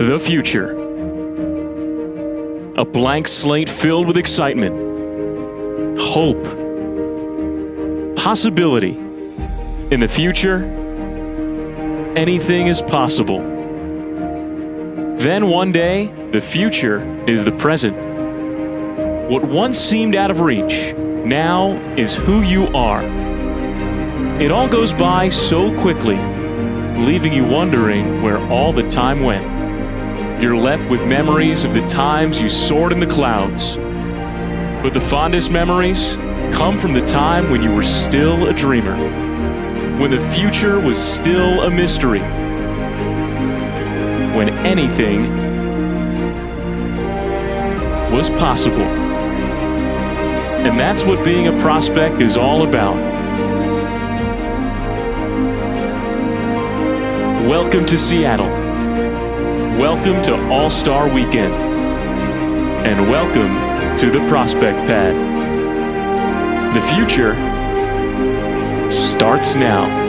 The future. A blank slate filled with excitement, hope, possibility. In the future, anything is possible. Then one day, the future is the present. What once seemed out of reach now is who you are. It all goes by so quickly, leaving you wondering where all the time went. You're left with memories of the times you soared in the clouds. But the fondest memories come from the time when you were still a dreamer, when the future was still a mystery, when anything was possible. And that's what being a prospect is all about. Welcome to Seattle. Welcome to All-Star Weekend. And welcome to the Prospect Pad. The future starts now.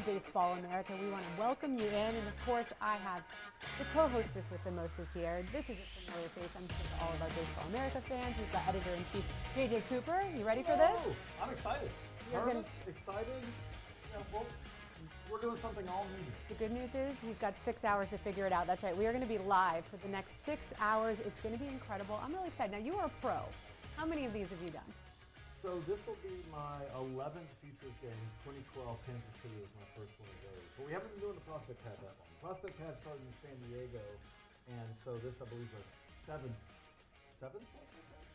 Baseball America. We want to welcome you in, and of course I have the co-hostess with the mostest here. This is a familiar face, I'm sure, to all of our Baseball America fans. We've got editor-in-chief JJ Cooper. You ready for this? I'm excited. Excited. Well, we're doing something all new. The good news is he's got 6 hours to figure it out. That's right. We are going to be live for the next 6 hours. It's going to be incredible. I'm really excited. Now, you are a pro. How many of these have you done? So this will be my 11th Futures game. 2012 Kansas City was my first one of those. But we haven't been doing the Prospect Pad that long. The Prospect Pad started in San Diego, and so this, I believe, is our seventh Prospect Pad?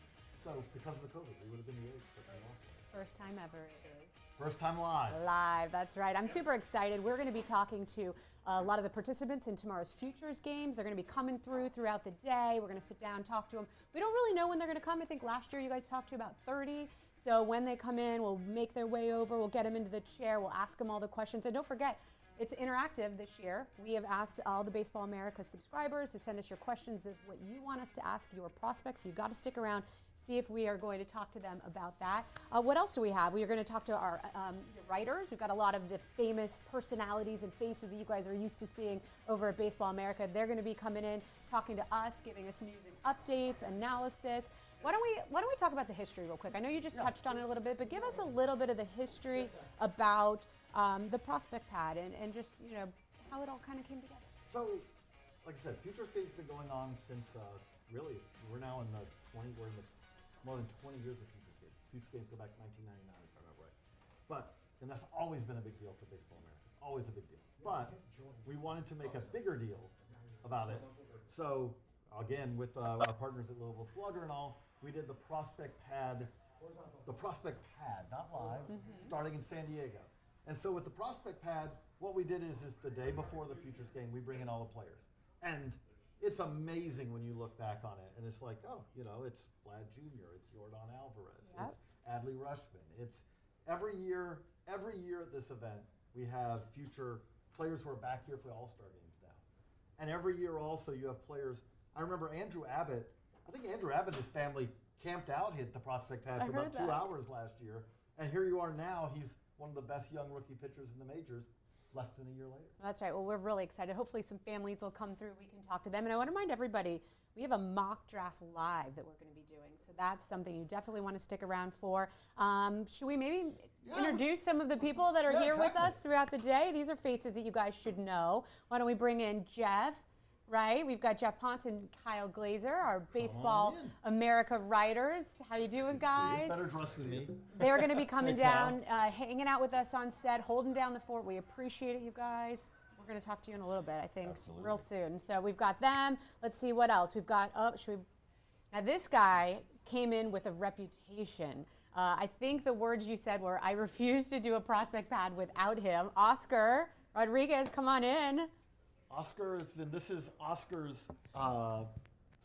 So because of the COVID, we would have been the 8th, but we lost it. First time ever it is. First time live. Live, that's right. I'm super excited. We're going to be talking to a lot of the participants in tomorrow's Futures games. They're going to be coming throughout the day. We're going to sit down, talk to them. We don't really know when they're going to come. I think last year you guys talked to about 30. So when they come in, we'll make their way over, we'll get them into the chair, we'll ask them all the questions. And don't forget, it's interactive this year. We have asked all the Baseball America subscribers to send us your questions, what you want us to ask your prospects. You've got to stick around, see if we are going to talk to them about that. What else do we have? We are going to talk to our writers. We've got a lot of the famous personalities and faces that you guys are used to seeing over at Baseball America. They're going to be coming in, talking to us, giving us news and updates, analysis. Why don't we talk about the history real quick? I know you just touched on it a little bit, but give us a little bit of the history about the Prospect Pad and just, you know, how it all kind of came together. So, like I said, Futures Game's been going on since really we're now in the more than 20 years of Futures Game. Futures Games go back to 1999, if I remember right. But and that's always been a big deal for Baseball America, always a big deal. But we wanted to make a bigger deal about it. So again, with our partners at Louisville Slugger and all, we did the Prospect Pad, not live, starting in San Diego. And so with the Prospect Pad, what we did is the day before the Futures game, we bring in all the players. And it's amazing when you look back on it. And it's like, oh, you know, it's Vlad Jr., it's Yordan Alvarez, it's Adley Rutschman. It's every year at this event, we have future players who are back here for All-Star games now. And every year also you have players. I remember Andrew Abbott and his family camped out at the Prospect Pad for about 2 hours last year. And here you are now. He's one of the best young rookie pitchers in the majors less than a year later. That's right. Well, we're really excited. Hopefully some families will come through. We can talk to them. And I want to remind everybody, we have a mock draft live that we're going to be doing. So that's something you definitely want to stick around for. Should we maybe introduce some of the people that are here with us throughout the day? These are faces that you guys should know. Why don't we bring in Jeff? Right, we've got Jeff Ponce and Kyle Glazer, our Baseball America writers. How you doing, guys? Better dressed than me. They're going to be coming down, hanging out with us on set, holding down the fort. We appreciate it, you guys. We're going to talk to you in a little bit, I think, real soon. So we've got them. Let's see what else we've got. Now this guy came in with a reputation. I think the words you said were, "I refuse to do a Prospect Pad without him." Oscar Rodriguez, come on in. This is Oscar's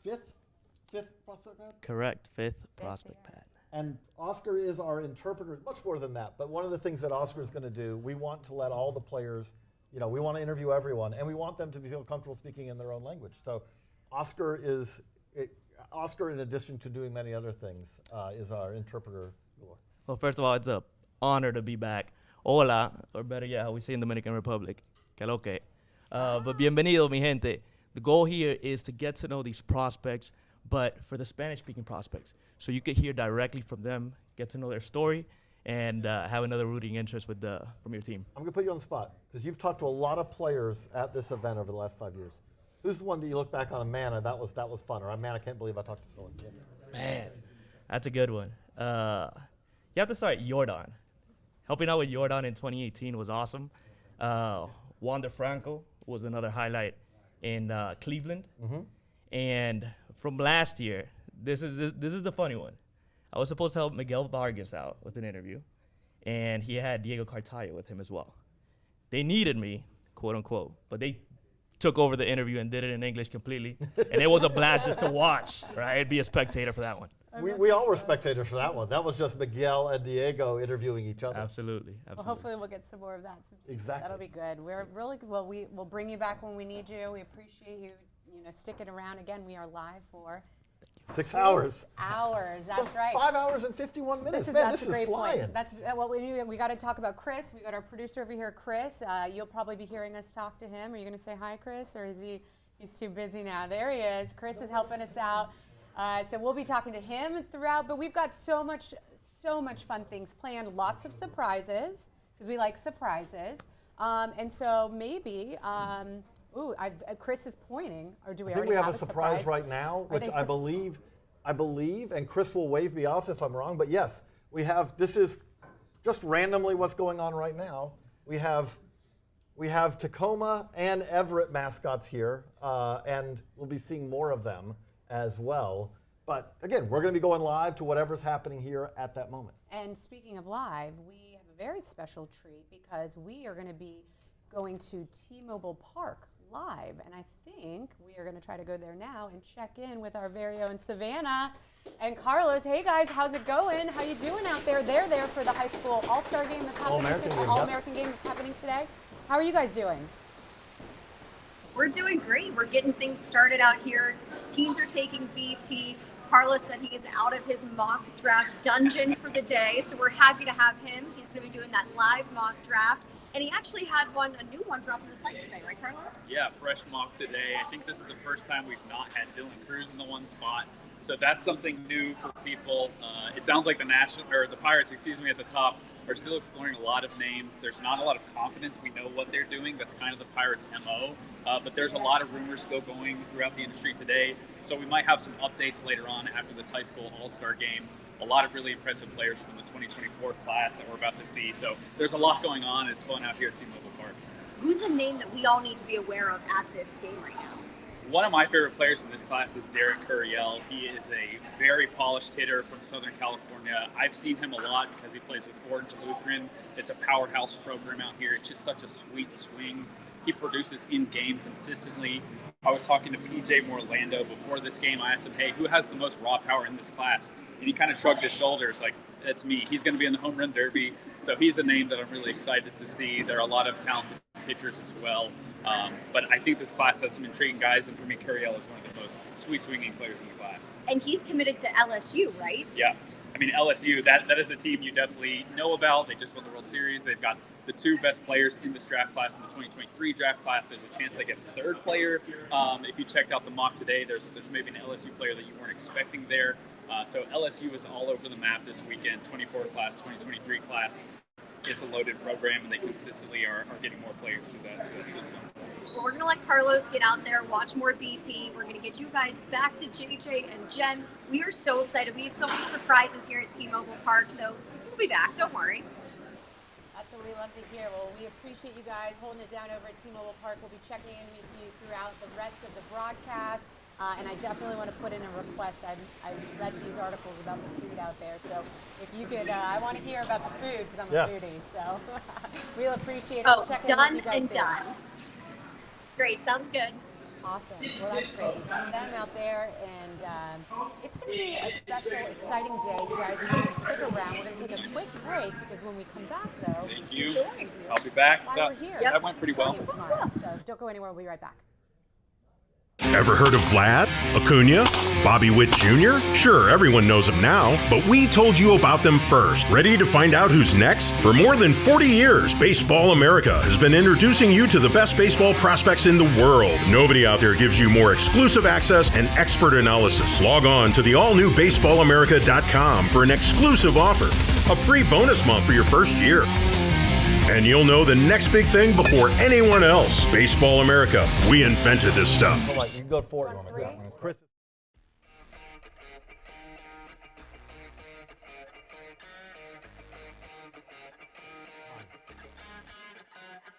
fifth Prospect Pad? Correct, fifth Prospect Pad. And Oscar is our interpreter, much more than that. But one of the things that Oscar is going to do, we want to let all the players we want to interview everyone, and we want them to feel comfortable speaking in their own language. So Oscar, in addition to doing many other things, is our interpreter. Well, first of all, it's an honor to be back. Hola, or better yet, how we say in Dominican Republic. Que lo que. But bienvenido, mi gente. The goal here is to get to know these prospects, but for the Spanish-speaking prospects. So you could hear directly from them, get to know their story, and have another rooting interest from your team. I'm going to put you on the spot, because you've talked to a lot of players at this event over the last 5 years. Who's the one that you look back on, man, that was fun, or man, I can't believe I talked to someone. Man, that's a good one. You have to start Jordan. Helping out with Jordan in 2018 was awesome. Wander Franco was another highlight in Cleveland. Mm-hmm. And from last year, this is the funny one. I was supposed to help Miguel Vargas out with an interview, and he had Diego Cartaya with him as well. They needed me, quote unquote, but they took over the interview and did it in English completely. And it was a blast just to watch, right? Be a spectator for that one. We all were spectators for that one. That was just Miguel and Diego interviewing each other. Absolutely. Well, hopefully we'll get some more of that. Exactly. That'll be good. We're really good. Well, we'll bring you back when we need you. We appreciate you, sticking around. Again, we are live for 6 hours. 6 hours. That's right. 5 hours and 51 minutes. That's a great flying. point. That's what we got to talk about. Chris, we got our producer over here, Chris. You'll probably be hearing us talk to him. Are you going to say hi, Chris, or is he's too busy now? There he is. Chris is helping us out. So we'll be talking to him throughout, but we've got so much fun things planned. Lots of surprises because we like surprises, and so maybe. Chris is pointing, or do we? I think we have a surprise right now, which I believe, and Chris will wave me off if I'm wrong. But yes, we have. This is just randomly what's going on right now. We have Tacoma and Everett mascots here, and we'll be seeing more of them as well. But again, we're going to be going live to whatever's happening here at that moment. And speaking of live, we have a very special treat because we are going to be going to T-Mobile Park live, and I think we are going to try to go there now and check in with our very own Savannah and Carlos. Hey guys, how's it going? How you doing out there? They're there for the high school All-Star game that's happening today. All-American game that's happening today. How are you guys doing? We're doing great. We're getting things started out here. Teams are taking BP. Carlos said he is out of his mock draft dungeon for the day, so we're happy to have him. He's going to be doing that live mock draft. And he actually had a new one drop on the site today, right, Carlos? Yeah, fresh mock today. I think this is the first time we've not had Dylan Cruz in the one spot. So that's something new for people. It sounds like the Pirates, at the top are still exploring a lot of names. There's not a lot of confidence. We know what they're doing. That's kind of the Pirates' MO. But there's a lot of rumors still going throughout the industry today. So we might have some updates later on after this high school all-star game. A lot of really impressive players from the 2024 class that we're about to see. So there's a lot going on. It's fun out here at T-Mobile Park. Who's a name that we all need to be aware of at this game right now? One of my favorite players in this class is Derek Curiel. He is a very polished hitter from Southern California. I've seen him a lot because he plays with Orange Lutheran. It's a powerhouse program out here. It's just such a sweet swing. He produces in-game consistently. I was talking to PJ Morlando before this game. I asked him, hey, who has the most raw power in this class? And he kind of shrugged his shoulders like, that's me. He's going to be in the home run derby. So he's a name that I'm really excited to see. There are a lot of talented pitchers as well. But I think this class has some intriguing guys. And for me, Curiel is one of the most sweet swinging players in the class. And he's committed to LSU, right? Yeah. I mean, LSU, that is a team you definitely know about. They just won the World Series. They've got the two best players in this draft class in the 2023 draft class. There's a chance they get a third player. If you checked out the mock today, there's maybe an LSU player that you weren't expecting there. So LSU is all over the map this weekend. 24 class, 2023 class. It's a loaded program, and they consistently are getting more players through that system. Well, we're going to let Carlos get out there, watch more BP. We're going to get you guys back to JJ and Jen. We are so excited. We have so many surprises here at T-Mobile Park, so we'll be back. Don't worry. That's what we love to hear. Well, we appreciate you guys holding it down over at T-Mobile Park. We'll be checking in with you throughout the rest of the broadcast. And I definitely want to put in a request. I read these articles about the food out there. So if you could, I want to hear about the food because I'm a foodie. So we'll appreciate it. Oh, Check done in with you guys and soon. done. Great. Sounds good. Awesome. Well, that's great. We've got them out there, and it's going to be a special, exciting day. You guys are going to stick around. We're going to take a quick break because when we come back, though, Thank you. I'll be back. while we're here, That went pretty well. tomorrow. So don't go anywhere. We'll be right back. Ever heard of Vlad, Acuna, Bobby Witt Jr.? Sure, everyone knows them now, but we told you about them first. Ready to find out who's next? For more than 40 years, Baseball America has been introducing you to the best baseball prospects in the world. Nobody out there gives you more exclusive access and expert analysis. Log on to the all-new baseballamerica.com for an exclusive offer, a free bonus month for your first year. And you'll know the next big thing before anyone else. Baseball America, we invented this stuff. All right, you can go for it. Three. Chris.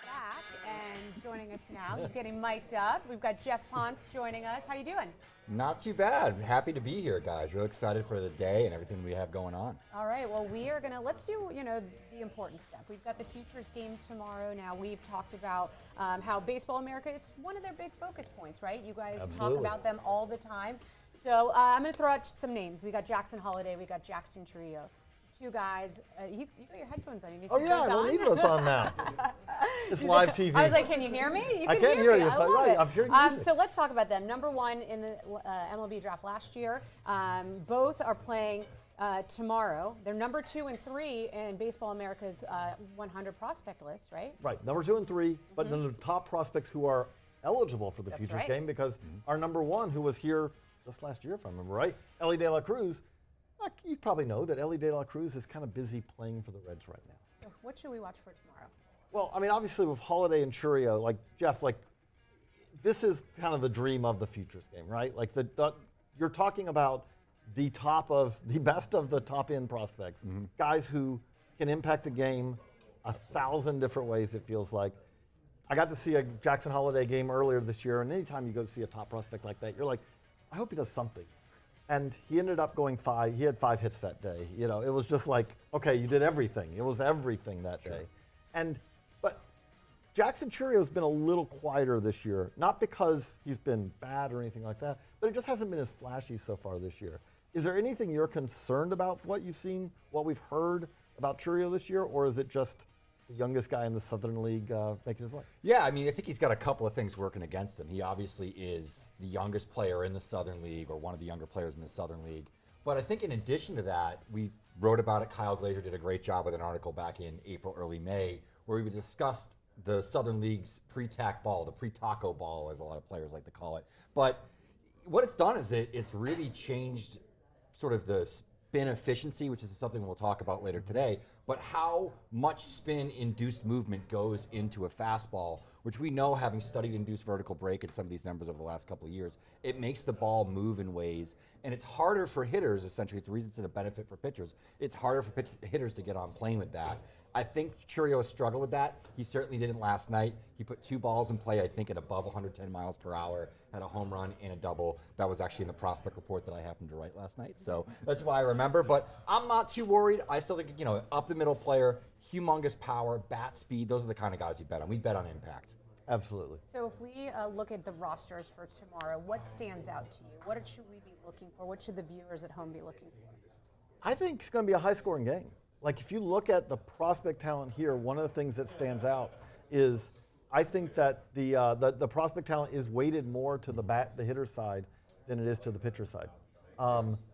Back and joining us now. He's getting mic'd up. We've got Jeff Ponce joining us. How you doing? Not too bad. Happy to be here, guys. Real excited for the day and everything we have going on. All right. Well, we are gonna let's do the important stuff. We've got the Futures game tomorrow. Now we've talked about how Baseball America. It's one of their big focus points, right? You guys Absolutely. talk about them all the time. So I'm gonna throw out some names. We got Jackson Holiday. We got Jackson Trio. Two guys. You got your headphones on. You need Oh your yeah, I headphones don't on? need those on now. It's live TV. I was like, can you hear me? You I can can hear me. you, I but love right, it. I'm hearing music. So let's talk about them. Number one in the MLB draft last year. Both are playing tomorrow. They're number 2 and 3 in Baseball America's 100 prospect list, right? Right, number 2 and 3, but then the top prospects who are eligible for the That's Futures right. game, because our number 1, who was here just last year, if I remember right, Ellie De La Cruz. You probably know that Ellie De La Cruz is kind of busy playing for the Reds right now. So what should we watch for tomorrow? Well, I mean, obviously with Holiday and Churio, like Jeff, like this is kind of the dream of the Futures game, right? Like you're talking about the best of the top end prospects, guys who can impact the game 1,000 different ways. It feels like. I got to see a Jackson Holiday game earlier this year, and anytime you go see a top prospect like that, you're like, I hope he does something. And he ended up going 5. He had 5 hits that day. You know, it was just like, okay, you did everything. It was everything that day. But Jackson Churio's been a little quieter this year, not because he's been bad or anything like that, but it just hasn't been as flashy so far this year. Is there anything you're concerned about for what you've seen, what we've heard about Churio this year, or is it just the youngest guy in the Southern League making his way? Yeah, I mean, I think he's got a couple of things working against him. He obviously is the youngest player in the Southern League, or one of the younger players in the Southern League. But I think in addition to that, we wrote about it. Kyle Glazer did a great job with an article back in April, early May, where we discussed the Southern League's pre-tack ball, the pre-taco ball, as a lot of players like to call it. But what it's done is that it's really changed sort of the spin efficiency, which is something we'll talk about later today, but how much spin-induced movement goes into a fastball, which we know, having studied induced vertical break in some of these numbers over the last couple of years, it makes the ball move in ways, and it's harder for hitters, essentially. It's the reason it's a benefit for pitchers. It's harder for hitters to get on plane with that. I think Churio has struggled with that. He certainly didn't last night. He put 2 balls in play, I think, at above 110 miles per hour, had a home run and a double. That was actually in the prospect report that I happened to write last night, so that's why I remember. But I'm not too worried. I still think, up the middle player, humongous power, bat speed, those are the kind of guys you bet on. We bet on impact. Absolutely. So if we look at the rosters for tomorrow, what stands out to you? What should we be looking for? What should the viewers at home be looking for? I think it's going to be a high-scoring game. Like, if you look at the prospect talent here, one of the things that stands out is I think that the prospect talent is weighted more to the hitter side than it is to the pitcher side.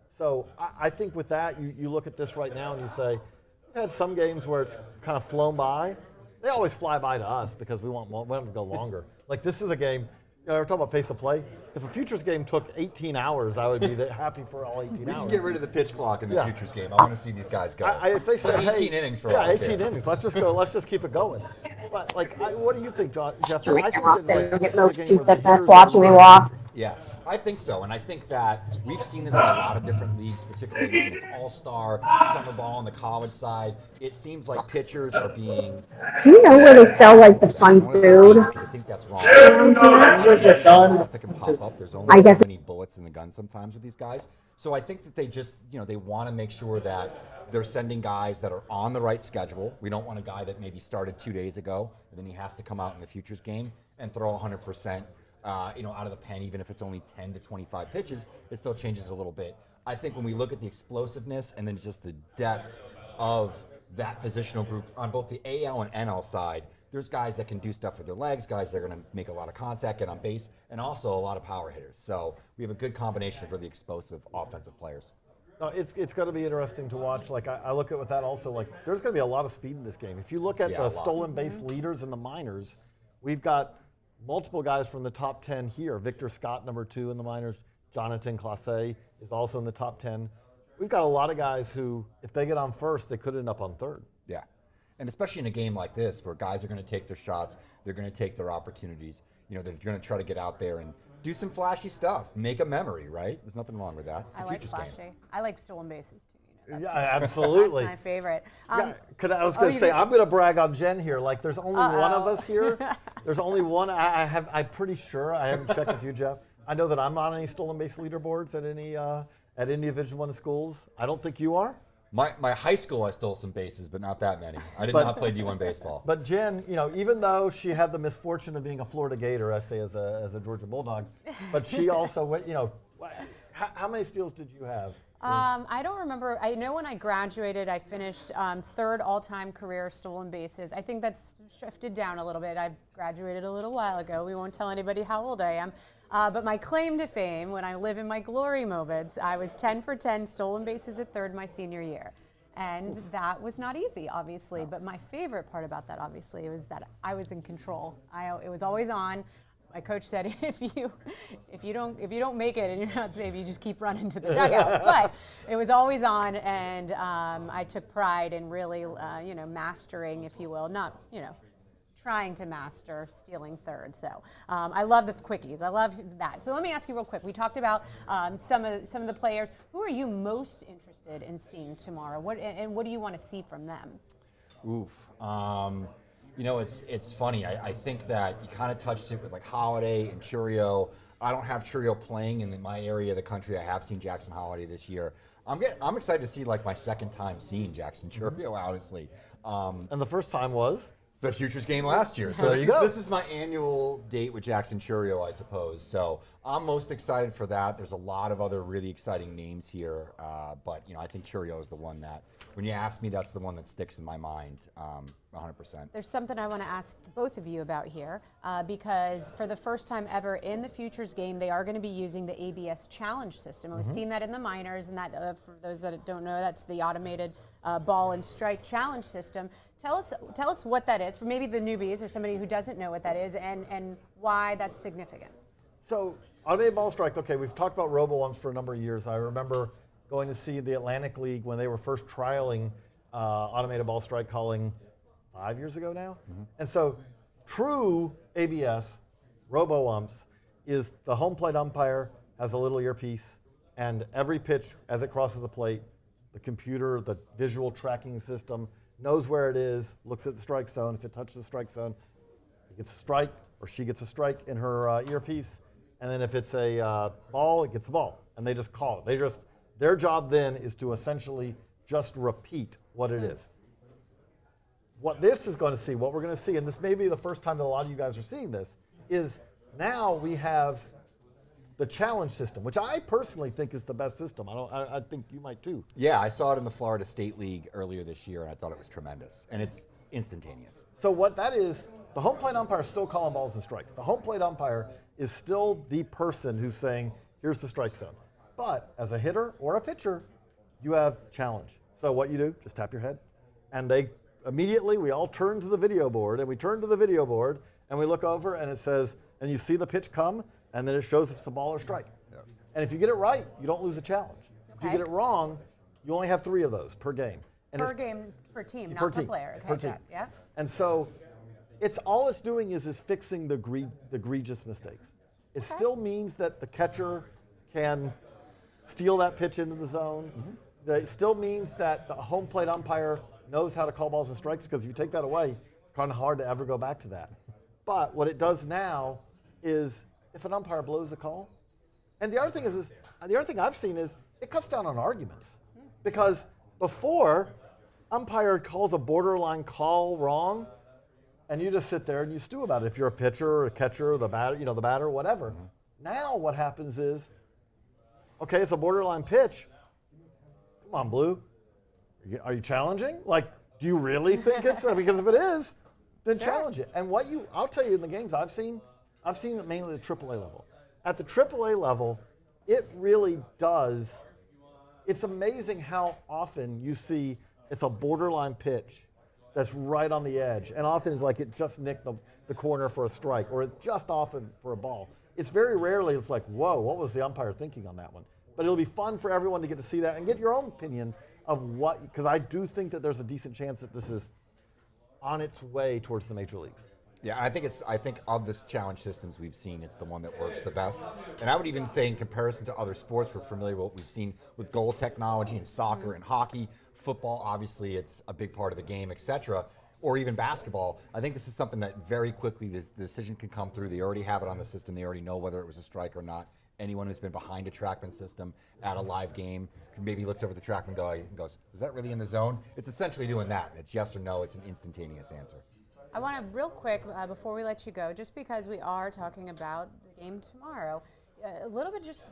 So I think with that, you look at this right now and you say, we've had some games where it's kind of flown by. They always fly by to us because we want them to go longer. Like, this is a game. We're talking about pace of play. If a Futures game took 18 hours, I would be happy for all 18 We hours. can get rid of the pitch clock in the Yeah. Futures game. I want to see these guys go. If they say, 18 hey, innings for yeah, all I 18 care. innings. Let's just go. Let's just keep it going. But what do you think, Jeff? Like, I think come up that, there, like, get this is a those game two where the step fast hitters watching me are- walk. Yeah, I think so, and I think that we've seen this in a lot of different leagues, particularly when it's all-star, summer ball on the college side. It seems like pitchers are being... Do you know where they sell like the I fun wanna say food? because I think that's wrong. Where's your son? Stuff that can pop up. There's only I so guess- many bullets in the gun sometimes with these guys. So I think that they just, they want to make sure that they're sending guys that are on the right schedule. We don't want a guy that maybe started 2 days ago, and then he has to come out in the Futures game and throw 100%. out of the pen, even if it's only 10 to 25 pitches, it still changes a little bit. I think when we look at the explosiveness and then just the depth of that positional group on both the AL and NL side, there's guys that can do stuff with their legs, guys that are going to make a lot of contact, get on base, and also a lot of power hitters. So we have a good combination for the explosive offensive players. No, it's going to be interesting to watch. Like I look at with that also, like there's going to be a lot of speed in this game. If you look at the stolen base leaders in the minors, we've got multiple guys from the top 10 here. Victor Scott, number 2 in the minors. Jonathan Clase is also in the top 10. We've got a lot of guys who, if they get on first, they could end up on third. Yeah. And especially in a game like this where guys are going to take their shots, they're going to take their opportunities. They're going to try to get out there and do some flashy stuff, make a memory, right? There's nothing wrong with that. It's I a like futures flashy. game. I like stolen bases too. That's Yeah, absolutely. That's my favorite. I was going to say, I'm going to brag on Jen here. Like, there's only one of us here. There's only one. I'm pretty sure. I haven't checked with you, Jeff. I know that I'm not on any stolen base leaderboards at any Division I schools. I don't think you are. My high school, I stole some bases, but not that many. I did not play D1 baseball. But Jen, even though she had the misfortune of being a Florida Gator, I say as a Georgia Bulldog, but she also went. How many steals did you have? I don't remember. I know when I graduated, I finished third all-time career stolen bases. I think that's shifted down a little bit. I graduated a little while ago. We won't tell anybody how old I am. But my claim to fame, when I live in my glory moments, I was 10 for 10 stolen bases at third my senior year. And that was not easy, obviously. But my favorite part about that, obviously, was that I was in control. It was always on. My coach said, if you don't make it and you're not safe, you just keep running to the dugout. But it was always on, and I took pride in really, mastering, if you will, not, trying to master stealing third. So I love the quickies. I love that. So let me ask you real quick. We talked about some of the players. Who are you most interested in seeing tomorrow? What do you want to see from them? Oof. It's funny. I think that you kind of touched it with like Holiday and Churio. I don't have Churio playing in my area of the country. I have seen Jackson Holiday this year. I'm excited to see like my second time seeing Jackson Churio, honestly. And the first time was? The Futures game last year. So this is my annual date with Jackson Churio, I suppose. So I'm most excited for that. There's a lot of other really exciting names here. But I think Churio is the one that, when you ask me, that's the one that sticks in my mind 100%. There's something I want to ask both of you about here, because for the first time ever in the Futures game, they are going to be using the ABS challenge system. We've seen that in the minors, and that, for those that don't know, that's the automated ball and strike challenge system. Tell us what that is for maybe the newbies or somebody who doesn't know what that is, and why that's significant. So automated ball strike, okay, we've talked about robo-umps for a number of years. I remember going to see the Atlantic League when they were first trialing automated ball strike calling 5 years ago now. And so true ABS, robo-umps, is the home plate umpire has a little earpiece, and every pitch as it crosses the plate, the computer, the visual tracking system, knows where it is, looks at the strike zone. If it touches the strike zone, he gets a strike, or she gets a strike in her earpiece. And then if it's a ball, it gets a ball. And they just call it. Their job then is to essentially just repeat what it is. What this is going to see, what we're going to see, and this may be the first time that a lot of you guys are seeing this, is now we have the challenge system, which I personally think is the best system. I think you might too. Yeah, I saw it in the Florida State League earlier this year, and I thought it was tremendous. And it's instantaneous. So what that is, the home plate umpire is still calling balls and strikes. The home plate umpire is still the person who's saying, here's the strike zone. But as a hitter or a pitcher, you have challenge. So what you do, just tap your head. And we all turn to the video board, and we turn to the video board, and we look over, and it says, and you see the pitch come, and then it shows if it's a ball or strike. Yep. And if you get it right, you don't lose a challenge. Okay. If you get it wrong, you only have 3 of those per game. And per game, per team, not per player. Okay, per team. Yeah. And so it's doing is fixing the egregious mistakes. It still means that the catcher can steal that pitch into the zone. It still means that the home plate umpire knows how to call balls and strikes, because if you take that away, it's kind of hard to ever go back to that. But what it does now is, if an umpire blows a call, and the other thing I've seen is it cuts down on arguments, because before umpire calls a borderline call wrong, and you just sit there and you stew about it. If you're a pitcher or a catcher or the batter, whatever. Now what happens is, okay, it's a borderline pitch. Come on, Blue. Are you challenging? Like, do you really think it's because if it is, then challenge it. And I'll tell you in the games I've seen it mainly at the AAA level. At the AAA level, it really does. It's amazing how often you see it's a borderline pitch that's right on the edge. And often it's like it just nicked the corner for a strike or it just off for a ball. It's very rarely it's like, whoa, what was the umpire thinking on that one? But it'll be fun for everyone to get to see that and get your own opinion of what, because I do think that there's a decent chance that this is on its way towards the major leagues. Yeah, I think of the challenge systems we've seen, it's the one that works the best. And I would even say in comparison to other sports, we're familiar with what we've seen with goal technology in soccer and hockey, football, obviously it's a big part of the game, etc., or even basketball. I think this is something that very quickly the decision can come through. They already have it on the system. They already know whether it was a strike or not. Anyone who's been behind a TrackMan system at a live game maybe looks over the TrackMan and goes, was that really in the zone? It's essentially doing that. It's yes or no. It's an instantaneous answer. I want to real quick, before we let you go, just because we are talking about the game tomorrow, a little bit just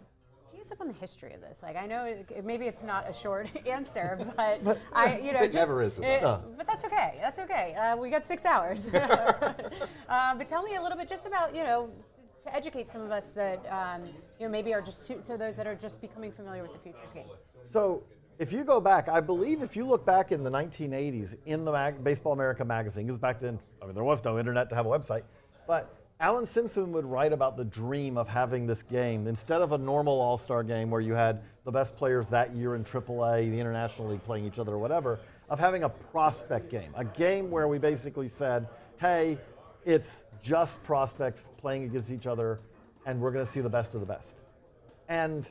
tee us up on the history of this. Like, I know maybe it's not a short answer, but it never is. But that's okay. That's okay. We got 6 hours. But tell me a little bit just about, to educate some of us that maybe are just so those that are just becoming familiar with the Futures game. So if you go back, I believe if you look back in the 1980s in the Baseball America magazine, because back then, there was no internet to have a website, but Alan Simpson would write about the dream of having this game. Instead of a normal all-star game where you had the best players that year in AAA, the International League playing each other or whatever, of having a prospect game. A game where we basically said, hey, it's just prospects playing against each other, and we're going to see the best of the best. And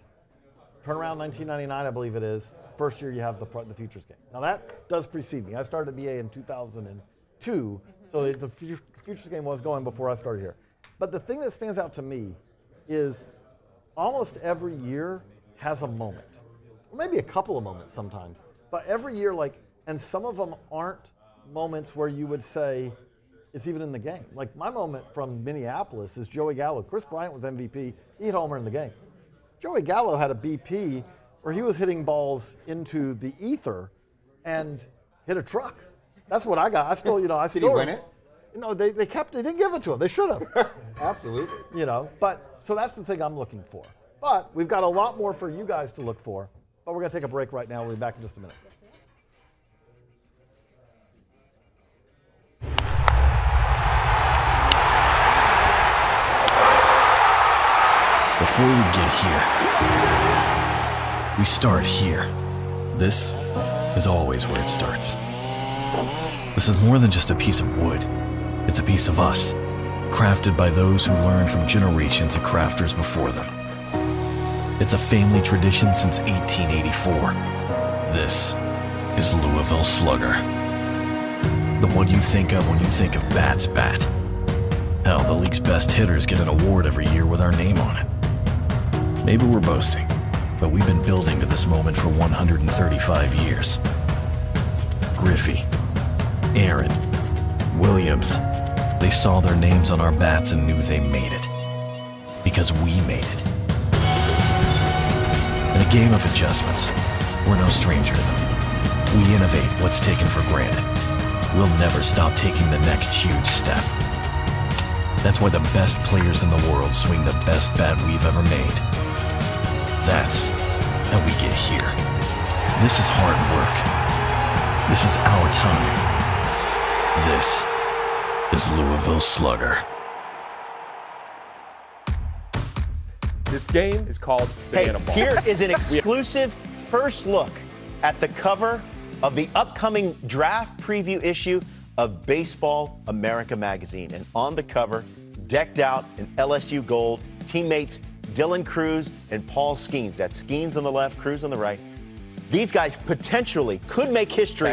turn around 1999, I believe it is. First year you have the Futures game. Now that does precede me. I started BA in 2002, so the Futures game was going before I started here. But the thing that stands out to me is almost every year has a moment. Or maybe a couple of moments sometimes. But every year, and some of them aren't moments where you would say it's even in the game. Like my moment from Minneapolis is Joey Gallo. Chris Bryant was MVP. He hit a homer in the game. Joey Gallo had a BP where he was hitting balls into the ether and hit a truck. That's what I got. I still, Did he win it? They didn't give it to him. They should have. Absolutely. But so that's the thing I'm looking for. But we've got a lot more for you guys to look for. But we're going to take a break right now. We'll be back in just a minute. Before we get here, we start here. This is always where it starts. This is more than just a piece of wood. It's a piece of us, crafted by those who learned from generations of crafters before them. It's a family tradition since 1884. This is Louisville Slugger. The one you think of when you think of Bat's bat. Hell, the league's best hitters get an award every year with our name on it. Maybe we're boasting, but we've been building to this moment for 135 years. Griffey, Aaron, Williams, they saw their names on our bats and knew they made it. Because we made it. In a game of adjustments, we're no stranger to them. We innovate what's taken for granted. We'll never stop taking the next huge step. That's why the best players in the world swing the best bat we've ever made. That's how we get here. This is hard work. This is our time. This is Louisville Slugger. This game is called Banana Ball. Here is an exclusive first look at the cover of the upcoming draft preview issue of Baseball America magazine. And on the cover, decked out in LSU gold, teammates Dylan Cruz and Paul Skeens. That's Skeens on the left, Cruz on the right. These guys potentially could make history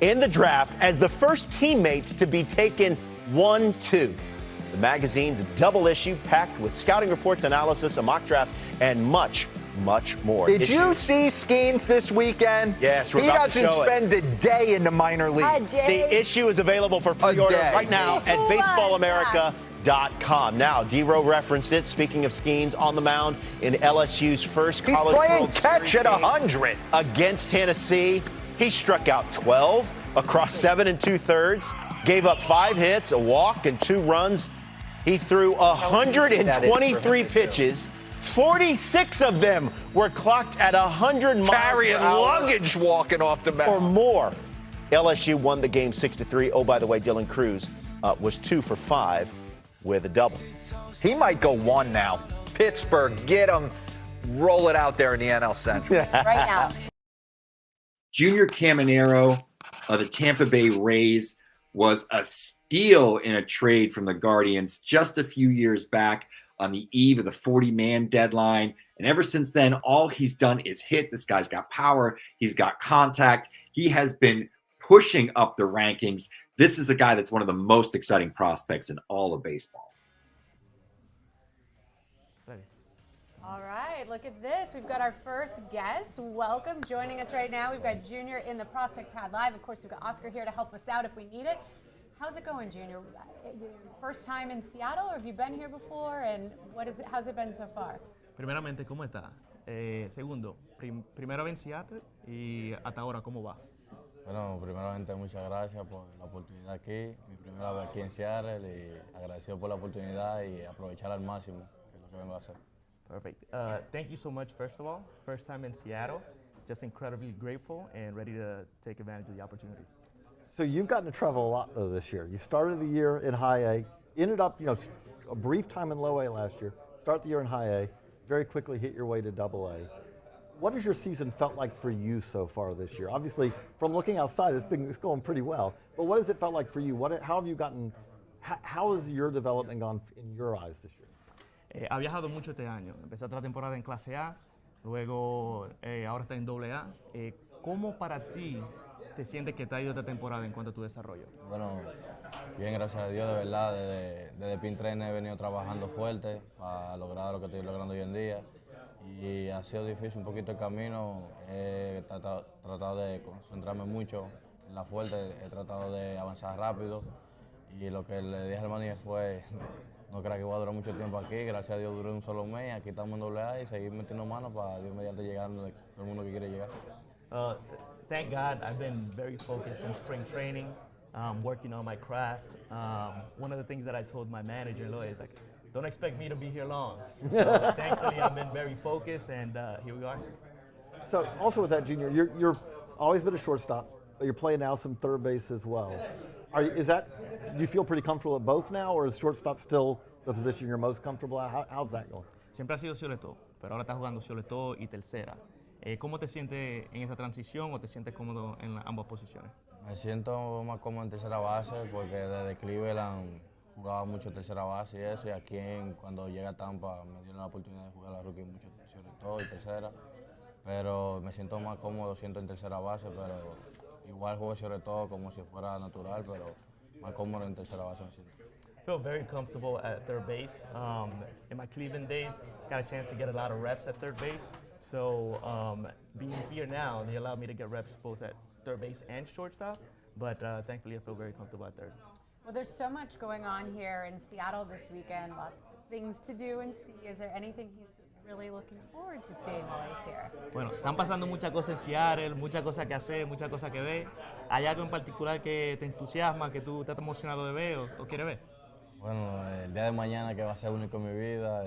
in the draft as the first teammates to be taken 1-2. The magazine's double issue packed with scouting reports, analysis, a mock draft, and much much more. Did you see Skeens this weekend? Yes, we're he about to doesn't show it. spend a day in the minor leagues. The issue is available for pre-order day. right now at baseballamerica.com. Now, D-Row referenced it. Speaking of Skeens on the mound in LSU's first He's college playing World catch Series at game 100 against Tennessee. He struck out 12 across 7 2/3, gave up 5 hits, a walk, and 2 runs. He threw 123 pitches. 46 of them were clocked at 100 miles carrying per hour luggage walking off the mound or more. LSU won the game 6-3. Oh, by the way, Dylan Cruz was 2 for 5 with a double. He might go 1 now. Pittsburgh, get him, roll it out there in the NL Central. Right now. Junior Caminero of the Tampa Bay Rays was a steal in a trade from the Guardians just a few years back on the eve of the 40-man deadline. And ever since then, all he's done is hit. This guy's got power. He's got contact. He has been pushing up the rankings. This is a guy that's one of the most exciting prospects in all of baseball. All right, look at this. We've got our first guest. Welcome. Joining us right now, we've got Junior in the Prospect Pad Live. Of course, we've got Oscar here to help us out if we need it. How's it going, Junior? Your first time in Seattle, or have you been here before? And how's it been so far? Primeramente, ¿cómo está? Segundo, primera vez en Seattle y hasta ahora, ¿cómo va? Bueno, primeramente muchas gracias por la oportunidad aquí, mi primera vez aquí en Seattle y agradecido por la oportunidad y aprovechar al máximo, que es lo que vengo a hacer. Perfect. Thank you so much, first of all. First time in Seattle. Just incredibly grateful and ready to take advantage of the opportunity. So you've gotten to travel a lot though this year. You started the year in High A, ended up, a brief time in Low A last year. Start the year in High A, very quickly hit your way to Double A. What has your season felt like for you so far this year? Obviously, from looking outside, it's going pretty well. But what has it felt like for you? How have you gotten? How has your development gone in your eyes this year? Ha viajado mucho este año. Empezó la temporada en clase A, luego ahora está en doble A. ¿Cómo para ti te sientes que te ha ido esta temporada en cuanto a tu desarrollo? Bueno, bien, gracias a Dios, de verdad. Desde Pin Trainer he venido trabajando fuerte para lograr lo que estoy logrando hoy en día. Y ha sido difícil un poquito el camino. He tratado de concentrarme mucho en la fuerte, he tratado de avanzar rápido. Y lo que le dije al manager fue, no creo que voy a durar mucho tiempo aquí. Gracias a Dios duré un solo mes. Aquí estamos en AA y seguir metiendo manos para Dios mediante llegar donde todo el mundo que quiere llegar. Thank God I've been very focused in spring training, working on my craft. One of the things that I told my manager, is like, don't expect me to be here long. So thankfully I've been very focused and here we are. So also with that, Junior, you're always been a shortstop, but you're playing now some third base as well. Do you feel pretty comfortable at both now, or is shortstop still the position you're most comfortable at? How's that going? Siempre ha sido shortstop, pero ahora está jugando shortstop y tercera. ¿Cómo te sientes en esa transición o te sientes cómodo en ambas posiciones? Me siento más cómodo en tercera base porque desde Cleveland jugaba mucho tercera base y eso, y aquí cuando llegué a Tampa me dieron la oportunidad de jugar la rookie mucho shortstop y tercera, pero me siento más cómodo, siento en tercera base, pero igual juego shortstop como si fuera natural, pero más cómodo en tercera base me siento. I feel very comfortable at third base. In my Cleveland days, got a chance to get a lot of reps at third base. So being here now, they allow me to get reps both at third base and shortstop, but thankfully I feel very comfortable at third. Well, there's so much going on here in Seattle this weekend, lots of things to do and see. Is there anything he's really looking forward to seeing while he's here? Bueno, están pasando muchas cosas en Seattle, muchas cosas que hacer, muchas cosas que ver. ¿Hay algo en particular que te entusiasma, que tú estás emocionado de ver o quieres ver? Bueno, el día de mañana que va a ser único en mi vida,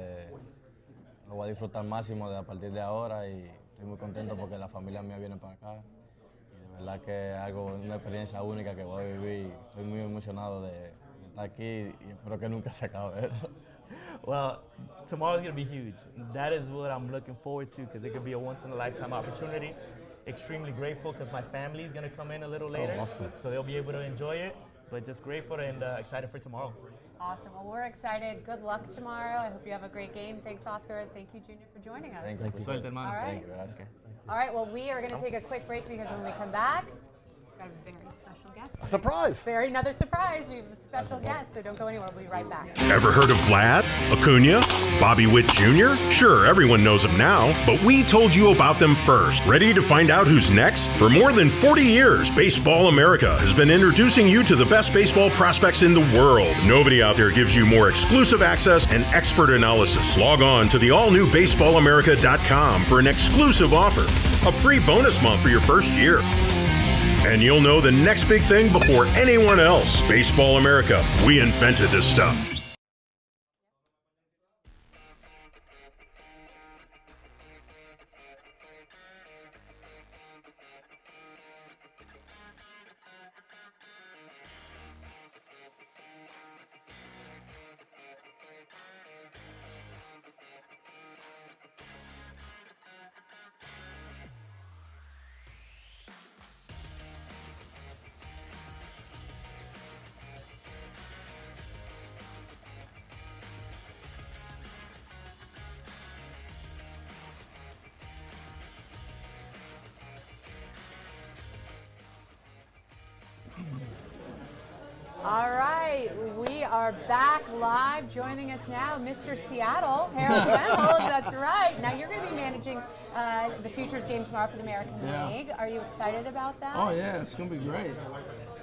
lo voy a disfrutar al máximo a partir de ahora y estoy muy contento porque la familia mía viene para acá. Y de verdad que es una experiencia única que voy a vivir. Estoy muy emocionado de estar aquí y espero que nunca se acabe esto. Well, tomorrow's going to be huge. That is what I'm looking forward to because it could be a once-in-a-lifetime opportunity. Extremely grateful because my family is going to come in a little later, awesome. So they'll be able to enjoy it. But just grateful and excited for tomorrow. Awesome. Well, we're excited. Good luck tomorrow. I hope you have a great game. Thanks, Oscar. Thank you, Junior, for joining us. Thank you. Suerte, hermano. All right. Thank you. All right. Well, we are going to take a quick break because when we come back, Got a very special guest. A surprise. Another surprise. We have a special guest, so don't go anywhere. We'll be right back. Ever heard of Vlad, Acuna, Bobby Witt Jr.? Sure, everyone knows them now, but we told you about them first. Ready to find out who's next? For more than 40 years, Baseball America has been introducing you to the best baseball prospects in the world. Nobody out there gives you more exclusive access and expert analysis. Log on to the all-new baseballamerica.com for an exclusive offer, a free bonus month for your first year. And you'll know the next big thing before anyone else. Baseball America, we invented this stuff. All right, we are back live. Joining us now, Mr. Seattle, Harold Reynolds. That's right. Now you're going to be managing the Futures game tomorrow for the American League. Are you excited about that? Oh yeah, it's going to be great.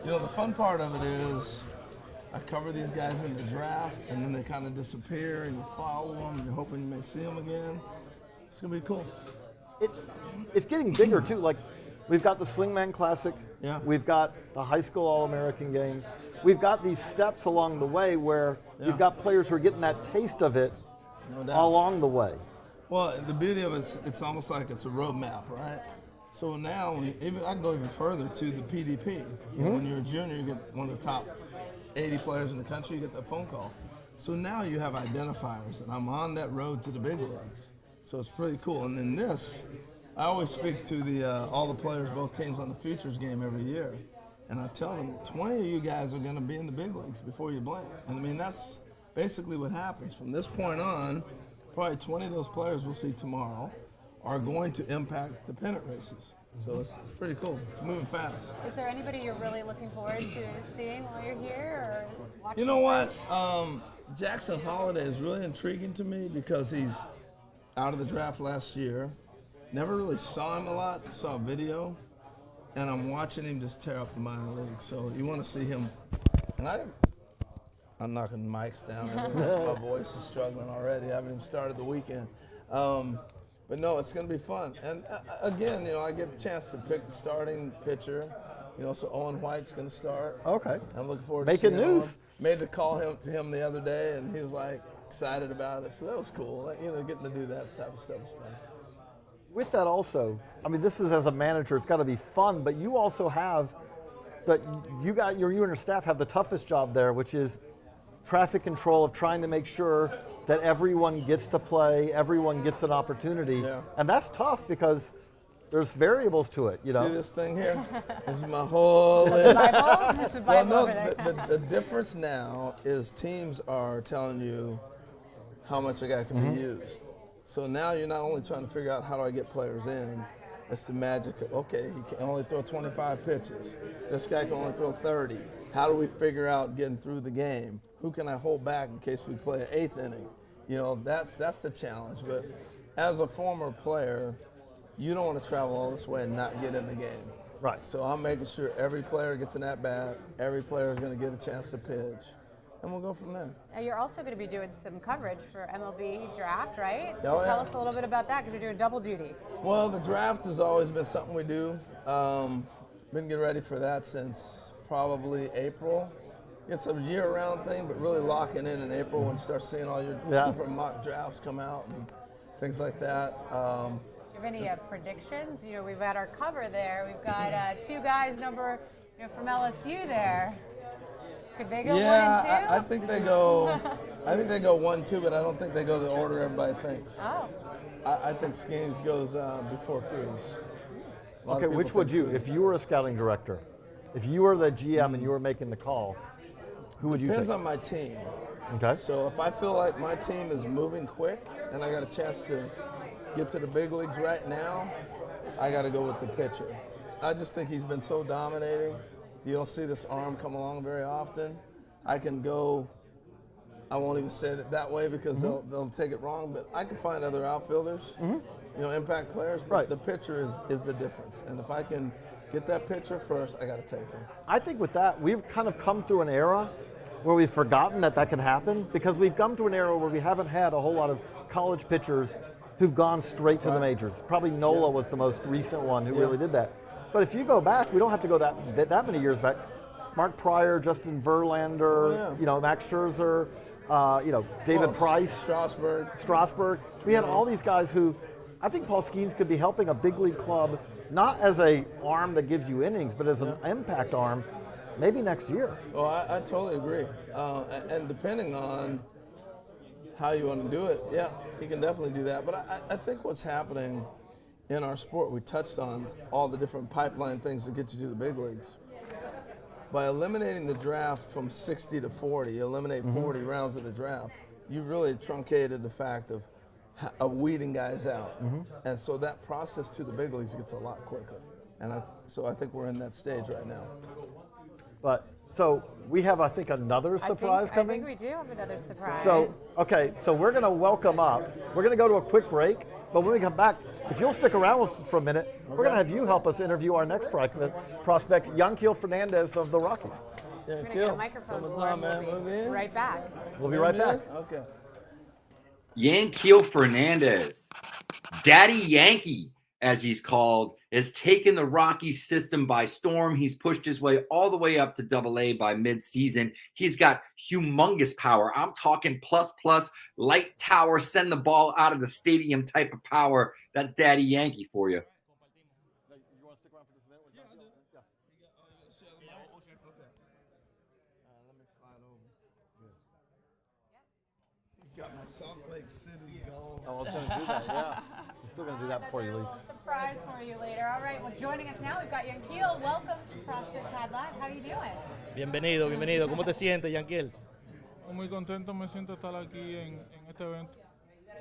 You know, the fun part of it is I cover these guys in the draft, and then they kind of disappear, and you follow them, and you're hoping you may see them again. It's going to be cool. It's getting bigger too. Like, we've got the Swingman Classic. Yeah. We've got the high school All-American game. We've got these steps along the way where you've got players who are getting that taste of it along the way. Well, the beauty of it, it's almost like it's a roadmap, right? So now, I can go even further to the PDP. You know, when you're a junior, you get one of the top 80 players in the country, you get that phone call. So now you have identifiers, and I'm on that road to the big leagues. So it's pretty cool. And then this, I always speak to all the players, both teams on the Futures game every year. And I tell them, 20 of you guys are going to be in the big leagues before you blink. And I mean, that's basically what happens. From this point on, probably 20 of those players we'll see tomorrow are going to impact the pennant races. So it's pretty cool. It's moving fast. Is there anybody you're really looking forward to seeing while you're here or watching? You know what? Jackson Holliday is really intriguing to me because he's out of the draft last year. Never really saw him a lot, saw video. And I'm watching him just tear up the minor league. So you want to see him. And I'm knocking mics down. My voice is struggling already. I haven't even started the weekend. But no, it's going to be fun. And again, you know, I get a chance to pick the starting pitcher. You know, so Owen White's going to start. Okay. I'm looking forward to seeing news. him. Made the call to him the other day, and he was like excited about it. So that was cool. You know, getting to do that type of stuff is fun. With that also, I mean, this is as a manager, it's got to be fun, but you also have that you and your staff have the toughest job there, which is traffic control of trying to make sure that everyone gets to play, everyone gets an opportunity. Yeah. And that's tough because there's variables to it, you know. See this thing here? This is my whole list. Well, no, the difference now is teams are telling you how much a guy can be used. So now you're not only trying to figure out how do I get players in, it's the magic of, okay, he can only throw 25 pitches. This guy can only throw 30. How do we figure out getting through the game? Who can I hold back in case we play an 8th inning? You know, that's the challenge. But as a former player, you don't want to travel all this way and not get in the game. Right. So I'm making sure every player gets an at-bat, every player is going to get a chance to pitch. And we'll go from there. Now you're also going to be doing some coverage for MLB draft, right? Oh, So tell us a little bit about that because you're doing double duty. Well, the draft has always been something we do. Been getting ready for that since probably April. It's a year-round thing, but really locking in April when you start seeing all your different mock drafts come out and things like that. Do you have any predictions? You know, we've got our cover there. We've got two guys from LSU there. Could they go 1 and 2? I think they go. I think they go 1-2, but I don't think they go the order everybody thinks. Oh. I think Skeens goes before Cruz. Okay, which would you, if you were a scouting director, if you were the GM and you were making the call, who would you Depends pick? on my team. Okay. So if I feel like my team is moving quick and I got a chance to get to the big leagues right now, I got to go with the pitcher. I just think he's been so dominating. You don't see this arm come along very often. I can go, I won't even say it that way because they'll take it wrong, but I can find other outfielders, impact players, but the pitcher is the difference. And if I can get that pitcher first, I got to take him. I think with that, we've kind of come through an era where we've forgotten that could happen, because we've come through an era where we haven't had a whole lot of college pitchers who've gone straight to the majors. Probably Nola was the most recent one who really did that. But if you go back, we don't have to go that many years back. Mark Pryor, Justin Verlander, Max Scherzer, David Price, Strasburg. We had all these guys who, I think Paul Skeens could be helping a big league club, not as a arm that gives you innings, but as an impact arm, maybe next year. Oh, I totally agree. And depending on how you want to do it, yeah, he can definitely do that. But I think what's happening in our sport, we touched on all the different pipeline things that get you to the big leagues. By eliminating the draft from 60 to 40, eliminate 40 rounds of the draft, you really truncated the fact of weeding guys out. And so that process to the big leagues gets a lot quicker. And so I think we're in that stage right now. But so we have, I think, another surprise coming. I think we do have another surprise. So we're going to welcome up. We're going to go to a quick break, but when we come back, if you'll stick around for a minute, we're going to have you help us interview our next prospect, Yanquiel Fernandez of the Rockies. We're going to get a microphone for him. We'll be right back. We'll be right back. Okay. Yanquiel Fernandez, Daddy Yankee, as he's called, has taken the Rockies system by storm. He's pushed his way all the way up to AA by midseason. He's got humongous power. I'm talking plus, light tower, send the ball out of the stadium type of power. That's Daddy Yankee for you. Got my Salt Lake City goal. I was going to do that, yeah. I'm still going to do that before you leave. A little surprise for you later. All right, well, joining us now, we've got Yanquiel. Welcome to Prospect Pad Live. How are you doing? Bienvenido. ¿Cómo te sientes, Yanquiel? Muy contento me siento estar aquí en este evento.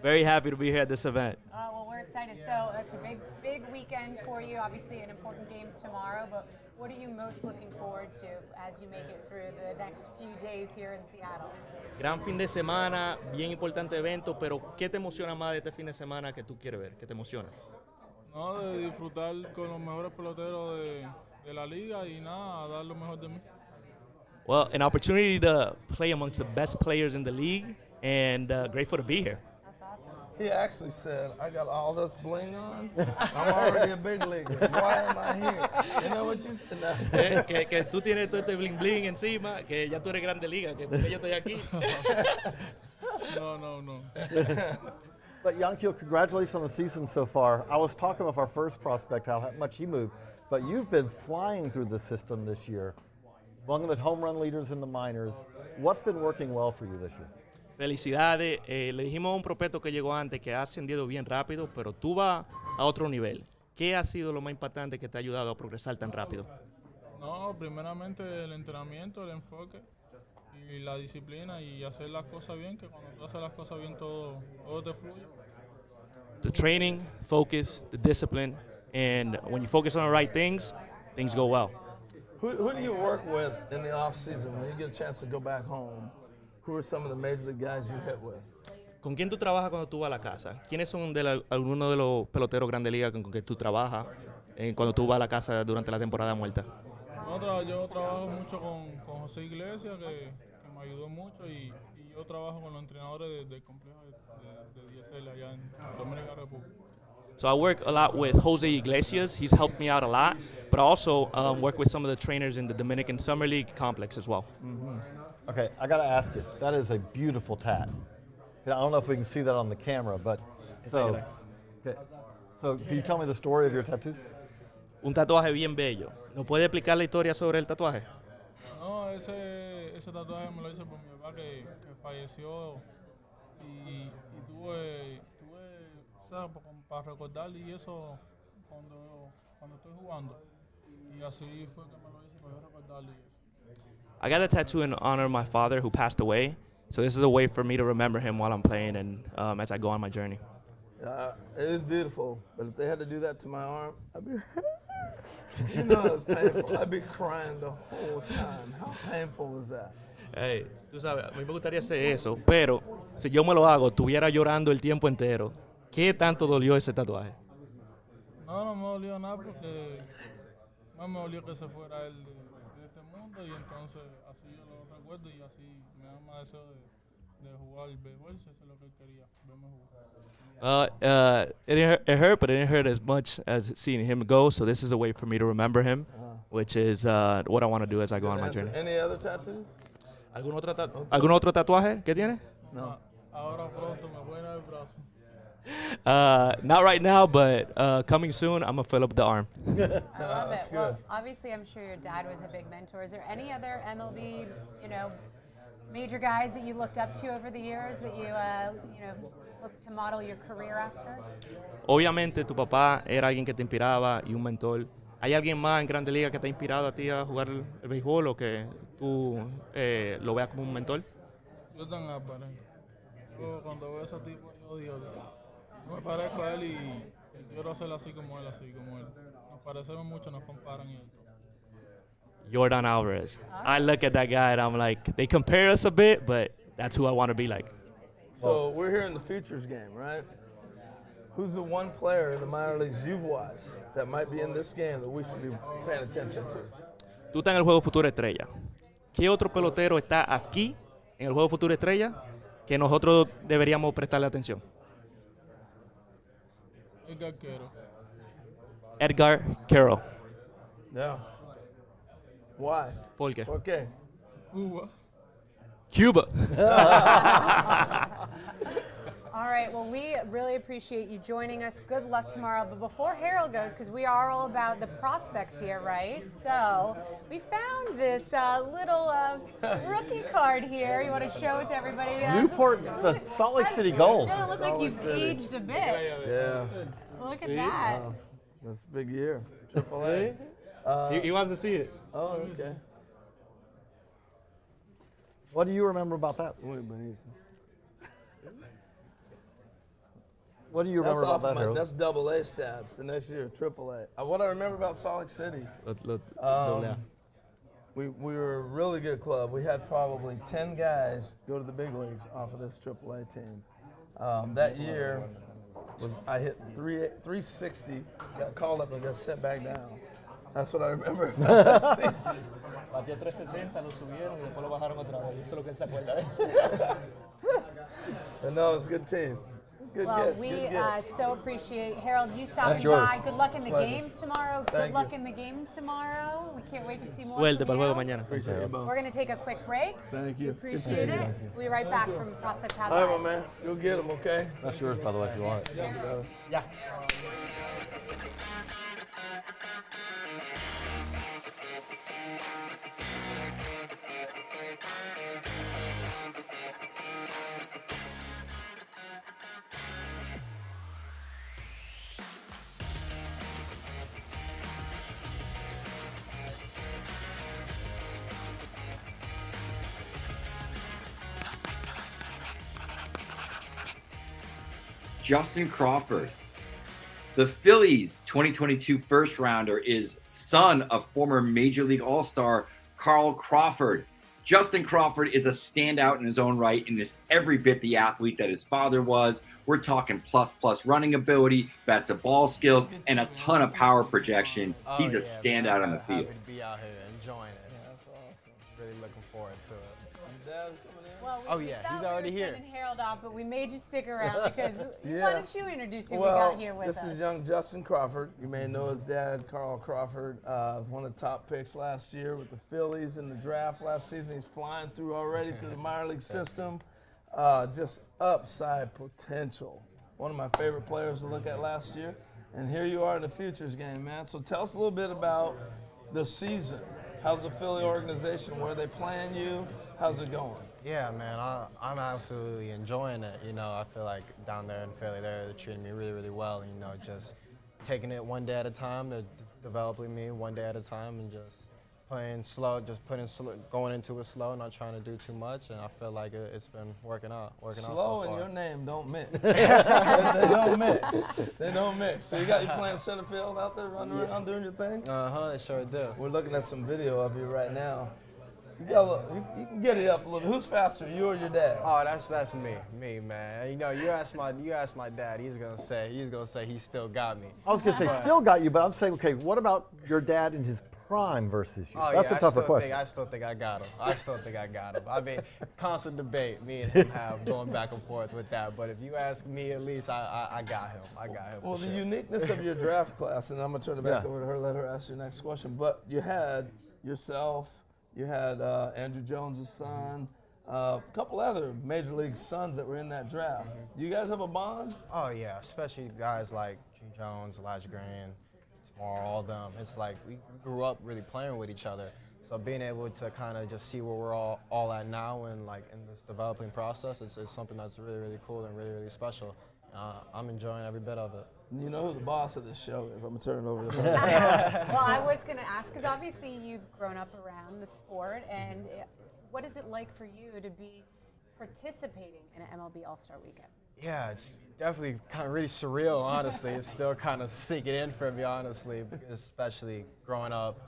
Very happy to be here at this event. Well, we're excited. So it's a big weekend for you. Obviously, an important game tomorrow. But what are you most looking forward to as you make it through the next few days here in Seattle? Gran fin de semana, bien importante evento, pero ¿qué te emociona más de este fin de semana que tú quieres ver? ¿Qué te emociona? No, de disfrutar con los mejores peloteros de la liga y nada, dar lo mejor de mí. Well, an opportunity to play amongst the best players in the league, and grateful to be here. He actually said, I got all this bling on. I'm already a big leaguer. Why am I here? You know what you said? que tú tienes todo este bling bling encima, que ya tú eres grande liga, que porque yo estoy aquí. No. But Yanquiel, congratulations on the season so far. I was talking with our first prospect, how much he moved, but you've been flying through the system this year. Among the home run leaders in the minors. What's been working well for you this year? Felicidades. Le dijimos a un prospecto que llegó antes que ha ascendido bien rápido, pero tú vas a otro nivel. ¿Qué ha sido lo más importante que te ha ayudado a progresar tan rápido? No, primeramente el entrenamiento, el enfoque y la disciplina y hacer las cosas bien, que cuando tú haces las cosas bien todo te fluye. The training, focus, the discipline, and when you focus on the right things go well. Who do you work with in the off season when you get a chance to go back home? Who are some of the major league guys you hit with? ¿Con quién tú trabajas cuando tú vas a la casa? ¿Quiénes son algunos de los peloteros Grandes Ligas con que tú trabajas cuando tú vas a la casa durante la temporada muerta? Yo trabajo mucho con José Iglesias, que me ayudó mucho, y yo trabajo con los entrenadores del complejo de DSL allá en Dominicana República. So I work a lot with Jose Iglesias. He's helped me out a lot, but I also work with some of the trainers in the Dominican Summer League complex as well. Okay, I got to ask you, that is a beautiful tat. I don't know if we can see that on the camera, but so can you tell me the story of your tattoo? Un tatuaje bien bello. ¿Nos puede explicar la historia sobre el tatuaje? No, ese tatuaje me lo hice por mi papá que falleció y tuve para recordar y eso cuando estoy jugando. Y así fue que me lo hice para recordarle y eso. I got a tattoo in honor of my father who passed away. So this is a way for me to remember him while I'm playing and as I go on my journey. It is beautiful, but if they had to do that to my arm, I'd be You know it's painful. I'd be crying the whole time. How painful was that? Hey, tú sabes, a mí me gustaría hacer eso, pero si yo me lo hago, estuviera llorando el tiempo entero. ¿Qué tanto dolió ese tatuaje? No, no me dolió nada porque más me dolió que se fuera él de este mundo y entonces así yo lo recuerdo y así me da más deseo de jugar el béisbol, si eso es lo que él quería, verme jugar. It hurt, but it didn't hurt as much as seeing him go. So this is a way for me to remember him, which is what I want to do as I go on my journey. Any other tattoos? ¿Algún otro tatuaje que tiene? No. Ahora pronto me voy a dar el brazo. Not right now, but coming soon, I'm gonna fill up the arm. I love it. Well, obviously, I'm sure your dad was a big mentor. Is there any other MLB, major guys that you looked up to over the years that you, look to model your career after? Obviamente, tu papá era alguien que te inspiraba y un mentor. ¿Hay alguien más en Grandes Ligas que te ha inspirado a ti a jugar el béisbol o que tú lo veas como un mentor? Yo tan Álvarez. Yo cuando veo a ese tipo, yo digo, yo me parezco a él y quiero ser así como él, Nos parecemos mucho, nos comparan y todo. Yordan Alvarez. I look at that guy and I'm like, they compare us a bit, but that's who I want to be like. So we're here in the Futures game, right? Who's the one player in the minor leagues you've watched that might be in this game that we should be paying attention to? Tú estás en el Juego Futuro Estrella. ¿Qué otro pelotero está aquí en el Juego Futuro Estrella que nosotros deberíamos prestarle atención? Edgar Carroll. Yeah. Why? ¿Por qué? ¿Por qué? Cuba. All right, well, we really appreciate you joining us. Good luck tomorrow. But before Harold goes, because we are all about the prospects here, right? So we found this little rookie card here. You want to show it to everybody? Newport, the Salt Lake City Goals. Doesn't look like you've aged a bit. Yeah. Look at that. That's a big year. AAA. He wants to see it. Oh, okay. What do you remember about that? What do you remember about that, Harold? That's AA stats. The next year, AAA. What I remember about Salt Lake City, we were a really good club. We had probably 10 guys go to the big leagues off of this AAA team. That year, I hit 360, got called up and got sent back down. That's what I remember about that season. Batió 360, lo subieron y después lo bajaron otra vez. Eso es lo que él se acuerda de eso. But no, it's a good team. Well, we so appreciate Harold you stopping by. Good luck in the game tomorrow. Good luck in the game tomorrow. We can't wait to see more. Suerte para el juego from mañana. Appreciate it, We're going to take a quick break. Thank you. Appreciate it. We'll be right back from Prospect Pad. All right, my man. Go get them, okay? That's yours, by the way, if you want it. Yeah. Justin Crawford. The Phillies 2022 first rounder is son of former Major League All-Star Carl Crawford. Justin Crawford is a standout in his own right and is every bit the athlete that his father was. We're talking plus running ability, bat to ball skills, and a ton of power projection. He's a standout on the field. Happy to be out here enjoying it. Yeah, that's awesome. Really looking forward to it. Well, we thought he's already we were here. sending Harold off, but we made you stick around because Yeah. why don't you introduce who Well, we got here with this us? is young Justin Crawford. You may know his dad, Carl Crawford, one of the top picks last year with the Phillies in the draft last season. He's flying through already through the minor league system. Just upside potential. One of my favorite players to look at last year. And here you are in the Futures game, man. So tell us a little bit about the season. How's the Philly organization? Where are they playing you? How's it going? Yeah, man, I'm absolutely enjoying it. You know, I feel like down there in Philly, they're treating me really, really well. You know, just taking it one day at a time, they're developing me one day at a time, and just going into it slow, not trying to do too much, and I feel like it's been working out so far. Slow and your name don't mix. They don't mix. They don't mix. So you playing center field out there, running around doing your thing? I sure do. We're looking at some video of you right now. You can get it up a little. Who's faster, you or your dad? Oh, that's me, man. You know, you ask my dad, he's gonna say he still got me. I was gonna say still got you, but I'm saying, okay, what about your dad in his prime versus you? That's a tougher question. I still think I got him. I mean, constant debate me and him have going back and forth with that. But if you ask me, at least I got him. Well, the uniqueness of your draft class, and I'm gonna turn it back over to her, let her ask your next question. But you had yourself. You had Andrew Jones' son, a couple other Major League sons that were in that draft. Do you guys have a bond? Oh, yeah, especially guys like G. Jones, Elijah Green, Tamar, all of them. It's like we grew up really playing with each other. So being able to kind of just see where we're all at now and like in this developing process, it's something that's really, really cool and really, really special. I'm enjoying every bit of it. You know who the boss of this show is. I'm going to turn it over to her. Well, I was going to ask, because obviously you've grown up around the sport, and what is it like for you to be participating in an MLB All-Star Weekend? Yeah, it's definitely kind of really surreal, honestly. It's still kind of sinking in for me, honestly, especially growing up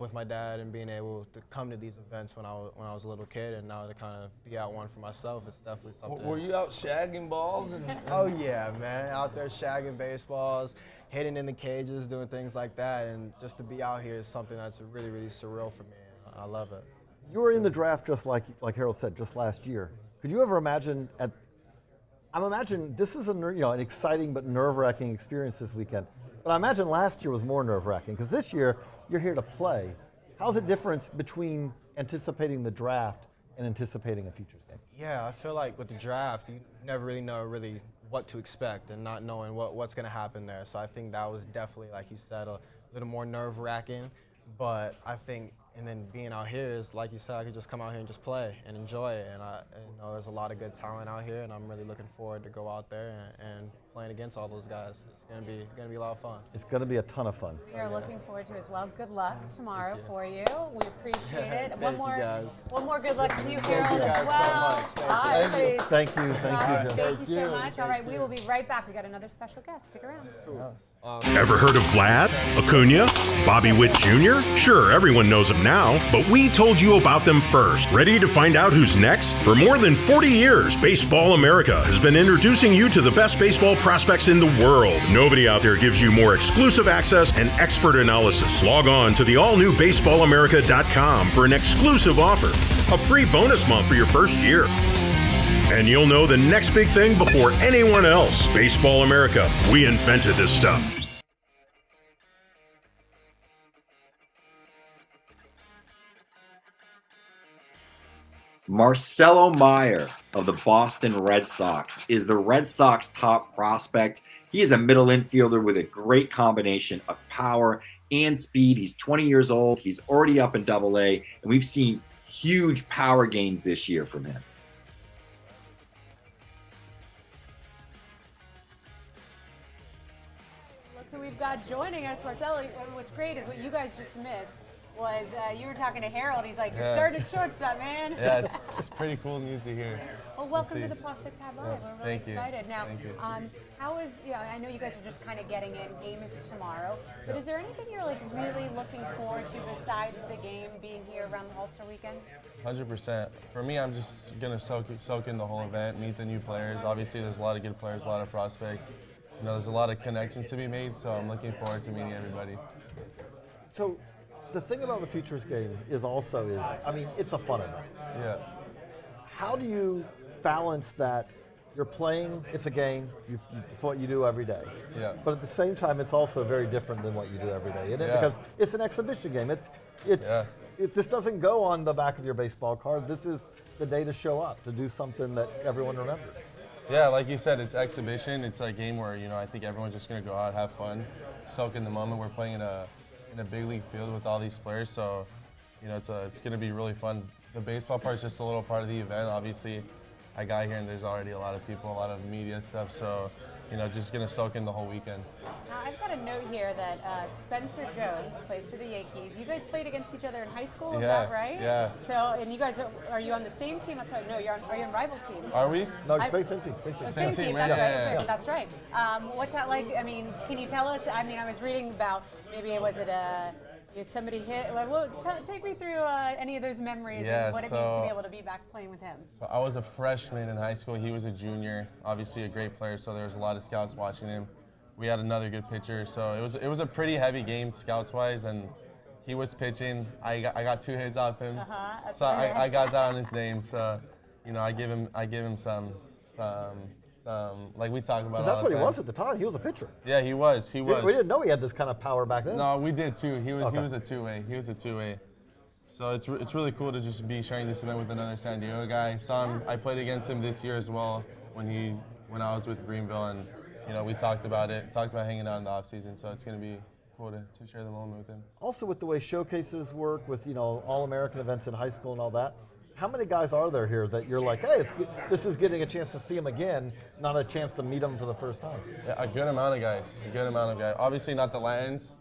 with my dad and being able to come to these events when I was a little kid, and now to kind of be out one for myself, it's definitely something. Were you out shagging balls? Oh yeah, man, out there shagging baseballs, hitting in the cages, doing things like that, and just to be out here is something that's really, really surreal for me. I love it. You were in the draft just like Harold said, just last year. Could you ever imagine I'm imagining this is an exciting but nerve-wracking experience this weekend. But I imagine last year was more nerve-wracking because this year you're here to play. How's the difference between anticipating the draft and anticipating a futures game? Yeah, I feel like with the draft, you never really know what to expect and not knowing what's going to happen there. So I think that was definitely, like you said, a little more nerve-wracking. But I think, and then being out here is, like you said, I could just come out here and just play and enjoy it. And I know there's a lot of good talent out here, and I'm really looking forward to go out there and playing against all those guys. It's gonna be a lot of fun. It's gonna be a ton of fun. We are looking forward to it as well. Good luck tomorrow for you. We appreciate it. Thank you, guys. One more good luck to you, Harold, as well. Thank you. Thank you so much. All right, we will be right back. We got another special guest. Stick around. Ever heard of Vlad, Acuna, Bobby Witt Jr.? Sure, everyone knows them now, but we told you about them first. Ready to find out who's next? For more than 40 years, Baseball America has been introducing you to the best baseball prospects in the world. Nobody out there gives you more exclusive access and expert analysis. Log on to the all-new baseballamerica.com for an exclusive offer, a free bonus month for your first year. And you'll know the next big thing before anyone else. Baseball America, we invented this stuff. Marcelo Meyer of the Boston Red Sox is the Red Sox top prospect. He is a middle infielder with a great combination of power and speed. He's 20 years old. He's already up in Double-A, and we've seen huge power gains this year from him. Look who we've got joining us, Marcelo. What's great is what you guys just missed was you were talking to Harold. He's like, you're starting at shortstop, man. Yeah, it's pretty cool news to hear. Well, welcome to the Prospect Pad Live. We're really excited. Now, how is, I know you guys are just kind of getting in. Game is tomorrow. But is there anything you're like really looking forward to besides the game being here around the All-Star Weekend? 100%. For me, I'm just going to soak in the whole event, meet the new players. Obviously, there's a lot of good players, a lot of prospects. You know, there's a lot of connections to be made, so I'm looking forward to meeting everybody. So, the thing about the Futures game is, I mean, it's a fun event. Yeah. How do you balance that? You're playing, it's a game, it's what you do every day. Yeah. But at the same time, it's also very different than what you do every day, isn't it? Because it's an exhibition game. This doesn't go on the back of your baseball card. This is the day to show up, to do something that everyone remembers. Yeah, like you said, it's exhibition. It's a game where, I think everyone's just going to go out, have fun, soak in the moment. We're playing in a big league field with all these players, so it's going to be really fun. The baseball part is just a little part of the event. Obviously, I got here and there's already a lot of people, a lot of media stuff, so just going to soak in the whole weekend. Now, I've got a note here that Spencer Jones plays for the Yankees. You guys played against each other in high school, is that right? Yeah. So, and you guys, are you on the same team? That's right. No, are you on rival teams? Are we? No, same team. Same team, that's right. That's right. What's that like? I mean, can you tell us? I mean, I was reading about, maybe was it somebody hit? Well, take me through any of those memories and what it means to be able to be back playing with him. So I was a freshman in high school. He was a junior, obviously a great player, so there was a lot of scouts watching him. We had another good pitcher, so it was a pretty heavy game scouts-wise, and he was pitching. I got 2 hits off him, so I got that on his name. So, I give him some like we talk about. Because that's what he was at the time. He was a pitcher. Yeah, he was. We didn't know he had this kind of power back then. No, we did too. He was a two-way. He was a two-way. So it's really cool to just be sharing this event with another San Diego guy. I played against him this year as well when I was with Greenville, and we talked about hanging out in the off season. So it's going to be cool to share the moment with him. Also, with the way showcases work, with All-American events in high school and all that, how many guys are there here that you're like, hey, this is getting a chance to see them again, not a chance to meet them for the first time? Yeah, a good amount of guys. Obviously not the Latins,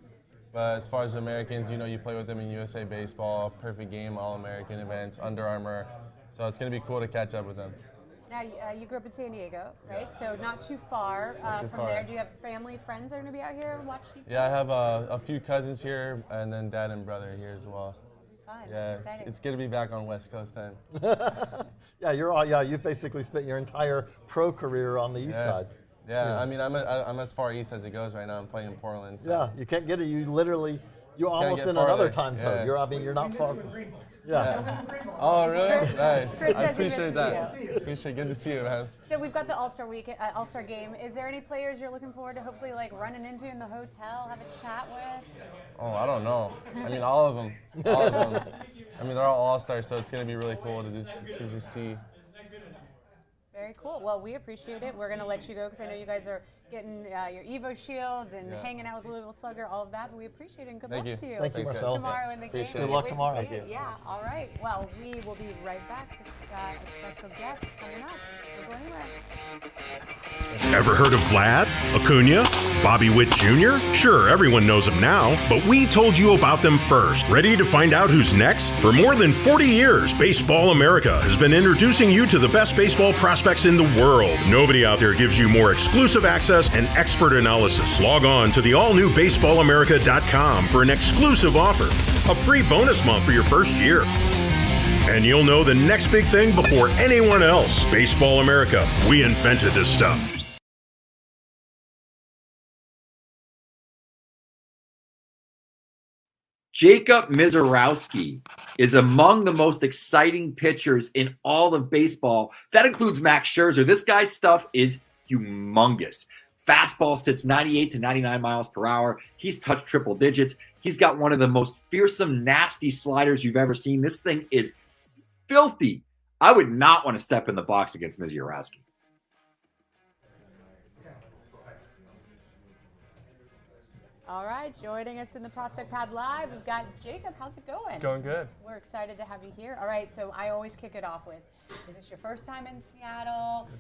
but as far as Americans, you play with them in USA Baseball, Perfect Game, All-American events, Under Armour. So it's going to be cool to catch up with them. Now, you grew up in San Diego, right? So not too far from there. Do you have family, friends that are going to be out here watching? Yeah, I have a few cousins here, and then dad and brother here as well. Fun. Yeah, That's exciting. it's good to be back on West Coast then. You've basically spent your entire pro career on the east side. Yeah, I mean, I'm as far east as it goes right now. I'm playing in Portland. So. Yeah, you can't get it. You're almost in another time zone. You're not far from. Yeah. Oh, really? Nice. Chris I appreciate that. Appreciate. Good to see you, man. So we've got the All-Star game. Is there any players you're looking forward to hopefully running into in the hotel, have a chat with? Oh, I don't know. I mean, all of them. I mean, they're all All-Stars, so it's going to be really cool to just see. Very cool. Well, we appreciate it. We're going to let you go because I know you guys are getting your Evo shields and hanging out with Louisville Slugger, all of that. But we appreciate it and good luck to you. Thank you, Marcel. Tomorrow in the game. Good luck tomorrow. Thank you. Yeah, all right. Well, we will be right back. We've got a special guest coming up. Don't go anywhere. Ever heard of Vlad, Acuna, Bobby Witt Jr.? Sure, everyone knows them now, but we told you about them first. Ready to find out who's next? For more than 40 years, Baseball America has been introducing you to the best baseball prospects in the world. Nobody out there gives you more exclusive access and expert analysis. Log on to the all-new baseballamerica.com for an exclusive offer, a free bonus month for your first year. And you'll know the next big thing before anyone else. Baseball America, we invented this stuff. Jacob Misiorowski is among the most exciting pitchers in all of baseball. That includes Max Scherzer. This guy's stuff is humongous. Fastball sits 98 to 99 miles per hour. He's touched triple digits. He's got one of the most fearsome, nasty sliders you've ever seen. This thing is filthy. I would not want to step in the box against Misiorowski. All right, joining us in the Prospect Pad Live, we've got Jacob. How's it going? Going good. We're excited to have you here. All right, so I always kick it off with, is this your first time in Seattle?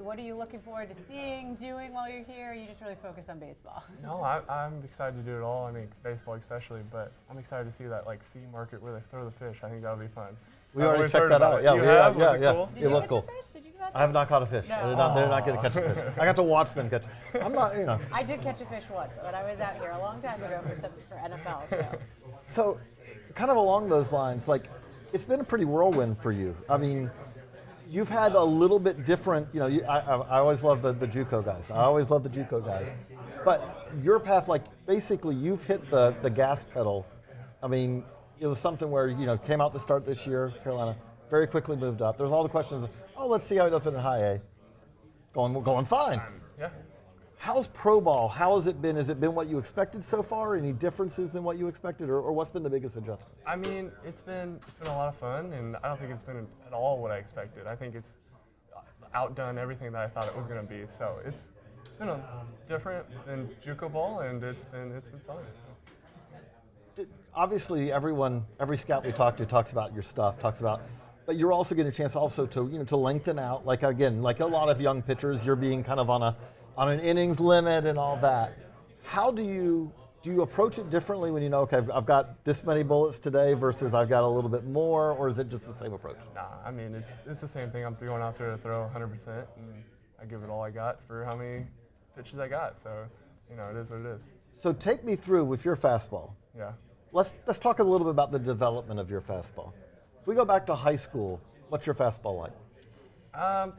What are you looking forward to seeing, doing while you're here? Or are you just really focused on baseball? No, I'm excited to do it all. I mean, baseball especially, but I'm excited to see that sea market where they throw the fish. I think that'll be fun. We already checked that out. Yeah, Cool? It was cool. I have not caught a fish. No. They're not going to catch a fish. I got to watch them catch. I'm not, I did catch a fish once, but I was out here a long time ago for NFL. So, kind of along those lines, it's been a pretty whirlwind for you. I mean, you've had a little bit different. I always love the JUCO guys. But your path, basically, you've hit the gas pedal. I mean, it was something where came out to start this year, Carolina, very quickly moved up. There's all the questions. Let's see how he does it in high A. Going fine. Yeah. How's pro ball? How has it been? Has it been what you expected so far? Any differences than what you expected, or what's been the biggest adjustment? I mean, it's been a lot of fun, and I don't think it's been at all what I expected. I think it's outdone everything that I thought it was going to be. So it's been different than JUCO ball, and it's been fun. Obviously, every scout we talk to talks about your stuff, but you're also getting a chance also to lengthen out. Like a lot of young pitchers, you're being kind of on on an innings limit and all that. How do you approach it differently when you know, okay, I've got this many bullets today versus I've got a little bit more, or is it just the same approach? Nah, I mean, it's the same thing. I'm going out there to throw 100%, and I give it all I got for how many pitches I got. So, you know, it is what it is. So take me through with your fastball. Yeah. Let's talk a little bit about the development of your fastball. If we go back to high school, what's your fastball like?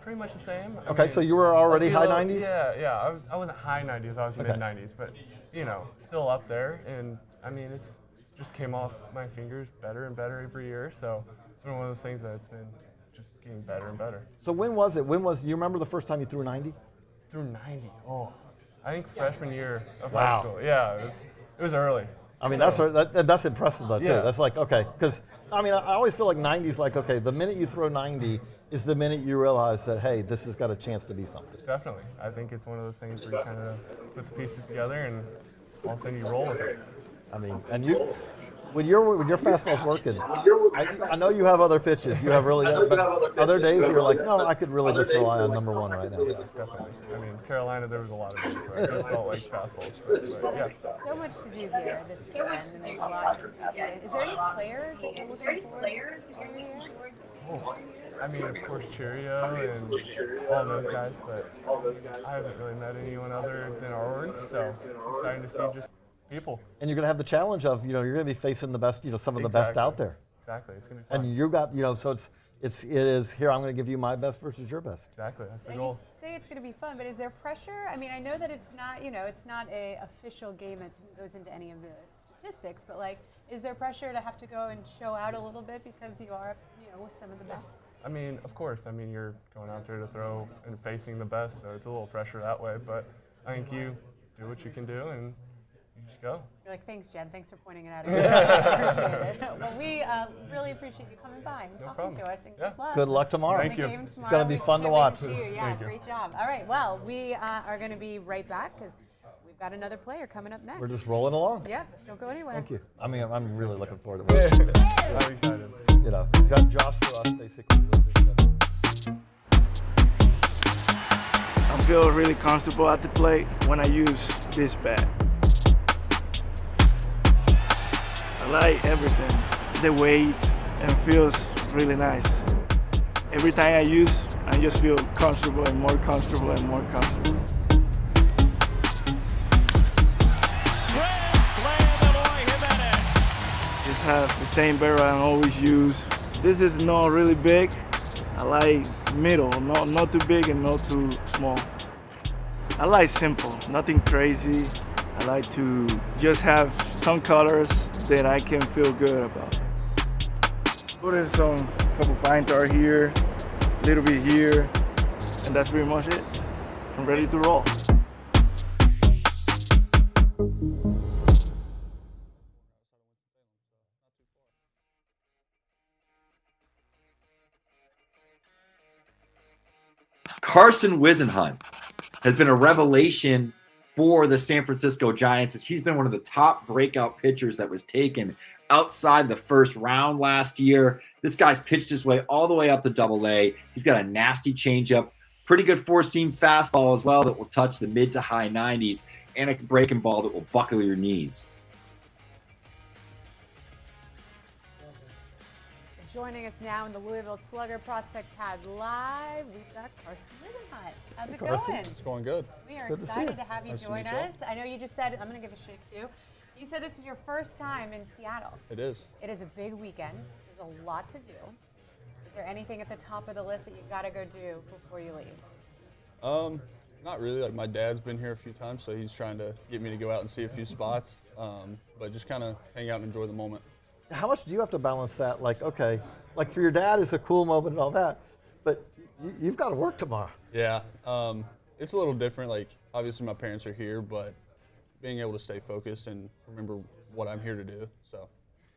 Pretty much the same. I Okay, mean, so you were already high 90s? Yeah. I wasn't high 90s. I was mid 90s, but you know, still up there. And I mean, it's just came off my fingers better and better every year. So it's been one of those things that's been just getting better and better. So when was it? You remember the first time you threw 90? Threw 90. Oh, I think freshman year of Wow. high school. Yeah, it was early. I mean, that's impressive though too. Yeah. That's like, okay, because I mean, I always feel like 90 is like, okay, the minute you throw 90 is the minute you realize that, hey, this has got a chance to be something. Definitely. I think it's one of those things where you kind of put the pieces together and all of a sudden you roll with it. I mean, and when your fastball's working, I know you have other pitches. You have really, but other days you're like, no, I could really just rely on number one right now. Definitely. I mean, Carolina, there was a lot of days where I just felt like fastballs. But yeah. There's so much to do here this weekend, and there's a lot this weekend. Is there any players that you're looking forward to here? Oh, I mean, of course, Cheerio and all those guys, but I haven't really met anyone other than our org, so it's exciting to see just people. And you're going to have the challenge of, you're going to be facing the best, some of the best out there. Exactly, it's going to be fun. And you got, so it is here. I'm going to give you my best versus your best. Exactly, that's the And goal. you say it's going to be fun, but is there pressure? I mean, I know that it's not, it's not a official game that goes into any of the statistics, but like, is there pressure to have to go and show out a little bit because you are, with some of the best? I mean, of course. I mean, you're going out there to throw and facing the best, so it's a little pressure that way. But I think you do what you can do and you just go. You're like, thanks, Jen. Thanks for pointing it out. I appreciate it. Well, we really appreciate you coming by and talking to us, and good luck. Good luck tomorrow. Thank you. It's going to be fun to watch. Yeah, great job. All right, well, we are going to be right back because we've got another player coming up next. We're just rolling along. Yeah, don't go anywhere. Thank you. I mean, I'm really looking forward to it. I'm excited. Josh for us basically. I feel really comfortable at the plate when I use this bat. I like everything, the weight, and feels really nice. Every time I use, I just feel comfortable and more comfortable and more comfortable. Just have the same barrel I always use. This is not really big. I like middle, not too big and not too small. I like simple, nothing crazy. I like to just have some colors that I can feel good about. Put in some couple pine tar here, a little bit here, and that's pretty much it. I'm ready to roll. Carson Wisenhunt has been a revelation for the San Francisco Giants as he's been one of the top breakout pitchers that was taken outside the first round last year. This guy's pitched his way all the way up to Double-A. He's got a nasty changeup, pretty good four-seam fastball as well that will touch the mid to high 90s, and a breaking ball that will buckle your knees. Joining us now in the Louisville Slugger Prospect Pad Live, we've got Carson Wisenhunt. How's it going? It's going good. We are Good to see excited you. to have you Nice to join meet you. us. I know you just said, I'm going to give a shake too. You said this is your first time in Seattle. It is. It is a big weekend. There's a lot to do. Is there anything at the top of the list that you've got to go do before you leave? Not really. Like, my dad's been here a few times, so he's trying to get me to go out and see a few spots. But just kind of hang out and enjoy the moment. How much do you have to balance that? Like, okay, like for your dad, it's a cool moment and all that, but you've got to work tomorrow. Yeah, it's a little different. Like, obviously my parents are here, but being able to stay focused and remember what I'm here to do. So.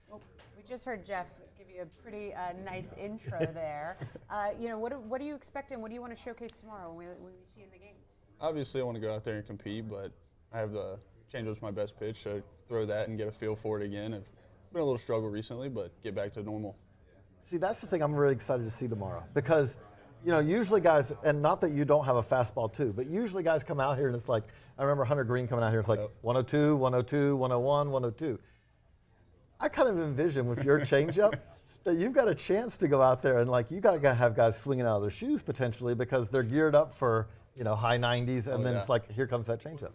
Well, we just heard Jeff give you a pretty nice intro there. What are you expecting? What do you want to showcase tomorrow when we see you in the game? Obviously, I want to go out there and compete, but I have the changeup's my best pitch, so throw that and get a feel for it again. It's been a little struggle recently, but get back to normal. See, that's the thing I'm really excited to see tomorrow, because usually guys, and not that you don't have a fastball too, but usually guys come out here and it's like, I remember Hunter Green coming out here, it's like 102, 102, 101, 102. I kind of envision with your changeup that you've got a chance to go out there and you got to have guys swinging out of their shoes potentially because they're geared up for high 90s, and then it's like, here comes that changeup.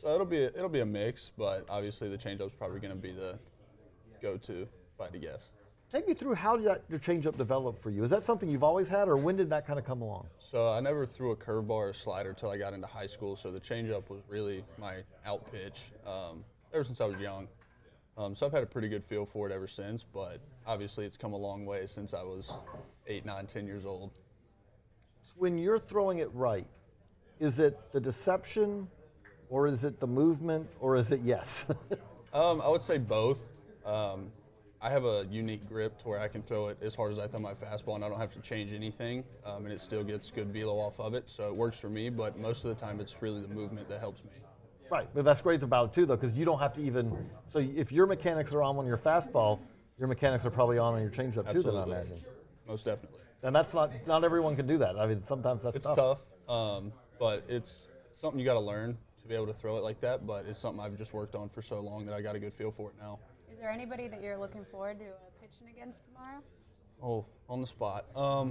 So it'll be a mix, but obviously the changeup's probably going to be the go-to, if I had to guess. Take me through how did your changeup develop for you? Is that something you've always had, or when did that kind of come along? So I never threw a curveball or a slider until I got into high school, so the changeup was really my out pitch ever since I was young. So I've had a pretty good feel for it ever since, but obviously it's come a long way since I was 8, 9, 10 years old. When you're throwing it right, is it the deception, or is it the movement, or is it yes? I would say both. I have a unique grip to where I can throw it as hard as I throw my fastball, and I don't have to change anything, and it still gets good velo off of it, so it works for me, but most of the time it's really the movement that helps me. Right, but that's great about it too, though, because you don't have to even, so if your mechanics are on your fastball, your mechanics are probably on your changeup too, then I imagine. Most definitely. And that's not everyone can do that. I mean, sometimes that's tough. But it's something you got to learn to be able to throw it like that, but it's something I've just worked on for so long that I got a good feel for it now. Is there anybody that you're looking forward to pitching against tomorrow? Oh, on the spot. I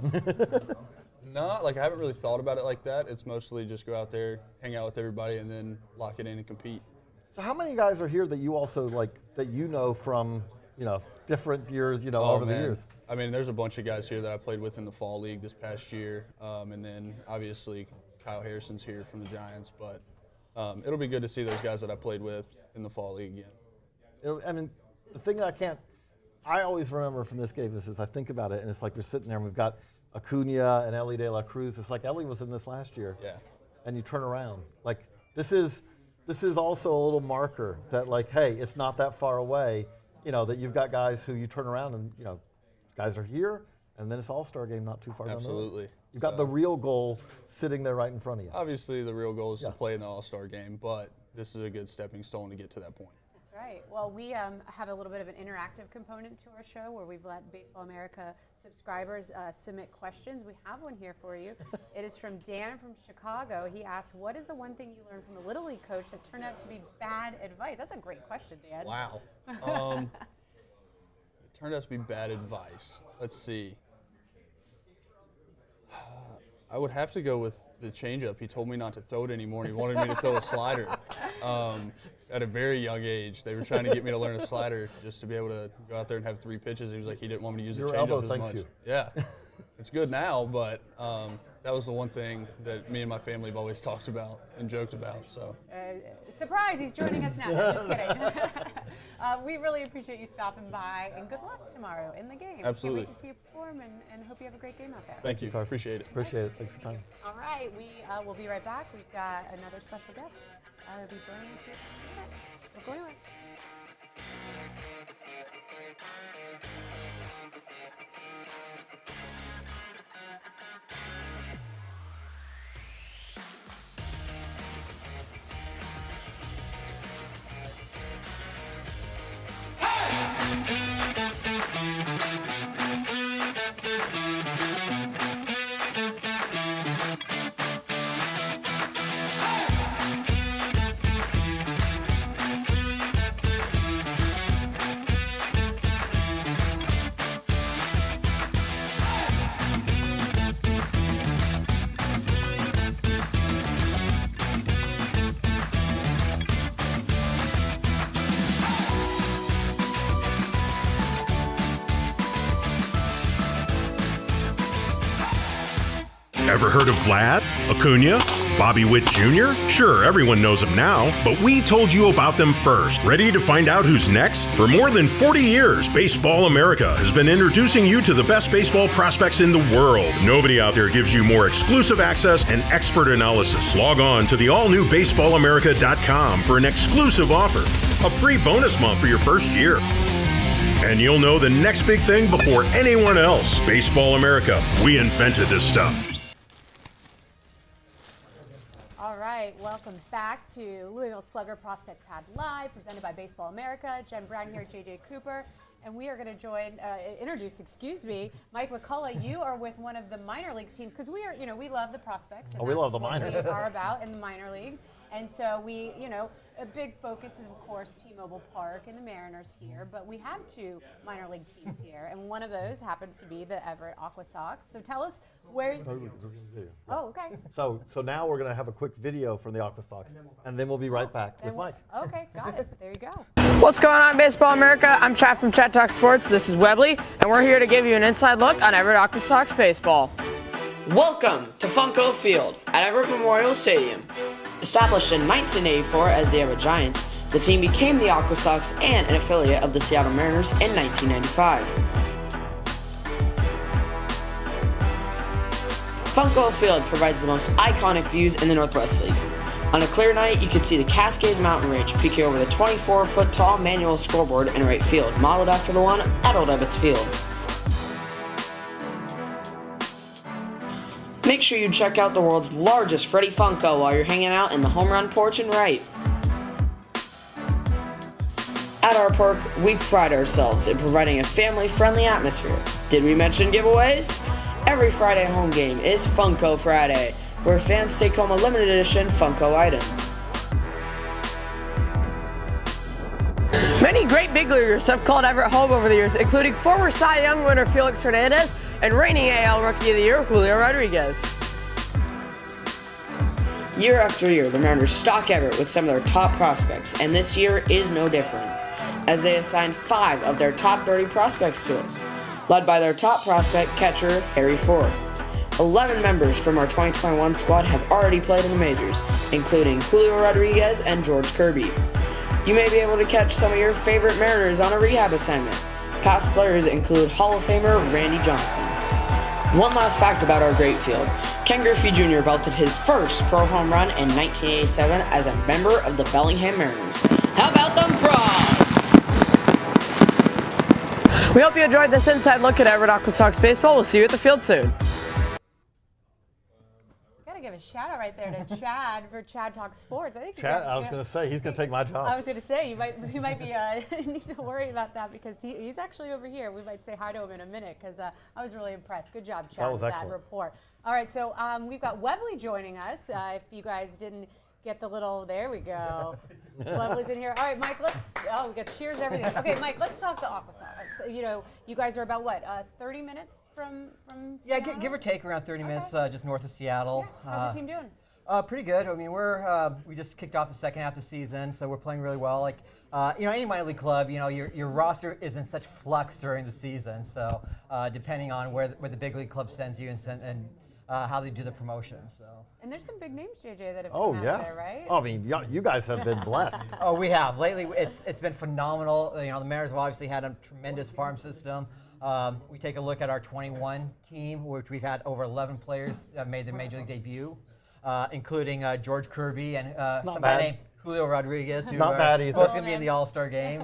haven't really thought about it like that. It's mostly just go out there, hang out with everybody, and then lock it in and compete. So how many guys are here that you also that from, different years, over the years? I mean, there's a bunch of guys here that I played with in the fall league this past year, and then obviously Kyle Harrison's here from the Giants, but it'll be good to see those guys that I played with in the fall league again. I mean, the thing that I always remember from this game is I think about it, and it's like we're sitting there and we've got Acuna and Ellie De La Cruz. It's like Ellie was in this last year. Yeah. And you turn around. This is also a little marker that hey, it's not that far away, that you've got guys who you turn around and, guys are here, and then it's all-star game not too far down the road. Absolutely. You've got the real goal sitting there right in front of you. Obviously, the real goal is to play in the all-star game, but this is a good stepping stone to get to that point. That's right. Well, we have a little bit of an interactive component to our show where we've let Baseball America subscribers submit questions. We have one here for you. It is from Dan from Chicago. He asks, what is the one thing you learned from a Little League coach that turned out to be bad advice? That's a great question, Dan. Wow. It turned out to be bad advice. Let's see. I would have to go with the changeup. He told me not to throw it anymore, and he wanted me to throw a slider. At a very young age, they were trying to get me to learn a slider just to be able to go out there and have 3 pitches. He was like, he didn't want me to use the changeup as much. Yeah, it's good now, but that was the one thing that me and my family have always talked about and joked about. So, surprise, he's joining us now. No, just kidding. We really appreciate you stopping by, and good luck tomorrow in the game. Absolutely. Can't wait to see you perform, and hope you have a great game out there. Thank you. Appreciate it. Appreciate it. Thanks for the time. All right, we will be right back. We've got another special guest will be joining us here. Don't go anywhere. Ever heard of Vlad, Acuna, Bobby Witt Jr.? Sure, everyone knows them now, but we told you about them first. Ready to find out who's next? For more than 40 years, Baseball America has been introducing you to the best baseball prospects in the world. Nobody out there gives you more exclusive access and expert analysis. Log on to the all-new baseballamerica.com for an exclusive offer, a free bonus month for your first year. And you'll know the next big thing before anyone else. Baseball America, we invented this stuff. All right, welcome back to Louisville Slugger Prospect Pad Live, presented by Baseball America. Jenn Brown here, JJ Cooper. and we are going to introduce Mike McCullough. You are with one of the minor leagues teams, because we are, we love the prospects. And we love the what minors. we are about in the minor leagues. And so we, a big focus is, of course, T-Mobile Park and the Mariners here, but we have 2 minor league teams here, and one of those happens to be the Everett Aqua Sox. So tell us where. Oh, okay. So now we're going to have a quick video from the Aqua Sox, and then we'll be right back with Mike. Okay, got it. There you go. What's going on, Baseball America? I'm Chad from Chat Talk Sports. This is Webley, and we're here to give you an inside look on Everett Aqua Sox baseball. Welcome to Funko Field at Everett Memorial Stadium. Established in 1984 as the Everett Giants, the team became the Aqua Sox and an affiliate of the Seattle Mariners in 1995. Funko Field provides the most iconic views in the Northwest League. On a clear night, you can see the Cascade Mountain Range peeking over the 24-foot-tall manual scoreboard in right field, modeled after the one at Old Ebbets Field. Make sure you check out the world's largest Freddy Funko while you're hanging out in the home run porch and right. At our park, we pride ourselves in providing a family-friendly atmosphere. Did we mention giveaways? Every Friday home game is Funko Friday, where fans take home a limited edition Funko item. Many great big leaguers have called Everett home over the years, including former Cy Young winner Felix Hernandez and reigning AL Rookie of the Year Julio Rodriguez. Year after year, the Mariners stock Everett with some of their top prospects, and this year is no different, as they assigned 5 of their top 30 prospects to us, led by their top prospect, catcher Harry Ford. 11 members from our 2021 squad have already played in the majors, including Julio Rodriguez and George Kirby. You may be able to catch some of your favorite Mariners on a rehab assignment. Past players include Hall of Famer Randy Johnson. One last fact about our great field. Ken Griffey Jr. belted his first pro home run in 1987 as a member of the Bellingham Mariners. How about them frogs? We hope you enjoyed this inside look at Everett Aqua Sox baseball. We'll see you at the field soon. Give a shout out right there to Chad for Chad Talk Sports. I think Chad, I was going to say he's going to take my job. I was going to say you might be need to worry about that, because he's actually over here. We might say hi to him in a minute, because I was really impressed. Good job, Chad, with that report. All right, so we've got Webley joining us. If you guys didn't get the little, there we go. Webley's in here. All right, Mike, we got cheers, everything. Okay, Mike, let's talk the Aqua Sox. You guys are about what, 30 minutes from Yeah, give or take around 30 minutes just north of Seattle. Yeah. How's the team doing? Pretty good. I mean, we just kicked off the second half of the season, so we're playing really well. Like, any minor league club, your roster is in such flux during the season. So depending on where the big league club sends you and how they do the promotion. So. And there's some big names, JJ, that have come out there, right? Oh, I mean, you guys have been blessed. Oh, we have. Lately, it's been phenomenal. The Mariners have obviously had a tremendous farm system. We take a look at our 21 team, which we've had over 11 players that made their major league debut, including George Kirby and somebody named Julio Rodriguez, who are both going to be in the All-Star game.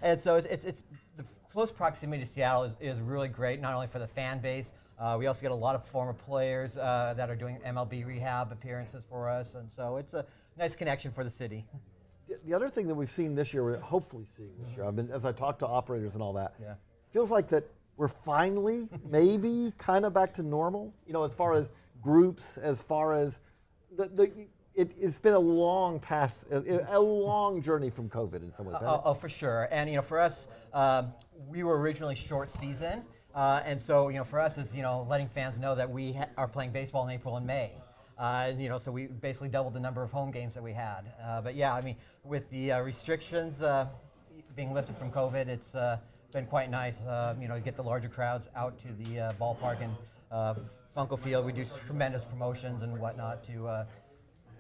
And so it's the close proximity to Seattle is really great, not only for the fan base. We also get a lot of former players that are doing MLB rehab appearances for us, and so it's a nice connection for the city. The other thing that we've seen this year, we're hopefully seeing this year, as I talk to operators and all that, feels like that we're finally maybe kind of back to normal, as far as groups, as far as it's been a long journey from COVID in some ways. Oh, for sure. And for us, we were originally short season. And so, for us, it's, letting fans know that we are playing baseball in April and May. So we basically doubled the number of home games that we had. But yeah, I mean, with the restrictions being lifted from COVID, it's been quite nice, to get the larger crowds out to the ballpark and Funko Field. We do tremendous promotions and whatnot to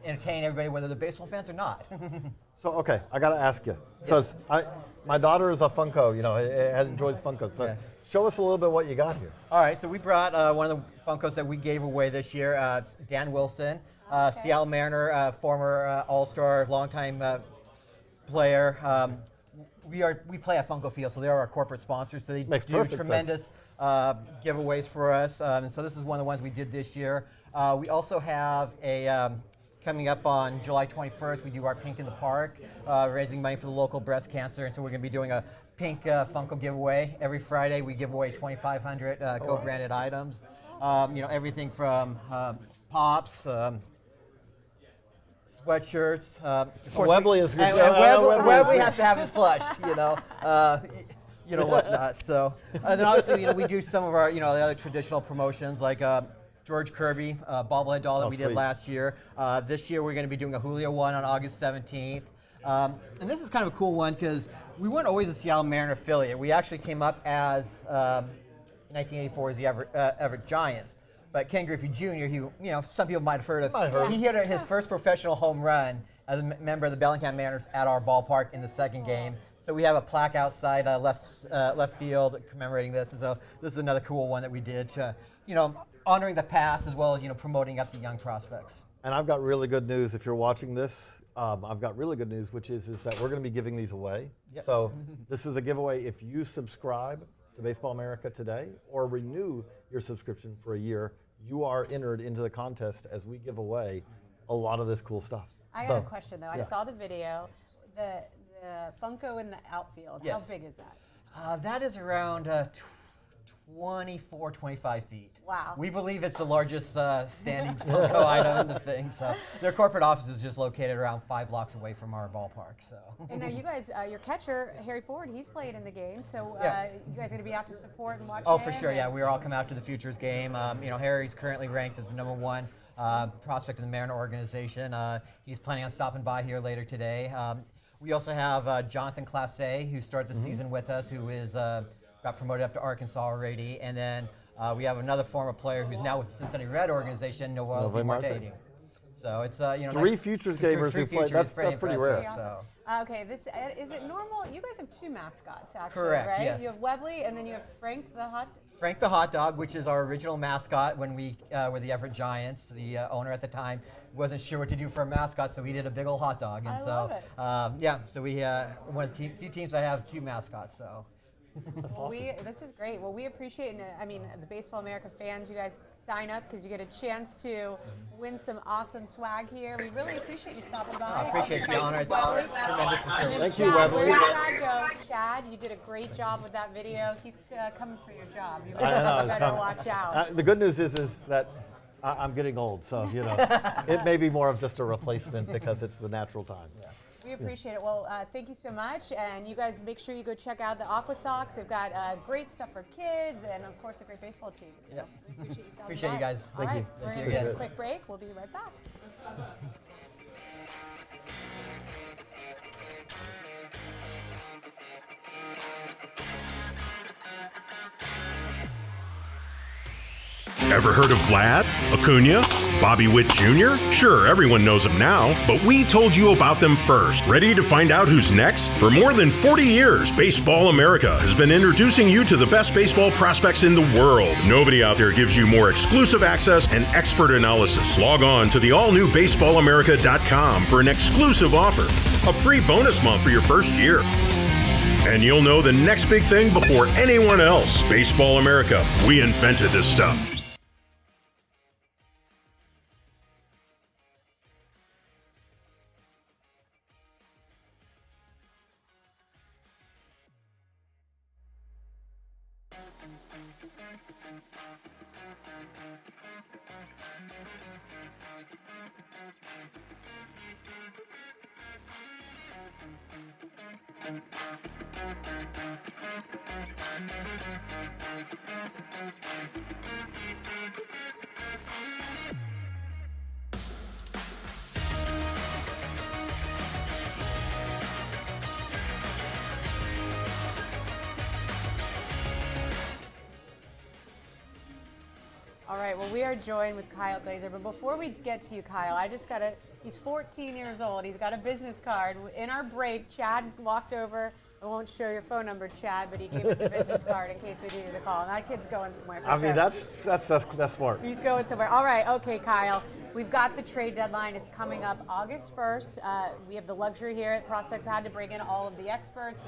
entertain everybody, whether they're baseball fans or not. So, okay, I got to ask you. Yes. So my daughter is a Funko, enjoys Funko. So show us a little bit what you got here. All right, so we brought one of the Funkos that we gave away this year, Dan Wilson, Seattle Mariner, former All-Star, longtime player. We play at Funko Field, so they are our corporate sponsors, so they do tremendous giveaways for us. And so this is one of the ones we did this year. We also have a Coming up on July 21st, we do our Pink in the Park, raising money for the local breast cancer. And so we're going to be doing a pink Funko giveaway. Every Friday, we give away 2,500 co-branded items. Everything from pops, sweatshirts. Of course, Webley is good. Webley has to have his plush, whatnot. So, and then obviously, we do some of our, the other traditional promotions like George Kirby bobblehead doll that we did last year. This year, we're going to be doing a Julio one on August 17th. And this is kind of a cool one because we weren't always a Seattle Mariner affiliate. We actually came up as 1984 as the Everett Giants. But Ken Griffey Jr., some people might have heard of. He hit his first professional home run as a member of the Bellingham Mariners at our ballpark in the second game. So we have a plaque outside left field commemorating this. And so this is another cool one that we did to, honoring the past as well as promoting up the young prospects. And I've got really good news. If you're watching this, I've got really good news, which is that we're going to be giving these away. Yep. So this is a giveaway if you subscribe to Baseball America today or renew your subscription for a year. You are entered into the contest as we give away a lot of this cool stuff. I got a question though. I saw the video. The Funko in the outfield. Yes. How big is that? That is around 24, 25 feet. Wow. We believe it's the largest standing Funko item in the thing. So their corporate office is just located around 5 blocks away from our ballpark. So. And now you guys, your catcher Harry Ford, he's played in the game. So you guys are going to be out to support and watch. Oh, for sure. Yeah, we are all come out to the Futures game. Harry's currently ranked as the #1 prospect in the Mariner organization. He's planning on stopping by here later today. We also have Jonathan Classe, who started the season with us, who is got promoted up to Arkansas already. And then we have another former player who's now with the Cincinnati Red organization, Noel Marte. So it's three Futures gamers who play. That's pretty rare. So. Okay, is it normal? You guys have 2 mascots, actually, Correct, right? yes. You have Webley, and then you have Frank the Hot Dog, which is our original mascot when we were the Everett Giants. The owner at the time wasn't sure what to do for a mascot, so he did a big old hot dog. And love it. So we one of the few teams that have 2 mascots. So. That's awesome. This is great. Well, we appreciate, the Baseball America fans, you guys sign up because you get a chance to win some awesome swag here. We really appreciate you stopping by. I appreciate the honor. It's tremendous facility. Thank you, Webley. Where did Chad go? Chad, you did a great job with that video. He's coming for your job. You better watch out. The good news is that I'm getting old, so it may be more of just a replacement because it's the natural time. We appreciate it. Well, thank you so much. And you guys make sure you go check out the Aqua Socks. They've got great stuff for kids and, of course, a great baseball team. So Appreciate you guys. All right, we're going to take a you. quick break. We'll be right back. Ever heard of Vlad, Acuna, Bobby Witt Jr.? Sure, everyone knows them now, but we told you about them first. Ready to find out who's next? For more than 40 years, Baseball America has been introducing you to the best baseball prospects in the world. Nobody out there gives you more exclusive access and expert analysis. Log on to the all-new baseballamerica.com for an exclusive offer, a free bonus month for your first year. And you'll know the next big thing before anyone else. Baseball America, we invented this stuff. All right, well, we are joined with Kyle Glaser, but before we get to you, Kyle, he's 14 years old. He's got a business card. In our break, Chad walked over. I won't show your phone number, Chad, but he gave us a business card in case we needed to call. And that kid's going somewhere for sure. That's smart. He's going somewhere. All right, okay, Kyle. We've got the trade deadline. It's coming up August 1st. We have the luxury here at Prospect Pad to bring in all of the experts.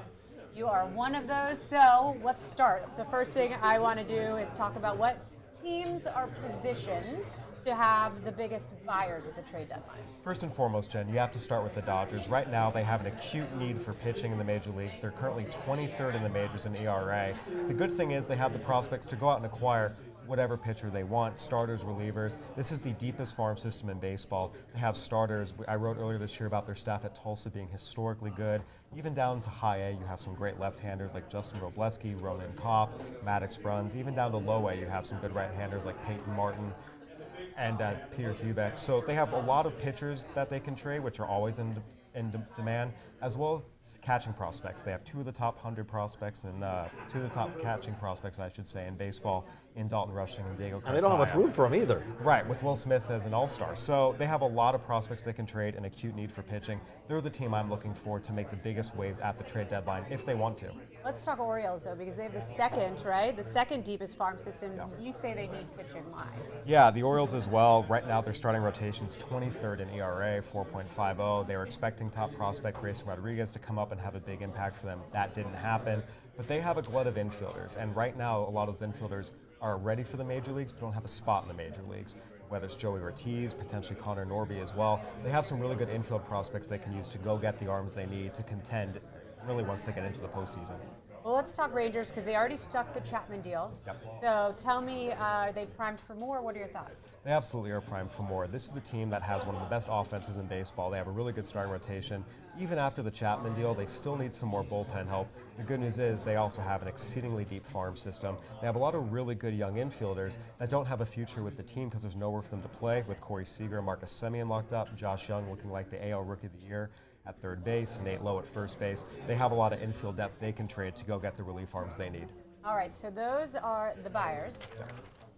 You are one of those. So let's start. The first thing I want to do is talk about what teams are positioned to have the biggest buyers at the trade deadline? First and foremost, Jen, you have to start with the Dodgers. Right now, they have an acute need for pitching in the major leagues. They're currently 23rd in the majors in ERA. The good thing is they have the prospects to go out and acquire whatever pitcher they want, starters, relievers. This is the deepest farm system in baseball. They have starters. I wrote earlier this year about their staff at Tulsa being historically good. Even down to high A, you have some great left-handers like Justin Robleski, Ronan Kopp, Maddox Bruns. Even down to low A, you have some good right-handers like Peyton Martin and Peter Hubeck. So they have a lot of pitchers that they can trade, which are always in demand, as well as catching prospects. They have two of the top 100 prospects and two of the top catching prospects, I should say, in baseball, in Dalton Rushing and Diego Cartaya. And they don't have much room for them either. Right, with Will Smith as an all-star. So they have a lot of prospects they can trade and acute need for pitching. They're the team I'm looking for to make the biggest waves at the trade deadline if they want to. Let's talk Orioles, though, because they have the second, right? The second deepest farm system. You say they need pitching. Why? Yeah, the Orioles as well. Right now, their starting rotation's 23rd in ERA, 4.50. They were expecting top prospect Grayson Rodriguez to come up and have a big impact for them. That didn't happen. But they have a glut of infielders, and right now, a lot of those infielders are ready for the major leagues, but don't have a spot in the major leagues. Whether it's Joey Ortiz, potentially Connor Norby as well. They have some really good infield prospects they can use to go get the arms they need to contend really once they get into the postseason. Well, let's talk Rangers because they already struck the Chapman deal. Yep. So tell me, are they primed for more? What are your thoughts? They absolutely are primed for more. This is a team that has one of the best offenses in baseball. They have a really good starting rotation. Even after the Chapman deal, they still need some more bullpen help. The good news is they also have an exceedingly deep farm system. They have a lot of really good young infielders that don't have a future with the team because there's nowhere for them to play, with Corey Seager and Marcus Semien locked up, Josh Young looking like the AL Rookie of the Year at third base, Nate Lowe at first base. They have a lot of infield depth they can trade to go get the relief arms they need. All right, so those are the buyers.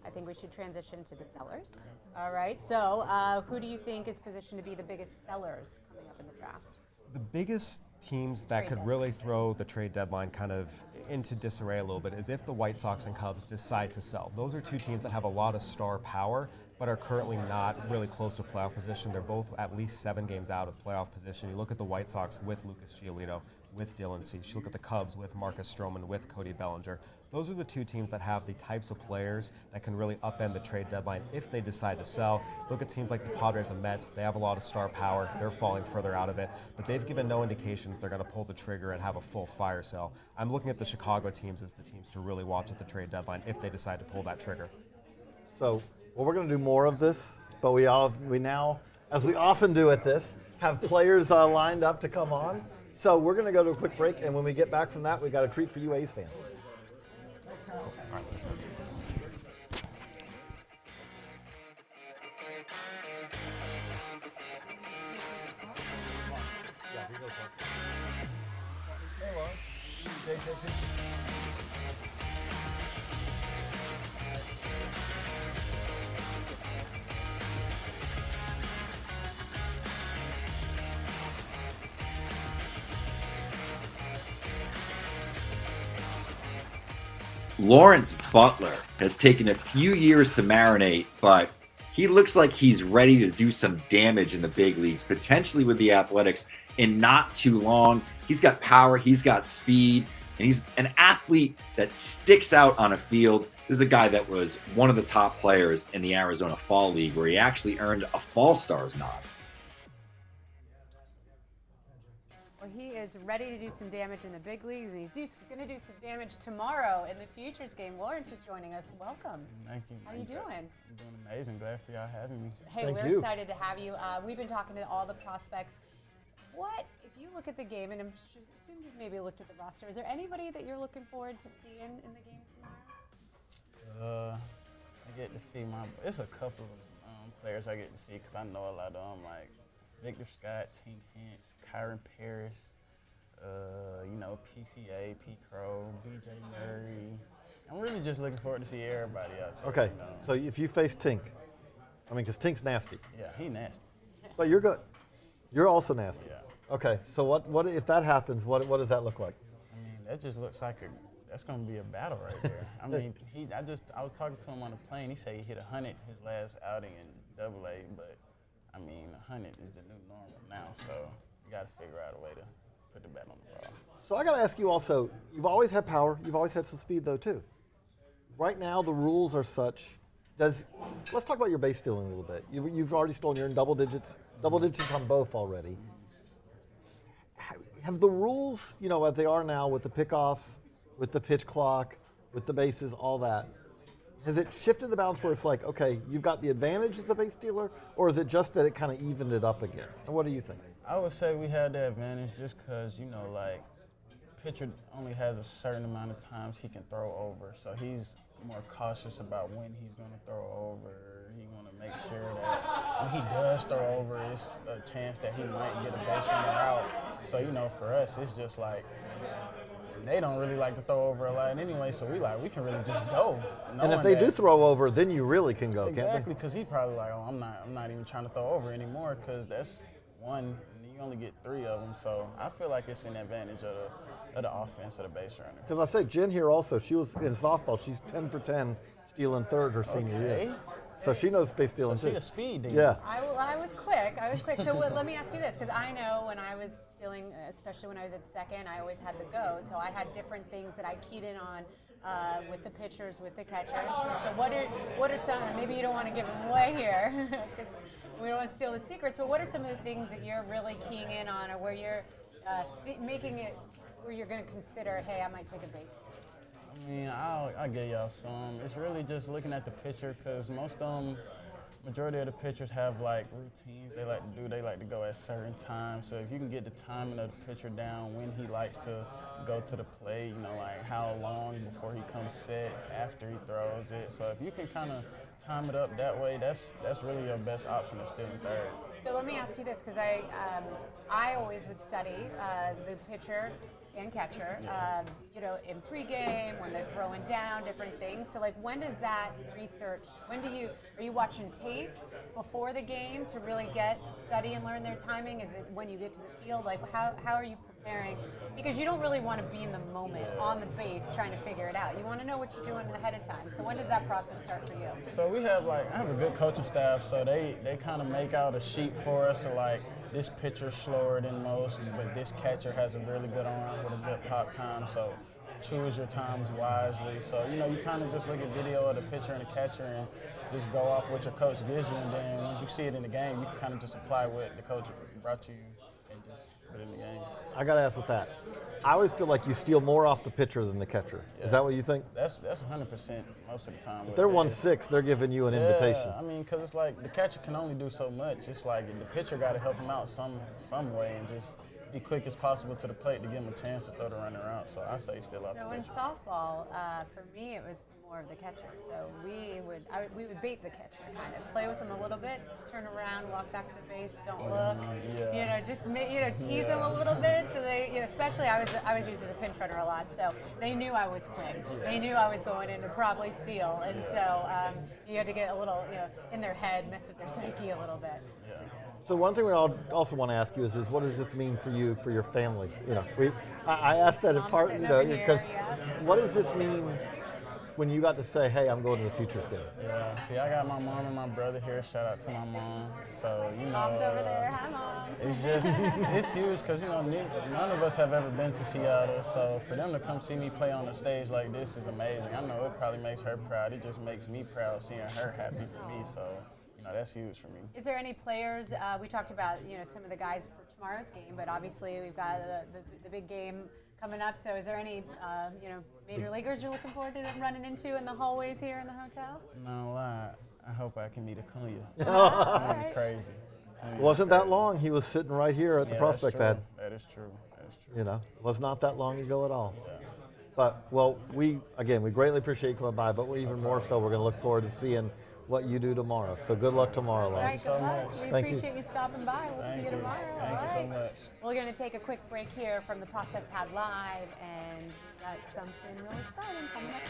I think we should transition to the sellers. All right, so who do you think is positioned to be the biggest sellers coming up in the draft? The biggest teams that could really throw the trade deadline kind of into disarray a little bit is if the White Sox and Cubs decide to sell. Those are two teams that have a lot of star power, but are currently not really close to playoff position. They're both at least 7 games out of playoff position. You look at the White Sox with Lucas Giolito, with Dylan Cease. You look at the Cubs with Marcus Stroman, with Cody Bellinger. Those are the two teams that have the types of players that can really upend the trade deadline if they decide to sell. Look at teams like the Padres and Mets. They have a lot of star power. They're falling further out of it, but they've given no indications they're going to pull the trigger and have a full fire sale. I'm looking at the Chicago teams as the teams to really watch at the trade deadline if they decide to pull that trigger. So, well, we're going to do more of this, but we now, as we often do at this, have players lined up to come on. So we're going to go to a quick break, and when we get back from that, we got a treat for you A's fans. All right, let's go. Lawrence Butler has taken a few years to marinate, but he looks like he's ready to do some damage in the big leagues, potentially with the Athletics in not too long. He's got power, he's got speed, and he's an athlete that sticks out on a field. This is a guy that was one of the top players in the Arizona Fall League, where he actually earned a Fall Stars nod. Well, he is ready to do some damage in the big leagues, and he's going to do some damage tomorrow in the Futures game. Lawrence is joining us. Welcome. Thank you. How are you doing? I'm doing amazing. Glad for y'all having me. Hey, we're excited to have you. We've been talking to all the prospects. What, if you look at the game, and I'm assuming you've maybe looked at the roster, is there anybody that you're looking forward to seeing in the game tomorrow? I get to see there's a couple of players I get to see because I know a lot of them, like Victor Scott, Tink Hintz, Kyron Paris, PCA, P. Crow, BJ Murray. I'm really just looking forward to see everybody out there. Okay, so if you face Tink, because Tink's nasty. Yeah, he nasty. But you're good. You're also nasty. Yeah. Okay, so what if that happens? What does that look like? That just looks like that's going to be a battle right there. I was talking to him on the plane. He said he hit 100 his last outing in AA, but 100 is the new normal now, so you got to figure out a way to put the bat on the ball. So I got to ask you also, you've always had power. You've always had some speed, though, too. Right now, the rules are such Let's talk about your base stealing a little bit. You've already stolen. You're in double digits on both already. Have the rules, as they are now with the pickoffs, with the pitch clock, with the bases, all that, has it shifted the balance where it's like, okay, you've got the advantage as a base stealer, or is it just that it kind of evened it up again? And what do you think? I would say we had the advantage just because, pitcher only has a certain amount of times he can throw over, so he's more cautious about when he's going to throw over. He want to make sure that when he does throw over, it's a chance that he might get a base runner out. So, for us, it's just like they don't really like to throw over a lot anyway, so we can really just go. And if they do throw over, then you really can go, can't they? Exactly, because he's probably like, I'm not even trying to throw over anymore because that's one, and you only get 3 of them. So I feel like it's an advantage of the offense of the base runner. Because I say Jenn here also, she was in softball. She's 10 for 10 stealing third her senior year. So she knows base stealing so too. She's a speed demon. Yeah. I was quick. So let me ask you this, because I know when I was stealing, especially when I was at second, I always had the go. So I had different things that I keyed in on with the pitchers, with the catchers. So what are some? Maybe you don't want to give them away here, because we don't want to steal the secrets. But what are some of the things that you're really keying in on, or where you're making it where you're going to consider, hey, I might take a base? I mean, I'll give y'all some. It's really just looking at the pitcher, because majority of the pitchers have routines they like to do. They like to go at certain times. So if you can get the timing of the pitcher down, when he likes to go to the plate, how long before he comes set, after he throws it. So if you can kind of time it up that way, that's really your best option of stealing third. So let me ask you this, because I always would study the pitcher and catcher, in pregame, when they're throwing down, different things. So when does that research, are you watching tape before the game to really get to study and learn their timing? Is it when you get to the field? How are you preparing? Because you don't really want to be in the moment on the base trying to figure it out. You want to know what you're doing ahead of time. So when does that process start for you? So we have I have a good coaching staff, so they kind of make out a sheet for us, so this pitcher's slower than most, but this catcher has a really good arm with a good pop time, so choose your times wisely. So, you kind of just look at video of the pitcher and the catcher and just go off what your coach gives you, and then once you see it in the game, you can kind of just apply what the coach brought you and just put it in the game. I got to ask with that. I always feel like you steal more off the pitcher than the catcher. Yeah. Is that what you think? That's 100% most of the time. If they're 1-6, they're giving you an invitation. I mean, because it's the catcher can only do so much. It's the pitcher got to help him out some way and just be quick as possible to the plate to give him a chance to throw the runner out. So I say still off the pitcher. So in softball, for me, it was more of the catcher. So we would bait the catcher, kind of play with him a little bit, turn around, walk back to the base, don't look, just tease them a little bit. So they, especially I was used as a pinch runner a lot, so they knew I was quick. They knew I was going in to probably steal, and so you had to get a little, in their head, mess with their psyche a little bit. Yeah. So one thing we also want to ask you is what does this mean for you, for your family? I asked that in part, because what does this mean when you got to say, hey, I'm going to the Futures game? Yeah, see, I got my mom and my brother here. Shout out to my mom. So, Mom's over there. Hi, Mom. It's huge because, none of us have ever been to Seattle. So for them to come see me play on a stage like this is amazing. I know it probably makes her proud. It just makes me proud seeing her happy for me. So, that's huge for me. Is there any players, we talked about, some of the guys for tomorrow's game, but obviously we've got the big game coming up. So is there any, major leaguers you're looking forward to running into in the hallways here in the hotel? No lie. I hope I can meet Acuna. Right. Crazy. Wasn't that long. He was sitting right here at the prospect pad. That is true. Was not that long ago at all. Yeah. But, we greatly appreciate you coming by, but even more so, we're going to look forward to seeing what you do tomorrow. So good luck tomorrow, Lance. All right, so much. We Thank appreciate you stopping by. We'll see you tomorrow. Thank you so much. We're going to take a quick break here from the Prospect Pad Live, and got something real exciting coming up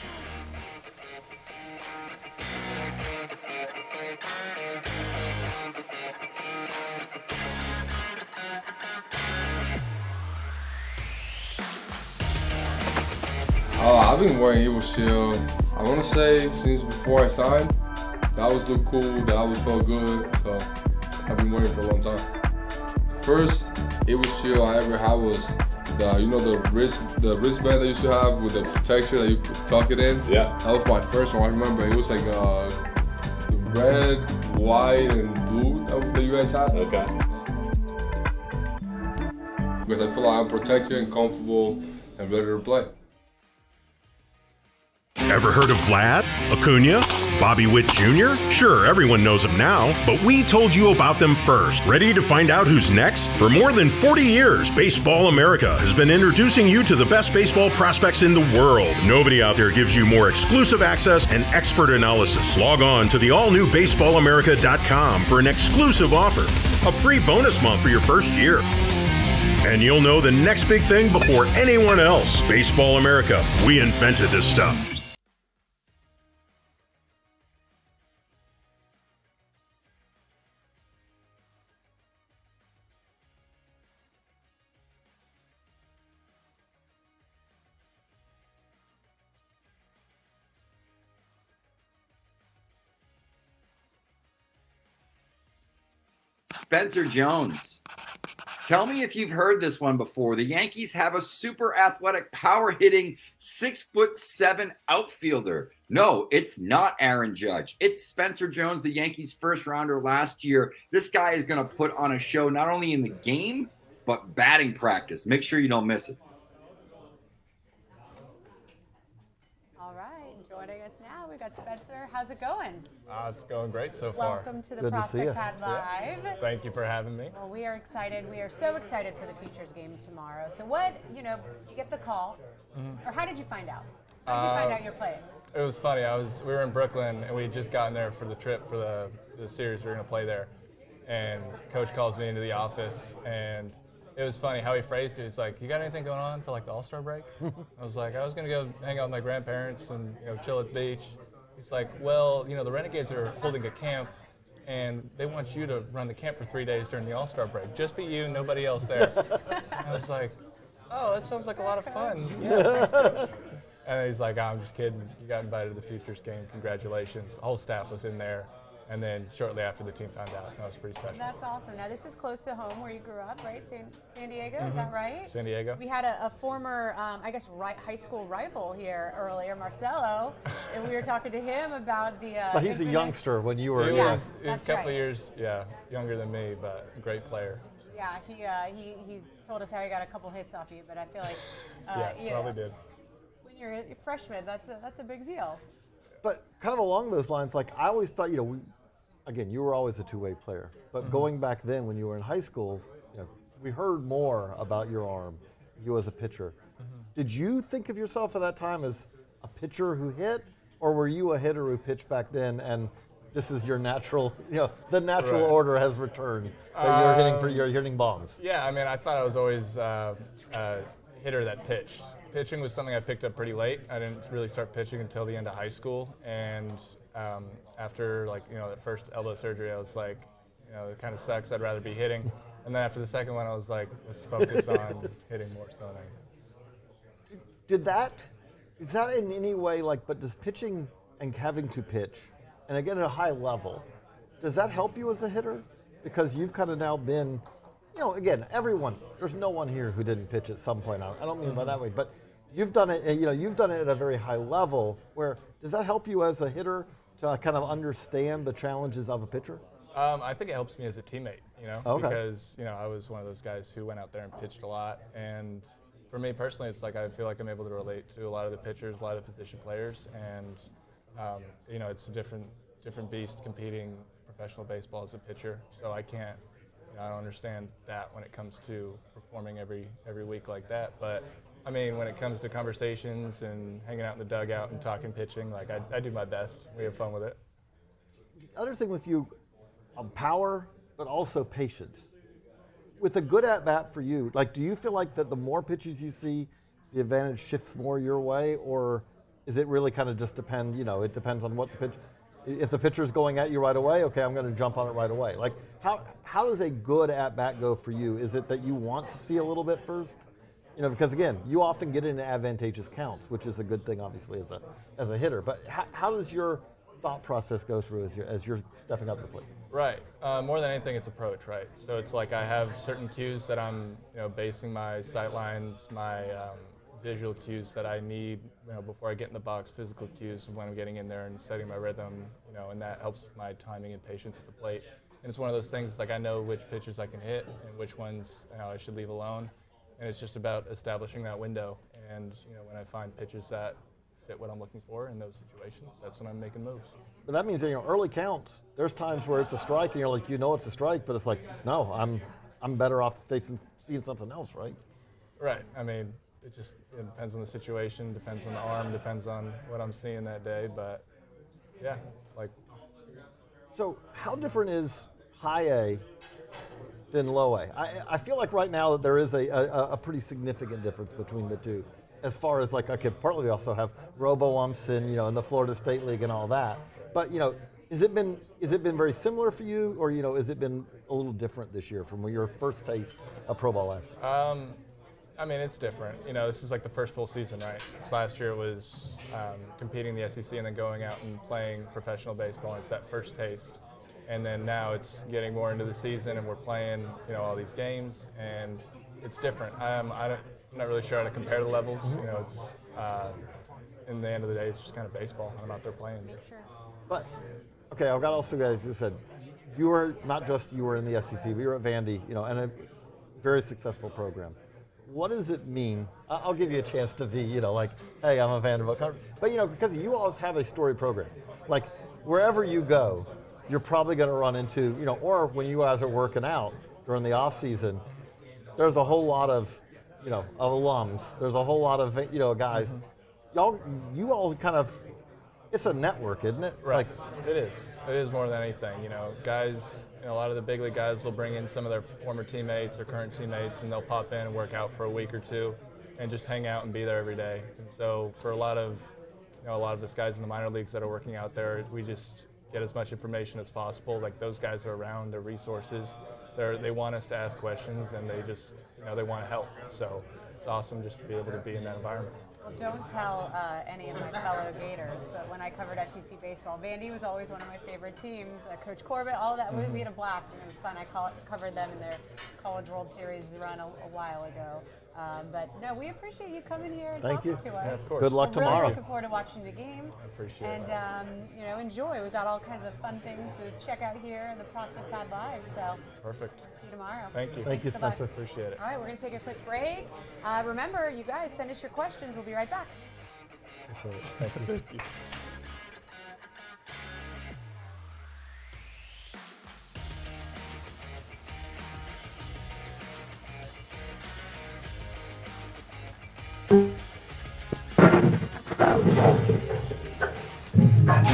I've been wearing Evil Shield, I want to say, since before I signed. That was look cool, that always felt good, so I've been wearing it for a long time. First Evil Shield I ever had was the wristband that I used to have with the protection that you tuck it in. Yeah. That was my first one. I remember it was like red, white, and blue that you guys have. Okay. Because I feel like I'm protected and comfortable and ready to play. Ever heard of Vlad, Acuna, Bobby Witt Jr.? Sure, everyone knows them now, but we told you about them first. Ready to find out who's next? For more than 40 years, Baseball America has been introducing you to the best baseball prospects in the world. Nobody out there gives you more exclusive access and expert analysis. Log on to the all-new baseballamerica.com for an exclusive offer, a free bonus month for your first year. And you'll know the next big thing before anyone else. Baseball America, we invented this stuff. Spencer Jones. Tell me if you've heard this one before. The Yankees have a super athletic, power-hitting 6'7" outfielder. No, it's not Aaron Judge. It's Spencer Jones, the Yankees' first-rounder last year. This guy is going to put on a show not only in the game, but batting practice. Make sure you don't miss it. All right, joining us now, we got Spencer. How's it going? It's going great so far. Welcome to the Prospect Pad Live. Yeah. Thank you for having me. Well, we are excited. We are so excited for the Futures game tomorrow. So what, you get the call, or how did you find out? How did you find out you're playing? It was funny. We were in Brooklyn, and we had just gotten there for the trip for the series we were going to play there. And Coach calls me into the office, and it was funny how he phrased it. He's like, "You got anything going on for like the All-Star break?" I was like, "I was going to go hang out with my grandparents and chill at the beach." He's like, "Well, the Renegades are holding a camp, and they want you to run the camp for 3 days during the All-Star break. Just be you, nobody else there." I was like, "Oh, that sounds like a lot of fun." Yeah. And he's like, "Oh, I'm just kidding. You got invited to the Futures game. Congratulations." The whole staff was in there. And then shortly after, the team found out. That was pretty special. That's awesome. Now, this is close to home where you grew up, right? San Diego, is that right? San Diego. We had a former, high school rival here earlier, Marcelo, and we were talking to him about the... But he's a youngster when you were... He was a couple of years, younger than me, but a great player. Yeah, he told us how he got a couple hits off you, but I feel like... probably did. When you're a freshman, that's a big deal. But kind of along those lines, like I always thought, again, you were always a two-way player. But going back then when you were in high school, we heard more about your arm, you as a pitcher. Did you think of yourself at that time as a pitcher who hit, or were you a hitter who pitched back then and this is your natural, the natural order has returned, that you're hitting bombs? Yeah, I thought I was always a hitter that pitched. Pitching was something I picked up pretty late. I didn't really start pitching until the end of high school, and after that first elbow surgery, I was like, it kind of sucks. I'd rather be hitting. And then after the second one, I was like, let's focus on hitting more so than anything. Is that in any way but does pitching and having to pitch, and again at a high level, does that help you as a hitter? Because you've kind of now been, again, there's no one here who didn't pitch at some point. I don't mean by that way, but you've done it, you've done it at a very high level. Where does that help you as a hitter to kind of understand the challenges of a pitcher? I think it helps me as a teammate, Okay. Because I was one of those guys who went out there and pitched a lot, and for me personally, it's like I feel like I'm able to relate to a lot of the pitchers, a lot of the position players, and it's a different beast competing professional baseball as a pitcher. So I don't understand that when it comes to performing every week like that, but. When it comes to conversations and hanging out in the dugout and talking pitching, I do my best. We have fun with it. The other thing with you, power, but also patience. With a good at-bat for you, do you feel like that the more pitches you see, the advantage shifts more your way, or is it really kind of just depend, it depends on what the pitch, if the pitcher's going at you right away, okay, I'm going to jump on it right away. How does a good at-bat go for you? Is it that you want to see a little bit first? Because again, you often get into advantageous counts, which is a good thing, obviously, as a hitter. But how does your thought process go through as you're stepping up the plate? Right. More than anything, it's approach, right? So it's like I have certain cues that I'm, basing my sight lines, my visual cues that I need, before I get in the box, physical cues when I'm getting in there and setting my rhythm, and that helps with my timing and patience at the plate. And it's one of those things, like I know which pitches I can hit and which ones I should leave alone. And it's just about establishing that window. And when I find pitches that fit what I'm looking for in those situations, that's when I'm making moves. But that means that, early counts, there's times where it's a strike and you're like, it's a strike, but it's like, no, I'm better off seeing something else, right? Right. I mean, it depends on the situation, depends on the arm, depends on what I'm seeing that day. But yeah, So how different is high A than low A? I feel like right now that there is a pretty significant difference between the two, as far as partly we also have robo-umps and in the Florida State League and all that. But has it been very similar for you, or has it been a little different this year from your first taste of pro ball last year? I mean, it's different. This is like the first full season, right? This last year was competing in the SEC and then going out and playing professional baseball. And it's that first taste. And then now it's getting more into the season and we're playing, all these games, and it's different. I'm not really sure how to compare the levels. It's in the end of the day, it's just kind of baseball. I'm out there playing. Sure. But okay, I've got also guys who said you were in the SEC, but you were at Vandy, and a very successful program. What does it mean? I'll give you a chance to be, hey, I'm a Vanderbilt. But, because you always have a story program. Like, wherever you go, you're probably going to run into, or when you guys are working out during the off season, there's a whole lot of, of alums. There's a whole lot of, guys. You all kind of, it's a network, isn't it? Right. It is. It is more than anything. Guys, a lot of the big league guys will bring in some of their former teammates or current teammates, and they'll pop in and work out for a week or two and just hang out and be there every day. And so for a lot of us guys in the minor leagues that are working out there, we just get as much information as possible. Like, those guys are around, they're resources. They want us to ask questions, and they just, they want to help. So it's awesome just to be able to be in that environment. Well, don't tell any of my fellow Gators, but when I covered SEC baseball, Vandy was always one of my favorite teams. Coach Corbett, all that, we had a blast, and it was fun. I covered them in their College World Series run a while ago. But no, we appreciate you coming here and talking to us. Yeah, of course. Good luck We're tomorrow. really looking forward to watching the game. I appreciate it. And enjoy. We've got all kinds of fun things to check out here in the Prospect Pad Live. So perfect. See you tomorrow. Thank you. Thank you, so much. Spencer. Appreciate it. All right, we're going to take a quick break. Remember, you guys, send us your questions. We'll be right back. Appreciate it. Thank you. Thank you.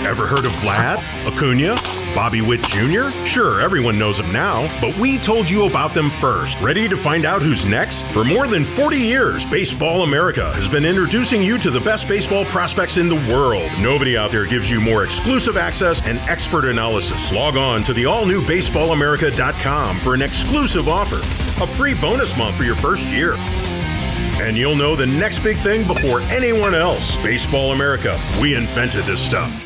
Ever heard of Vlad, Acuna, Bobby Witt Jr.? Sure, everyone knows them now, but we told you about them first. Ready to find out who's next? For more than 40 years, Baseball America has been introducing you to the best baseball prospects in the world. Nobody out there gives you more exclusive access and expert analysis. Log on to the all-new baseballamerica.com for an exclusive offer, a free bonus month for your first year. And you'll know the next big thing before anyone else. Baseball America, we invented this stuff.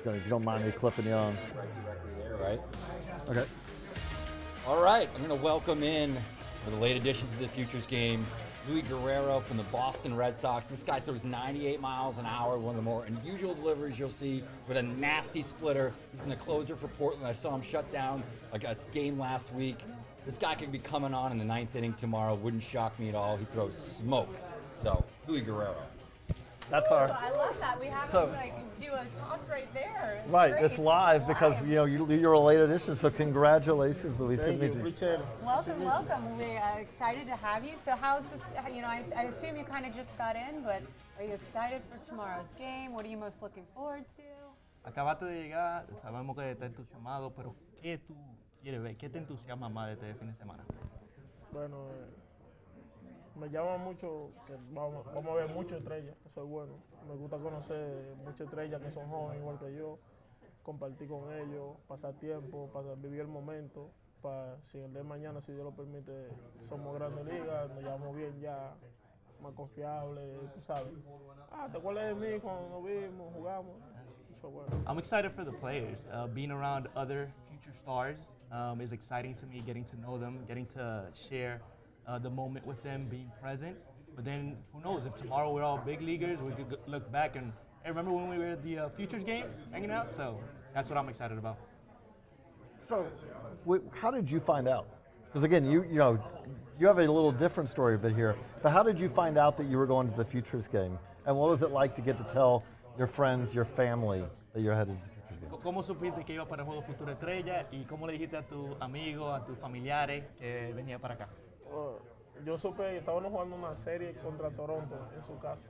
If you don't mind me clipping you on. Right. Okay. All right, I'm going to welcome in for the late additions to the Futures game, Luis Guerrero from the Boston Red Sox. This guy throws 98 miles an hour, one of the more unusual deliveries you'll see, with a nasty splitter. He's been the closer for Portland. I saw him shut down like a game last week. This guy could be coming on in the 9th inning tomorrow. Wouldn't shock me at all. He throws smoke. So, Luis Guerrero. That's our. I love that. We have So- him do a toss right there. It's Right, great. it's live because you're a late edition. So congratulations, Luis. Good to meet you. Appreciate it. Welcome, welcome. We're excited to have you. So how's this, I assume you kind of just got in, but are you excited for tomorrow's game? What are you most looking forward to? Acabaste de llegar, sabemos que estás entusiasmado, pero ¿qué tú quieres ver? ¿Qué te entusiasma más de este fin de semana? Bueno, me llama mucho que vamos a ver muchas estrellas, eso es bueno. Me gusta conocer muchas estrellas que son jóvenes igual que yo, compartir con ellos, pasar tiempo, vivir el momento. si el día de mañana, si Dios lo permite, somos grandes ligas, nos llevamos bien ya, más confiable, tú sabes. ¿Te acuerdas de mí cuando nos vimos, jugamos? So, bueno. I'm excited for the players. Being around other future stars is exciting to me, getting to know them, getting to share the moment with them, being present. But then, who knows, if tomorrow we're all big leaguers, we could look back and, hey, remember when we were at the Futures game, hanging out? So that's what I'm excited about. So, how did you find out? Because again, you have a little different story a bit here. But how did you find out that you were going to the Futures game? And what was it like to get to tell your friends, your family, that you're headed to the Futures game? ¿Cómo supiste que iba para el Juego Futuro Estrella y cómo le dijiste a tus amigos, a tus familiares que venía para acá? Yo supe, estábamos jugando una serie contra Toronto en su casa.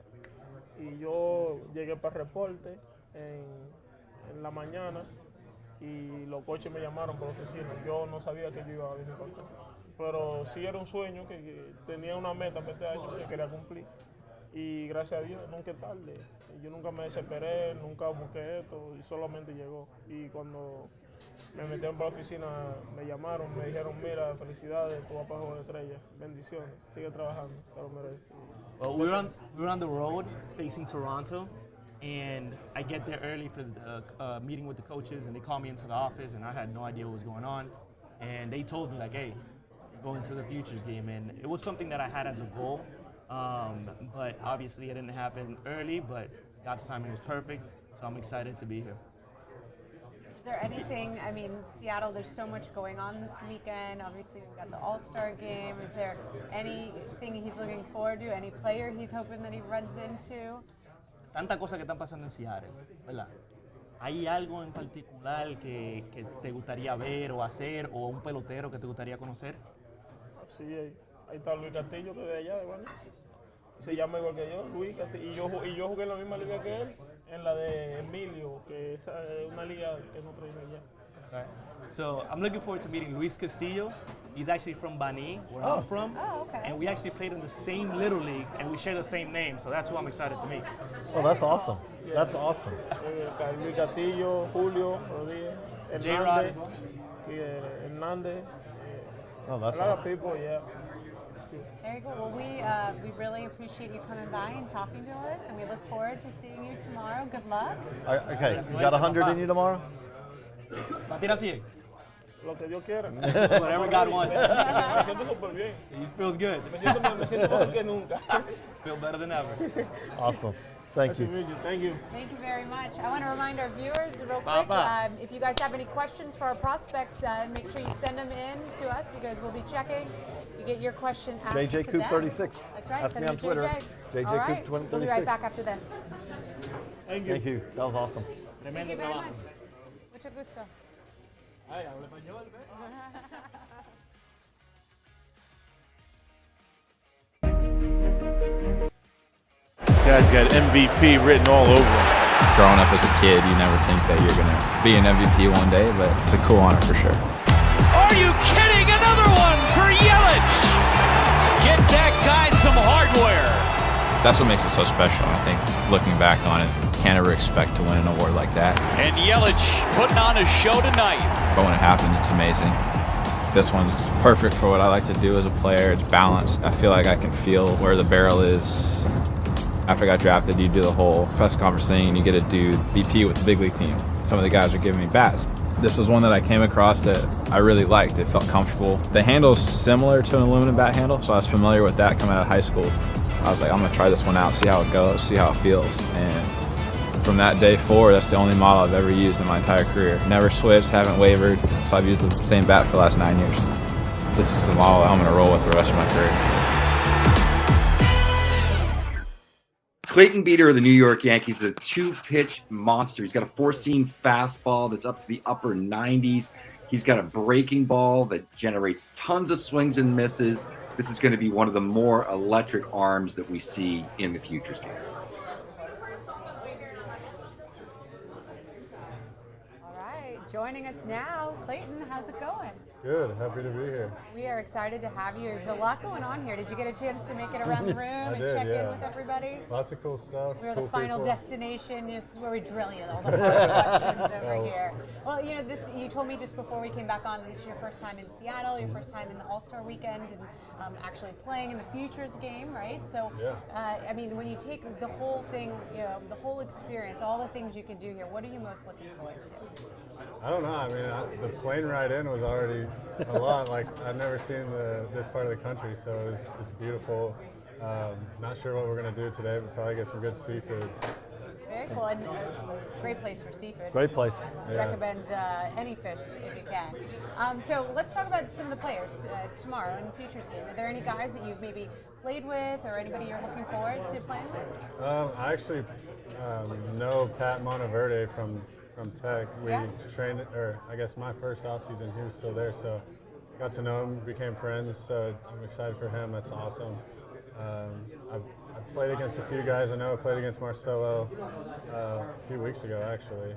Y yo llegué para el reporte en la mañana y los coaches me llamaron por la oficina. Yo no sabía que yo iba a venir para acá. Pero sí era un sueño que tenía una meta para este año que quería cumplir. Y gracias a Dios, nunca es tarde. Yo nunca me desesperé, nunca busqué esto y solamente llegó. Y cuando me metieron para la oficina, me llamaron, me dijeron, mira, felicidades, tú vas para el Juego de Estrellas, bendiciones, sigue trabajando, te lo mereces. Well, we were on the road facing Toronto, and I get there early for the meeting with the coaches, and they called me into the office, and I had no idea what was going on. And they told me, like, hey, you're going to the Futures game, and it was something that I had as a goal. But obviously it didn't happen early, but God's timing was perfect, so I'm excited to be here. Is there anything, I mean, Seattle, there's so much going on this weekend. Obviously, we've got the All-Star game. Is there anything he's looking forward to, any player he's hoping that he runs into? Tantas cosas que están pasando en Seattle, ¿verdad? ¿Hay algo en particular que te gustaría ver o hacer, o un pelotero que te gustaría conocer? Sí, ahí está Luis Castillo, que es de allá, de Guaná. Se llama igual que yo, Luis Castillo. Y yo jugué en la misma liga que él, en la de Emilio, que es una liga que no trae allá. Right. So I'm looking forward to meeting Luis Castillo. He's actually from Bani, where I'm from. Oh, okay. And we actually played in the same Little League, and we share the same name, so that's who I'm excited to meet. Oh, that's awesome. Yeah. That's awesome. Luis Castillo, Julio, Rodríguez, J-Rod. Hernandez. Oh, that's a lot awesome. of people, yeah. Very good. Well, we really appreciate you coming by and talking to us, and we look forward to seeing you tomorrow. Good luck. Okay, you got 100 in you tomorrow? Lo que Dios quiera. Whatever God wants. Me siento súper bien. He feels good. Me siento mejor que nunca. Feel better than ever. Awesome. Thank you. Thank you. Thank you very much. I want to remind our viewers real quick, if you guys have any questions for our prospects, make sure you send them in to us because we'll be checking to get your question asked JJ to Coop them. 36. That's right. Ask Send me on them to Twitter. JJ. All right. Coop 36. We'll be right back after this. Thank you. Thank you. That was awesome. Thank you very much. Mucho gusto. Ay, habla español, Guy's got MVP written all over him. Growing up as a kid, you never think that you're going to be an MVP one day, but it's a cool honor for sure. Are you kidding? Another one for Yelich. Get that guy some hardware. That's what makes it so special. I think looking back on it, can't ever expect to win an award like that. And Yelich putting on a show tonight. But when it happens, it's amazing. This one's perfect for what I like to do as a player. It's balanced. I feel like I can feel where the barrel is. After I got drafted, you do the whole press conference thing and you get to do BP with the big league team. Some of the guys are giving me bats. This was one that I came across that I really liked. It felt comfortable. The handle's similar to an aluminum bat handle, so I was familiar with that coming out of high school. I was like, I'm gonna try this one out, see how it goes, see how it feels. And from that day forward, that's the only model I've ever used in my entire career. Never switched, haven't wavered, so I've used the same bat for the last 9 years. This is the model I'm gonna roll with the rest of my career. Clayton Beeter of the New York Yankees is a two-pitch monster. He's got a four-seam fastball that's up to the upper 90s. He's got a breaking ball that generates tons of swings and misses. This is going to be one of the more electric arms that we see in the Futures game. All right, joining us now, Clayton, how's it going? Good. Happy to be here. We are excited to have you. There's a lot going on here. Did you get a chance to make it around the room and check in with everybody? Lots of cool stuff. We're cool the final people. destination. This is where we drill you all the hard questions over here. Well, you know, you told me just before we came back on that this is your first time in Seattle, your first time in the All-Star Weekend, and actually playing in the Futures game, right? So, I mean, when you take the whole thing, you know, the whole experience, all the things you can do here, what are you most looking forward to? I don't know. I mean, the plane ride in was already a lot. Like, I've never seen this part of the country, so it's beautiful. Not sure what we're going to do today, but probably get some good seafood. Very cool, and it's a great place for seafood. Great place. Recommend any fish if you can. So let's talk about some of the players tomorrow in the Futures game. Are there any guys that you've maybe played with, or anybody you're looking forward to playing with? I actually know Pat Monteverde from Tech. We trained, or I guess my first offseason, he was still there, so got to know him, became friends, so I'm excited for him. That's awesome. I've played against a few guys I know. I played against Marcelo a few weeks ago, actually.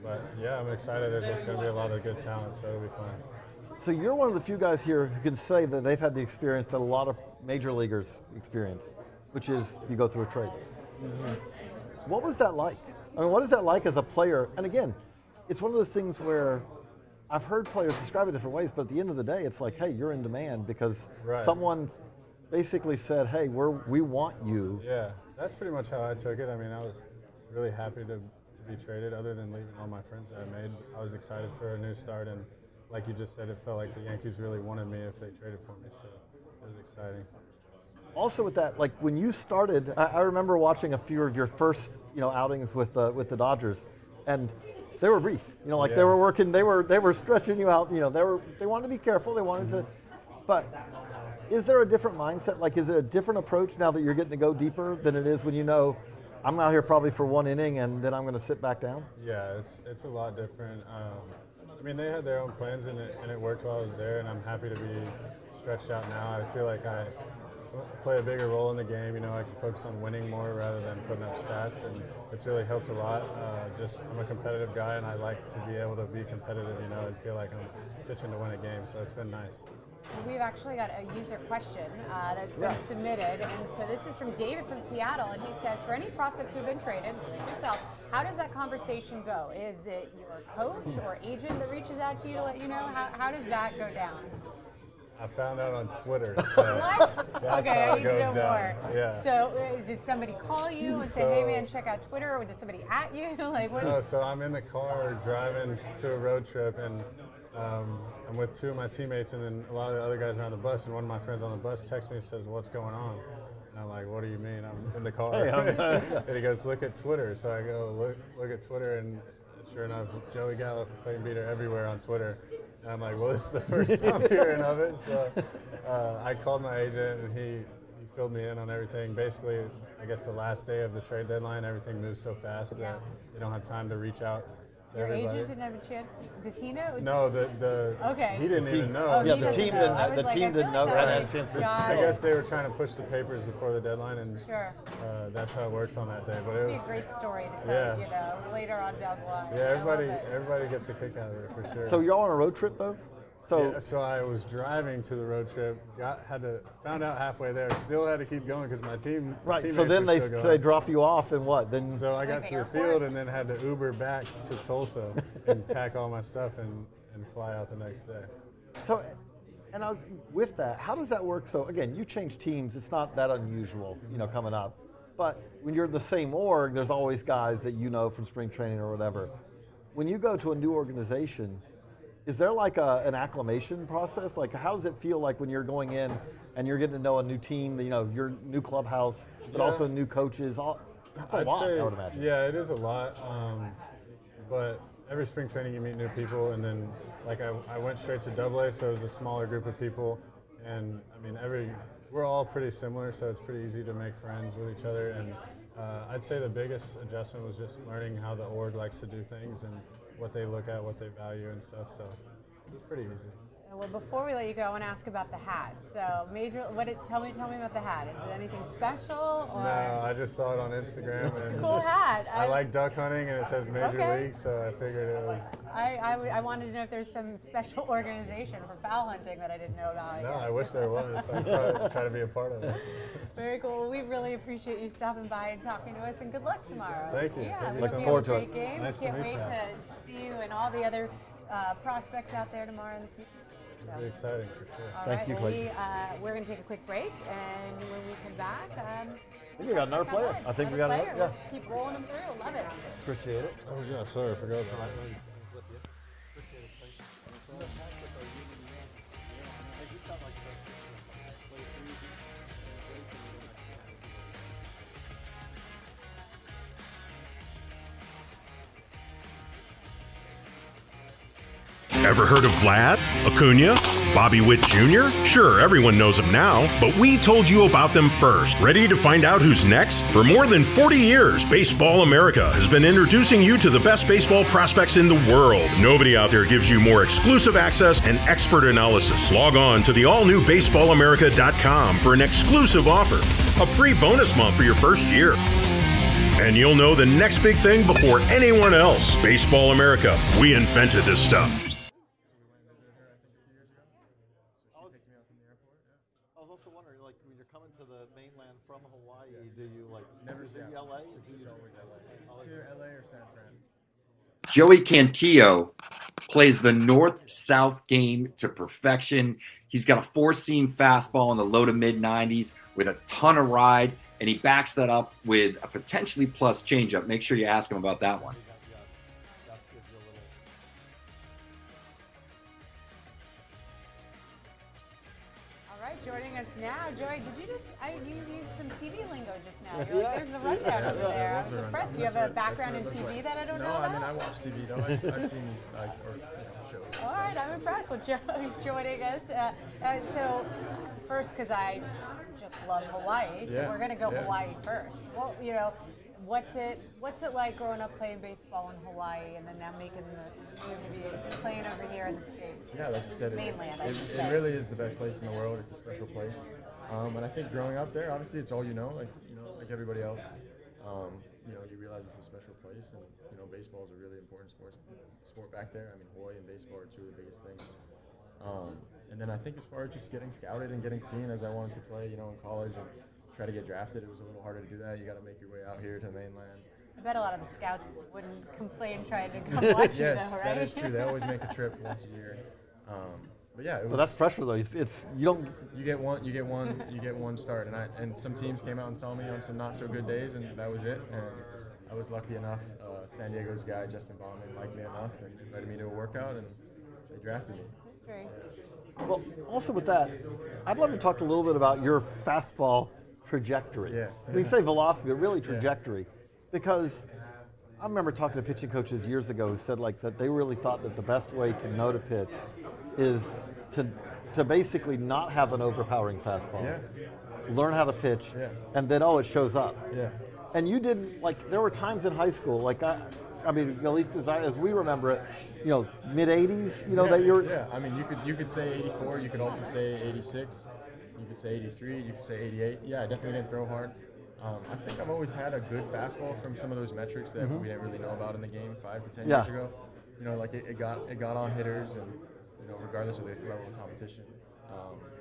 But yeah, I'm excited. There's going to be a lot of good talent, so it'll be fun. So you're one of the few guys here who can say that they've had the experience that a lot of major leaguers experience, which is you go through a trade. What was that like? I mean, what is that like as a player? And again, it's one of those things where I've heard players describe it different ways, but at the end of the day, it's like, hey, you're in demand because someone basically said, hey, we want you. Yeah, that's pretty much how I took it. I mean, I was really happy to be traded. Other than leaving all my friends that I made, I was excited for a new start. And like you just said, it felt like the Yankees really wanted me if they traded for me. So it was exciting. Also with that, like when you started, I remember watching a few of your first, outings with the Dodgers, and they were brief. They were working, they were stretching you out. They wanted to be careful. They wanted to, but is there a different mindset? Like, is it a different approach now that you're getting to go deeper than it is when I'm out here probably for one inning and then I'm going to sit back down? Yeah, it's a lot different. I mean, they had their own plans and it worked while I was there, and I'm happy to be stretched out now. I feel like I play a bigger role in the game. I can focus on winning more rather than putting up stats, and it's really helped a lot. I'm a competitive guy, and I like to be able to be competitive, and feel like I'm pitching to win a game, so it's been nice. We've actually got a user question that's been submitted, and so this is from David from Seattle, and he says, for any prospects who've been traded, like yourself, how does that conversation go? Is it your coach or agent that reaches out to you to let you know? How does that go down? I found out on Twitter. So what? Okay, I need to know more. Yeah. So did somebody call you and say, hey man, check out Twitter, or did somebody at you? No, so I'm in the car driving to a road trip, and I'm with two of my teammates, and then a lot of the other guys are on the bus, and one of my friends on the bus texts me and says, what's going on? And I'm like, what do you mean? I'm in the car. And he goes, look at Twitter. So I go, look at Twitter, and sure enough, Joey Gallo from Clayton Beater everywhere on Twitter. And I'm like, well, this is the first I'm hearing of it. So I called my agent, and he filled me in on everything. Basically, I guess the last day of the trade deadline, everything moves so fast that you don't have time to reach out to everybody. Your agent didn't have a chance? Does he know? No, he didn't even know. Oh, yeah, the team didn't know. Hadn't had a chance. I guess they were trying to push the papers before the deadline, and that's how it works on that day. But it was a great story to tell, later on down the line. Yeah, everybody gets a kick out of it for sure. So y'all on a road trip though? So I was driving to the road trip. Found out halfway there. Still had to keep going because my team. Right. So then they drop you off, and what? Then. So I got to the field and then had to Uber back to Tulsa and pack all my stuff and fly out the next day. So, and with that, how does that work? So again, you change teams. It's not that unusual, coming up. But when you're the same org, there's always guys that you know from spring training or whatever. When you go to a new organization, is there like an acclimation process? Like, how does it feel like when you're going in and you're getting to know a new team, your new clubhouse, but also new coaches? That's a lot, I would imagine. Yeah, it is a lot. But every spring training you meet new people, and then I went straight to AA, so it was a smaller group of people, and I mean we're all pretty similar, so it's pretty easy to make friends with each other. And I'd say the biggest adjustment was just learning how the org likes to do things and what they look at, what they value and stuff, so it was pretty easy. Well, before we let you go, I want to ask about the hat. So, tell me about the hat. Is it anything special? Or? No, I just saw it on Instagram. It's a cool hat. I like duck hunting, and it says Major League, so I figured it was. I wanted to know if there's some special organization for foul hunting that I didn't know about. No, I wish there was. I'd probably try to be a part of it. Very cool. Well, we really appreciate you stopping by and talking to us, and good luck tomorrow. Thank you. Yeah, Looking forward to it. Game. Nice Can't to meet wait you. to see you and all the other prospects out there tomorrow in the future. So. Very exciting for sure. Thank you, Clayton. We're going to take a quick break, and when we come back, I think we got another player. I think we got another. Yeah. Just keep rolling them through. Love it. Appreciate it. Oh yeah, sorry, I forgot that. Ever heard of Vlad, Acuna, Bobby Witt Jr.? Sure, everyone knows them now, but we told you about them first. Ready to find out who's next? For more than 40 years, Baseball America has been introducing you to the best baseball prospects in the world. Nobody out there gives you more exclusive access and expert analysis. Log on to the all-new baseballamerica.com for an exclusive offer, a free bonus month for your first year. And you'll know the next big thing before anyone else. Baseball America, we invented this stuff. I was also wondering, like, when you're coming to the mainland from Hawaii, do you never see LA? It's always LA. It's either LA or San Fran. Joey Cantillo plays the north-south game to perfection. He's got a four-seam fastball in the low to mid-90s with a ton of ride, and he backs that up with a potentially plus changeup. Make sure you ask him about that one. Joining us now, Joey. Did you just? You used some TV lingo just now. You're like, there's the rundown over there. I was impressed. Do you have a background in TV that I don't know about? No, I mean I watch TV though. I've seen these shows. All right, I'm impressed. Well, Joey's joining us. So first, because I just love Hawaii, so we're gonna go Hawaii first. Well, what's it like growing up playing baseball in Hawaii and then now making the move to be playing over here in the States? Yeah, like you said, mainland. It really is the best place in the world. It's a special place, and I think growing up there, obviously, it's all you know, like everybody else. You realize it's a special place, and baseball is a really important sport back there. I mean, Hawaii and baseball are two of the biggest things. And then I think as far as just getting scouted and getting seen as I wanted to play, in college and try to get drafted, it was a little harder to do that. You got to make your way out here to the mainland. I bet a lot of the scouts wouldn't complain trying to come watch you, though, right? That is true. They always make a trip once a year. But yeah, but that's pressure though. You get one start, and some teams came out and saw me on some not so good days, and that was it. And I was lucky enough. San Diego's guy Justin Bauman liked me enough and invited me to a workout, and they drafted me. History. Well, also with that, I'd love to talk a little bit about your fastball trajectory. Yeah. We say velocity, but really trajectory, because I remember talking to pitching coaches years ago who said that they really thought that the best way to know to pitch is to basically not have an overpowering fastball. Yeah. Learn how to pitch, and then it shows up. Yeah. And you didn't there were times in high school, I mean, at least as we remember it, mid 80s, that you're. Yeah. I mean, you could say 84. You could also say 86. You could say 83. You could say 88. Yeah, I definitely didn't throw hard. I think I've always had a good fastball from some of those metrics that we didn't really know about in the game 5 to 10 years ago. It got on hitters, and regardless of the level of competition.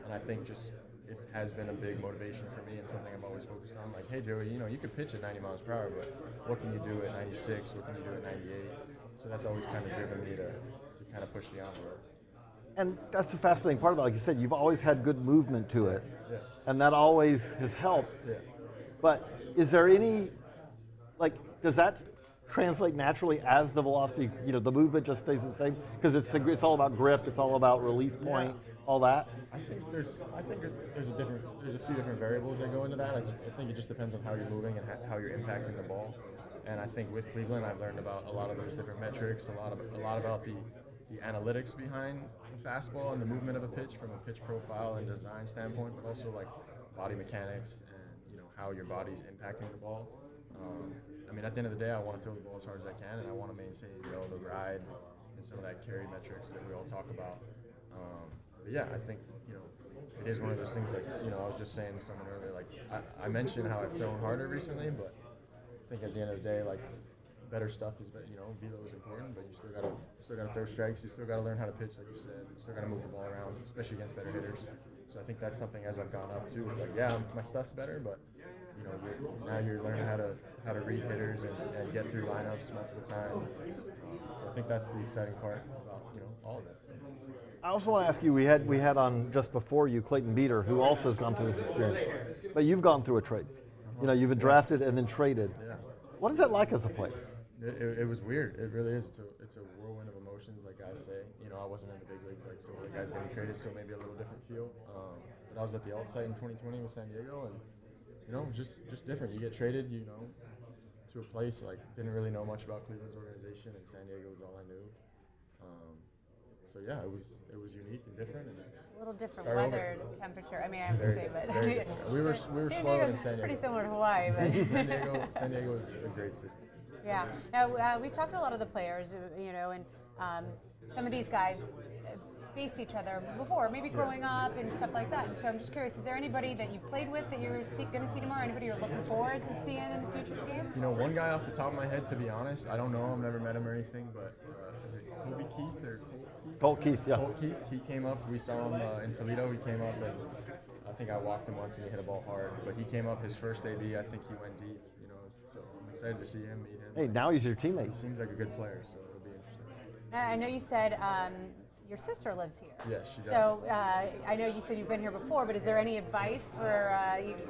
And I think just it has been a big motivation for me and something I'm always focused on. Like, hey Joey, you could pitch at 90 miles per hour, but what can you do at 96? What can you do at 98? So that's always kind of driven me to kind of push the envelope. And that's the fascinating part about it. Like you said, you've always had good movement to it, and that always has helped. Yeah. But is there any, does that translate naturally as the velocity? The movement just stays the same because it's all about grip, it's all about release point, all that. I think there's a few different variables that go into that. I think it just depends on how you're moving and how you're impacting the ball. And I think with Cleveland, I've learned about a lot of those different metrics, a lot about the analytics behind the fastball and the movement of a pitch from a pitch profile and design standpoint, but also body mechanics and how your body's impacting the ball. I mean, at the end of the day, I want to throw the ball as hard as I can, and I want to maintain the ride and some of that carry metrics that we all talk about. But yeah, I think, it is one of those things, like, I was just saying to someone earlier, like, I mentioned how I've thrown harder recently, but I think at the end of the day, like, better stuff is, velo is important, but you still gotta throw strikes. You still gotta learn how to pitch, like you said. You still gotta move the ball around, especially against better hitters. So I think that's something as I've gone up too. It's like, yeah, my stuff's better, but now you're learning how to read hitters and get through lineups multiple times. So I think that's the exciting part about all of this. I also want to ask you, we had on just before you Clayton Beater, who also has gone through this experience, but you've gone through a trade. You've been drafted and then traded. Yeah. What is that like as a player? It was weird. It really is. It's a whirlwind of emotions, like guys say. I wasn't in the big leagues like some of the guys getting traded, so maybe a little different feel. But I was at the alt site in 2020 with San Diego, and just different. You get traded, to a place like didn't really know much about Cleveland's organization, and San Diego was all I knew. So yeah, it was unique and different. And a little different weather, temperature. I mean, I have to say, but we were San slow Diego's in San Diego. pretty similar to Hawaii, but San Diego is a great city. Yeah. Now, we talked to a lot of the players, and some of these guys faced each other before, maybe growing up and stuff like that. And so I'm just curious, is there anybody that you've played with that you're going to see tomorrow? Anybody you're looking forward to seeing in the Futures game? One guy off the top of my head, to be honest, I don't know him, never met him or anything, but is it Kobe Keith or Colt Keith, yeah. Colt Keith, he came up, we saw him in Toledo, he came up, and I think I walked him once and he hit a ball hard, but he came up his first AB, I think he went deep, so I'm excited to see him, meet him. Hey, now he's your teammate. He seems like a good player, so it'll be interesting. I know you said your sister lives here. Yes, she does. So I know you said you've been here before, but is there any advice for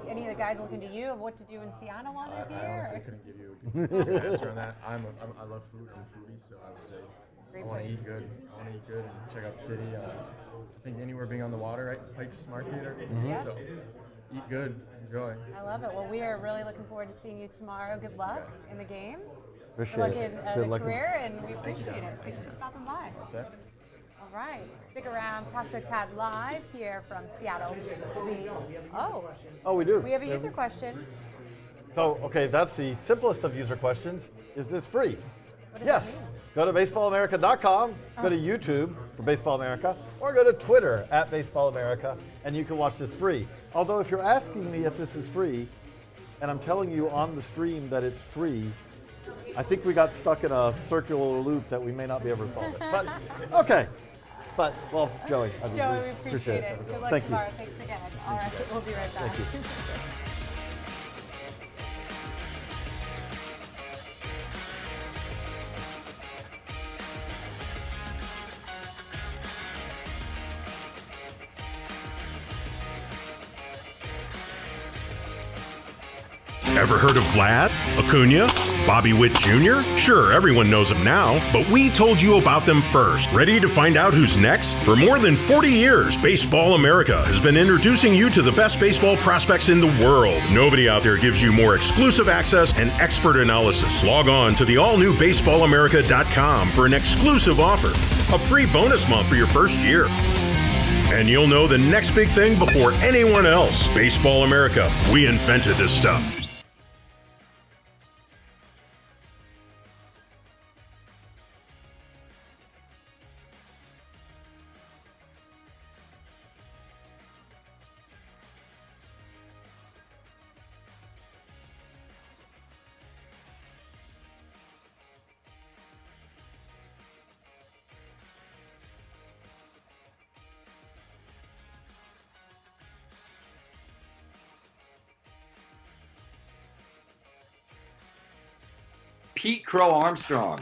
any of the guys looking to you of what to do in Seattle while they're here? I honestly couldn't give you a good answer on that. I love food. I'm a foodie, so I would say I want to eat good. I want to eat good and check out the city. I think anywhere being on the water, right? Pikes Market or so eat good, enjoy. I love it. Well, we are really looking forward to seeing you tomorrow. Good luck in the game. Appreciate Good luck it. in the career, and we appreciate it. Thanks for stopping by. All set. All right, stick around. Prospect Pad Live here from Seattle. We do. We have a user question. So, okay, that's the simplest of user questions. Is this free? What does Yes. that mean? Go to baseballamerica.com, go to YouTube for Baseball America, or go to Twitter at Baseball America, and you can watch this free. Although if you're asking me if this is free, and I'm telling you on the stream that it's free, I think we got stuck in a circular loop that we may not be able to solve it. But, okay. But, well, Joey, Joey, we appreciate it. Good luck Thank tomorrow. you. Thanks again. All right, we'll be right back. Thank you. Ever heard of Vlad, Acuna, Bobby Witt Jr.? Sure, everyone knows them now, but we told you about them first. Ready to find out who's next? For more than 40 years, Baseball America has been introducing you to the best baseball prospects in the world. Nobody out there gives you more exclusive access and expert analysis. Log on to the all-new baseballamerica.com for an exclusive offer, a free bonus month for your first year. And you'll know the next big thing before anyone else. Baseball America, we invented this stuff. Pete Crow Armstrong,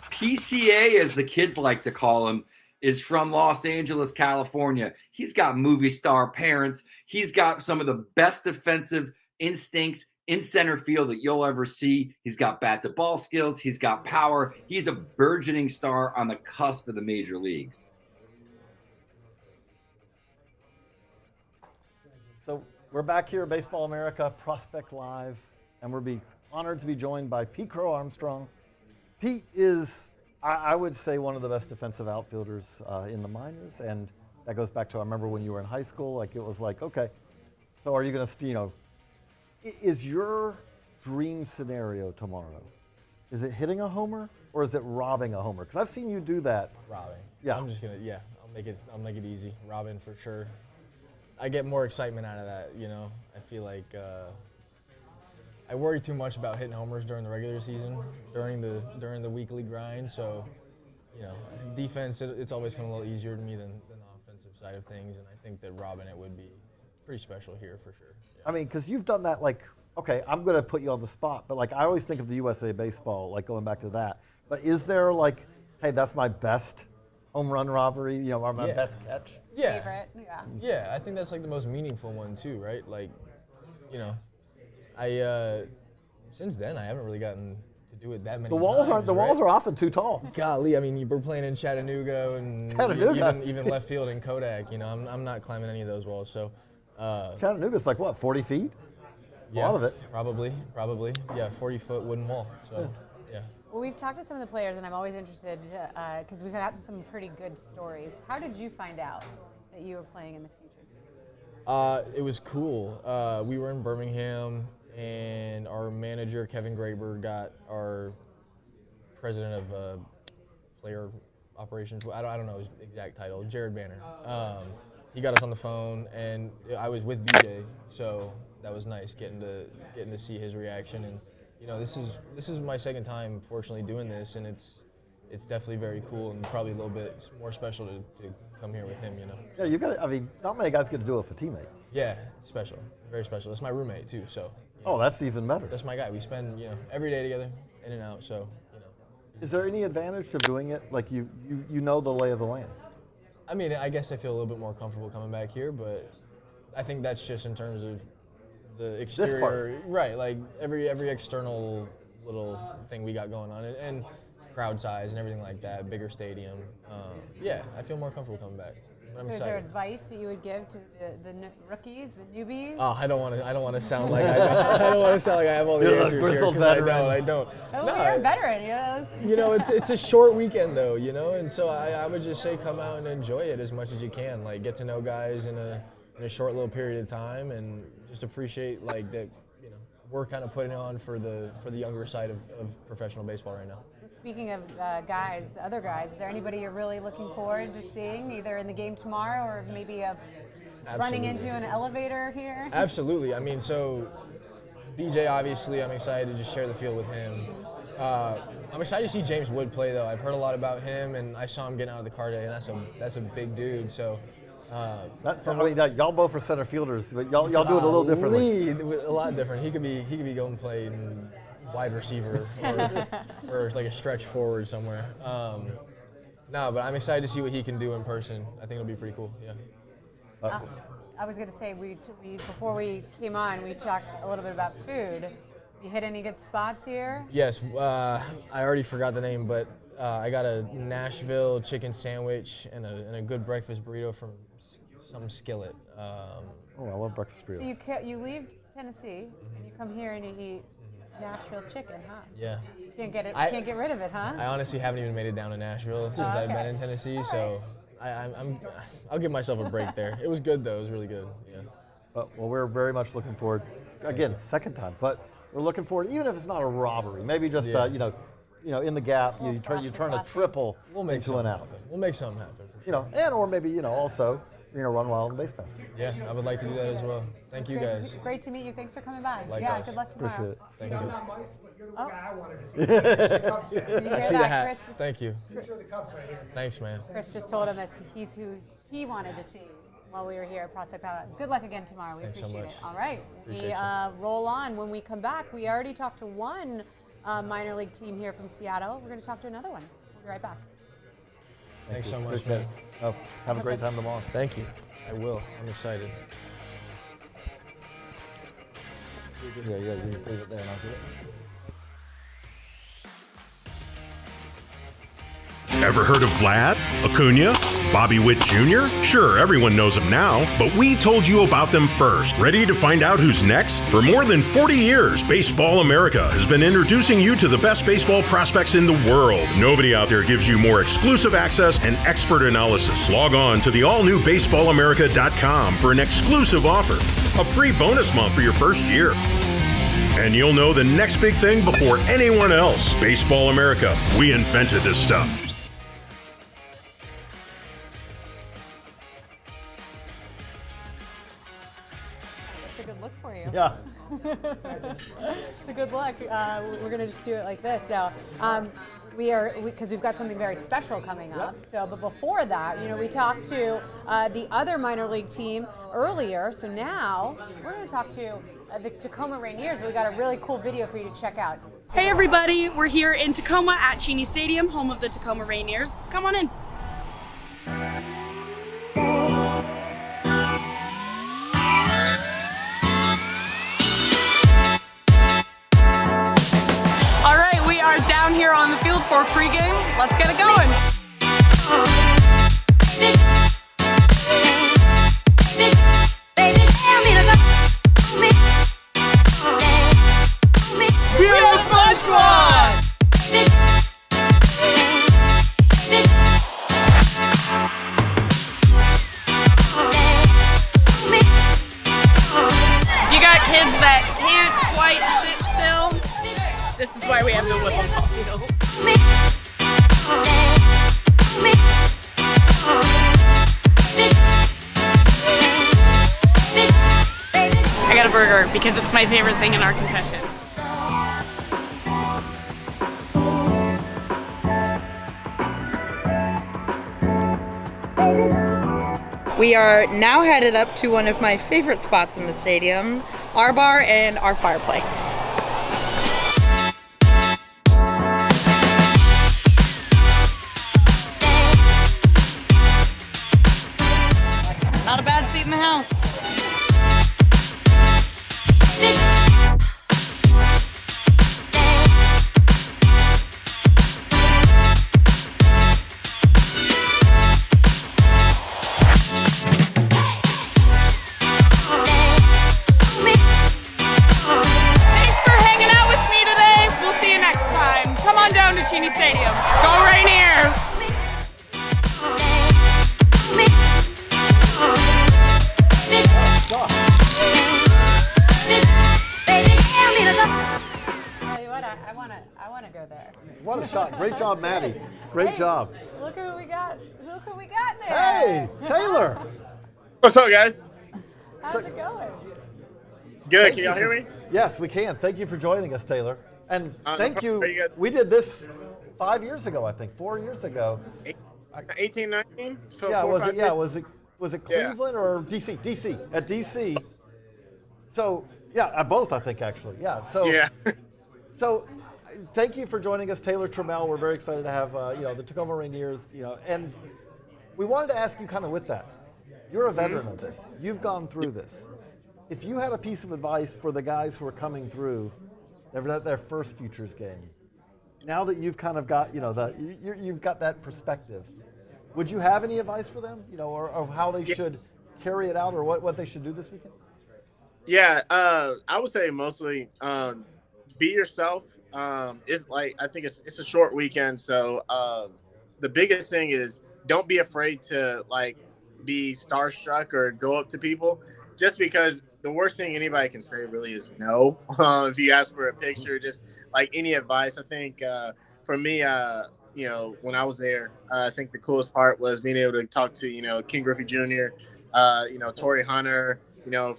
PCA as the kids like to call him, is from Los Angeles, California. He's got movie star parents. He's got some of the best defensive instincts in center field that you'll ever see. He's got bat to ball skills. He's got power. He's a burgeoning star on the cusp of the major leagues. So we're back here at Baseball America, Prospect Live, and we're honored to be joined by Pete Crow Armstrong. Pete is, I would say, one of the best defensive outfielders in the minors, and that goes back to, I remember when you were in high school, like it was like, okay, so are you going to, is your dream scenario tomorrow, is it hitting a homer or is it robbing a homer? Because I've seen you do that. Robbing. Yeah. I'm I'll make it easy. Robin for sure. I get more excitement out of that, you know. I feel like I worry too much about hitting homers during the regular season, during the weekly grind. So, you know, defense, it's always come a little easier to me than the offensive side of things, and I think that robbing it would be pretty special here for sure. Yeah. I mean, because you've done that, like, okay, I'm going to put you on the spot, but like I always think of the USA Baseball, like going back to that. But is there like, hey, that's my best home run robbery, you know, or my best catch? Yeah. Favorite, yeah. Yeah, I think that's like the most meaningful one too, right? Like, you know, I since then I haven't really gotten to do it that many The walls times, walls are often too tall. Golly, I mean, you were playing in Chattanooga and even left field in Kodak. You know, I'm not climbing any of those walls. So Chattanooga's like what, 40 feet? Yeah, a lot of it. Probably. Yeah, 40-foot wooden wall. So yeah. Well, we've talked to some of the players, and I'm always interested because we've had some pretty good stories. How did you find out that you were playing in the Futures game? It was cool. We were in Birmingham, and our manager, Kevin Graber, got our president of player operations, I don't know his exact title, Jared Banner. He got us on the phone, and I was with BJ, so that was nice getting to see his reaction. And you know, this is my second time, fortunately, doing this, and it's definitely very cool and probably a little bit more special to come here with him, you know. Yeah, you got to. I mean, not many guys get to do it with a teammate. Yeah, special, very special. That's my roommate too, so. Oh, that's even better. That's my guy. We spend every day together, in and out. So Is there any advantage to doing it? Like you know the lay of the land. I mean, I guess I feel a little bit more comfortable coming back here, but I think that's just in terms of the exterior, This part. right? Like every external little thing we got going on, and crowd size and everything like that, bigger stadium. Yeah, I feel more comfortable coming back. But I'm So is excited. there advice that you would give to the rookies, the newbies? Oh, I don't want to sound like I have all the You're a answers here, bristled 'cause veteran. I don't. Oh, No, you're a veteran, yeah. You know, it's a short weekend though, you know, and so I would just say come out and enjoy it as much as you can. Like get to know guys in a short little period of time, and just appreciate like that. You know, we're kind of putting on for the younger side of professional baseball right now. Speaking of other guys, is there anybody you're really looking forward to seeing, either in the game tomorrow or maybe running into an elevator here? Absolutely. I mean, so BJ, obviously, I'm excited to just share the field with him. I'm excited to see James Wood play, though. I've heard a lot about him, and I saw him getting out of the car today, and that's a big dude. So. Y'all both are center fielders, but y'all do it a little differently. A lot different. He could be going playing wide receiver or like a stretch forward somewhere. No, but I'm excited to see what he can do in person. I think it'll be pretty cool. Yeah. I was going to say, before we came on, we talked a little bit about food. You hit any good spots here? Yes. I already forgot the name, but I got a Nashville chicken sandwich and a good breakfast burrito from some skillet. I love breakfast burritos. So you leave Tennessee and you come here and you eat Nashville chicken, huh? Yeah. Can't get rid of it, huh? I honestly haven't even made it down to Nashville since I've been in Tennessee, so I'll give myself a break there. It was good though. It was really good. Yeah. Well, we're very much looking forward. Again, second time, but we're looking forward. Even if it's not a robbery, maybe just in the gap, you turn a triple into an out. We'll make something happen. For sure. Or maybe also run wild on the base pass. Yeah, I would like to do that as well. Thank you guys. Great to meet you. Thanks for coming by. Likewise. Yeah, good luck tomorrow. Appreciate it. Thank you. You're the guy I wanted to see. I see the hat. Chris? Thank you. Future of the Cubs right here. Thanks, man. Chris just told him that he's who he wanted to see while we were here at Prospect Pilot. Good luck again tomorrow. We Thanks so appreciate much. it. All right. Appreciate We roll on. When we come back, we already talked to one minor league team here from Seattle. We're going to talk to another one. We'll be right back. Thanks so much, Appreciate man. it. Oh, have a great time tomorrow. Thank you. I will. I'm excited. Yeah, you just leave it there and I'll get it. Ever heard of Vlad, Acuna, Bobby Witt Jr.? Sure, everyone knows them now, but we told you about them first. Ready to find out who's next? For more than 40 years, Baseball America has been introducing you to the best baseball prospects in the world. Nobody out there gives you more exclusive access and expert analysis. Log on to the all-new baseballamerica.com for an exclusive offer, a free bonus month for your first year. And you'll know the next big thing before anyone else. Baseball America, we invented this stuff. Yeah. It's a good look. We're going to just do it like this now. Because we've got something very special coming up. So, but before that, we talked to the other minor league team earlier. So now we're going to talk to the Tacoma Rainiers. But we got a really cool video for you to check out. Hey everybody, we're here in Tacoma at Cheney Stadium, home of the Tacoma Rainiers. Come on in. All right, we are down here on the field for pregame. Let's get it going. You got kids that can't quite sit still. This is why we have the whip ball field. I got a burger because it's my favorite thing in our concession. We are now headed up to one of my favorite spots in the stadium, our bar and our fireplace. Not a bad seat in the house. Come on down to Cheney Stadium. Go Rainiers! Tell you what, I want to go there. What a shot. Great job, Maddie. Great job. Look who we got. Look who we got there. Hey, Taylor. What's up, guys? How's it going? Good. Can y'all hear me? Yes, we can. Thank you for joining us, Taylor. And thank you. Are you good? We did this 5 years ago, I think, 4 years ago. 18, 19? Yeah, was it Cleveland or DC? DC, at DC. So, yeah, at both, I think, actually. Yeah. So, so thank you for joining us, Taylor Trammell. We're very excited to have, the Tacoma Rainiers, and we wanted to ask you kind of with that. You're a veteran of this. You've gone through this. If you had a piece of advice for the guys who are coming through their first Futures game, now that you've kind of got, you've got that perspective, would you have any advice for them, or how they should carry it out, or what they should do this weekend? Yeah, I would say mostly be yourself. It's like, I think it's a short weekend, so the biggest thing is don't be afraid to be starstruck or go up to people, just because the worst thing anybody can say really is no. If you ask for a picture, just any advice. I think for me, when I was there, I think the coolest part was being able to talk to, King Griffey Jr., Torrey Hunter,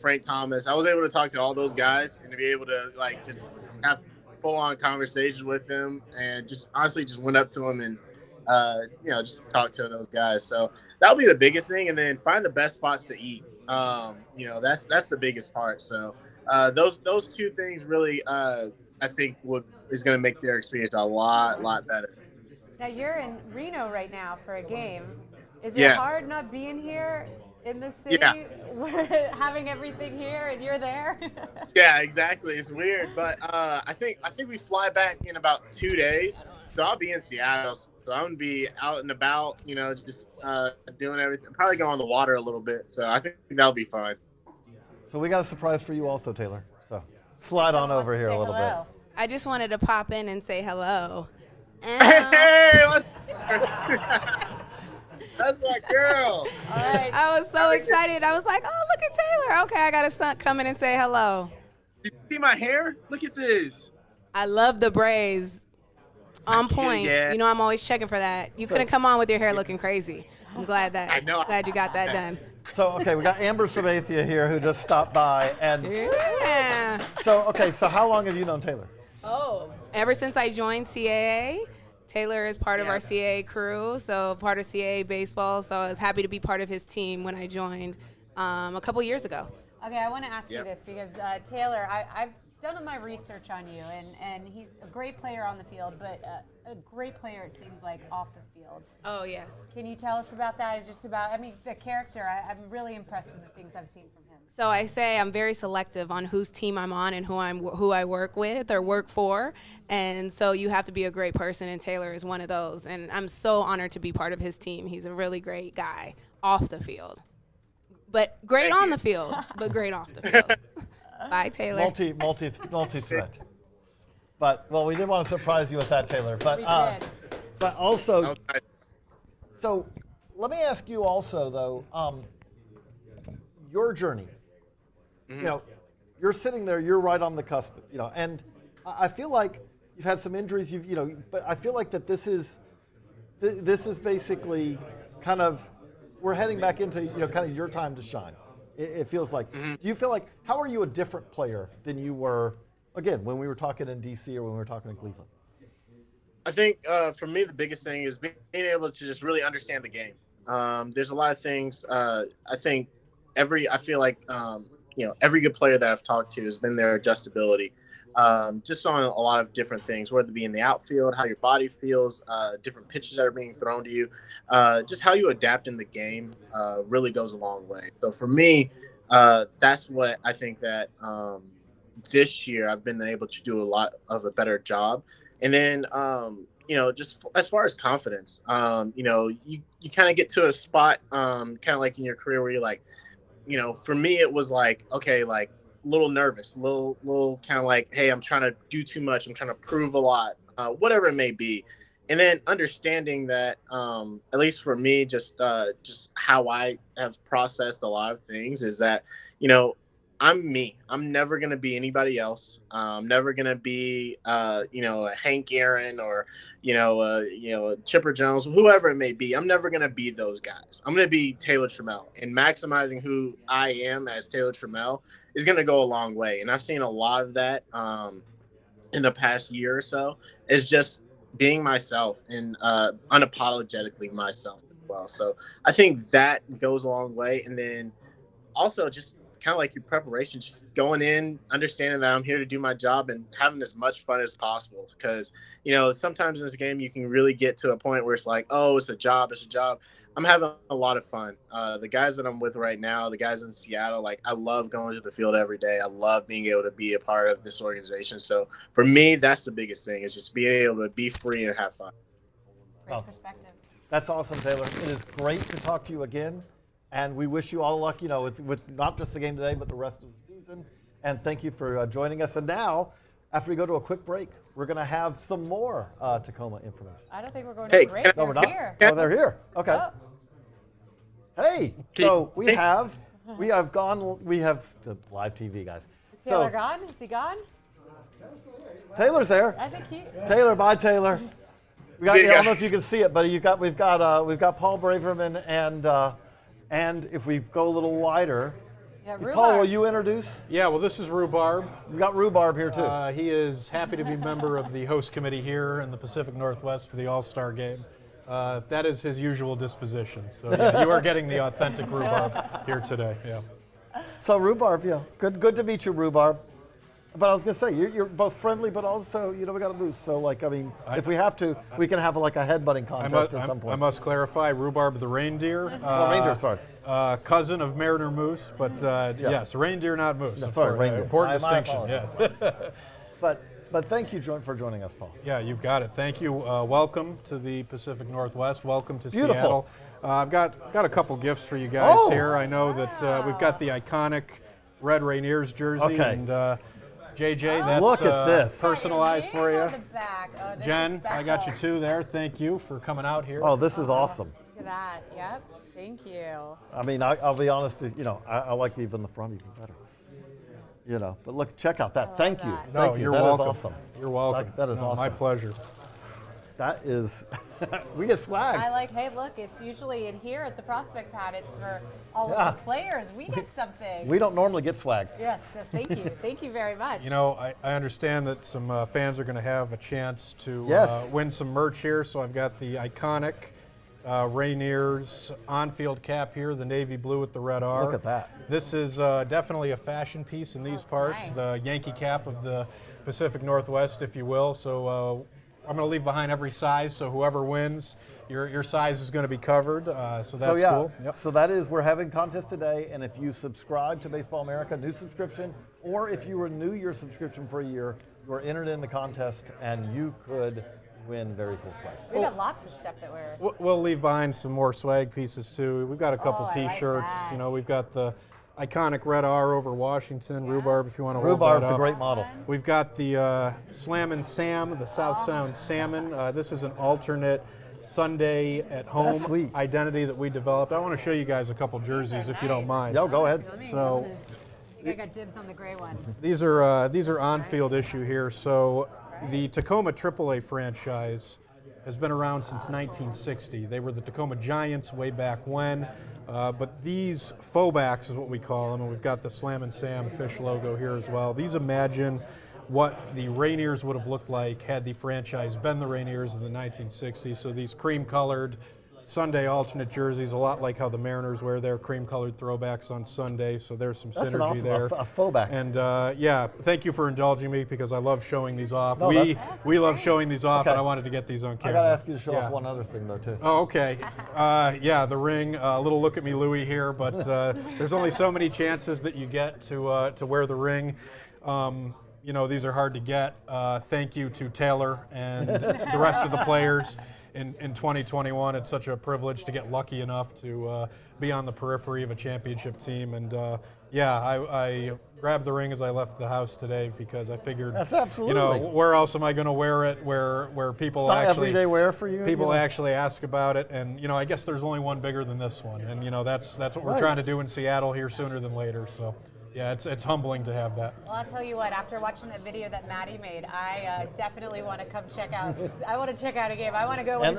Frank Thomas. I was able to talk to all those guys and to be able to just have full-on conversations with them, and just honestly just went up to them and just talk to those guys. So that'll be the biggest thing, and then find the best spots to eat. That's the biggest part. So those two things really, I think is going to make their experience a lot better. Now you're in Reno right now for a game. Is it hard not being here in the city, having everything here and you're there? Yeah, exactly. It's weird, but I think we fly back in about 2 days, so I'll be in Seattle. So I'm gonna be out and about, just doing everything. Probably go on the water a little bit, so I think that'll be fine. So we got a surprise for you also, Taylor. So slide on over here a little bit. I just wanted to pop in and say hello. Hey, that's my girl. All right. I was so excited. I was like, oh, look at Taylor. Okay, I got to stunt come in and say hello. You see my hair? Look at this. I love the braids. On point. Yeah. I'm always checking for that. You couldn't come on with your hair looking crazy. I'm glad you got that done. So, okay, we got Amber Sabathia here who just stopped by, and So how long have you known Taylor? Oh, ever since I joined CAA. Taylor is part of our CAA crew, so part of CAA baseball. So I was happy to be part of his team when I joined a couple years ago. Okay, I want to ask you this because Taylor, I've done my research on you, and he's a great player on the field, but a great player, it seems like, off the field. Oh, yes. Can you tell us about that? The character, I'm really impressed with the things I've seen from him. So I say I'm very selective on whose team I'm on and who I work with or work for, and so you have to be a great person, and Taylor is one of those. And I'm so honored to be part of his team. He's a really great guy off the field, but great on the field, but great off the field. Bye, Taylor. Multi-threat. But we didn't want to surprise you with that, Taylor. But We did. But also, so let me ask you also though, your journey. You know, you're sitting there, you're right on the cusp, and I feel like you've had some injuries, but I feel like that this is basically kind of, we're heading back into, kind of your time to shine. It feels like. Do you feel like, how are you a different player than you were, again, when we were talking in DC or when we were talking in Cleveland? I think for me, the biggest thing is being able to just really understand the game. There's a lot of things, I feel like every good player that I've talked to has been their adjustability, just on a lot of different things, whether it be in the outfield, how your body feels, different pitches that are being thrown to you, just how you adapt in the game really goes a long way. So for me, that's what I think that this year I've been able to do a lot of a better job. And then, just as far as confidence, you kind of get to a spot kind of like in your career where you're like, for me, it was like, okay, like a little nervous, little kind of like, hey, I'm trying to do too much. I'm trying to prove a lot, whatever it may be. And then understanding that, at least for me, just how I have processed a lot of things is that, I'm me. I'm never going to be anybody else. I'm never going to be, a Hank Aaron or, a Chipper Jones, whoever it may be. I'm never going to be those guys. I'm going to be Taylor Trammell, and maximizing who I am as Taylor Trammell is going to go a long way. And I've seen a lot of that in the past year or so, is just being myself and unapologetically myself as well. So I think that goes a long way. And then also just kind of like your preparation, just going in, understanding that I'm here to do my job and having as much fun as possible. Because, sometimes in this game, you can really get to a point where it's like, oh, it's a job. I'm having a lot of fun. The guys that I'm with right now, the guys in Seattle, like I love going to the field every day. I love being able to be a part of this organization. So for me, that's the biggest thing, is just being able to be free and have fun. Great perspective. That's awesome, Taylor. It is great to talk to you again. And we wish you all luck, with not just the game today, but the rest of the season. And thank you for joining us. And now, after we go to a quick break, we're going to have some more Tacoma information. I don't think we're going to a break. No, we're not. Here. Oh, they're here. Okay. Oh. Hey, so we have the live TV, guys. Is Taylor gone? Is he gone? Taylor's there. I think he. Taylor, bye, Taylor. I don't know if you can see it, but we've got Paul Braverman and if we go a little wider, Paul, will you introduce? Yeah, well, this is Rhubarb. We got Rhubarb here, too. He is happy to be a member of the host committee here in the Pacific Northwest for the All-Star game. That is his usual disposition. So yeah, you are getting the authentic Rhubarb here today. Yeah. So Rhubarb, good to meet you, Rhubarb. But I was gonna say you're both friendly, but also we got a boost. So if we have to, we can have a headbutting contest at some point. I must clarify, Rhubarb the reindeer. Reindeer, sorry. Cousin of Mariner Moose, but yes, reindeer, not moose. Sorry, reindeer. Important distinction. Yes. But thank you for joining us, Paul. Yeah, you've got it. Thank you. Welcome to the Pacific Northwest. Welcome to Beautiful. Seattle. I've got a couple gifts for you guys here. I know that we've got the iconic Red Rainiers jersey. Okay. And JJ, that's look at this. Personalized for you. Oh, Jen, I got you two there. Thank you for coming out here. Oh, this is awesome. Look at that. Yep. Thank you. I mean, I'll be honest. I like even the front even better. But look, check out that. Thank you. No, Thank you. You're that welcome. Is awesome. You're welcome. That is awesome. My pleasure. That is, we get swag. I like, hey, look, it's usually in here at the prospect pad. It's for all of the players. We get something. We don't normally get swag. Yes, thank you. Thank you very much. You know, I understand that some fans are going to have a chance to win some merch here. So I've got the iconic Rainiers on-field cap here, the navy blue with the red R. Look at that. This is definitely a fashion piece in these parts, nice. the Yankee cap of the Pacific Northwest, if you will. So I'm going to leave behind every size, so whoever wins, your size is going to be covered. So that's cool. Yep. So that is, we're having contest today, and if you subscribe to Baseball America, new subscription, or if you renew your subscription for a year, you are entered in the contest, and you could win very cool swag. We've got lots of stuff that we're... We'll leave behind some more swag pieces too. We've got a couple T-shirts. Like you know, we've got the iconic red R over Washington, Rhubarb, if you want to hold that Rhubarb's up. a great model. We've got the Slammin' Sam, the South Sound Salmon. This is an alternate Sunday at home identity that we developed. I want to show you guys a couple jerseys if you don't mind. Yeah, go ahead. So I think I got dibs on the gray one. these are on-field issue here. So the Tacoma AAA franchise has been around since 1960. They were the Tacoma Giants way back when. But these faux backs is what we call them, and we've got the Slammin' Sam fish logo here as well. These imagine what the Rainiers would have looked like had the franchise been the Rainiers in the 1960s. So these cream-colored Sunday alternate jerseys, a lot like how the Mariners wear their cream-colored throwbacks on Sunday. So there's some That's synergy there. a faux back. And yeah, thank you for indulging me because I love showing these off. No, we love showing these off, Okay. and I wanted to get these on camera. I got to ask you to show off one other thing, though, too. Oh, okay. Yeah, the ring. A little look at me, Louie here, but there's only so many chances that you get to wear the ring. You know, these are hard to get. Thank you to Taylor and the rest of the players in 2021. It's such a privilege to get lucky enough to be on the periphery of a championship team. And yeah, I grabbed the ring as I left the house today because I figured, That's absolutely. you know, where else am I going to wear it? Where people It's not actually everyday wear for you. people you know? actually ask about it, and you know, I guess there's only one bigger than this one, and you know, that's what we're Right. trying to do in Seattle here sooner than later. So. Yeah, it's humbling to have that. Well, I'll tell you what, after watching that video that Maddie made, I definitely want to come check out. I want to check out a game. I want to go. I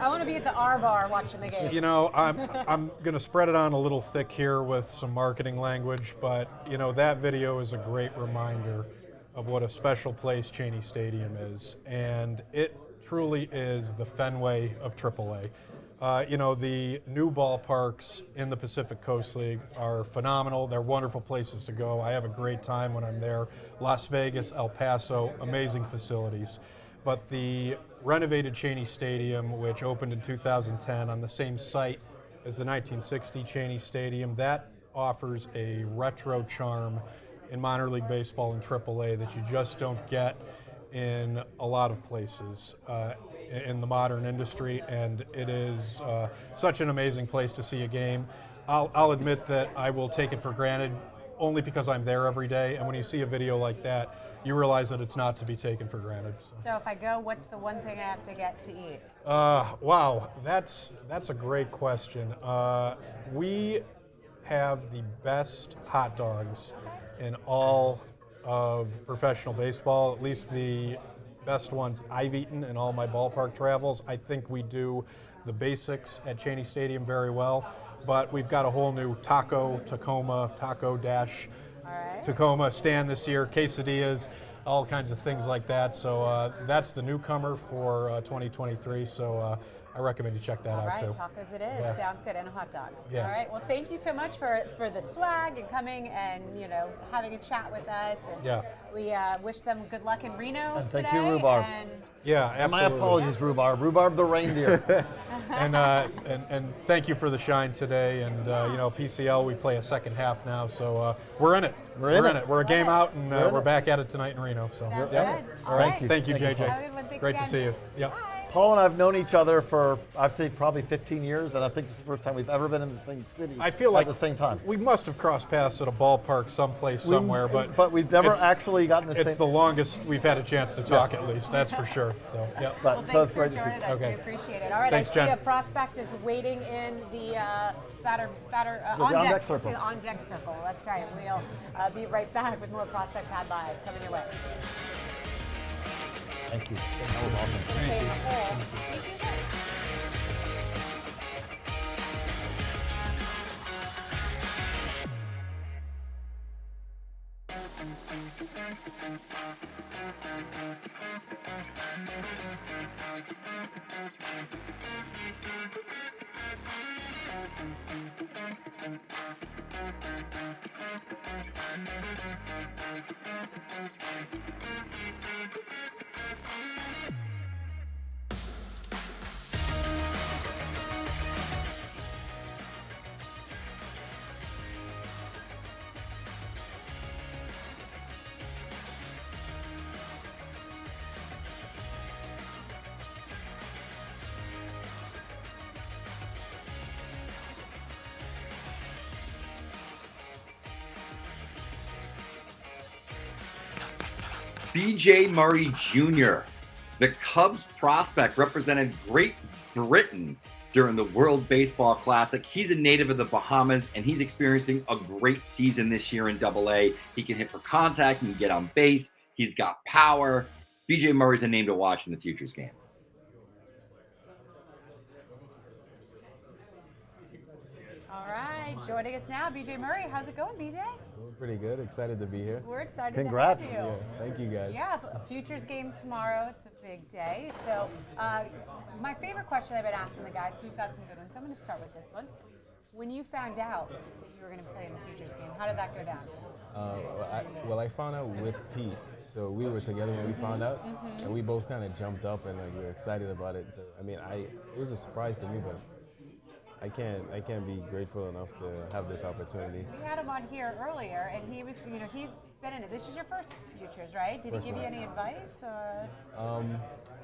want to be at the R bar watching the game. You know, I'm going to spread it on a little thick here with some marketing language, but you know, that video is a great reminder of what a special place Cheney Stadium is, and it truly is the Fenway of AAA. You know, the new ballparks in the Pacific Coast League are phenomenal. They're wonderful places to go. I have a great time when I'm there. Las Vegas, El Paso, amazing facilities. But the renovated Cheney Stadium, which opened in 2010 on the same site as the 1960 Cheney Stadium, that offers a retro charm in minor league baseball and AAA that you just don't get in a lot of places in the modern industry, and it is such an amazing place to see a game. I'll admit that I will take it for granted only because I'm there every day, and when you see a video like that, you realize that it's not to be taken for granted. So if I go, what's the one thing I have to get to eat? Wow, that's a great question. We have the best hot dogs in all of professional baseball, at least the best ones I've eaten in all my ballpark travels. I think we do the basics at Cheney Stadium very well, but we've got a whole new Taco Tacoma stand this year, quesadillas, all kinds of things like that. So that's the newcomer for 2023. So I recommend you check that out too. All right, tacos it is. Yeah. Sounds good, and a hot dog. Yeah. All right. Well, thank you so much for the swag and coming and having a chat with us. And yeah. We wish them good luck in Reno And today. thank you, Rhubarb. And yeah, absolutely. And my apologies, Rhubarb. Rhubarb the reindeer. and thank you for the shine today. And PCL, we play a second half now, so we're in it. We're in it. We're a game out, and we're back at it tonight in Reno. So Sounds yeah. good. All right. Thank you. Thank you, JJ. Have a good one. Thanks Great again. to see you. Yep. Paul and I have known each other for, I think, probably 15 years, and I think this is the first time we've ever been in the same city I feel like at the same time. We must have crossed paths at a ballpark someplace somewhere, but we've never actually gotten the same. It's the longest we've had a chance to talk, at least. That's for sure. So yeah. But Well, so thanks it's for great to see. joining us. Okay. We appreciate it. All right, Thanks, I see Jenn. a prospect is waiting in the on on deck deck circle. Let's say the on deck circle. That's right. We'll be right back with more Prospect Pad Live coming your way. Thank you. That was awesome. Stay in the hole. B.J. Murray Jr., the Cubs prospect, represented Great Britain during the World Baseball Classic. He's a native of the Bahamas, and he's experiencing a great season this year in Double-A. He can hit for contact, he can get on base, he's got power. B.J. Murray's a name to watch in the Futures game. All right, joining us now, B.J. Murray. How's it going, B.J.? Doing pretty good. Excited to be here. We're excited Congrats. to have you. Yeah, thank you guys. Yeah, a Futures game tomorrow. It's a big day. So my favorite question I've been asking the guys, because we've got some good ones, so I'm going to start with this one. When you found out that you were going to play in the Futures game, how did that go down? I found out with Pete. So we were together when we found out, and we both kind of jumped up and we were excited about it. So, I mean, it was a surprise to me, but I can't be grateful enough to have this opportunity. We had him on here earlier, and he was, he's been in it. This is your first Futures, right? Did he give you any advice, or?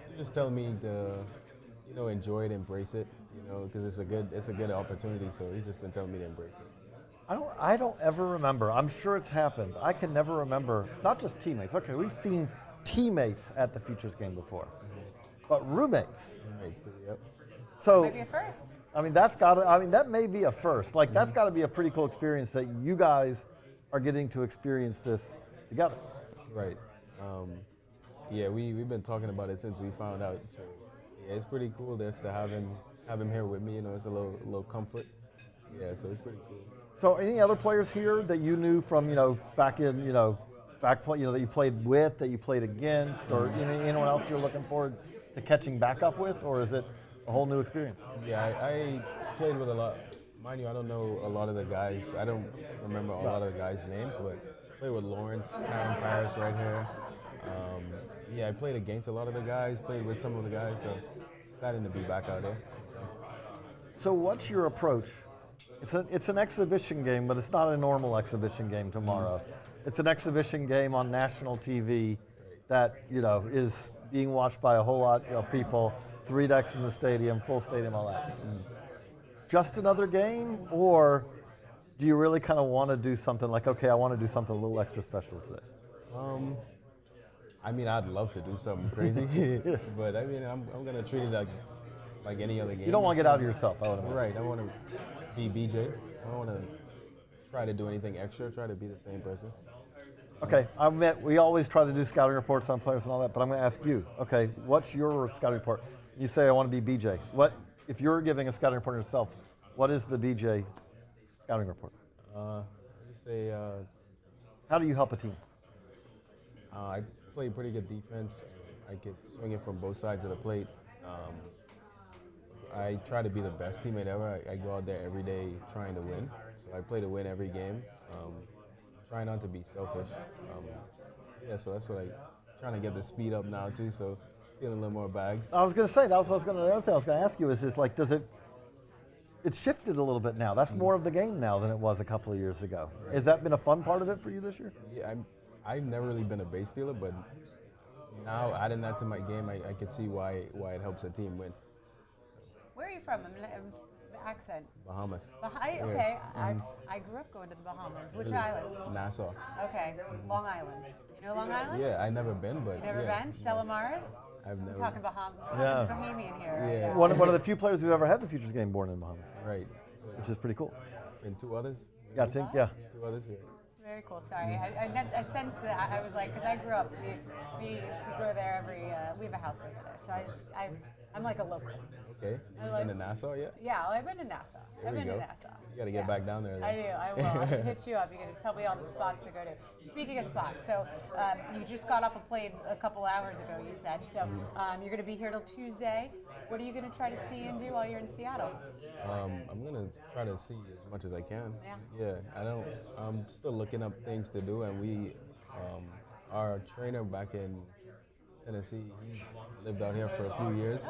He just tell me to, enjoy it, embrace it, because it's a good opportunity. So he's just been telling me to embrace it. I don't ever remember. I'm sure it's happened. I can never remember. Not just teammates. Okay, we've seen teammates at the Futures game before, but roommates. Roommates too. Yep. So Maybe a first. I mean, that may be a first. Like, that's got to be a pretty cool experience that you guys are getting to experience this together. Right. Yeah, we've been talking about it since we found out. So yeah, it's pretty cool just to have him here with me. It's a little comfort. Yeah, so it's pretty cool. So any other players here that you knew from, back in, that you played with, that you played against, or anyone else you're looking forward to catching back up with, or is it a whole new experience? Yeah, I played with a lot. Mind you, I don't know a lot of the guys. I don't remember a lot of the guys' names, but I played with Lawrence, Karen Paris right here. Yeah, I played against a lot of the guys, played with some of the guys, so excited to be back out there. So what's your approach? It's an exhibition game, but it's not a normal exhibition game tomorrow. It's an exhibition game on national TV that, is being watched by a whole lot of people. 3 decks in the stadium, full stadium, all that. Just another game, or do you really kind of want to do something like, okay, I want to do something a little extra special today? I mean, I'd love to do something crazy, but I mean, I'm going to treat it like any other game. You don't want to get out of yourself, I would imagine. Right, I want to be BJ. I don't want to try to do anything extra, try to be the same person. Okay, we always try to do scouting reports on players and all that, but I'm going to ask you, okay, what's your scouting report? You say, I want to be BJ. If you're giving a scouting report yourself, what is the BJ scouting report? How do you help a team? I play pretty good defense. I could swing it from both sides of the plate. I try to be the best teammate ever. I go out there every day trying to win. So I play to win every game. Try not to be selfish. Yeah, so that's what trying to get the speed up now too, so stealing a little more bags. I was going to say, the other thing I was going to ask you is like, it's shifted a little bit now. That's more of the game now than it was a couple of years ago. Right. Has that been a fun part of it for you this year? Yeah, I've never really been a base stealer, but now adding that to my game, I could see why it helps a team win. Where are you from? The accent. Bahamas. Okay, I grew up going to the Bahamas. Which island? Nassau. Okay, Long Island. You know Long Island? Yeah, I've never been, but you never been? Stella Maris? I've never. We're talking Bahamas. Yeah. Bahamian here. Yeah. Right? One of the few players who've ever had the Futures game born in Bahamas. Right. Which is pretty cool. And 2 others? Yeah, I think, yeah. 2 others, yeah. Very cool. Sorry, I sensed that. I was like, because I grew up, we go there every. We have a house over there, so I'm like a local. Okay. You been to Nassau yet? Yeah, I've been to Nassau. There you go. You got to get back down there. Then. I do. I will. I'm gonna hit you up. You're gonna tell me all the spots to go to. Speaking of spots, so you just got off a plane a couple hours ago. You said so. You're gonna be here till Tuesday. What are you gonna try to see and do while you're in Seattle? I'm gonna try to see as much as I can. Yeah. I'm still looking up things to do, and we, our trainer back in Tennessee, he lived out here for a few years,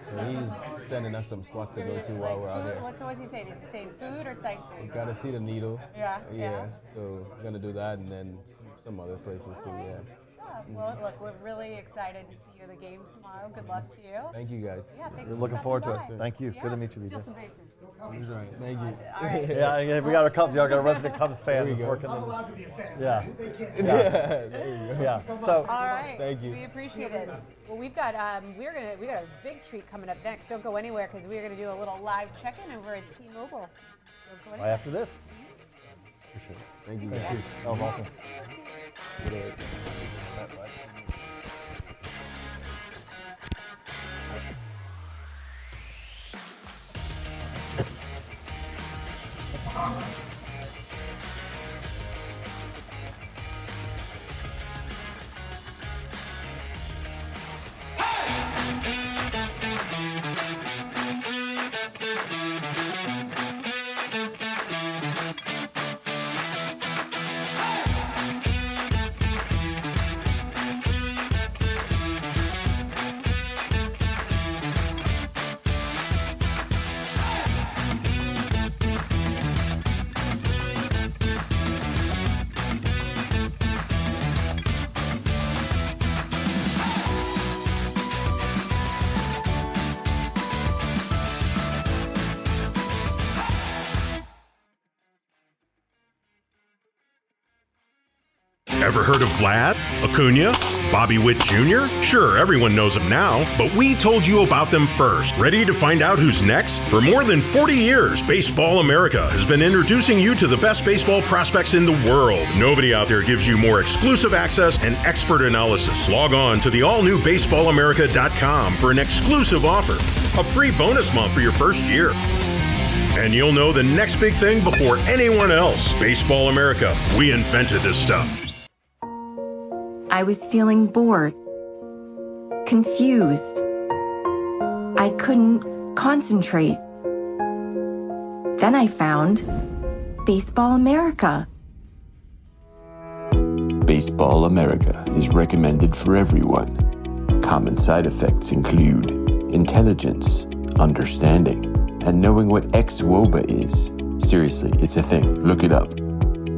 so he's sending us some spots to go to while we're out here. So what's he saying? Is he saying food or sightseeing? Got to see the needle. Yeah. So we're gonna do that, and then some other places too. Yeah. Well, look, we're really excited to see you in the game tomorrow. Good luck to you. Thank you, guys. Yeah, thanks We're for looking forward to stopping it. by. Thank you. Good to meet you, Steal BJ. some bases. He's right. Thank you. All right. Yeah, we got our Cubs. Y'all got a resident Cubs fan who's go. working. I'm allowed to be a fan. Yeah. There you go. Yeah. So. All right. Thank you. We appreciate it. Well, we got a big treat coming up next. Don't go anywhere because we're gonna do a little live check-in over at T-Mobile. Don't go Right anywhere. after this. Appreciate it. Thank you. Thank you. That was awesome. Ever heard of Vlad, Acuna, Bobby Witt Jr.? Sure, everyone knows them now, but we told you about them first. Ready to find out who's next? For more than 40 years, Baseball America has been introducing you to the best baseball prospects in the world. Nobody out there gives you more exclusive access and expert analysis. Log on to the all-new baseballamerica.com for an exclusive offer, a free bonus month for your first year. And you'll know the next big thing before anyone else. Baseball America, we invented this stuff. I was feeling bored, confused. I couldn't concentrate. Then I found Baseball America. Baseball America is recommended for everyone. Common side effects include intelligence, understanding, and knowing what ex-WOBA is. Seriously, it's a thing. Look it up.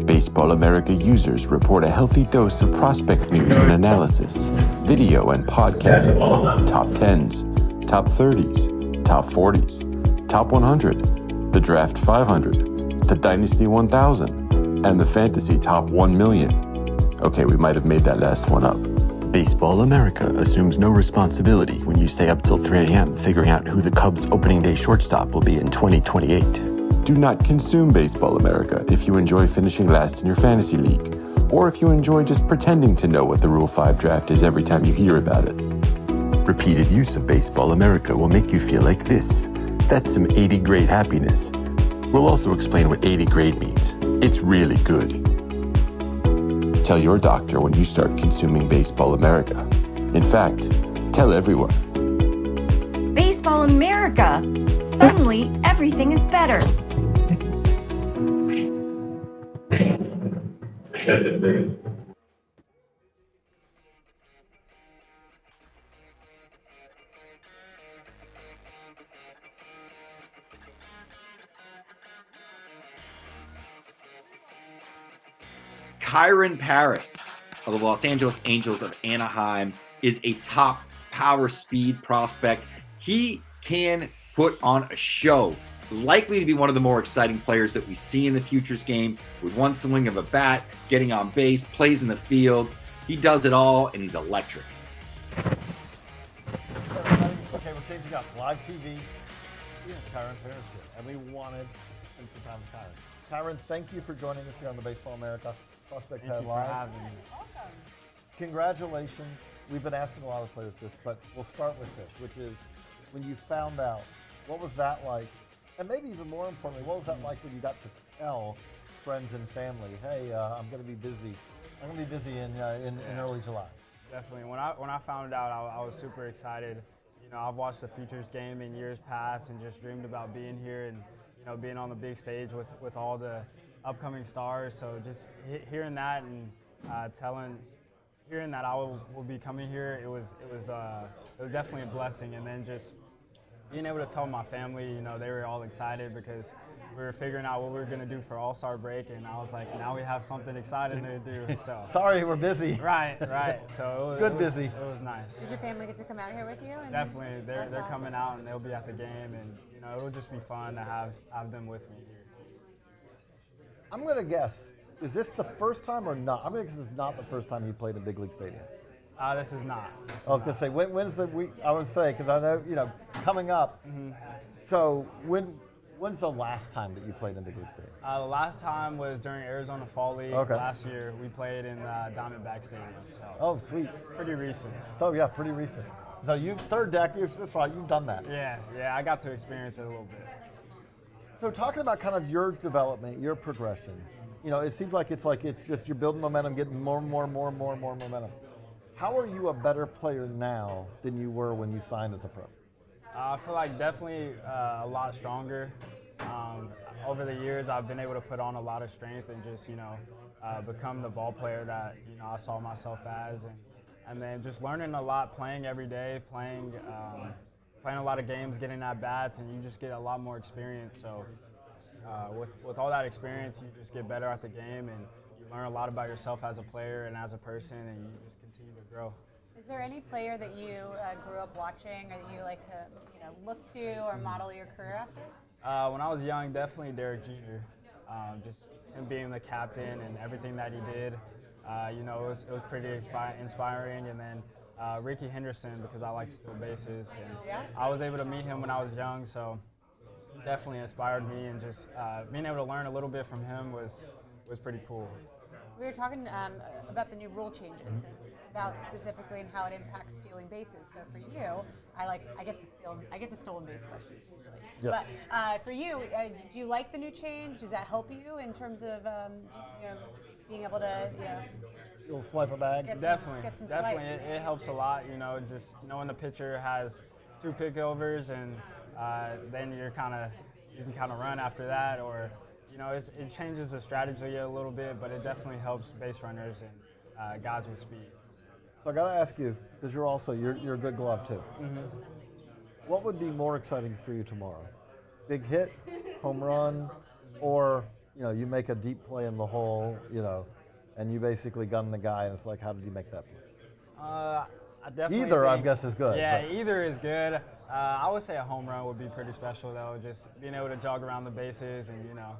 Baseball America users report a healthy dose of prospect news and analysis, video and podcasts, top 10s, top 30s, top 40s, top 100, the Draft 500, the Dynasty 1000, and the Fantasy Top 1 million. Okay, we might have made that last one up. Baseball America assumes no responsibility when you stay up till 3 a.m. figuring out who the Cubs' opening day shortstop will be in 2028. Do not consume Baseball America if you enjoy finishing last in your fantasy league, or if you enjoy just pretending to know what the Rule 5 draft is every time you hear about it. Repeated use of Baseball America will make you feel like this. That's some 80 grade happiness. We'll also explain what 80 grade means. It's really good. Tell your doctor when you start consuming Baseball America. In fact, tell everyone. Baseball America! Suddenly, everything is better. Kyron Paris of the Los Angeles Angels of Anaheim is a top power speed prospect. He can put on a show. Likely to be one of the more exciting players that we see in the Futures game, with one swing of a bat, getting on base, plays in the field. He does it all, and he's electric. Okay, we're changing up. Live TV. Kyron Paris here, and we wanted to spend some time with Kyron. Kyron, thank you for joining us here on the Baseball America Prospect Thank Pad you for Live. having me. Congratulations. We've been asking a lot of players this, but we'll start with this, which is when you found out, what was that like? And maybe even more importantly, what was that like when you got to tell friends and family, hey, I'm going to be busy. I'm going to be busy in early July. Definitely. When I found out, I was super excited. You know, I've watched the Futures game in years past and just dreamed about being here and, you know, being on the big stage with all the upcoming stars. So just hearing that and hearing that I will be coming here, it was definitely a blessing. And then just being able to tell my family, you know, they were all excited because we were figuring out what we were going to do for All-Star break, and I was like, now we have something exciting to do. So sorry, we're busy. Right. So it was busy. It was nice. Did your family get to come out here with you? And Definitely, they're awesome. coming out and they'll be at the game, and you know it'll just be fun to have them with me here. I'm going to guess, is this the first time or not? I'm going to guess this is not the first time you played in Big League Stadium. This is not. I was going to say, when's the week? I would say, because I know, you know, coming up. So when's the last time that you played in Big League Stadium? The last time was during Arizona Fall League. Okay. Last year we played in Diamondback Stadium. So Oh, sweet. pretty recent. So yeah, pretty recent. So you third deck, that's right, you've done that. Yeah, I got to experience it a little bit. So talking about kind of your development, your progression, you know, it seems like it's just you're building momentum, getting more momentum. How are you a better player now than you were when you signed as a pro? I feel like definitely a lot stronger. Over the years, I've been able to put on a lot of strength and just, you know, become the ball player that, you know, I saw myself as. And then just learning a lot, playing every day, playing a lot of games, getting at bats, and you just get a lot more experience. So with all that experience, you just get better at the game and you learn a lot about yourself as a player and as a person, and you just continue to grow. Is there any player that you grew up watching or that you like to, you know, look to or model your career after? When I was young, definitely Derek Jeter. Just him being the captain and everything that he did, you know, it was pretty inspiring. And then Ricky Henderson, because I like to steal bases. And I was able to meet him when I was young, so definitely inspired me. And just being able to learn a little bit from him was pretty cool. We were talking about the new rule changes and about specifically and how it impacts stealing bases. So for you, I get the stolen base questions usually. Yes. But for you, do you like the new change? Does that help you in terms of you know, being able to, you know, You'll swipe a bag? Definitely. Get some Definitely. swipes. It helps a lot, you know, just knowing the pitcher has 2 pickovers and then you can kind of run after that, or you know, it changes the strategy a little bit, but it definitely helps base runners and guys with speed. So I got to ask you, because you're a good glove too. What would be more exciting for you tomorrow? Big hit, home run, or you know, you make a deep play in the hole, you know, and you basically gun the guy, and it's like, how did you make that play? I definitely Either, I think, guess, is good. Yeah, but. either is good. I would say a home run would be pretty special, though. Just being able to jog around the bases and, you know,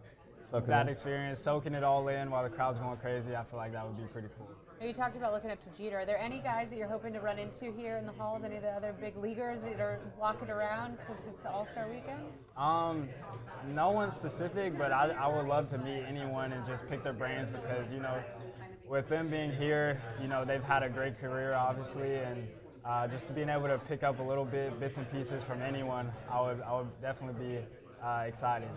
that experience, soaking it all in while the crowd's going crazy, I feel like that would be pretty cool. You talked about looking up to Jeter. Are there any guys that you're hoping to run into here in the halls? Any of the other big leaguers that are walking around since it's the All-Star weekend? No one specific, but I would love to meet anyone and just pick their brains because, you know, with them being here, you know, they've had a great career, obviously, and just being able to pick up a little bits and pieces from anyone, I would definitely be excited.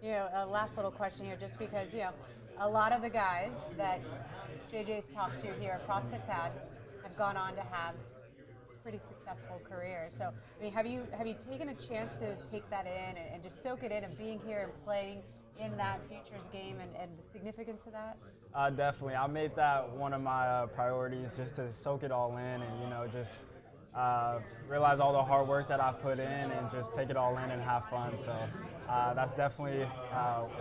You know, a last little question here, just because, you know, a lot of the guys that JJ's talked to here at Prospect Pad have gone on to have pretty successful careers. So, I mean, have you taken a chance to take that in and just soak it in of being here and playing in that Futures game and the significance of that? Definitely. I made that one of my priorities, just to soak it all in and, you know, just realize all the hard work that I've put in and just take it all in and have fun. So that's definitely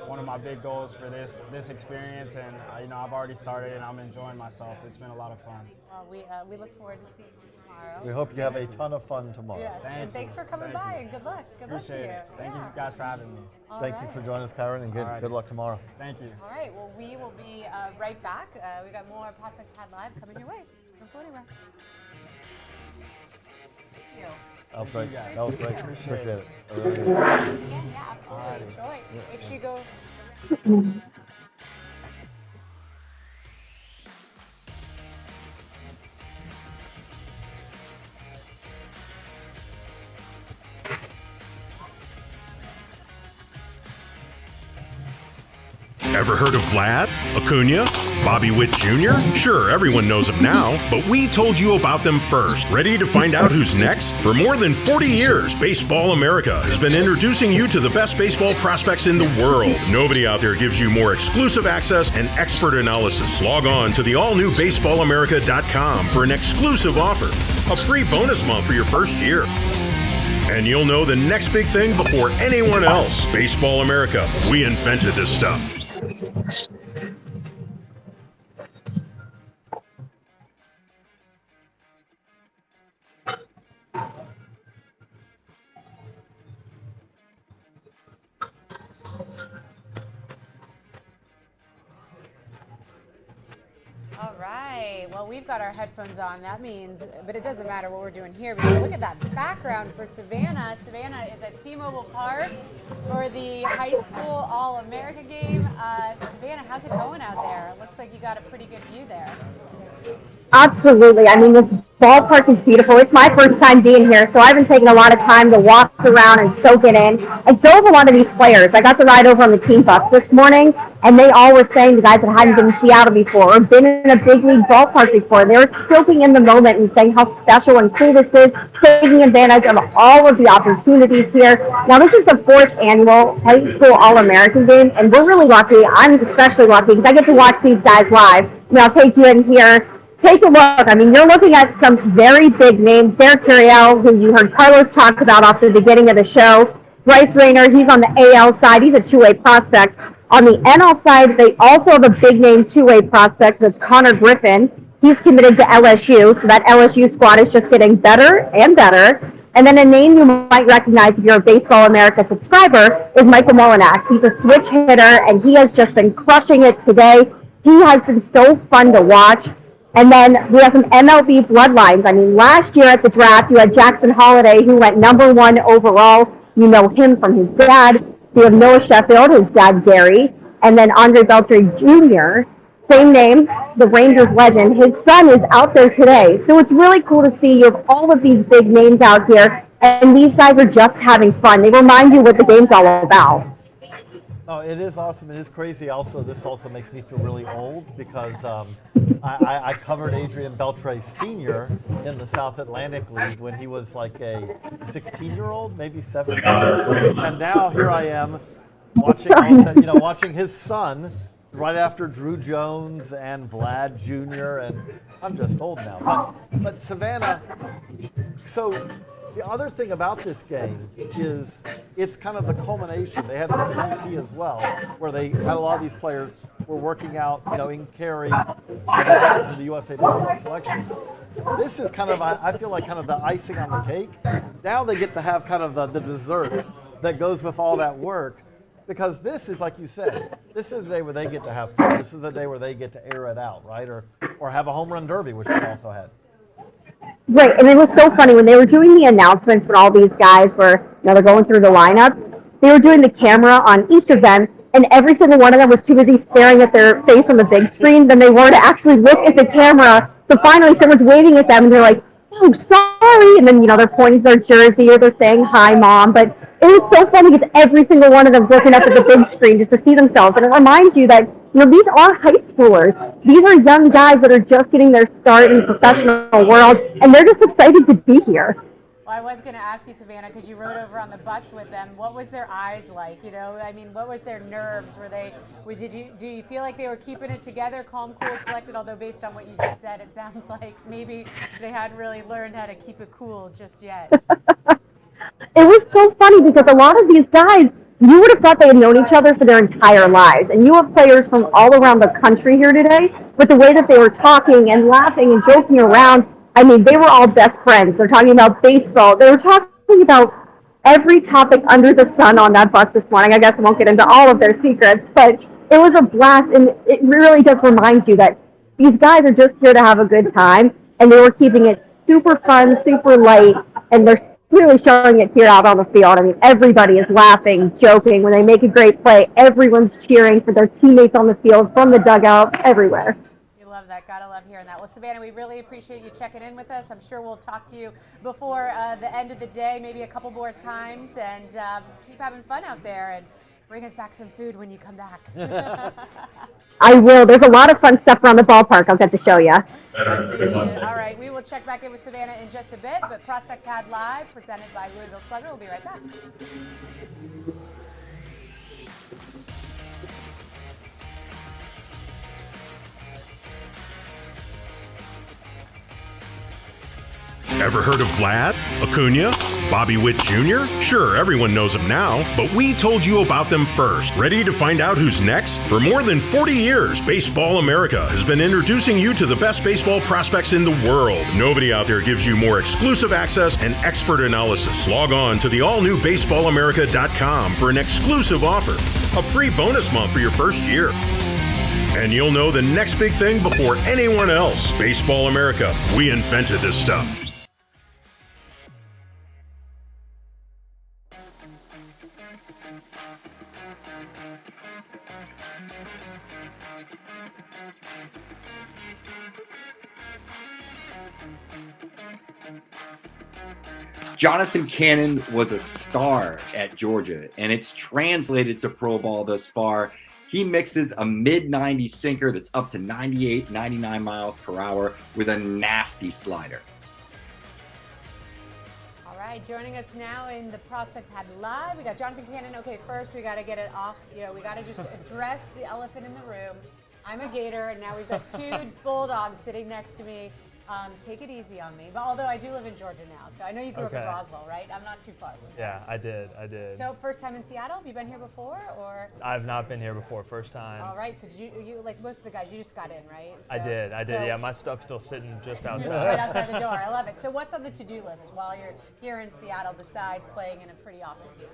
one of my big goals for this experience, and you know, I've already started and I'm enjoying myself. It's been a lot of fun. Well, we look forward to seeing you tomorrow. We hope you have a ton of fun tomorrow. Yes, and thanks for coming by, and good luck. Good luck to you. Appreciate it. Thank you guys for having me. Thank you for joining us, Kyron, and good luck tomorrow. Thank you. All right, well, we will be right back. We got more Prospect Pad Live coming your way. Don't go anywhere. Thank you. That was great. That was great. Appreciate it. Yeah, absolutely. Alrighty. Enjoy. Yeah. Make sure you go. Ever heard of Vlad, Acuna, Bobby Witt Jr.? Sure, everyone knows them now, but we told you about them first. Ready to find out who's next? For more than 40 years, Baseball America has been introducing you to the best baseball prospects in the world. Nobody out there gives you more exclusive access and expert analysis. Log on to the all-new baseballamerica.com for an exclusive offer, a free bonus month for your first year. And you'll know the next big thing before anyone else. Baseball America, we invented this stuff. All right. Well, we've got our headphones on. That means, but it doesn't matter what we're doing here because look at that background for Savannah. Savannah is at T-Mobile Park for the high school All-America game. Savannah, how's it going out there? It looks like you got a pretty good view there. Absolutely. I mean, this ballpark is beautiful. It's my first time being here, so I've been taking a lot of time to walk around and soak it in. And so have a lot of these players. I got to ride over on the team bus this morning, and they all were saying, the guys that hadn't been in Seattle before or been in a big league ballpark before, they were soaking in the moment and saying how special and cool this is, taking advantage of all of the opportunities here. Now, this is the 4th annual high school All-American game, and we're really lucky. I'm especially lucky because I get to watch these guys live. I'll take you in here. Take a look. I mean, you're looking at some very big names. Derek Curiel, who you heard Carlos talk about off the beginning of the show. Bryce Rayner, he's on the AL side. He's a two-way prospect. On the NL side, they also have a big-name two-way prospect. That's Connor Griffin. He's committed to LSU, so that LSU squad is just getting better and better. And then a name you might recognize if you're a Baseball America subscriber is Michael Molinax. He's a switch hitter, and he has just been crushing it today. He has been so fun to watch. And then we have some MLB bloodlines. I mean, last year at the draft, you had Jackson Holliday, who went #1 overall. You know him from his dad. You have Noah Sheffield, his dad, Gary. And then Andre Beltre Jr., same name, the Rangers legend. His son is out there today. So it's really cool to see you have all of these big names out here, and these guys are just having fun. They remind you what the game's all about. Oh, it is awesome. It is crazy. Also, this also makes me feel really old because I covered Adrian Beltre Sr. in the South Atlantic League when he was like a 16-year-old, maybe 17. And now here I am watching, watching his son right after Drew Jones and Vlad Jr. And I'm just old now. But Savannah, so the other thing about this game is it's kind of the culmination. They had the PvP as well, where they had a lot of these players were working out, in Cary for the USA Baseball selection. This is kind of, I feel like, kind of the icing on the cake. Now they get to have kind of the dessert that goes with all that work, because this is, like you said, this is the day where they get to have fun. This is the day where they get to air it out, right? Or have a home run derby, which they also had. Right, and it was so funny when they were doing the announcements when all these guys were, they're going through the lineup. They were doing the camera on each of them, and every single one of them was too busy staring at their face on the big screen than they were to actually look at the camera. So finally, someone's waving at them, and they're like, "Oh, sorry," and then they're pointing to their jersey or they're saying, "Hi, Mom." But it was so funny because every single one of them's looking up at the big screen just to see themselves, and it reminds you that these are high schoolers. These are young guys that are just getting their start in the professional world, and they're just excited to be here. Well, I was going to ask you, Savannah, because you rode over on the bus with them. What was their eyes like? I mean, what was their nerves? Do you feel like they were keeping it together, calm, cool, collected? Although based on what you just said, it sounds like maybe they hadn't really learned how to keep it cool just yet. It was so funny because a lot of these guys, you would have thought they had known each other for their entire lives. And you have players from all around the country here today, but the way that they were talking and laughing and joking around, I mean, they were all best friends. They're talking about baseball. They were talking about every topic under the sun on that bus this morning. I guess I won't get into all of their secrets, but it was a blast, and it really does remind you that these guys are just here to have a good time, and they were keeping it super fun, super light, and they're really showing it here out on the field. I mean, everybody is laughing, joking. When they make a great play, everyone's cheering for their teammates on the field, from the dugout, everywhere. You love that. Gotta love hearing that. Well, Savannah, we really appreciate you checking in with us. I'm sure we'll talk to you before the end of the day, maybe a couple more times, and keep having fun out there. And Bring us back some food when you come back. I will. There's a lot of fun stuff around the ballpark I'll get to show you. All right, we will check back in with Savannah in just a bit, but Prospect Pad Live, presented by Louisville Slugger. We'll be right back. Ever heard of Vlad, Acuna, Bobby Witt Jr.? Sure, everyone knows them now, but we told you about them first. Ready to find out who's next? For more than 40 years, Baseball America has been introducing you to the best baseball prospects in the world. Nobody out there gives you more exclusive access and expert analysis. Log on to the all-new baseballamerica.com for an exclusive offer, a free bonus month for your first year. And you'll know the next big thing before anyone else. Baseball America, we invented this stuff. Jonathan Cannon was a star at Georgia, and it's translated to pro ball thus far. He mixes a mid-90 sinker that's up to 98, 99 miles per hour with a nasty slider. All right, joining us now in the Prospect Pad Live, we got Jonathan Cannon. Okay, first we got to get it off. We got to just address the elephant in the room. I'm a Gator, and now we've got two Bulldogs sitting next to me. Take it easy on me. But although I do live in Georgia now, so I know you grew up in Roswell, right? I'm not too far from you. Yeah, I did. So first time in Seattle? Have you been here before, or? I've not been here before. First time. All right. So did you like most of the guys? You just got in, right? So, I did. Yeah, my stuff's still sitting just outside. Right outside the door. I love it. So what's on the to-do list while you're here in Seattle besides playing in a pretty awesome game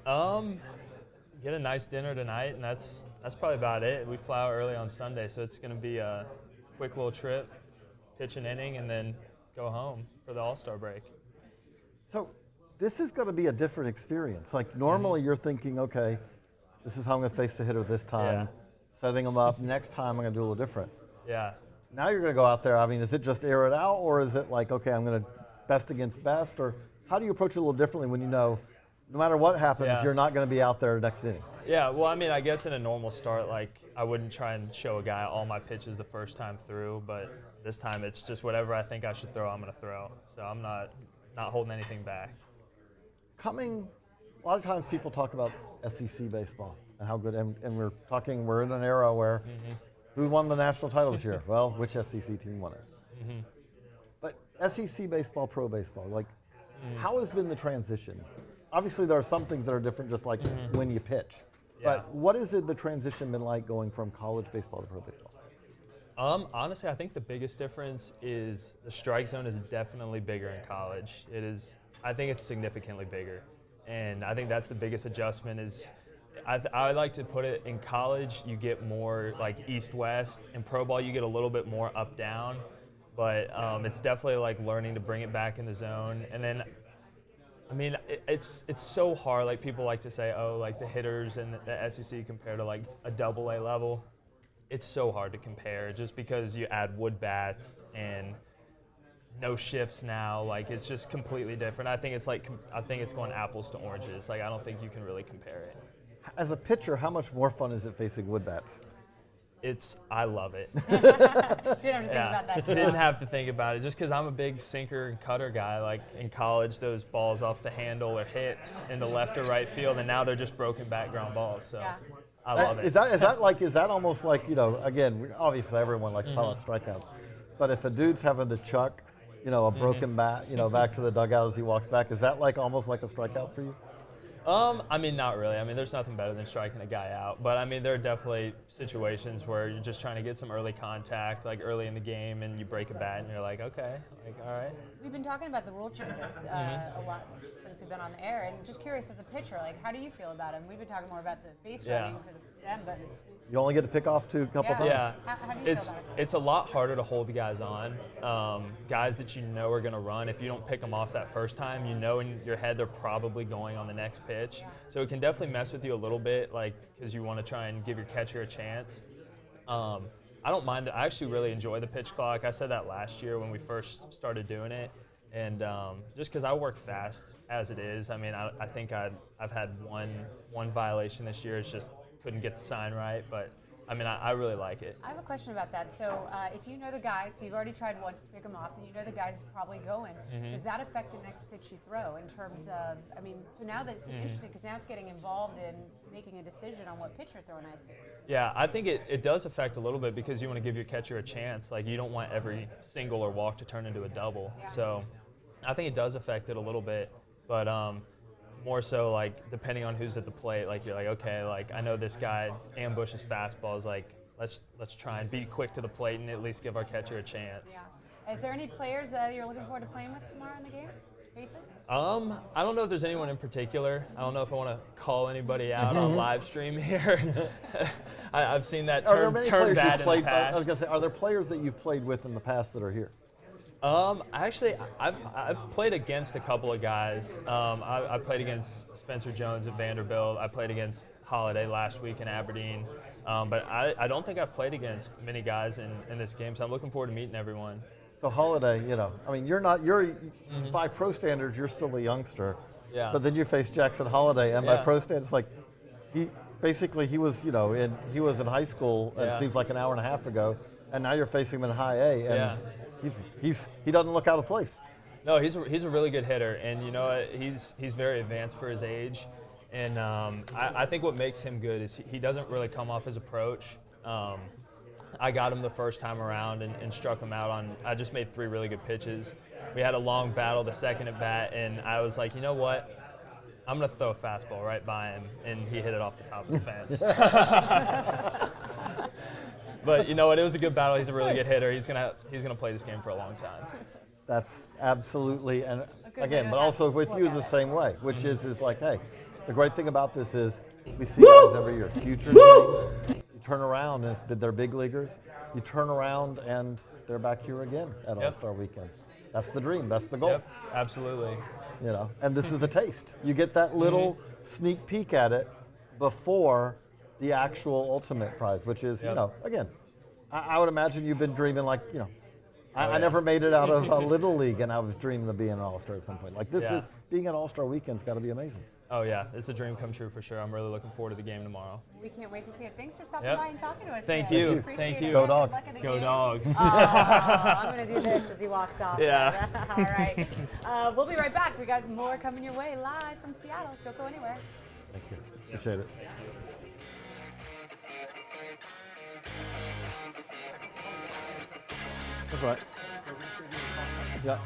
tomorrow? Get a nice dinner tonight, and that's probably about it. We fly out early on Sunday, so it's going to be a quick little trip. Pitch an inning, and then go home for the All-Star break. So this is going to be a different experience. Like normally you're thinking, okay, this is how I'm going to face the hitter this time, setting them up. Next time I'm going to do a little different. Yeah. Now you're going to go out there. I mean, is it just air it out, or is it like, okay, I'm going to best against best, or how do you approach it a little differently when you know no matter what happens, you're not going to be out there next inning? Yeah, well, I mean, I guess in a normal start, like I wouldn't try and show a guy all my pitches the first time through, but this time it's just whatever I think I should throw, I'm going to throw. So I'm not holding anything back. A lot of times people talk about SEC baseball and how good, and we're in an era where who won the national title this year? Well, which SEC team won it? But SEC baseball, pro baseball, like how has been the transition? Obviously there are some things that are different, just like when you pitch. But what has the transition been like going from college baseball to pro baseball? Honestly, I think the biggest difference is the strike zone is definitely bigger in college. I think it's significantly bigger. And I think that's the biggest adjustment is, I like to put it in college, you get more like east-west. In pro ball, you get a little bit more up-down. But it's definitely like learning to bring it back in the zone. And then, I mean, it's so hard. Like people like to say, oh, like the hitters in the SEC compared to like a AA level. It's so hard to compare just because you add wood bats and no shifts now. Like it's just completely different. I think it's going apples to oranges. Like I don't think you can really compare it. As a pitcher, how much more fun is it facing wood bats? I love it. Didn't have to think about that too Didn't have to think about it just because I'm a big sinker and cutter guy. Like in college, those balls off the handle are hits in the left or right field, and now they're just broken background balls. So I love it. Is that almost like, again, obviously everyone likes pilot strikeouts, but if a dude's having to chuck, a broken bat, back to the dugout as he walks back, is that like almost like a strikeout for you? I mean, not really. I mean, there's nothing better than striking a guy out. But, I mean, there are definitely situations where you're just trying to get some early contact, like early in the game, and you break a bat, and you're like, okay, like, all right. We've been talking about the rule changes a lot since we've been on the air. And just curious, as a pitcher, like, how do you feel about them? We've been talking more about the base running for them, but you only get to pick off a couple times? Yeah. How do you feel about it? It's a lot harder to hold the guys on. Guys that you know are going to run, if you don't pick them off that first time, you know in your head they're probably going on the next pitch. Yeah. So it can definitely mess with you a little bit, like because you want to try and give your catcher a chance. I don't mind it. I actually really enjoy the pitch clock. I said that last year when we first started doing it. And just because I work fast as it is, I mean, I think I've had one violation this year. It's just couldn't get the sign right, but I mean, I really like it. I have a question about that. So if you know the guys, so you've already tried once to pick them off, and you know the guy's probably going, does that affect the next pitch you throw in terms of, I mean, so now that it's interesting, because now it's getting involved in making a decision on what pitch you're throwing, I assume. Yeah, I think it does affect a little bit because you want to give your catcher a chance. Like, you don't want every single or walk to turn into a double. Yeah. So I think it does affect it a little bit, but more so, like, depending on who's at the plate, like, you're like, okay, like, I know this guy ambushes fastballs, like, let's try and be quick to the plate and at least give our catcher a chance. Yeah. Is there any players you're looking forward to playing with tomorrow in the game? Jason? I don't know if there's anyone in particular. I don't know if I want to call anybody out on live stream here. I've seen that turn bad in the past. I was going to say, are there players that you've played with in the past that are here? Actually, I've played against a couple of guys. I played against Spencer Jones at Vanderbilt. I played against Holiday last week in Aberdeen. But I don't think I've played against many guys in this game, so I'm looking forward to meeting everyone. So Holiday, I mean, you're by pro standards, you're still a youngster. Yeah. But then you face Jackson Holiday, and by pro standards, like, he was, he was in high school, and it seems like an hour and a half ago, and now you're facing him in high A, and he doesn't look out of place. No, he's a really good hitter, and he's very advanced for his age, and I think what makes him good is he doesn't really come off his approach. I got him the first time around and struck him out I just made 3 really good pitches. We had a long battle the second at bat, and I was like, you know what? I'm going to throw a fastball right by him, and he hit it off the top of the fence. But you know what? It was a good battle. He's a really good hitter. He's gonna play this game for a long time. That's absolutely, and again, but also with you the same way, which is like, hey, the great thing about this is we see guys every year. Futures game, you turn around and they're big leaguers. You turn around and they're back here again at All-Star Weekend. That's the dream. That's the goal. Yep, absolutely. And this is the taste. You get that little sneak peek at it before the actual ultimate prize, which is, again, I would imagine you've been dreaming like, I never made it out of a Little League, and I was dreaming of being an All-Star at some point. Like, this is, being an All-Star Weekend's got to be amazing. Oh, yeah. It's a dream come true for sure. I'm really looking forward to the game tomorrow. We can't wait to see it. Thanks for stopping by and talking to us Thank today. you. Appreciate Thank you. it. Go Dogs. Go Dogs. I'm going to do this as he walks off. Yeah. All right. We'll be right back. We got more coming your way live from Seattle. Don't go anywhere. Thank you. Appreciate it. That's right. Yeah.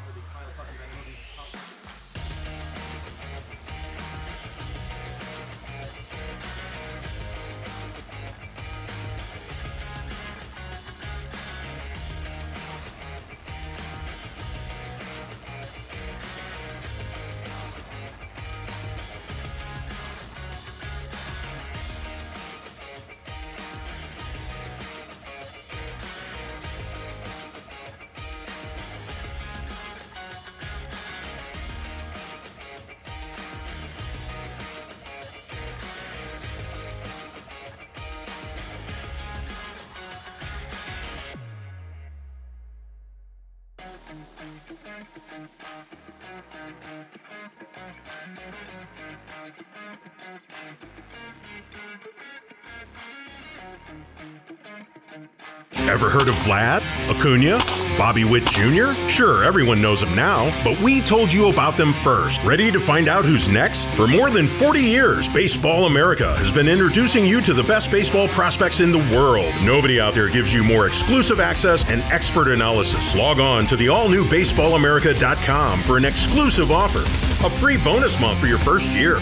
Ever heard of Vlad, Acuna, Bobby Witt Jr.? Sure, everyone knows them now, but we told you about them first. Ready to find out who's next? For more than 40 years, Baseball America has been introducing you to the best baseball prospects in the world. Nobody out there gives you more exclusive access and expert analysis. Log on to the all-new baseballamerica.com for an exclusive offer, a free bonus month for your first year.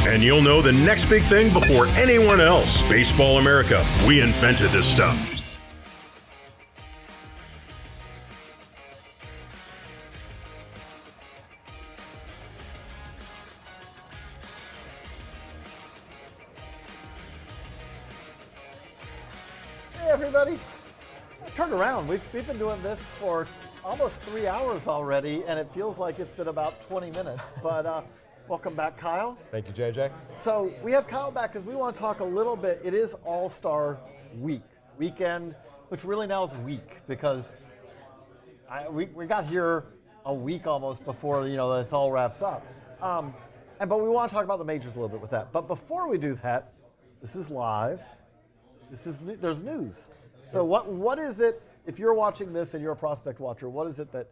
And you'll know the next big thing before anyone else. Baseball America, we invented this stuff. Hey, everybody. Turn around. We've been doing this for almost 3 hours already, and it feels like it's been about 20 minutes. But welcome back, Kyle. Thank you, JJ. So we have Kyle back because we want to talk a little bit. It is All-Star Weekend, which really now is week because we got here a week almost before this all wraps up. But we want to talk about the majors a little bit with that. But before we do that, this is live. There's news. So what is it, if you're watching this and you're a prospect watcher, what is it that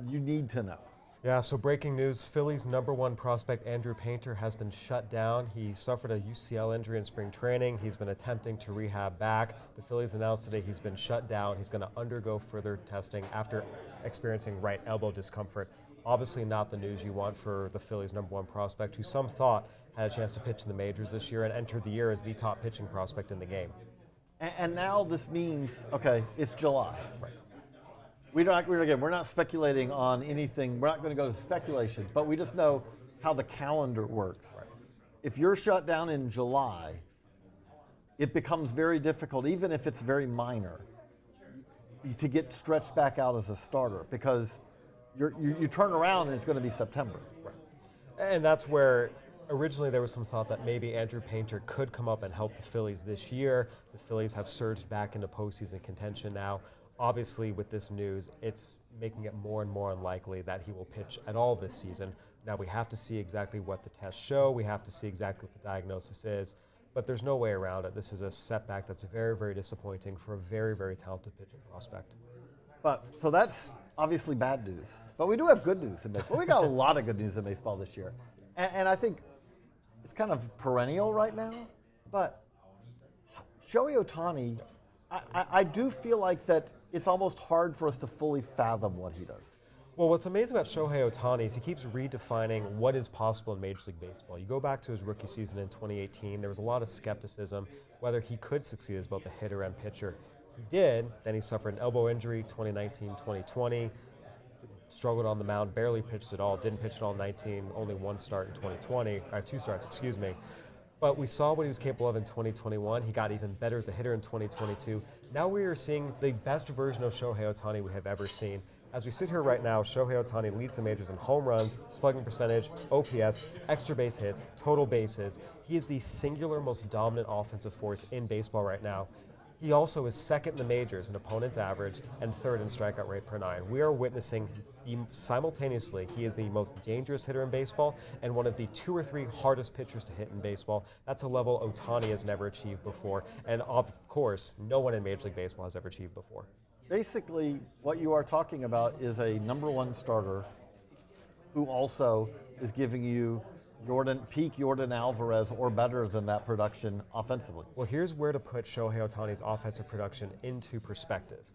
you need to know? Yeah, so breaking news, Phillies' #1 prospect Andrew Painter has been shut down. He suffered a UCL injury in spring training. He's been attempting to rehab back. The Phillies announced today he's been shut down. He's going to undergo further testing after experiencing right elbow discomfort. Obviously not the news you want for the Phillies' #1 prospect, who some thought had a chance to pitch in the majors this year and entered the year as the top pitching prospect in the game. And now this means, okay, it's July. Right. We're not speculating on anything. We're not going to go to speculation, but we just know how the calendar works. Right. If you're shut down in July, it becomes very difficult, even if it's very minor, to get stretched back out as a starter, because you turn around and it's going to be September. Right. And that's where originally there was some thought that maybe Andrew Painter could come up and help the Phillies this year. The Phillies have surged back into postseason contention now. Obviously, with this news, it's making it more and more unlikely that he will pitch at all this season. Now, we have to see exactly what the tests show. We have to see exactly what the diagnosis is. But there's no way around it. This is a setback that's very, very disappointing for a very, very talented pitching prospect. So that's obviously bad news. But we do have good news in baseball. We got a lot of good news in baseball this year. And I think it's kind of perennial right now. But Shohei Ohtani, I do feel like that it's almost hard for us to fully fathom what he does. Well, what's amazing about Shohei Ohtani is he keeps redefining what is possible in Major League Baseball. You go back to his rookie season in 2018, there was a lot of skepticism whether he could succeed as both a hitter and pitcher. He did, then he suffered an elbow injury 2019-2020, struggled on the mound, barely pitched at all, didn't pitch at all in 19, only 1 start in 2020, or 2 starts, excuse me. But we saw what he was capable of in 2021. He got even better as a hitter in 2022. Now we are seeing the best version of Shohei Ohtani we have ever seen. As we sit here right now, Shohei Ohtani leads the majors in home runs, slugging percentage, OPS, extra base hits, total bases. He is the singular most dominant offensive force in baseball right now. He also is second in the majors in opponent's average and third in strikeout rate per 9. We are witnessing simultaneously, he is the most dangerous hitter in baseball and one of the 2 or 3 hardest pitchers to hit in baseball. That's a level Ohtani has never achieved before. And of course, no one in Major League Baseball has ever achieved before. Basically, what you are talking about is a #1 starter who also is giving you peak Yordan Alvarez or better than that production offensively. Well, here's where to put Shohei Ohtani's offensive production into perspective.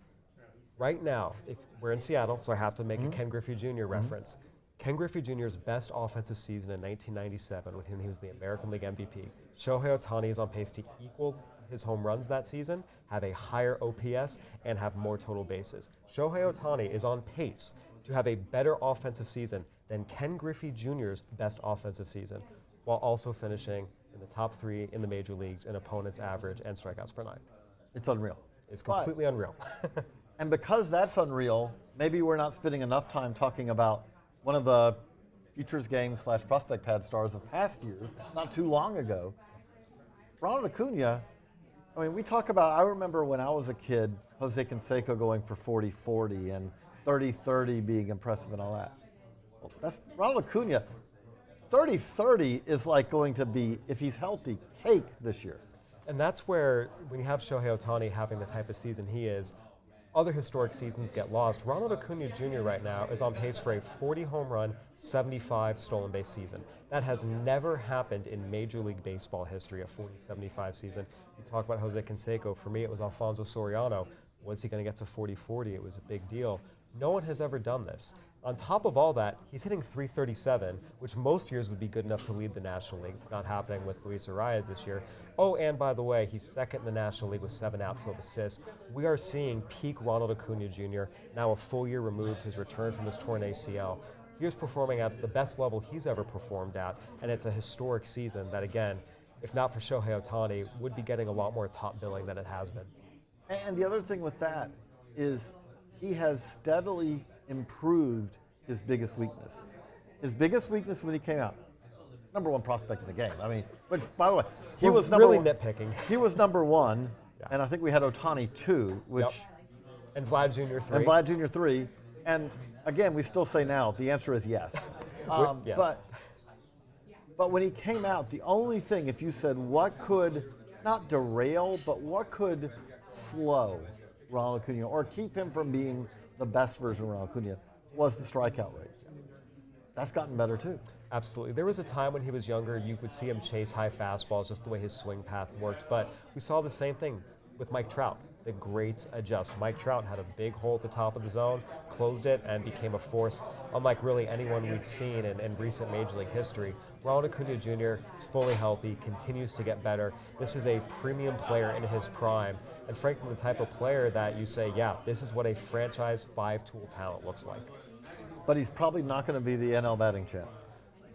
Right now, if we're in Seattle, so I have to make a Ken Griffey Jr. reference. Ken Griffey Jr.'s best offensive season in 1997, when he was the American League MVP. Shohei Ohtani is on pace to equal his home runs that season, have a higher OPS, and have more total bases. Shohei Ohtani is on pace to have a better offensive season than Ken Griffey Jr.'s best offensive season, while also finishing in the top 3 in the major leagues in opponent's average and strikeouts per 9. It's unreal. It's completely unreal. And because that's unreal, maybe we're not spending enough time talking about one of the Futures Game / Prospect Pad stars of past years, not too long ago. Ronald Acuna, I mean, we talk about, I remember when I was a kid, Jose Canseco going for 40-40 and 30-30 being impressive and all that. Well, that's Ronald Acuna. 30-30 is like going to be, if he's healthy, cake this year. And that's where, when you have Shohei Ohtani having the type of season he is, other historic seasons get lost. Ronald Acuna Jr. right now is on pace for a 40 home run, 75 stolen base season. That has never happened in Major League Baseball history, a 40-75 season. You talk about Jose Canseco. For me, it was Alfonso Soriano. Was he going to get to 40-40? It was a big deal. No one has ever done this. On top of all that, he's hitting .337, which most years would be good enough to lead the National League. It's not happening with Luis Arias this year. Oh, and by the way, he's second in the National League with 7 outfield assists. We are seeing peak Ronald Acuna Jr., now a full year removed his return from his torn ACL. He is performing at the best level he's ever performed at, and it's a historic season that, again, if not for Shohei Ohtani, would be getting a lot more top billing than it has been. And the other thing with that is he has steadily improved his biggest weakness. His biggest weakness when he came out, #1 prospect in the game. I mean, which, by the way, he was really nitpicking. He was #1, and I think we had Ohtani 2, which and Vlad Jr. 3. And Vlad Jr. 3. And again, we still say now, the answer is yes. Yes. But when he came out, the only thing, if you said what could not derail, but what could slow Ronald Acuna or keep him from being the best version of Ronald Acuna, was the strikeout rate. That's gotten better too. Absolutely. There was a time when he was younger, you could see him chase high fastballs, just the way his swing path worked. But we saw the same thing with Mike Trout. The greats adjust. Mike Trout had a big hole at the top of the zone, closed it, and became a force unlike really anyone we've seen in recent Major League history. Ronald Acuna Jr. is fully healthy, continues to get better. This is a premium player in his prime, and frankly, the type of player that you say, yeah, this is what a franchise five-tool talent looks like. But he's probably not going to be the NL batting champ.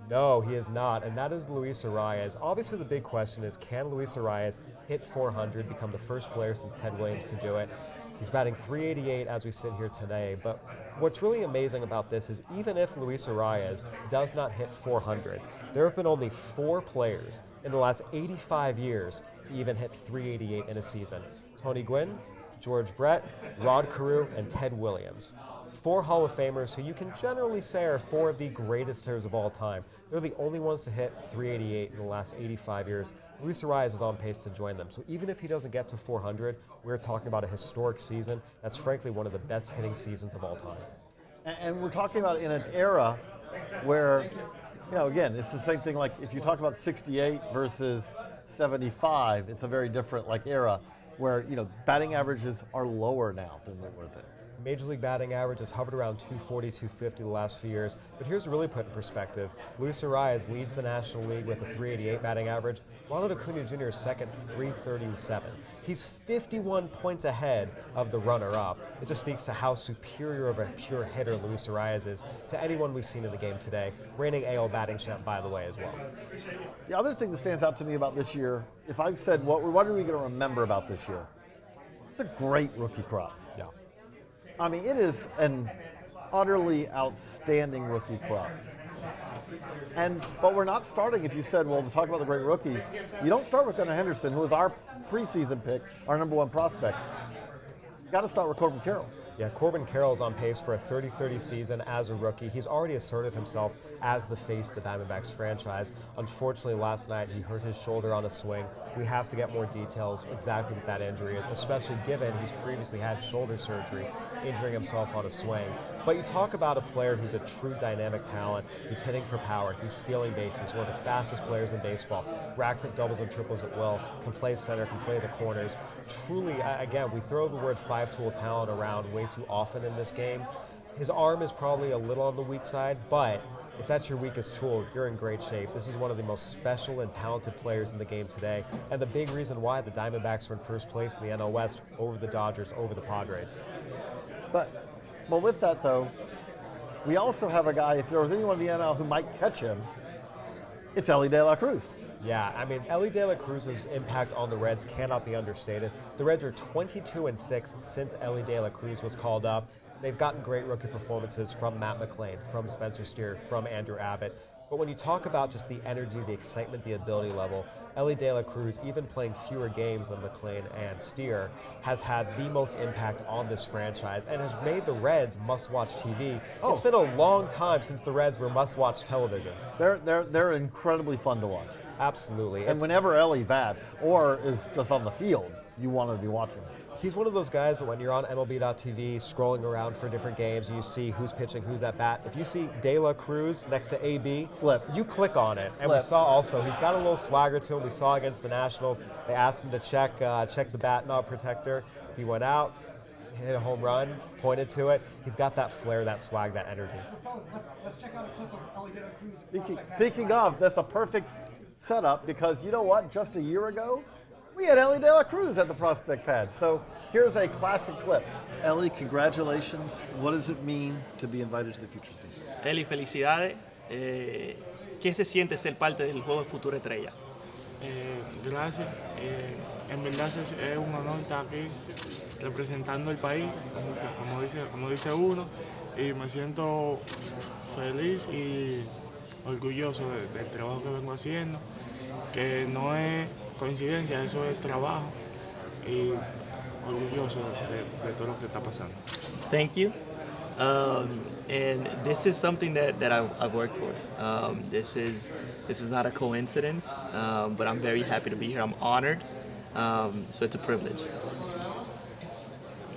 No, he is not, and that is Luis Arias. Obviously, the big question is, can Luis Arias hit 400, become the first player since Ted Williams to do it? He's batting .388 as we sit here today, but what's really amazing about this is even if Luis Arias does not hit 400, there have been only 4 players in the last 85 years to even hit .388 in a season. Tony Gwynn, George Brett, Rod Carew, and Ted Williams. 4 Hall of Famers who you can generally say are 4 of the greatest hitters of all time. They're the only ones to hit .388 in the last 85 years. Luis Arias is on pace to join them. So even if he doesn't get to 400, we're talking about a historic season. That's frankly one of the best hitting seasons of all time. And we're talking about in an era where, you know, again, it's the same thing like if you talk about 68 versus 75, it's a very different like era where, you know, batting averages are lower now than they were then. Major League batting average has hovered around 240, 250 the last few years. But here's to really put in perspective. Luis Arias leads the National League with a .388 batting average. Ronald Acuna Jr. is second, .337. He's 51 points ahead of the runner-up. It just speaks to how superior of a pure hitter Luis Arias is to anyone we've seen in the game today. Reigning AL batting champ, by the way, as well. The other thing that stands out to me about this year, if I've said what are we going to remember about this year, it's a great rookie crop. Yeah. I mean, it is an utterly outstanding rookie crop. But we're not starting, if you said, well, to talk about the great rookies, you don't start with Gunnar Henderson, who was our preseason pick, our #1 prospect. You got to start with Corbin Carroll. Yeah, Corbin Carroll's on pace for a 30-30 season as a rookie. He's already asserted himself as the face of the Diamondbacks franchise. Unfortunately, last night he hurt his shoulder on a swing. We have to get more details exactly what that injury is, especially given he's previously had shoulder surgery, injuring himself on a swing. But you talk about a player who's a true dynamic talent. He's hitting for power. He's stealing bases. One of the fastest players in baseball. Racks up doubles and triples at will. Can play center, can play the corners. Truly, again, we throw the word five-tool talent around way too often in this game. His arm is probably a little on the weak side, but if that's your weakest tool, you're in great shape. This is one of the most special and talented players in the game today, and the big reason why the Diamondbacks are in first place in the NL West over the Dodgers, over the Padres. But with that, though, we also have a guy, if there was anyone in the NL who might catch him, it's Elly De La Cruz. Yeah, I mean, Elly De La Cruz's impact on the Reds cannot be understated. The Reds are 22-6 since Elly De La Cruz was called up. They've gotten great rookie performances from Matt McLain, from Spencer Steer, from Andrew Abbott. But when you talk about just the energy, the excitement, the ability level, Elly De La Cruz, even playing fewer games than McLain and Steer, has had the most impact on this franchise and has made the Reds must-watch TV. Oh. It's been a long time since the Reds were must-watch television. They're incredibly fun to watch. Absolutely. And whenever Elly bats or is just on the field, you want to be watching. He's one of those guys that when you're on MLB.TV scrolling around for different games and you see who's pitching, who's at bat, if you see De La Cruz next to AB, flip. You click on it. And we saw also, he's got a little swagger to him. We saw against the Nationals, they asked him to check the bat knob protector. He went out, hit a home run, pointed to it. He's got that flair, that swag, that energy. So fellas, let's check out a clip of Elly De La Cruz. Speaking of, that's a perfect setup because you know what? Just a year ago, we had Elly De La Cruz at the prospect pad. So here's a classic clip. Elly, congratulations. What does it mean to be invited to the Futures team? Elly, felicidades. ¿Qué se siente ser parte del juego de Futura Estrella? Gracias. En verdad es un honor estar aquí representando el país, como dice uno, y me siento feliz y orgulloso del trabajo que vengo haciendo, que no es coincidencia, eso es trabajo y orgulloso de todo lo que está pasando. Thank you. And this is something that I've worked for. This is not a coincidence, but I'm very happy to be here. I'm honored, so it's a privilege.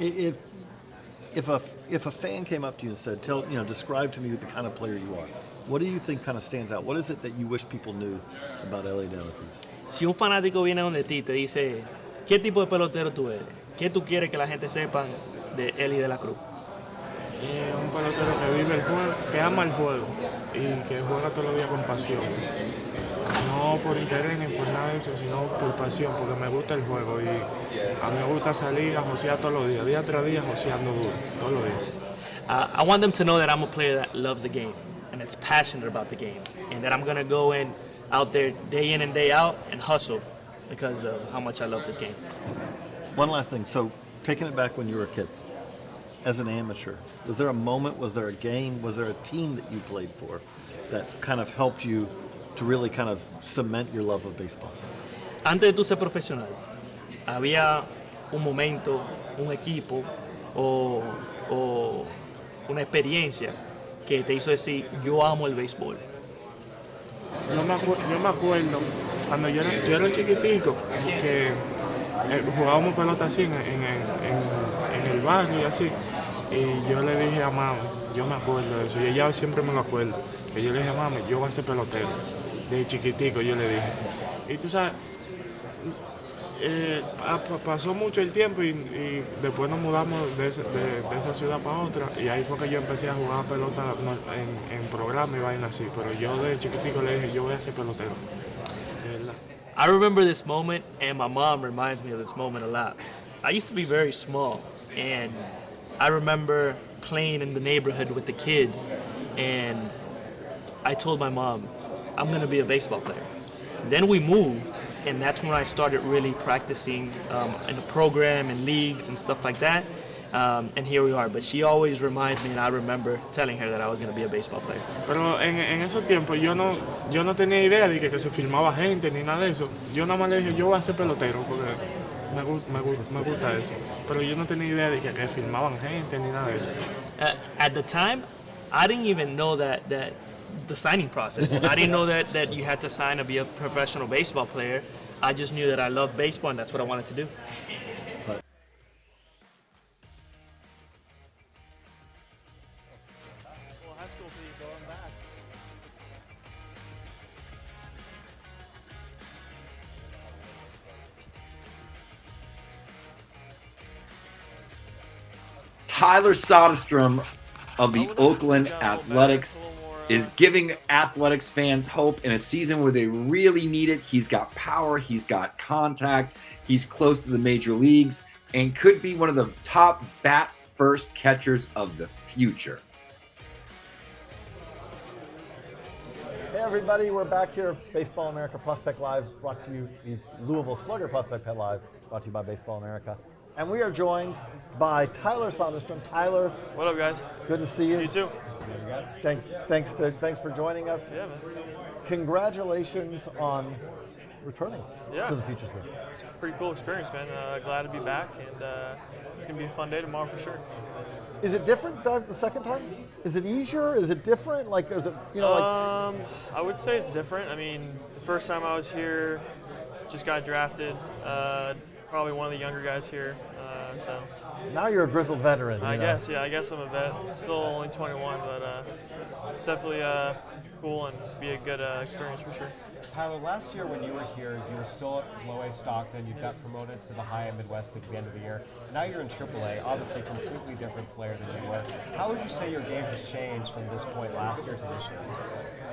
If a fan came up to you and said, describe to me the kind of player you are, what do you think kind of stands out? What is it that you wish people knew about Elly De La Cruz? Si un fanático viene donde ti y te dice, ¿qué tipo de pelotero tú eres? ¿Qué tú quieres que la gente sepa de Elly De La Cruz? Un pelotero que vive el juego, que ama el juego y que juega todos los días con pasión. No por interés ni por nada de eso, sino por pasión, porque me gusta el juego y a mí me gusta salir a josear todos los días, día tras día joseando duro, todos los días. I want them to know that I'm a player that loves the game and that's passionate about the game, and that I'm going to go out there day in and day out and hustle because of how much I love this game. One last thing. So, taking it back when you were a kid, as an amateur, was there a moment, was there a game, was there a team that you played for that kind of helped you to really kind of cement your love of baseball? Antes de tú ser profesional, había un momento, un equipo o una experiencia que te hizo decir, yo amo el béisbol. Yo me acuerdo cuando yo era chiquitico que jugábamos pelota así en el barrio y así, y yo le dije a mami, yo me acuerdo de eso y ella siempre me lo acuerdo, que yo le dije a mami, yo voy a ser pelotero, de chiquitico yo le dije. Y tú sabes, pasó mucho el tiempo y después nos mudamos de esa ciudad para otra y ahí fue que yo empecé a jugar pelota en programa y vaina así, pero yo de chiquitico le dije, yo voy a ser pelotero, de verdad. I remember this moment, and my mom reminds me of this moment a lot. I used to be very small, and I remember playing in the neighborhood with the kids, and I told my mom, I'm going to be a baseball player. Then we moved, and that's when I started really practicing in the program and leagues and stuff like that. And here we are. But she always reminds me, and I remember telling her that I was going to be a baseball player. Pero en esos tiempos yo no tenía idea de que se filmaba gente ni nada de eso. Yo nada más le dije, yo voy a ser pelotero porque me gusta eso. Pero yo no tenía idea de que filmaban gente ni nada de eso. At the time, I didn't even know that the signing process. I didn't know that you had to sign to be a professional baseball player. I just knew that I loved baseball and that's what I wanted to do. Tyler Soderstrom of the Oakland Athletics is giving Athletics fans hope in a season where they really need it. He's got power, he's got contact, he's close to the major leagues, and could be one of the top bat-first catchers of the future. Hey everybody, we're back here, Baseball America Prospect Live, brought to you, the Louisville Slugger Prospect Pet Live, brought to you by Baseball America. And we are joined by Tyler Soderstrom. Tyler. What up, guys? Good to see you. You too. Thanks for joining us. Yeah, man. Congratulations on returning to the Futures Game. It's a pretty cool experience, man. Glad to be back, and it's going to be a fun day tomorrow for sure. Is it different the second time? Is it easier? Is it different? Like, is it, I would say it's different. I mean, the first time I was here, just got drafted. Probably one of the younger guys here. So now you're a grizzled veteran. I guess I'm a vet. Still only 21, but it's definitely cool and be a good experience for sure. Tyler, last year when you were here, you were still at Low A Stockton. You got promoted to the High A Midwest at the end of the year. Now you're in AAA, obviously a completely different player than you were. How would you say your game has changed from this point last year to this year?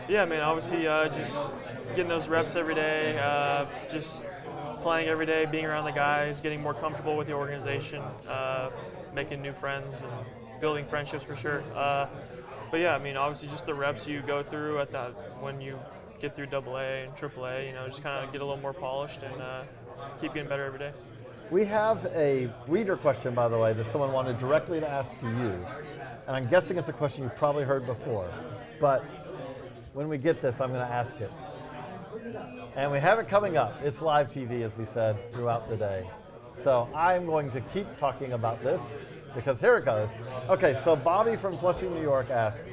Yeah, man, obviously just getting those reps every day, just playing every day, being around the guys, getting more comfortable with the organization, making new friends and building friendships for sure. But yeah, I mean, obviously just the reps you go through when you get through AA and AAA, just kind of get a little more polished and keep getting better every day. We have a reader question, by the way, that someone wanted directly to ask to you. And I'm guessing it's a question you've probably heard before. But when we get this, I'm going to ask it. And we have it coming up. It's live TV, as we said, throughout the day. So I'm going to keep talking about this because here it goes. Okay, so Bobby from Flushing, New York asks,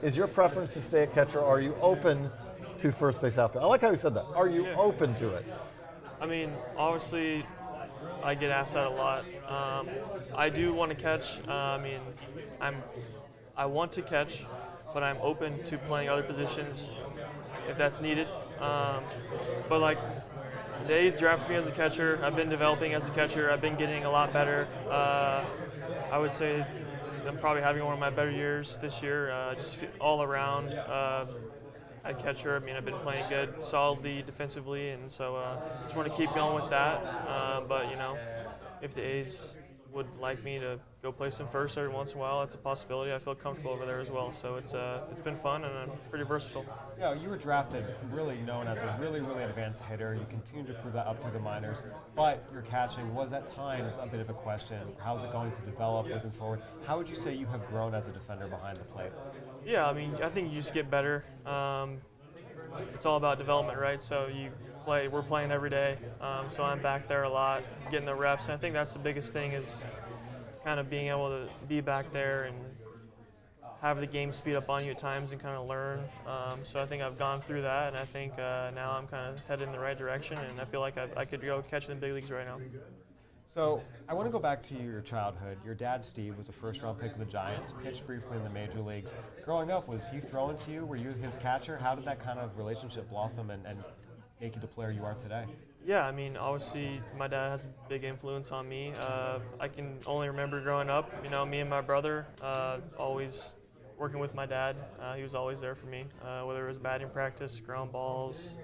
is your preference to stay at catcher, or are you open to first base outfield? I like how you said that. Are you open to it? I mean, obviously, I get asked that a lot. I do want to catch. I mean, I want to catch, but I'm open to playing other positions if that's needed. But like, the A's drafted me as a catcher. I've been developing as a catcher. I've been getting a lot better. I would say I'm probably having one of my better years this year, just all around at catcher. I mean, I've been playing good, solidly defensively, and so just want to keep going with that. But, you know, if the A's would like me to go play some first every once in a while, that's a possibility. I feel comfortable over there as well. So it's been fun, and I'm pretty versatile. Yeah, you were drafted really known as a really, really advanced hitter. You continue to prove that up through the minors, but your catching was at times a bit of a question. How's it going to develop moving forward? How would you say you have grown as a defender behind the plate? Yeah, I mean, I think you just get better. It's all about development, right? So we're playing every day, so I'm back there a lot, getting the reps, and I think that's the biggest thing is kind of being able to be back there and have the game speed up on you at times and kind of learn. So I think I've gone through that, and I think now I'm kind of headed in the right direction, and I feel like I could go catch in the big leagues right now. So I want to go back to your childhood. Your dad, Steve, was a first-round pick of the Giants, pitched briefly in the major leagues. Growing up, was he throwing to you? Were you his catcher? How did that kind of relationship blossom and make you the player you are today? Yeah, I mean, obviously my dad has a big influence on me. I can only remember growing up, you know, me and my brother always working with my dad. He was always there for me, whether it was batting practice, ground balls.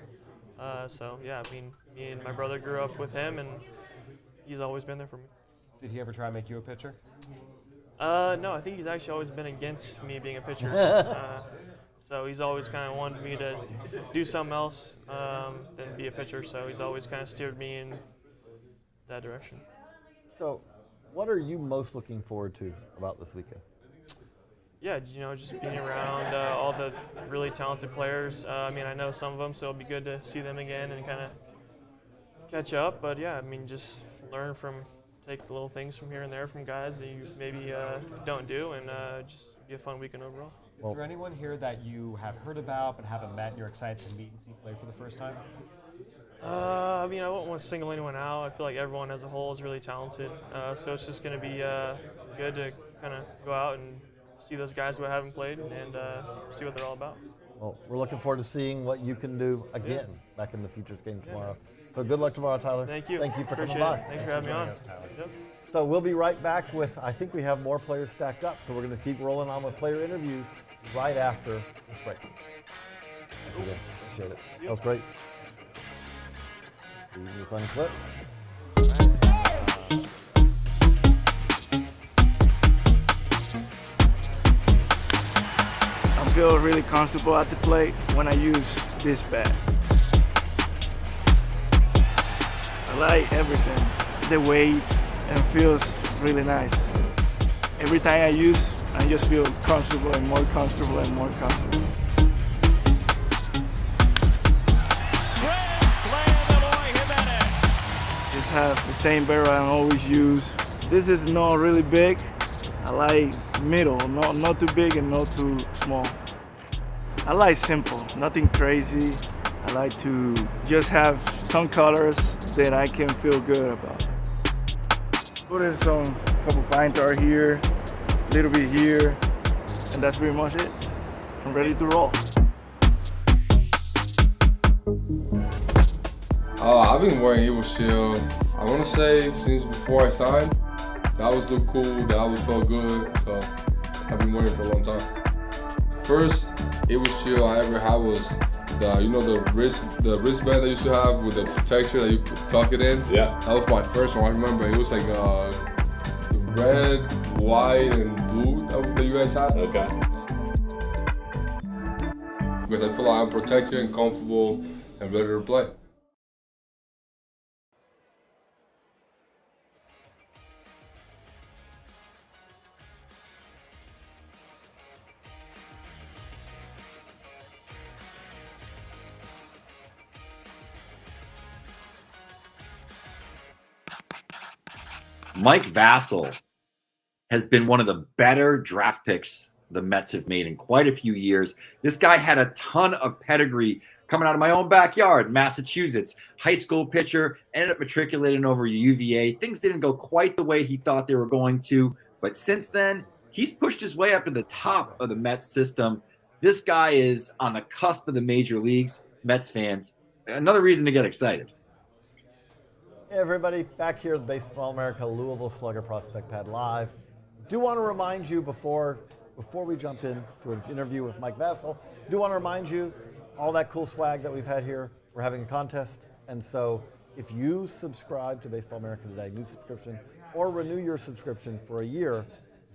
So yeah, I mean, me and my brother grew up with him, and he's always been there for me. Did he ever try to make you a pitcher? No, I think he's actually always been against me being a pitcher. So he's always kind of wanted me to do something else than be a pitcher. So he's always kind of steered me in that direction. So what are you most looking forward to about this weekend? Yeah, you know, just being around all the really talented players. I mean, I know some of them, so it'll be good to see them again and kind of catch up. But yeah, I mean, just learn from, take little things from here and there from guys that you maybe don't do, and just be a fun weekend overall. Is there anyone here that you have heard about but haven't met and you're excited to meet and see play for the first time? I mean, I won't want to single anyone out. I feel like everyone as a whole is really talented. So it's just going to be good to kind of go out and see those guys who haven't played and see what they're all about. Well, we're looking forward to seeing what you can do again back in the Futures game tomorrow. So good luck tomorrow, Tyler. Thank you. Thank you for Appreciate coming it. by. Thanks for having me on. Yep. So we'll be right back with, I think we have more players stacked up, so we're going to keep rolling on with player interviews right after this break. Thanks again. Appreciate it. That was great. See you in the funny clip. I feel really comfortable at the plate when I use this bat. I like everything, the weight, and feels really nice. Every time I use, I just feel comfortable and more comfortable and more comfortable. Just have the same barrel I always use. This is not really big. I like middle, not too big and not too small. I like simple, nothing crazy. I like to just have some colors that I can feel good about. Put in some couple pine tar here, a little bit here, and that's pretty much it. I'm ready to roll. I've been wearing Evil Shield, I want to say since before I signed. That was look cool, that always felt good, so I've been wearing it for a long time. First Evil Shield I ever had was the wristband I used to have with the protection that you tuck it in. Yeah. That was my first one. I remember it was like the red, white, and blue that you guys had. Okay. Because I feel like I'm protected and comfortable and ready to play. Mike Vassell has been one of the better draft picks the Mets have made in quite a few years. This guy had a ton of pedigree coming out of my own backyard, Massachusetts. High school pitcher, ended up matriculating over UVA. Things didn't go quite the way he thought they were going to, but since then, he's pushed his way up to the top of the Mets system. This guy is on the cusp of the major leagues. Mets fans, another reason to get excited. Hey everybody, back here at the Baseball America Louisville Slugger Prospect Pad Live. Do want to remind you before we jump into an interview with Mike Vassell, do want to remind you all that cool swag that we've had here. We're having a contest, and so if you subscribe to Baseball America Today, new subscription, or renew your subscription for a year,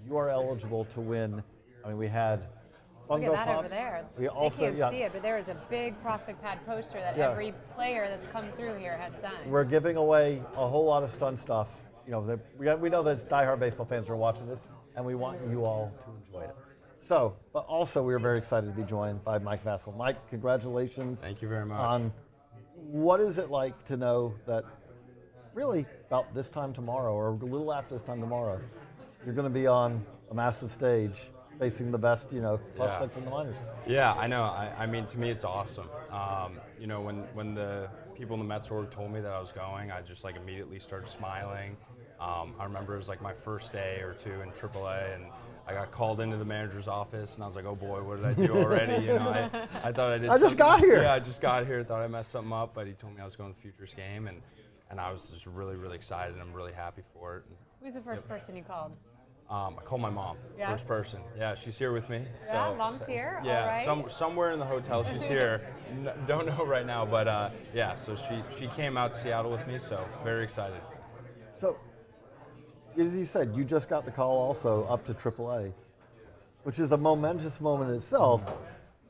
you are eligible to win. I mean, we had Fungo Look at that Pops. over there. We also, they can't see it, but there is a big Prospect Pad poster that every player that's come through here has signed. We're giving away a whole lot of fun stuff. You know, we know that diehard baseball fans are watching this, and we want you all to enjoy it. So, but also we are very excited to be joined by Mike Vassell. Mike, congratulations. Thank you very much. On what is it like to know that really about this time tomorrow, or a little after this time tomorrow, you're going to be on a massive stage facing the best, prospects in the minors. Yeah, I know. I mean, to me, it's awesome. When the people in the Mets org told me that I was going, I just immediately started smiling. I remember it was my first day or two in AAA, and I got called into the manager's office, and I was like, oh boy, what did I do already? I thought I did. I just got here. Yeah, I just got here. Thought I messed something up, but he told me I was going to the Futures game, and I was just really, really excited, and I'm really happy for it. Who's the first person you called? I called my mom, Yeah? first person. Yeah, she's here with me. Yeah, mom's here. Yeah, all right. somewhere in the hotel she's here. Don't know right now, but yeah. So she came out to Seattle with me. So very excited. So, as you said, you just got the call also up to AAA, which is a momentous moment in itself.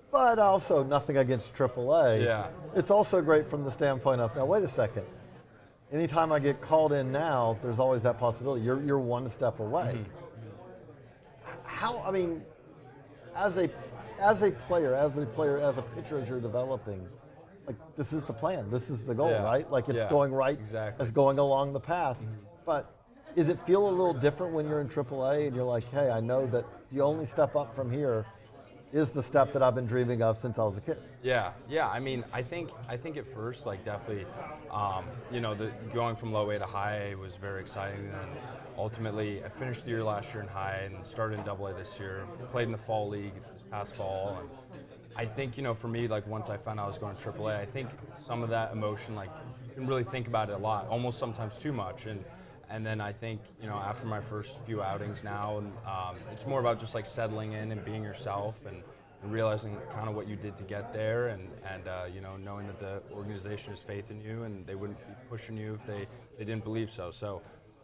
But also nothing against AAA. Yeah. It's also great from the standpoint of, now wait a second. Anytime I get called in now, there's always that possibility. You're one step away. Mm-hmm. How, I mean, as a player, as a pitcher, as you're developing, this is the plan. This is the goal, right? It's going right. Exactly. It's going along the path. But does it feel a little different when you're in AAA and you're like, hey, I know that the only step up from here is the step that I've been dreaming of since I was a kid? Yeah. I mean, I think at first, definitely, the going from low A to high A was very exciting. And then ultimately, I finished the year last year in high and started in Double A this year. Played in the fall league this past fall, and I think for me, once I found out I was going to AAA, I think some of that emotion, you can really think about it a lot, almost sometimes too much, and then I think, after my first few outings now, it's more about just settling in and being yourself and realizing kind of what you did to get there and knowing that the organization has faith in you and they wouldn't be pushing you if they didn't believe so. So,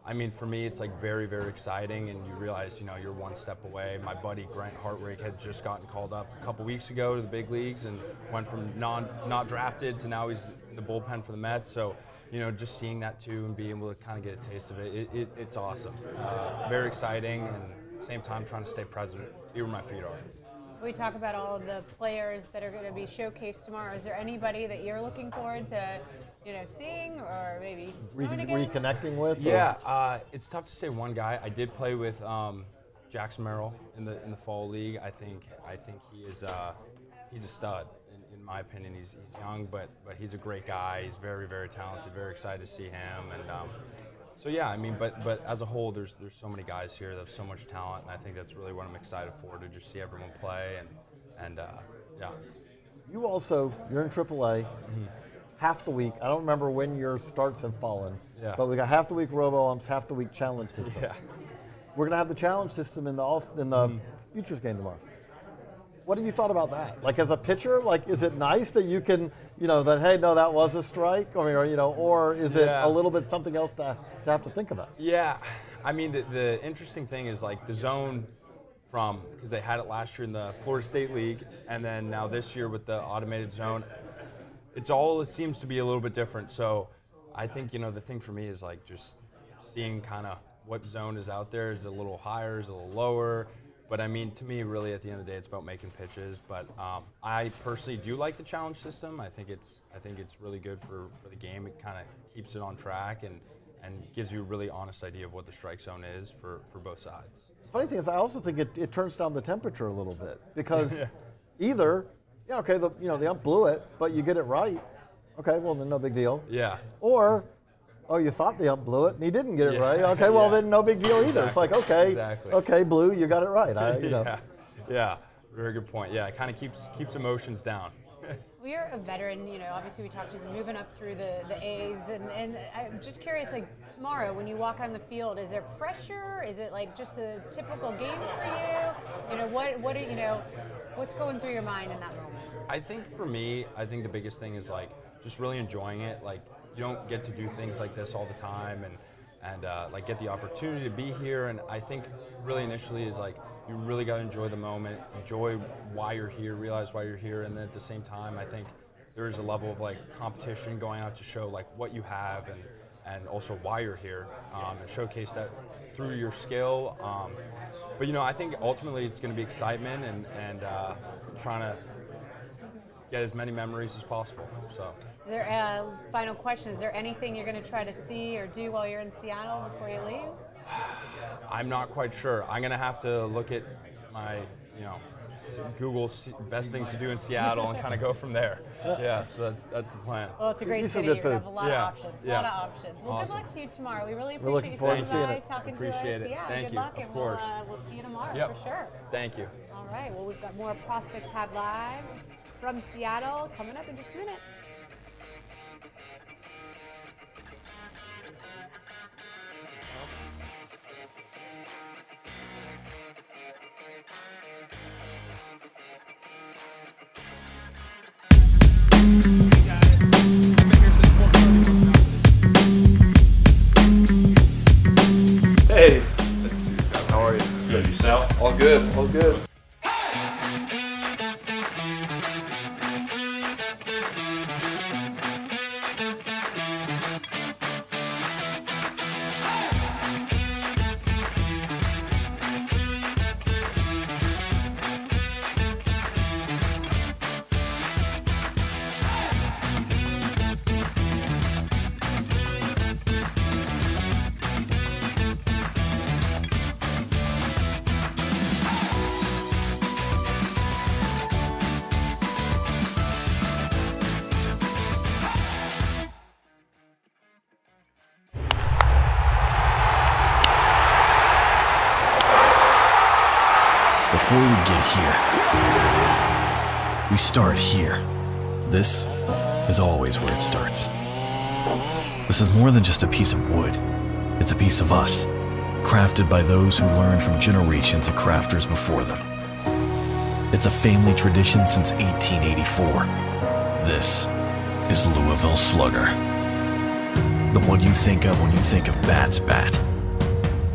I mean, for me, it's very, very exciting, and you realize, you're one step away. My buddy Grant Hartwig had just gotten called up a couple weeks ago to the big leagues and went from not drafted to now he's in the bullpen for the Mets. So, just seeing that too and being able to kind of get a taste of it's awesome. Very exciting, and at the same time trying to stay present, be where my feet are. We talk about all of the players that are going to be showcased tomorrow. Is there anybody that you're looking forward to, seeing or maybe reconnecting with? Yeah, it's tough to say one guy. I did play with Jackson Merrill in the fall league. I think he is he's a stud. In my opinion, he's young, but he's a great guy. He's very, very talented. Very excited to see him, and so yeah, I mean, but as a whole, there's so many guys here that have so much talent, and I think that's really what I'm excited for, to just see everyone play, and yeah. You're in AAA. Half the week. I don't remember when your starts have fallen, but we got half the week robo-umps, half the week challenge system. Yeah. We're gonna have the challenge system in the Futures game tomorrow. What have you thought about that? As a pitcher, is it nice that you can, that, hey, no, that was a strike? Or is it a little bit something else to have to think about? Yeah. I mean, the interesting thing is, the zone because they had it last year in the Florida State League, and then now this year with the automated zone, it seems to be a little bit different. So I think, the thing for me is, just seeing kind of what zone is out there. Is it a little higher? Is it a little lower? But I mean, to me, really, at the end of the day, it's about making pitches. But I personally do like the challenge system. I think it's really good for the game. It kind of keeps it on track, gives you a really honest idea of what the strike zone is for both sides. Funny thing is, I also think it turns down the temperature a little bit because either, okay, the ump blew it, but you get it right. Okay, well then no big deal. Yeah. Or, oh, you thought the ump blew it and he didn't get it right. Okay, well then no big deal either. It's like, okay, Blue, you got it right. Yeah, very good point. Yeah, it kind of keeps emotions down. Well, you're a veteran, obviously we talked to you moving up through the A's, and I'm just curious, like tomorrow when you walk on the field, is there pressure? Is it like just a typical game for you? What's going through your mind in that moment? I think for me, the biggest thing is like just really enjoying it. Like you don't get to do things like this all the time, and like get the opportunity to be here. And I think really initially is like you really got to enjoy the moment, enjoy why you're here, realize why you're here, and then at the same time, I think there's a level of like competition going out to show like what you have and also why you're here, and showcase that through your skill. But I think ultimately it's going to be excitement and trying to get as many memories as possible. So. Is there a final question? Is there anything you're going to try to see or do while you're in Seattle before you leave? I'm not quite sure. I'm going to have to look at my, Google best things to do in Seattle and kind of go from there. Yeah, so that's the plan. Well, it's a great city. You have a lot of options. A lot of options. Well, awesome. Good luck to you tomorrow. We really We're appreciate you looking forward stopping to by, seeing it. talking to Appreciate us. it. Yeah, Thank good you. luck, Of and course. we'll see you tomorrow Yep. for sure. Thank you. All right. Well, we've got more Prospect Pad Live from Seattle coming up in just a minute. Hey, how are you? Good. Yourself? All good. All good. Before we get here, we start here. This is always where it starts. This is more than just a piece of wood. It's a piece of us, crafted by those who learned from generations of crafters before them. It's a family tradition since 1884. This is Louisville Slugger. The one you think of when you think of Bat's bat.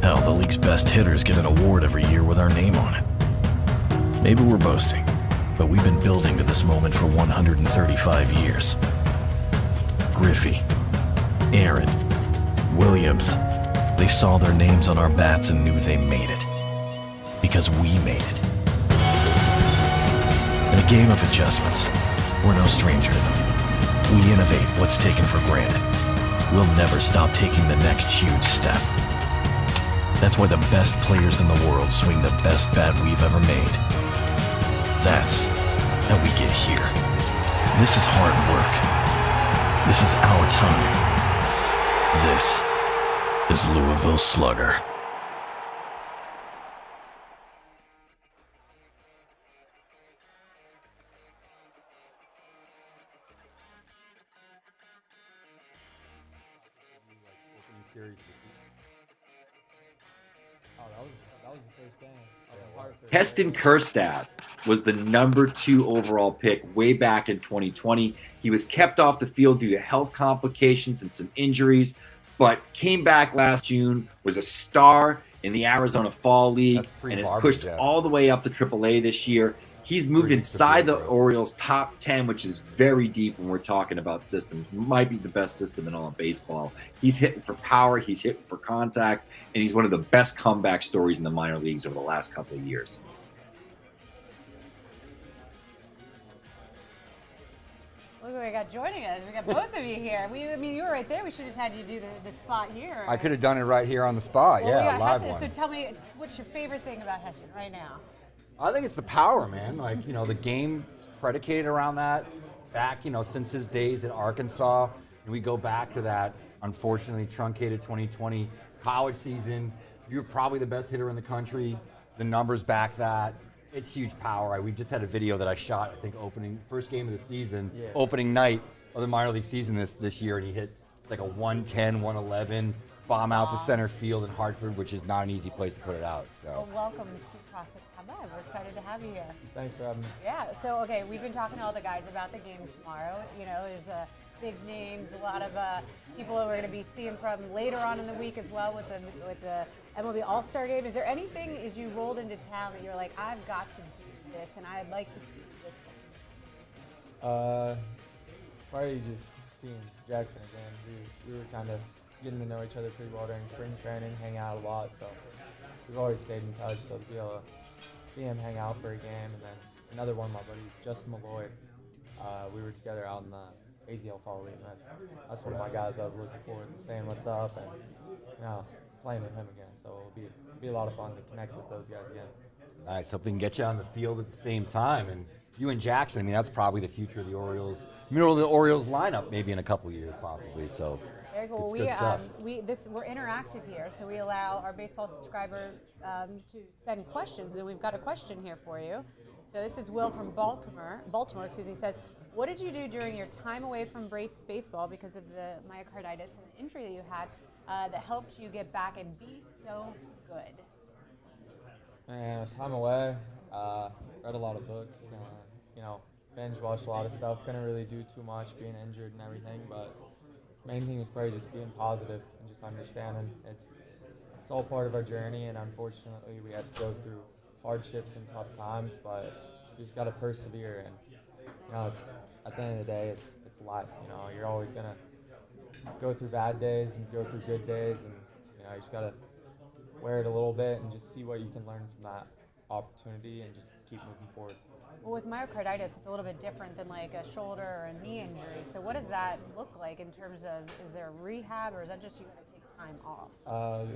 Hell, the league's best hitters get an award every year with our name on it. Maybe we're boasting, but we've been building to this moment for 135 years. Griffey, Aaron, Williams, they saw their names on our bats and knew they made it. Because we made it. In a game of adjustments, we're no stranger to them. We innovate what's taken for granted. We'll never stop taking the next huge step. That's why the best players in the world swing the best bat we've ever made. That's how we get here. This is hard work. This is our time. This is Louisville Slugger. Heston Kjerstad was the #2 overall pick way back in 2020. He was kept off the field due to health complications and some injuries, but came back last June, was a star in the Arizona Fall League, and has pushed all the way up to AAA this year. He's moved inside the Orioles' top 10, which is very deep when we're talking about systems. Might be the best system in all of baseball. He's hitting for power, he's hitting for contact, and he's one of the best comeback stories in the minor leagues over the last couple of years. Well, Look what we got joining us. We got both of you here. I mean, you were right there. We should have had you do the spot here. I could have done it right here on the spot. Well, we yeah, got live Heston, one. so tell me, what's your favorite thing about Heston right now? I think it's the power, man. Like, the game predicated around that back, since his days at Arkansas. And we go back to that, unfortunately, truncated 2020 college season. You're probably the best hitter in the country. The numbers back that. It's huge power. We just had a video that I shot, I think, first game of the season, opening night of the minor league season this year, and he hit like a 110, 111 bomb out to center field in Hartford, which is not an easy place to put it out. So. Well, welcome to Prospect Live. We're excited to have you here. Thanks for having me. Yeah. So, okay, we've been talking to all the guys about the game tomorrow. There's big names, a lot of people that we're going to be seeing from later on in the week as well with the MLB All-Star Game. Is there anything as you rolled into town that you're like, I've got to do this and I'd like to see this one? Probably just seeing Jackson again. We were kind of getting to know each other pretty well during spring training, hang out a lot, so we've always stayed in touch. So to be able to see him hang out for a game, and then another one of my buddies, Justin Malloy, we were together out in the AZL Fall League, and that's one of my guys I was looking forward to saying what's up and playing with him again. So it'll be a lot of fun to connect with those guys again. Nice. Hope we can get you on the field at the same time. And you and Jackson, I mean, that's probably the future of the Orioles, middle of the Orioles lineup, maybe in a couple years, possibly. So very cool. It's good stuff. We're interactive here, so we allow our baseball subscriber to send questions, and we've got a question here for you. So this is Will from Baltimore. Says, what did you do during your time away from baseball because of the myocarditis and the injury that you had that helped you get back and be so good? Time away, read a lot of books, binge watched a lot of stuff. Couldn't really do too much being injured and everything, but main thing was probably just being positive and just understanding it's all part of our journey, and unfortunately we had to go through hardships and tough times, but you just got to persevere, and it's at the end of the day it's life. You're always gonna go through bad days and go through good days, and you just gotta wear it a little bit and just see what you can learn from that opportunity and just keep moving forward. Well, with myocarditis, it's a little bit different than like a shoulder or a knee injury. So what does that look like in terms of, is there rehab, or is that just you got to take time off?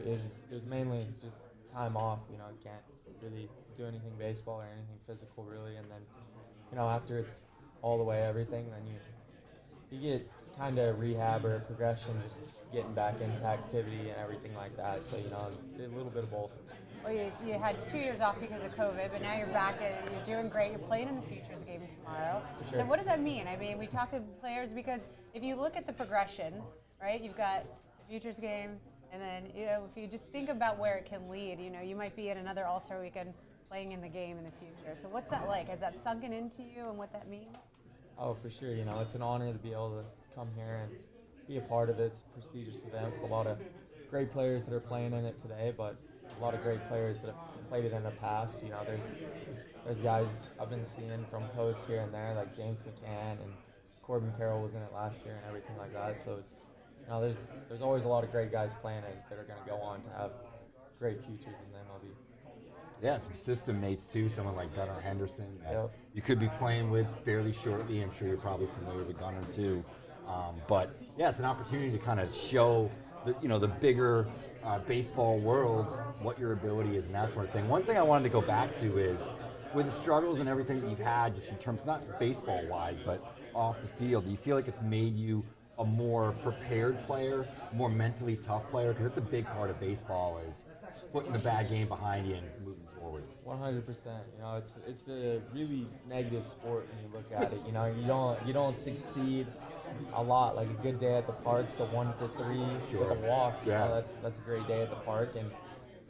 It was mainly just time off. You can't really do anything baseball or anything physical really, and then after it's all the way everything, then you get kind of rehab or progression, just getting back into activity and everything like that. So a little bit of both. Well, you had 2 years off because of COVID, but now you're back and you're doing great. You're playing in the Futures game tomorrow. Sure. So what does that mean? I mean, we talk to players because if you look at the progression, right, you've got the Futures game, and then if you just think about where it can lead, you might be at another All-Star weekend playing in the game in the future. So what's that like? Has that sunken into you and what that means? Oh, for sure. It's an honor to be able to come here and be a part of it. It's a prestigious event with a lot of great players that are playing in it today, but a lot of great players that have played it in the past. There's guys I've been seeing from posts here and there, like James McCann, and Corbin Carroll was in it last year and everything like that. So it's there's always a lot of great guys playing it that are going to go on to have great futures in the MLB. Yeah, some system mates too, someone like Gunnar Henderson that you could be playing with fairly shortly. I'm sure you're probably familiar with Gunnar too. But yeah, it's an opportunity to kind of show the bigger baseball world what your ability is and that sort of thing. One thing I wanted to go back to is with the struggles and everything that you've had, just in terms, not baseball wise, but off the field, do you feel like it's made you a more prepared player, more mentally tough player? Because it's a big part of baseball, is putting the bad game behind you and moving forward. 100%. It's a really negative sport when you look at it. You don't succeed a lot. Like a good day at the park's the 1 for 3 with a walk. That's a great day at the park, and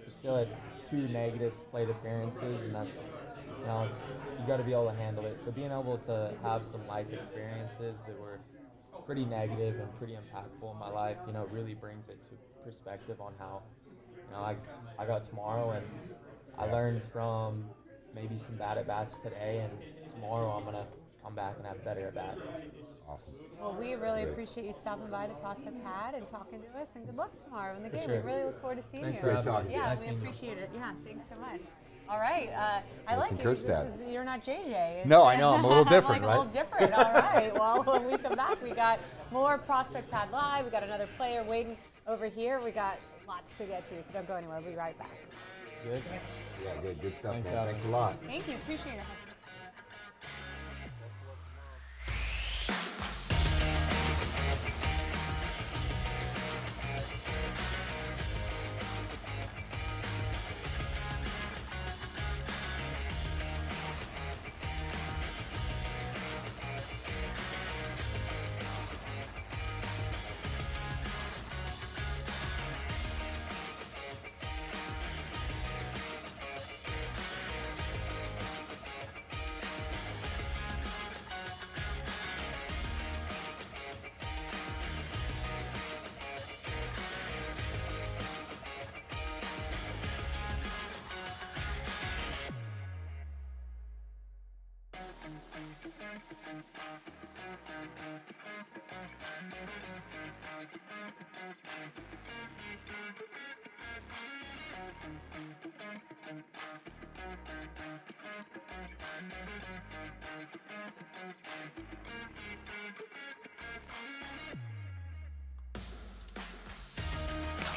we still had 2 negative plate appearances, and that's you got to be able to handle it. So being able to have some life experiences that were pretty negative and pretty impactful in my life, really brings it to perspective on how I got tomorrow, and I learned from maybe some bad at-bats today, and tomorrow I'm going to come back and have better at-bats. Awesome. Well, we really Great. appreciate you stopping by the Prospect Pad and talking to us, and good luck tomorrow in the For game. sure. We really look forward to seeing Thanks you. for having me. Yeah, Nice we meeting you. appreciate it. Yeah, thanks so much. All right, I Nice like and it. Kirkstad. You're not JJ. No, I know. I'm a little different, like right? A little different. All right. Well, when we come back, we got more Prospect Pad Live. We got another player waiting over here. We got lots to get to, so don't go anywhere. We'll be right back. Good. Yeah, good. Good stuff. Thanks, man. Adam. Thanks a lot. Thank you. Appreciate it.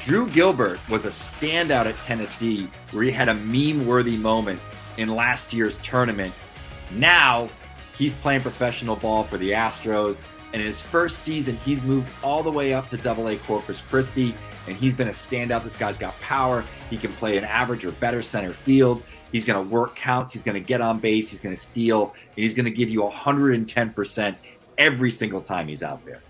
Drew Gilbert was a standout at Tennessee where he had a meme-worthy moment in last year's tournament. Now he's playing professional ball for the Astros, and in his first season, he's moved all the way up to AA Corpus Christi, and he's been a standout. This guy's got power. He can play an average or better center field. He's going to work counts. He's going to get on base. He's going to steal, and he's going to give you 110% every single time he's out there.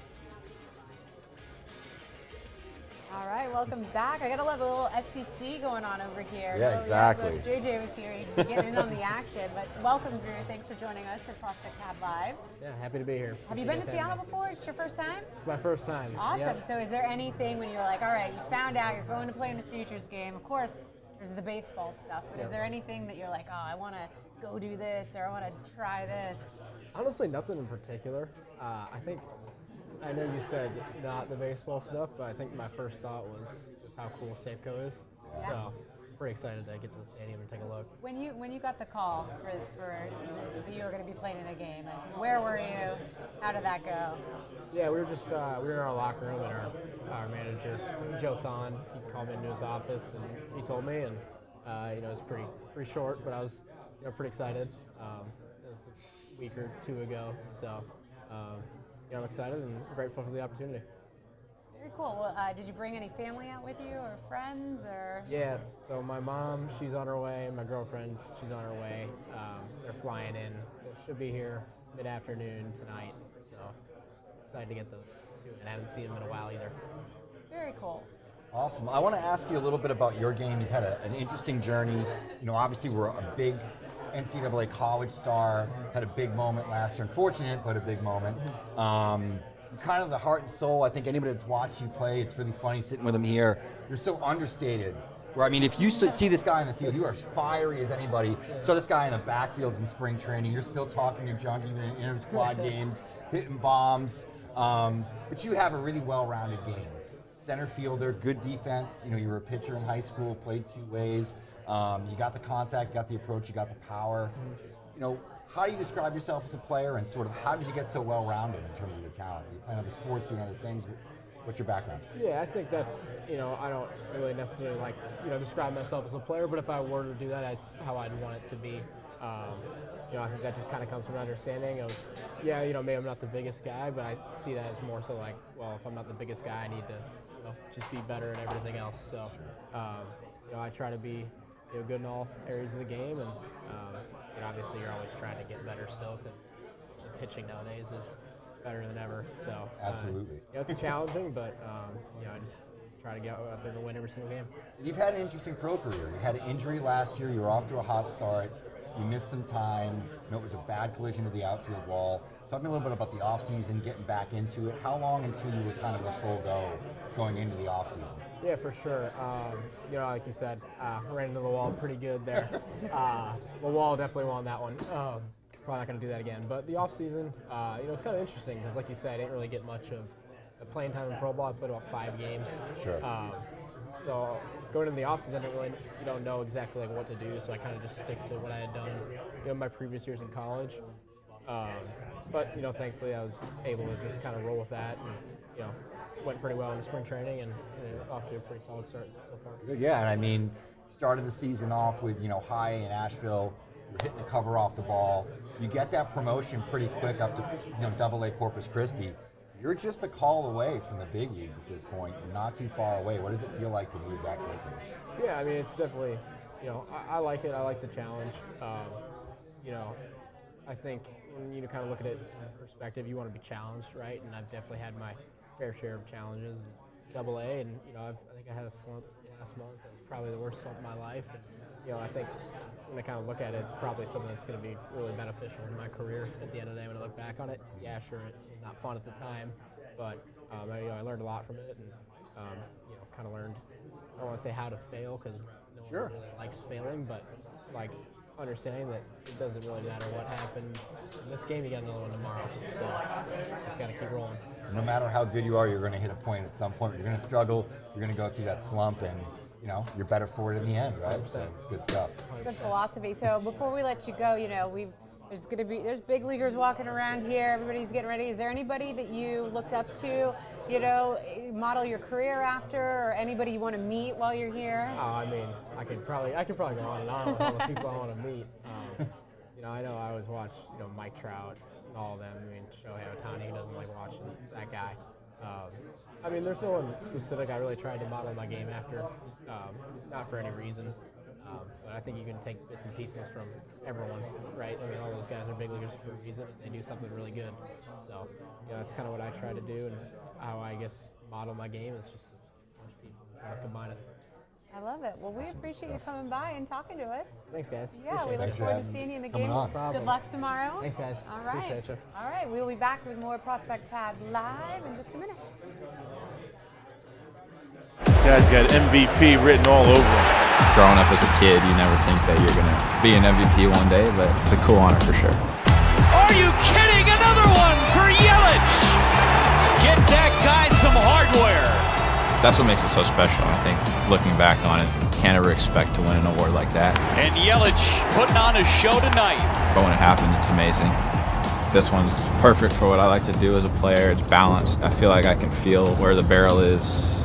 All right, welcome back. I got to love a little SEC going on over here. Yeah, exactly. If JJ was here, he'd be getting in on the action. But welcome, Drew. Thanks for joining us at Prospect Pad Live. Yeah, happy to be here. Have you been to Seattle before? It's your first time? It's my first time. Awesome. Yep. So is there anything when you're like, all right, you found out you're going to play in the Futures game? Of course, there's the baseball stuff. But is there anything that you're like, oh, I want to go do this or I want to try this? Honestly, nothing in particular. I know you said not the baseball stuff, but I think my first thought was just how cool Safeco is. Yeah. So pretty excited to get to the stadium and take a look. When you got the call for that you were going to be playing in a game, like, where were you? How did that go? Yeah, we were just we were in our locker room, and our manager Joe Thon, he called me into his office and he told me, and it was pretty short, but I was pretty excited. It was a week or two ago, so I'm excited and grateful for the opportunity. Very cool. Well, did you bring any family out with you or friends or? Yeah, so my mom, she's on her way. My girlfriend, she's on her way. They're flying in. They should be here mid-afternoon tonight. So excited to get those two, and I haven't seen them in a while either. Very cool. Awesome. I want to ask you a little bit about your game. You've had an interesting journey. Obviously we're a big NCAA college star, had a big moment last year. Unfortunate, but a big moment. Kind of the heart and soul. I think anybody that's watched you play, it's really funny sitting with him here. You're so understated. Where, I mean, if you see this guy in the field, you are as fiery as anybody. So this guy in the backfields in spring training, you're still talking your junk even in inter-squad games, hitting bombs. But you have a really well-rounded game. Center fielder, good defense. You were a pitcher in high school, played two ways. You got the contact, you got the approach, you got the power. How do you describe yourself as a player, and sort of how did you get so well-rounded in terms of your talent? Are you playing other sports, doing other things? What's your background? Yeah, I think that's, I don't really necessarily describe myself as a player, but if I were to do that, that's how I'd want it to be. I think that just kind of comes from an understanding of, maybe I'm not the biggest guy, but I see that as more so like, well, if I'm not the biggest guy, I need to just be better in everything else. So, I try to be good in all areas of the game, and obviously you're always trying to get better still, because the pitching nowadays is better than ever. So absolutely, it's challenging, but I just try to get out there to win every single game. You've had an interesting pro career. You had an injury last year. You were off to a hot start. You missed some time. It was a bad collision with the outfield wall. Talk to me a little bit about the offseason, getting back into it. How long until you were kind of a full go going into the offseason? Yeah, for sure. Like you said, ran into the wall pretty good there. The wall definitely won that one. probably not going to do that again. But the off season, it's kind of interesting because, like you said, I didn't really get much of playing time in pro ball. I played about 5 games. Sure. So going into the off season, you don't know exactly like what to do. So I kind of just stick to what I had done, in my previous years in college. But thankfully I was able to just kind of roll with that, and went pretty well in spring training, and off to a pretty solid start so far. Good, yeah, and I mean, started the season off with high in Asheville. You're hitting the cover off the ball. You get that promotion pretty quick up to Double-A Corpus Christi. You're just a call away from the big leagues at this point, and not too far away. What does it feel like to move that quickly? Yeah, I mean, it's definitely, I like it. I like the challenge. I think when you kind of look at it in perspective, you want to be challenged, right? And I've definitely had my fair share of challenges in Double-A, and I think I had a slump last month. It was probably the worst slump of my life. And, I think when I kind of look at it, it's probably something that's going to be really beneficial in my career at the end of the day when I look back on it. Yeah, sure, it was not fun at the time, but I learned a lot from it, and kind of learned. I don't want to say how to fail because no one really likes failing, but like understanding that it doesn't really matter what happened in this game. You got another one tomorrow, so just got to keep rolling. No matter how good you are, you're going to hit a point at some point. You're going to struggle. You're going to go through that slump, and you're better for it in the end, right? 100%. So it's good stuff. Good philosophy. So before we let you go, there's big leaguers walking around here. Everybody's getting ready. Is there anybody that you looked up to, model your career after, or anybody you want to meet while you're here? Oh, I mean, I could probably go on and on with all the people I want to meet. I know I always watch, Mike Trout and all of them. I mean, Shohei Ohtani, who doesn't like watching that guy. I mean, there's no one specific I really tried to model my game after, not for any reason. But I think you can take bits and pieces from everyone, right? I mean, all those guys are big leaguers for a reason. They do something really good. So, that's kind of what I try to do, and how I guess model my game is just a bunch of people try to combine it. I love it. Well, we appreciate you coming by and talking to us. Thanks, guys. Yeah, we look forward to seeing you in the game. Good luck tomorrow. Thanks, guys. All right. Appreciate you. All right, we'll be back with more Prospect Pad Live in just a minute. Guy's got MVP written all over him. Growing up as a kid, you never think that you're going to be an MVP one day, but it's a cool honor for sure. Are you kidding? Another one for Yelich. Get that guy some hardware. That's what makes it so special. I think looking back on it, can't ever expect to win an award like that. And Yelich putting on a show tonight. But when it happens, it's amazing. This one's perfect for what I like to do as a player. It's balanced. I feel like I can feel where the barrel is.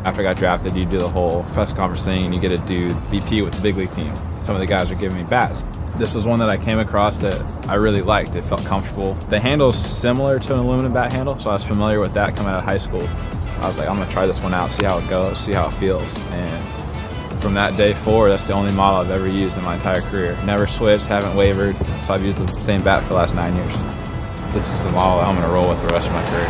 After I got drafted, you do the whole press conference thing and you get to do BP with the big league team. Some of the guys are giving me bats. This was one that I came across that I really liked. It felt comfortable. The handle's similar to an aluminum bat handle, so I was familiar with that coming out of high school. I was like, I'm gonna try this one out, see how it goes, see how it feels. And from that day forward, that's the only model I've ever used in my entire career. Never switched, haven't wavered, so I've used the same bat for the last 9 years. This is the model I'm gonna roll with the rest of my career.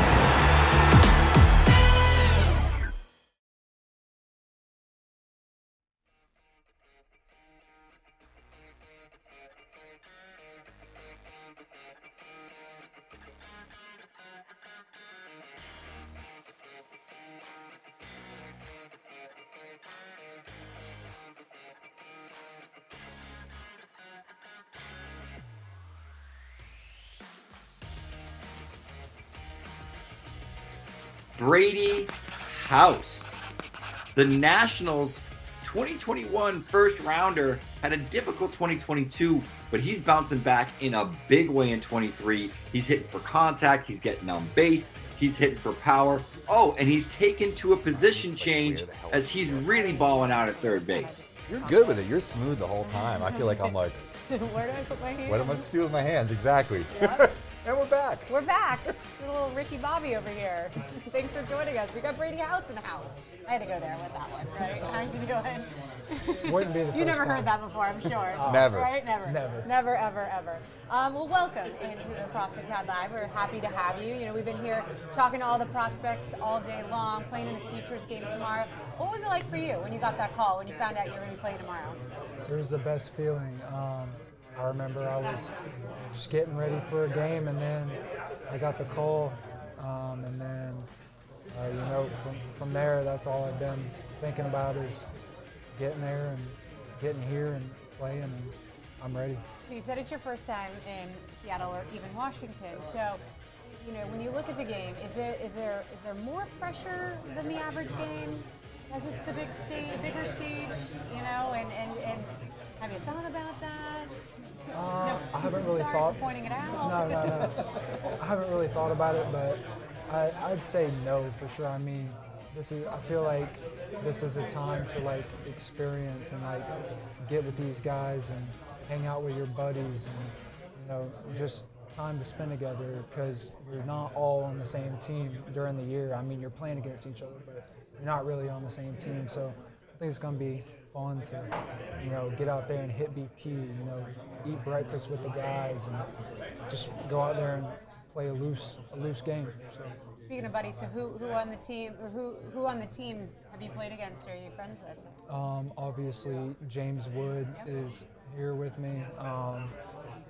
Brady House. The Nationals' 2021 first rounder had a difficult 2022, but he's bouncing back in a big way in 23. He's hitting for contact, he's getting on base, he's hitting for power. Oh, and he's taken to a position change as he's really balling out at third base. You're good with it. You're smooth the whole time. I feel like I'm like, where do I put my hands? what am I do with my hands? Exactly. Yeah. And we're back. We're back. Little Ricky Bobby over here. Thanks for joining us. We got Brady House in the house. I had to go there with that one, right? How you doing? Wouldn't be the You first never time. heard that before, I'm sure. Never. Right? Never. Never. Never, ever, ever. Well, welcome into the Prospect Pad Live. We're happy to have you. We've been here talking to all the prospects all day long, playing in the Futures game tomorrow. What was it like for you when you got that call, when you found out you were going to be playing tomorrow? It was the best feeling. I remember I was just getting ready for a game, and then I got the call, and then from there, that's all I've been thinking about is getting there and getting here and playing. And I'm ready. So you said it's your first time in Seattle or even Washington. So, you know, when you look at the game, is there more pressure than the average game, as it's the bigger stage? You know, and have you thought about that? No, I haven't really sorry thought. for pointing it out. No. I haven't really thought about it, but I'd say no for sure. I mean, I feel like this is a time to like experience and like get with these guys and hang out with your buddies and, you know, just time to spend together, because you're not all on the same team during the year. I mean, you're playing against each other, but you're not really on the same team. So I think it's going to be fun to, you know, get out there and hit BP, you know, eat breakfast with the guys and just go out there and play a loose game. So. Speaking of buddies, so who on the team, or who on the teams have you played against or are you friends with? Obviously, James Wood is here with me,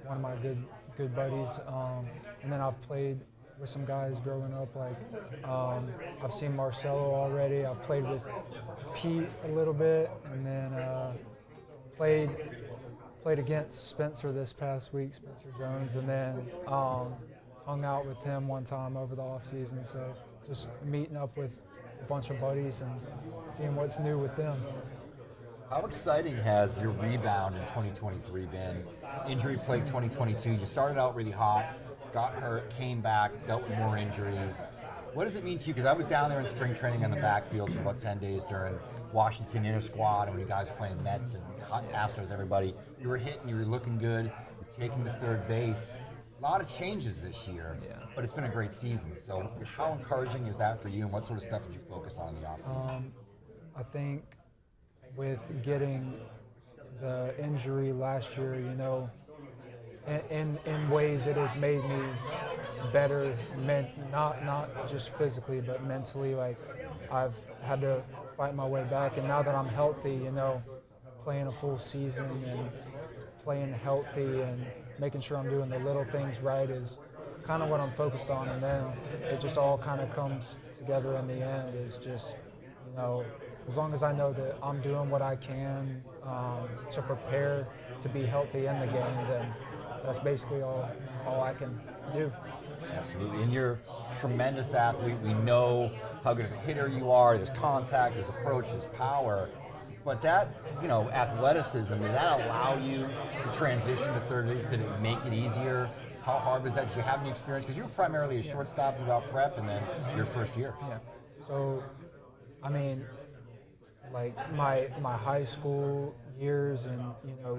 one of my good buddies. And then I've played with some guys growing up. Like I've seen Marcelo already. I've played with Pete a little bit, and then played against Spencer this past week, Spencer Jones, and then hung out with him one time over the off season. So just meeting up with a bunch of buddies and seeing what's new with them. How exciting has your rebound in 2023 been? Injury plague 2022. You started out really hot, got hurt, came back, dealt with more injuries. What does it mean to you? Because I was down there in spring training on the backfield for about 10 days during Washington inter squad, and when you guys were playing Mets and Astros, everybody, you were hitting, you were looking good, you're taking the third base. A lot of changes this year, but it's been a great season. So how encouraging is that for you, and what sort of stuff did you focus on in the offseason? I think with getting the injury last year, you know, in ways it has made me better, not just physically, but mentally. Like I've had to fight my way back, and now that I'm healthy, you know, playing a full season and playing healthy and making sure I'm doing the little things right is kind of what I'm focused on. And then it just all kind of comes together in the end. Is just, you know, as long as I know that I'm doing what I can to prepare to be healthy in the game, then that's basically all I can do. Absolutely, and you're a tremendous athlete. We know how good of a hitter you are. There's contact, there's approach, there's power. But that, you know, athleticism, did that allow you to transition to third base? Did it make it easier? How hard was that? Did you have any experience? Because you were primarily a shortstop throughout prep and then your first year. Yeah. So, I mean, like my high school years and, you know,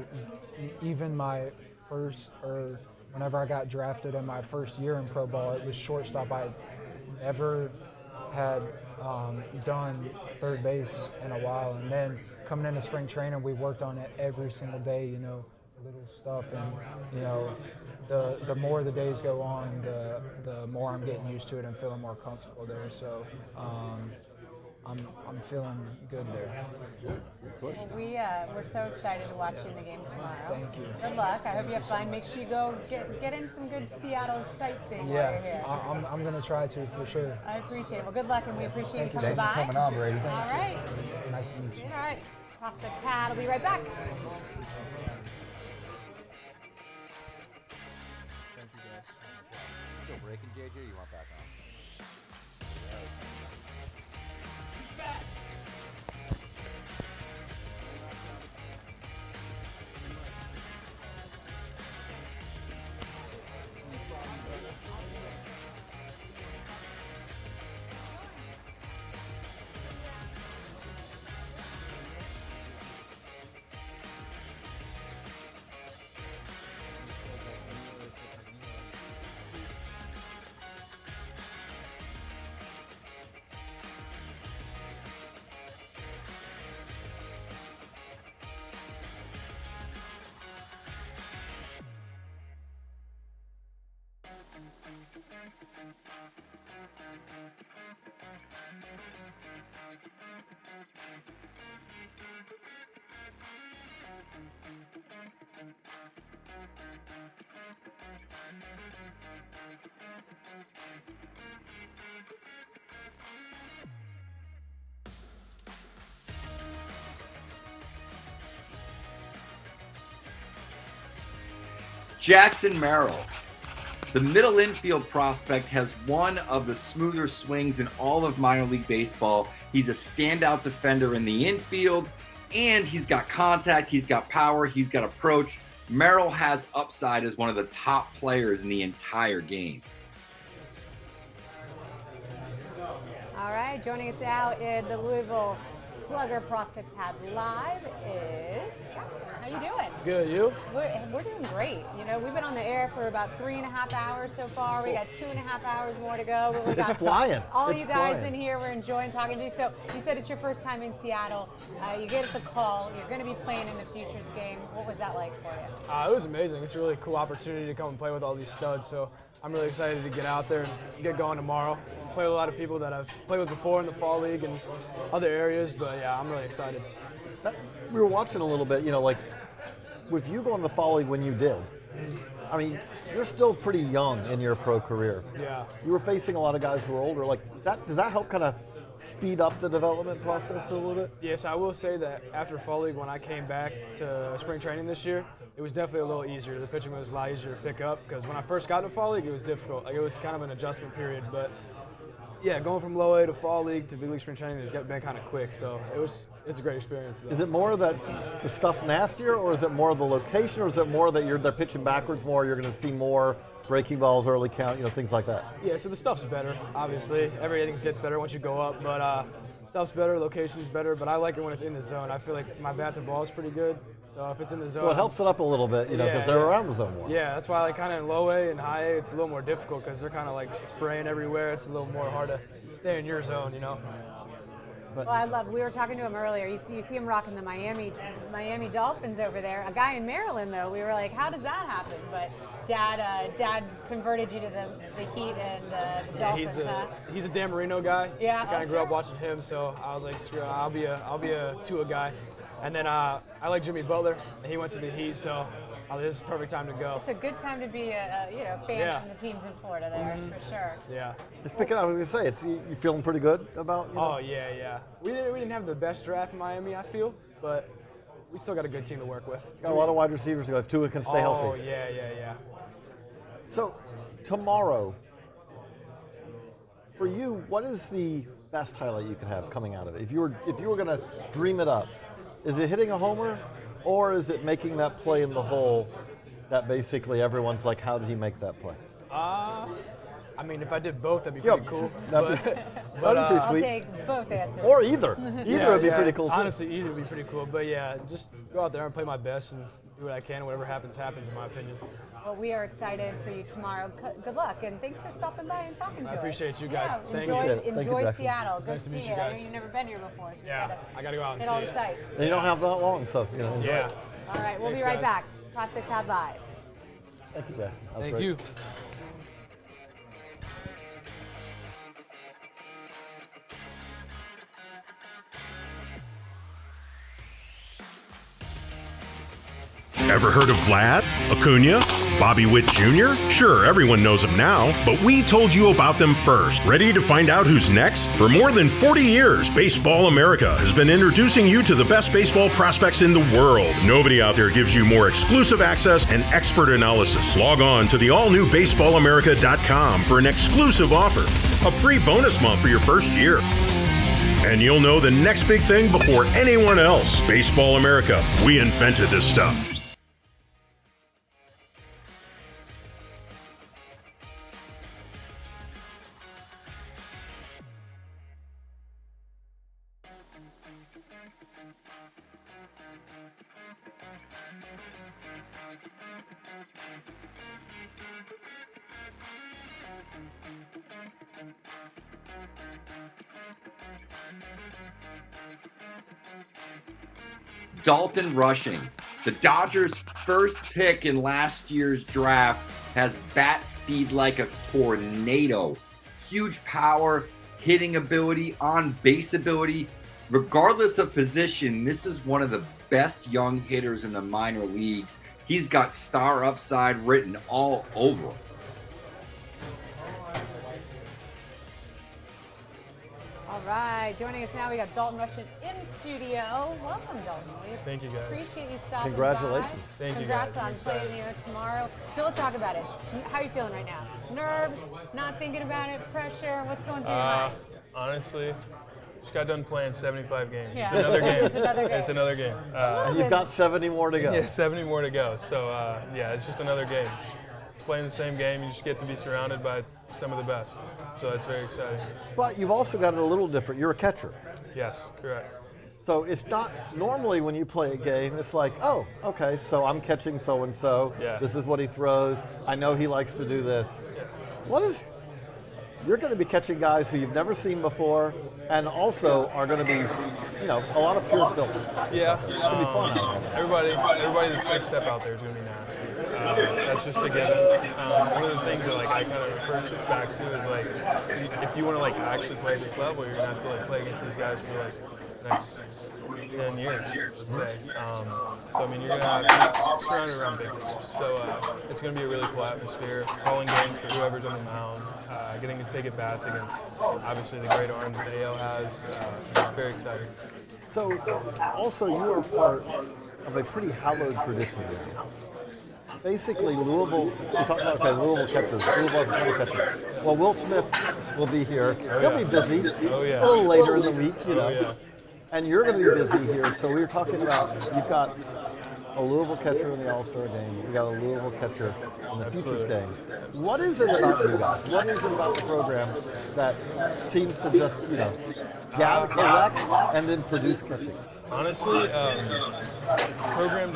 even my first, or whenever I got drafted in my first year in pro ball, it was shortstop. I never had done third base in a while, and then coming into spring training, we worked on it every single day, you know, little stuff, and you know, the more the days go on, the more I'm getting used to it and feeling more comfortable there. So I'm feeling good there. We're so excited to watch you in the game tomorrow. Thank you. Good luck. I hope you have fun. Make sure you go get in some good Seattle sightseeing while you're here. I'm going to try to, for sure. I appreciate it. Well, good luck, and we appreciate you coming Thanks by. for coming on, Brady. All right. Nice to meet you. All right. Prospect Pad will be right back. Thank you, guys. Still breaking, JJ? You want back on? Jackson Merrill. The middle infield prospect has one of the smoother swings in all of minor league baseball. He's a standout defender in the infield, and he's got contact, he's got power, he's got approach. Merrill has upside as one of the top players in the entire game. All right, joining us now in the Louisville Slugger Prospect Pad Live is Jackson. How you doing? Good, you? We're doing great. You know, we've been on the air for about 3.5 hours so far. We got 2.5 hours more to go. We got It's flying. all It's you guys flying. in here. We're enjoying talking to you. So you said it's your first time in Seattle. You get the call. You're going to be playing in the Futures game. What was that like for you? It was amazing. It's a really cool opportunity to come and play with all these studs. So I'm really excited to get out there and get going tomorrow. Play with a lot of people that I've played with before in the fall league and other areas. But yeah, I'm really excited. We were watching a little bit, you know, like with you going to the fall league when you did, I mean, you're still pretty young in your pro career. Yeah. You were facing a lot of guys who were older. Like, does that help kind of speed up the development process a little bit? Yes, I will say that after fall league, when I came back to spring training this year, it was definitely a little easier. The pitching was a lot easier to pick up because when I first got to fall league, it was difficult. Like, it was kind of an adjustment period, but yeah, going from low A to fall league to big league spring training has been kind of quick. So it's a great experience, though. Is it more that the stuff's nastier, or is it more the location, or is it more that they're pitching backwards more, you're going to see more breaking balls, early count, you know, things like that? Yeah, so the stuff's better, obviously. Everything gets better once you go up, but stuff's better, location's better, but I like it when it's in the zone. I feel like my bat to ball is pretty good, so if it's in the zone. So it helps it up a little bit, you know, because they're around the zone more. Yeah, that's why like kind of in low A and high A, it's a little more difficult because they're kind of like spraying everywhere. It's a little more hard to stay in your zone, you know. Well, we were talking to him earlier. You see him rocking the Miami Dolphins over there. A guy in Maryland, though, we were like, how does that happen? But Dad converted you to the Heat and the Dolphins. He's a Dan Marino guy. Yeah, I kind of grew up watching him, so I was like, screw it, I'll be a Tua guy. And then I like Jimmy Butler, and he went to the Heat, so this is the perfect time to go. It's a good time to be a fan from the teams in Florida there, for sure. Yeah. I was going to say, you feeling pretty good about, you know? Oh, yeah. We didn't have the best draft in Miami, I feel, but we still got a good team to work with. Got a lot of wide receivers if Tua can stay healthy. Oh, yeah. So, tomorrow, for you, what is the best highlight you could have coming out of it? If you were going to dream it up, is it hitting a homer, or is it making that play in the hole that basically everyone's like, how did he make that play? I mean, if I did both, that'd be pretty cool. That'd be pretty sweet. I'll take both answers. Or either. Either would be pretty cool, too. Honestly, either would be pretty cool. But yeah, just go out there and play my best and do what I can. Whatever happens, happens, in my opinion. Well, we are excited for you tomorrow. Good luck, and thanks for stopping by and talking to us. I appreciate you guys. Yeah, Thank you. enjoy Seattle. Go Nice to see meet it. you I know guys. you've never been here before, so I gotta go out and hit see all it. the sites. And you don't have that long, so enjoy it. All right, we'll Thanks, be right guys. back. Prospect Pad Live. Thank you, Jackson. That was Thank great. you. Ever heard of Vlad, Acuna, Bobby Witt Jr.? Sure, everyone knows them now, but we told you about them first. Ready to find out who's next? For more than 40 years, Baseball America has been introducing you to the best baseball prospects in the world. Nobody out there gives you more exclusive access and expert analysis. Log on to the all-new baseballamerica.com for an exclusive offer, a free bonus month for your first year. And you'll know the next big thing before anyone else. Baseball America, we invented this stuff. Dalton Rushing, the Dodgers' first pick in last year's draft, has bat speed like a tornado. Huge power, hitting ability, on-base ability. Regardless of position, this is one of the best young hitters in the minor leagues. He's got star upside written all over him. All right, joining us now, we got Dalton Rushton in studio. Welcome, Dalton. Thank you, guys. Appreciate you stopping Congratulations. by. Thank you, Congrats guys. I'm on playing here tomorrow. So let's talk about it. How are you feeling right now? Nerves? Not thinking about it? Pressure? What's going through your mind? Honestly, just got done playing 75 games. Yeah. It's another game. It's another game. It's another game. And you've got 70 more to go. Yeah, 70 more to go. So yeah, it's just another game. Just playing the same game, you just get to be surrounded by some of the best. So it's very exciting. But you've also got it a little different. You're a catcher. Yes, correct. So it's not normally when you play a game, it's like, oh, okay, so I'm catching so-and-so. Yeah. This is what he throws. I know he likes to do this. You're going to be catching guys who you've never seen before and also are going to be, a lot of pure film. Yeah. It's going to be fun out there. Everybody that's going to step out there is going to be nasty. That's just a given. One of the things that I kind of refer back to is if you want to actually play at this level, you're going to have to play against these guys for the next 10 years, let's say. So I mean, you're going to have to surround around big leaguers. So it's going to be a really cool atmosphere. Calling games for whoever's on the mound. Getting to take at bats against obviously the great arms that AL has. Very exciting. So also you are part of a pretty hallowed tradition here. Basically, Louisville, we talked about Louisville catchers. Louisville has a ton of catchers. Well, Will Smith will be here. He'll be busy a little later in the week, And you're going to be busy here. So we were talking about, you've got a Louisville catcher in the All-Star game. We got a Louisville catcher in the Futures game. What is it about you guys? What is it about the program that seems to just, gather, collect, and then produce catching? Honestly, program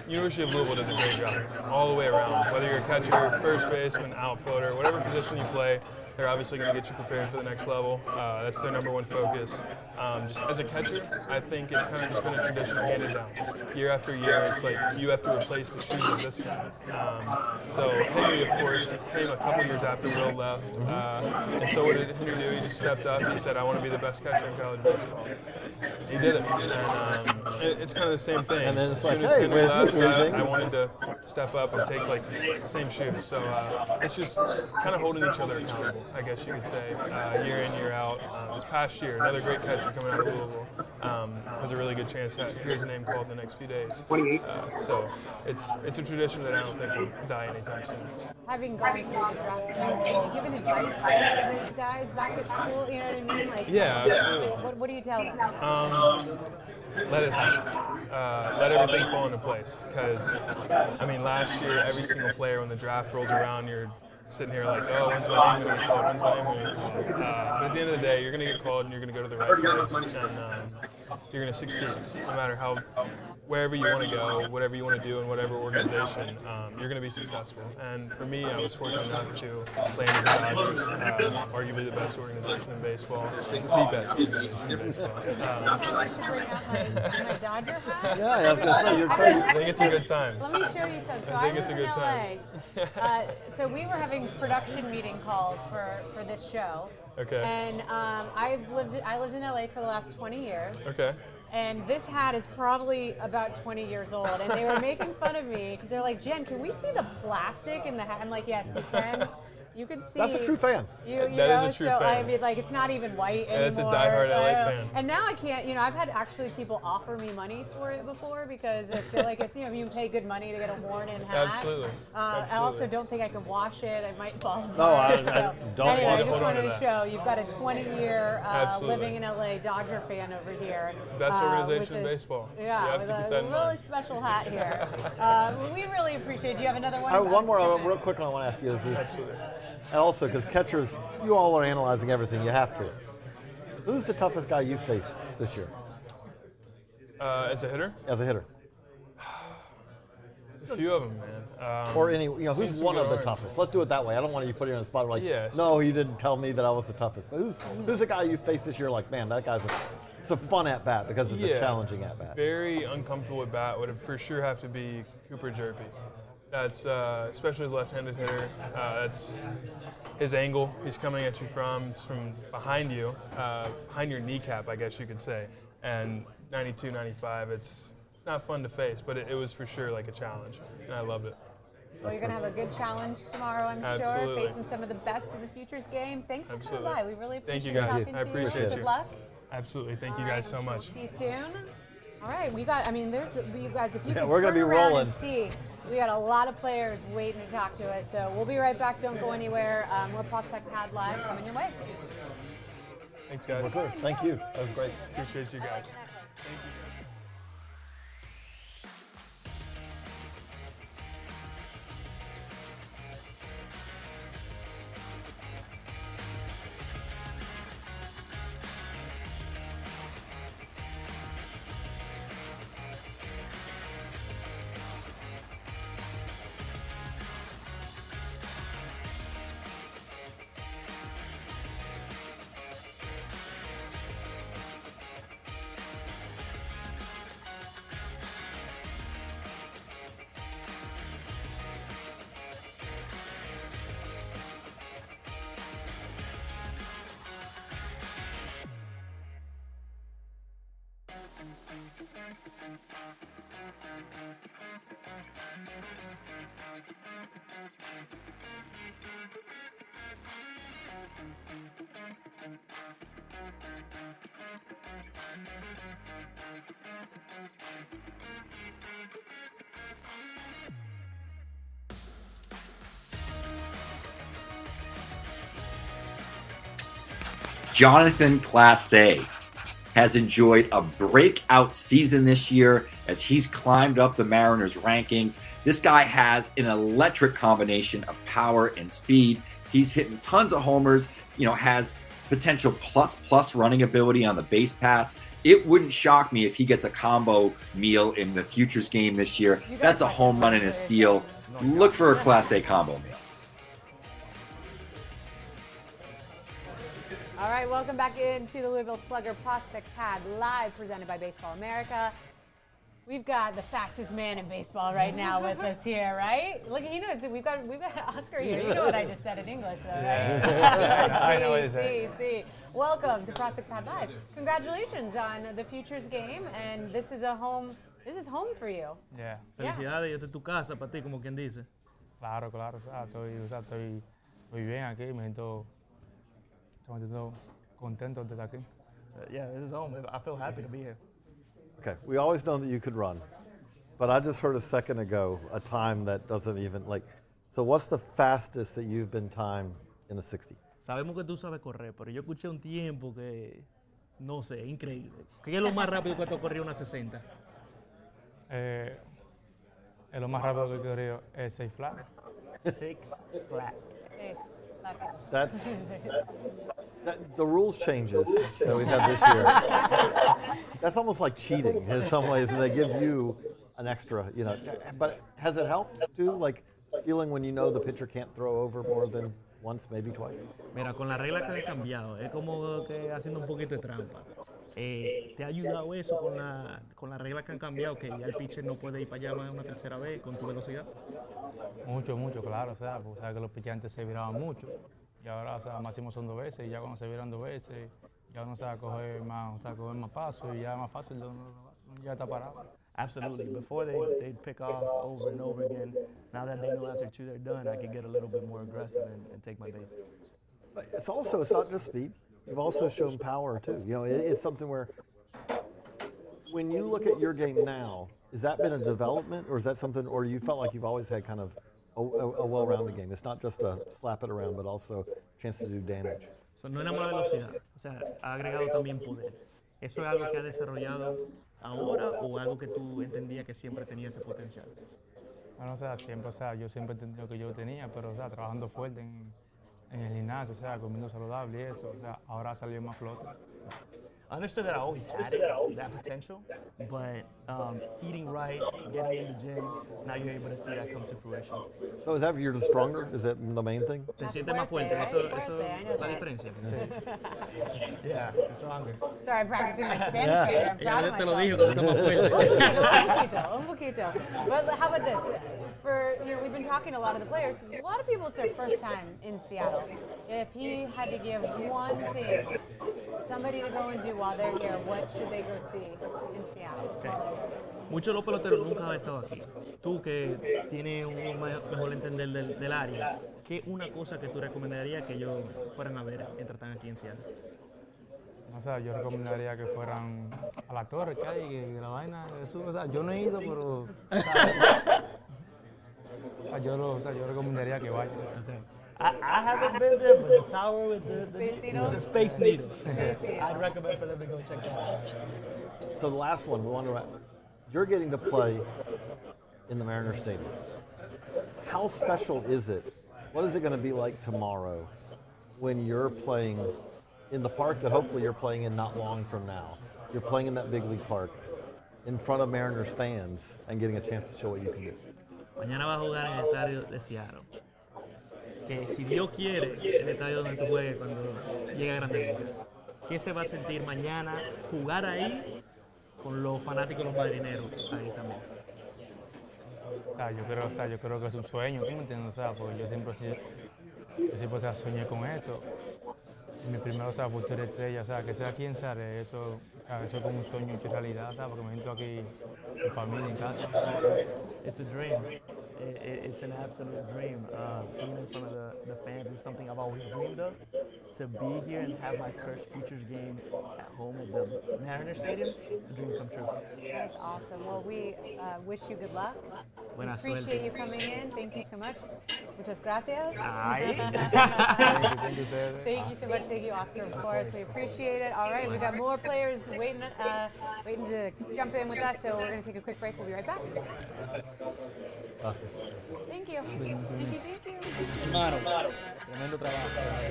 University of Louisville does a great job all the way around. Whether you're a catcher, first baseman, outfielder, whatever position you play, they're obviously going to get you prepared for the next level. That's their number one focus. Just as a catcher, I think it's kind of just been a tradition handed down. Year after year, it's like you have to replace the shoes of this guy. So Henry, of course, came a couple years after Will left. And so what did Henry do? He just stepped up. He said, I want to be the best catcher in college baseball. He did it. And it's kind of the same thing. And then it's as soon like, as hey, Henry where's left, I wanted to step up and take the same shoes. So it's just kind of holding each other accountable, I guess you could say, year in, year out. This past year, another great catcher coming out of Louisville has a really good chance to hear his name called in the next few days. So it's a tradition that I don't think will die anytime soon. Having gone through the draft, have you given advice to those guys back at school? You know what I mean? Yeah, absolutely. What do you tell them? Let it happen. Let everything fall into place. Because, I mean, last year, every single player, when the draft rolls around, you're sitting here like, oh, when's my name going to be called? When's my name going to be called? But at the end of the day, you're going to get called and you're going to go to the right place. And you're going to succeed. No matter wherever you want to go, whatever you want to do in whatever organization, you're going to be successful. And for me, I was fortunate enough to play in the Dodgers, arguably the best organization in baseball, the best organization in baseball. I should bring out my Dodger hat? Yeah, I was going to say, you're crazy. I think it's a good time. Let me show you some. So I lived in LA. So we were having production meeting calls for this show. Okay. And I lived in LA for the last 20 years. Okay. And this hat is probably about 20 years old. And they were making fun of me because they're like, Jen, can we see the plastic in the hat? I'm like, yes, you can. You can see. That's a true fan. That is a true fan. I mean, it's not even white anymore. That's a diehard LA fan. And now I can't. I've had actually people offer me money for it before because I feel like it's you pay good money to get a worn-in hat. Absolutely. I also don't think I can wash it. I might fall. No, I don't. Anyway, I want just to wanted to show you've got a 20-year living in LA Dodger fan over here. Best organization in baseball. Yeah, you have with to keep a that in really mind. special hat here. We really appreciate it. Do you have another one? One more real quick one I want to ask you is Absolutely. and also because catchers, you all are analyzing everything. You have to. Who's the toughest guy you faced this year? As a hitter? As a hitter. A few of them, man. Or who's one of the toughest? Let's do it that way. I don't want you to put you on the spot like, no, you didn't tell me that I was the toughest. But who's the guy you faced this year like, man, that guy's it's a fun at-bat because it's a challenging at-bat. Very uncomfortable at-bat would for sure have to be Cooper Jerpy. That's, especially as a left-handed hitter, that's his angle. He's coming at you from behind you, behind your kneecap, I guess you could say. And 92, 95, it's not fun to face, but it was for sure like a challenge, and I loved it. Well, you're going to have a good challenge tomorrow, I'm sure, Absolutely. facing some of the best in the Futures game. Thanks for Absolutely. coming by. We really appreciate Thank you guys. talking I to you. appreciate Good you. luck. Absolutely. Thank you All guys right, so I'm sure much. We'll see you soon. All right, we got, I mean, there's, you guys, if you can we're gonna turn be around rolling. and see, we got a lot of players waiting to talk to us. So we'll be right back. Don't go anywhere. More Prospect Pad Live coming your way. Thanks, guys. We're clear. Thank you. That was great. Appreciate you guys. Thank you. Jonathan Clase has enjoyed a breakout season this year as he's climbed up the Mariners rankings. This guy has an electric combination of power and speed. He's hitting tons of homers, has potential plus running ability on the base paths. It wouldn't shock me if he gets a combo meal in the Futures game this year. That's a home run and a steal. Look for a Class A combo meal. All right, welcome back into the Louisville Slugger Prospect Pad Live, presented by Baseball America. We've got the fastest man in baseball right now with us here, right? Look, we've got Oscar here. You know what I just said in English, though, right? I know what you said. See. Welcome to Prospect Pad Live. Congratulations on the Futures game, and this is home for you. Yeah. Felicidades, y esta es tu casa para ti, como quien dice. Claro. Estoy bien aquí, me siento contento de estar aquí. Yeah, this is home. I feel happy to be here. Okay, we always know that you could run, but I just heard a second ago a time that doesn't even so what's the fastest that you've been time in a 60? Sabemos que tú sabes correr, pero yo escuché un tiempo que, no sé, increíble. ¿Qué es lo más rápido que tú has corrido una 60? Lo más rápido que he corrido es 6 flat. 6 flat. That's the rules changes that we have this year. That's almost like cheating in some ways, and they give you an extra, But has it helped too, like stealing when you know the pitcher can't throw over more than once, maybe twice? Mira, con la regla que han cambiado, es como que haciendo un poquito de trampa. ¿Te ha ayudado eso con la regla que han cambiado, que ya el pitcher no puede ir para allá más una tercera vez con tu velocidad? Mucho, claro, o sea que los pitchers antes se viraban mucho y ahora, máximo son 2 veces y ya cuando se viran 2 veces, ya uno sabe coger más pasos y ya es más fácil, ya está parado. Absolutely. Before they'd pick off over and over again. Now that they know after 2 they're done, I can get a little bit more aggressive and take my base. But it's not just speed. You've also shown power too. It's something where when you look at your game now, has that been a development, or is that something, or you felt like you've always had kind of a well-rounded game? It's not just a slap it around, but also a chance to do damage. So, no es nada más velocidad, ha agregado también poder. ¿Eso es algo que ha desarrollado ahora o algo que tú entendías que siempre tenía ese potencial? Bueno, yo siempre entendí lo que yo tenía, pero, trabajando fuerte en el gimnasio, comiendo saludable y eso, ahora ha salido más flote. I understood that I always had that potential, but eating right, getting in the gym, now you're able to see that come to fruition. So is that you're just stronger? Is that the main thing? Te sientes más fuerte, eso es la diferencia. Sí. Yeah, stronger. Sorry, I'm practicing my Spanish here. I'm proud of myself. Te lo digo, que estás más fuerte. Un poquito. But how about this? for, we've been talking to a lot of the players. A lot of people, it's their first time in Seattle. If he had to give one thing, somebody to go and do while they're here, what should they go see in Seattle? Okay. Muchos de los peloteros nunca han estado aquí. Tú que tienes un mejor entender del área, ¿qué es una cosa que tú recomendarías que ellos fueran a ver mientras están aquí en Seattle? O sea, yo recomendaría que fueran a la torre que hay, que la vaina, eso, o sea, yo no he ido, pero yo recomendaría que vayan. Okay. I haven't been there, but the tower with the Space Needle? The Space Needle. Space Needle. I'd recommend for them to go check that out. So the last one, we want to. You're getting to play in the Mariners Stadium. How special is it? What is it going to be like tomorrow when you're playing in the park that hopefully you're playing in not long from now? You're playing in that big league park in front of Mariners fans and getting a chance to show what you can do. Mañana va a jugar en el estadio de Seattle. Que si Dios quiere, el estadio donde tú juegues cuando llegue a Grandes Ligas. ¿Qué se va a sentir mañana jugar ahí con los fanáticos, los marineros ahí también? Yo creo que es un sueño, ¿tú me entiendes? O sea, porque yo siempre soñé con esto. Mi primero, futuro estrella, o sea, que sea quien sea, eso es como un sueño hecho realidad, ¿sabes? Porque me siento aquí en familia, en casa. It's a dream. It's an absolute dream. Being in front of the fans is something I've always dreamed of. To be here and have my first Futures game at home at the Mariners Stadium, it's a dream come true. That's awesome. Well, we wish you good luck. We Buena appreciate suerte. you coming in. Thank you so much. Muchas gracias. Ay. Thank you so much. Thank you, Oscar, of course. We appreciate it. All right, we got more players waiting to jump in with us, so we're going to take a quick break. We'll be right back. Thank you. Thank you, thank you. Hermano, tremendo trabajo.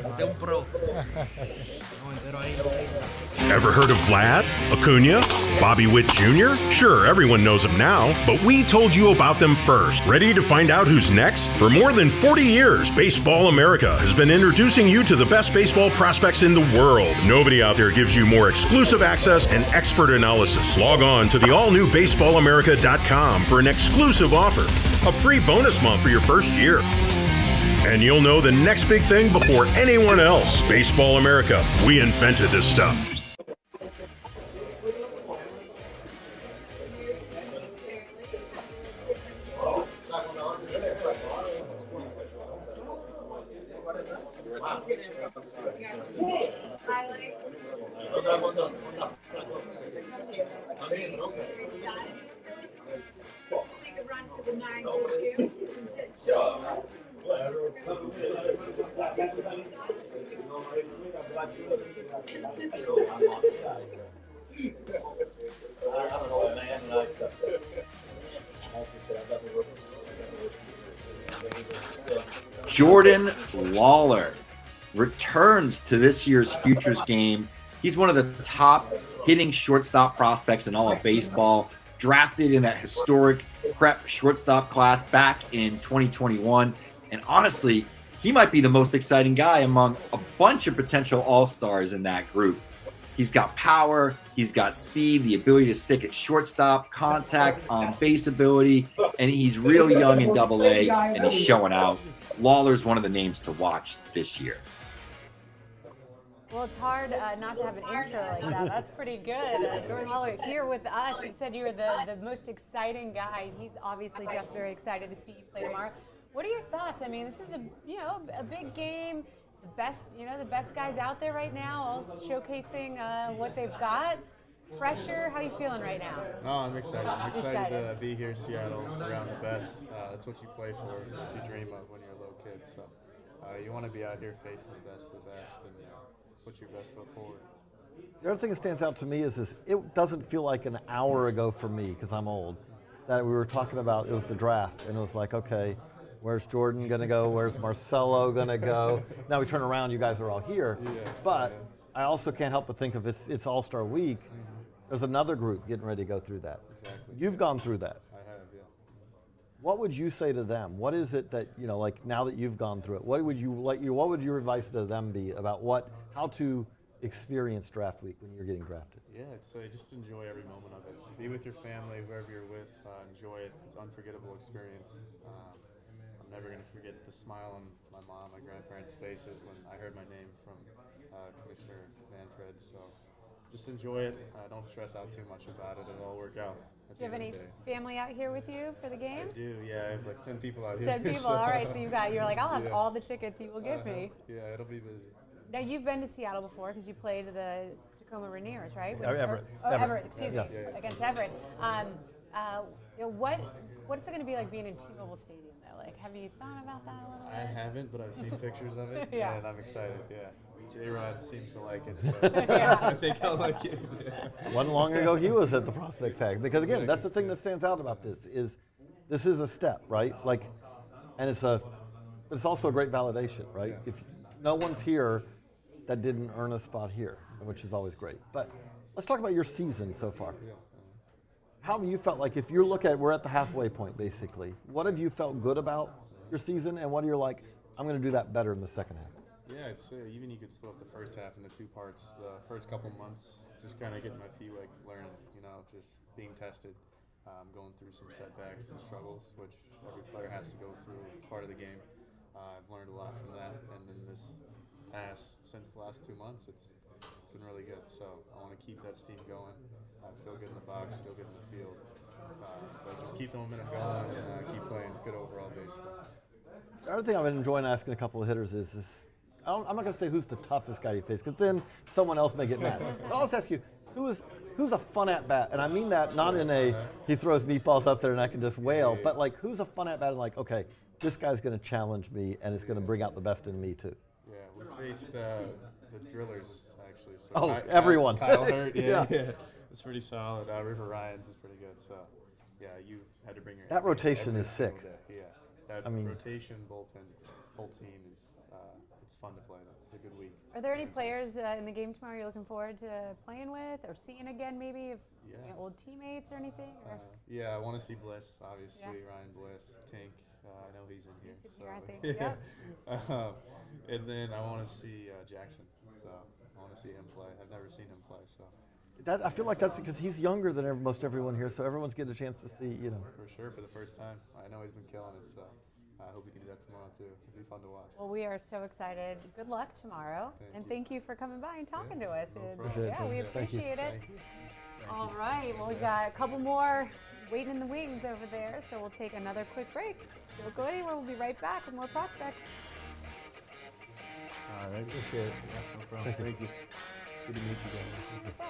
Usted es un pro. Estamos enteros ahí. Ever heard of Vlad, Acuna, Bobby Witt Jr.? Sure, everyone knows them now, but we told you about them first. Ready to find out who's next? For more than 40 years, Baseball America has been introducing you to the best baseball prospects in the world. Nobody out there gives you more exclusive access and expert analysis. Log on to the all-new baseballamerica.com for an exclusive offer, a free bonus month for your first year. And you'll know the next big thing before anyone else. Baseball America, we invented this stuff. Jordan Lawler returns to this year's Futures game. He's one of the top hitting shortstop prospects in all of baseball, drafted in that historic prep shortstop class back in 2021. And honestly, he might be the most exciting guy among a bunch of potential all-stars in that group. He's got power, he's got speed, the ability to stick at shortstop, contact, on-base ability, and he's real young in Double-A, and he's showing out. Lawler's one of the names to watch this year. Well, it's hard not to have an intro like that. That's pretty good. Jordan Lawler here with us. He said you were the most exciting guy. He's obviously just very excited to see you play tomorrow. What are your thoughts? I mean, this is a big game. The best guys out there right now, all showcasing what they've got. Pressure. How are you feeling right now? No, I'm excited. I'm excited to be here in Seattle around the best. That's what you play for. It's what you dream of when you're a little kid. So you want to be out here facing the best of the best and put your best foot forward. The other thing that stands out to me is this, it doesn't feel like an hour ago for me, because I'm old, that we were talking about, it was the draft, and it was like, okay, where's Jordan going to go? Where's Marcelo going to go? Now we turn around, you guys are all here. But I also can't help but think of it's All-Star Week. There's another group getting ready to go through that. Exactly. You've gone through that. I have, yeah. What would you say to them? What is it that, like now that you've gone through it, what would your advice to them be about how to experience draft week when you're getting drafted? Yeah, I'd say just enjoy every moment of it. Be with your family, whoever you're with. Enjoy it. It's an unforgettable experience. I'm never going to forget the smile on my mom, my grandparents' faces when I heard my name from Commissioner Manfred. So just enjoy it. Don't stress out too much about it. It'll all work out. Do you have any family out here with you for the game? I do, yeah. I have like 10 people out here. 10 people, all right. So you're like, I'll have all the tickets you will give me. Yeah, it'll be busy. Now, you've been to Seattle before because you played the Tacoma Rainiers, right? Everett. Everett, excuse me, Yeah. against Everett. What's it going to be like being in T-Mobile Stadium, though? Like, have you thought about that a little bit? I haven't, but I've seen pictures of it, Yeah. and I'm excited, yeah. J-Rod seems to like it, so Yeah. I think I'll like it. Wasn't long ago he was at the prospect tag. Because again, that's the thing that stands out about this is a step, right? Like, and it's also a great validation, right? If no one's here that didn't earn a spot here, which is always great. But let's talk about your season so far. How have you felt like, if you look at, we're at the halfway point basically, what have you felt good about your season and what are you like, I'm going to do that better in the second half? Yeah, I'd say even you could split up the first half into two parts. The first couple months, just kind of getting my feet wet, learning, just being tested, going through some setbacks and struggles, which every player has to go through. It's part of the game. I've learned a lot from that, and then since the last 2 months, it's been really good. So I want to keep that steam going. I feel good in the box, feel good in the field. So just keep the momentum going and keep playing good overall baseball. The other thing I've been enjoying asking a couple of hitters is I'm not going to say who's the toughest guy you face, because then someone else may get mad. But I'll just ask you, who's a fun at bat? And I mean that not in a he throws meatballs up there and I can just wail, but like who's a fun at bat and like, okay, this guy's going to challenge me and it's going to bring out the best in me too. Yeah, we faced the Drillers actually. So everyone. Kyle Hurt, yeah. Yeah. It's pretty solid. River Ryans is pretty good. So yeah, you had to bring your. That rotation is sick. Yeah, that rotation bullpen whole team is. It's fun to play. It's a good week. Are there any players in the game tomorrow you're looking forward to playing with or seeing again, maybe if old teammates or anything? Or? Yeah, I want to see Bliss, obviously. Yeah. Ryan Bliss, Tink. I know he's in here. He's in here, I think. And then I want to see Jackson. So I want to see him play. I've never seen him play. So. I feel like that's because he's younger than most everyone here, so everyone's getting a chance to see, For sure, for the first time. I know he's been killing it, so I hope we can do that tomorrow too. It'll be fun to watch. Well, we are so excited. Good luck tomorrow. Thank you for coming by and talking to us. We appreciate it. All right, well, we've got a couple more waiting in the wings over there, so we'll take another quick break. Don't go anywhere. We'll be right back with more prospects. All right, appreciate it. Yeah, no problem. Thank you. Good to meet you guys. As well.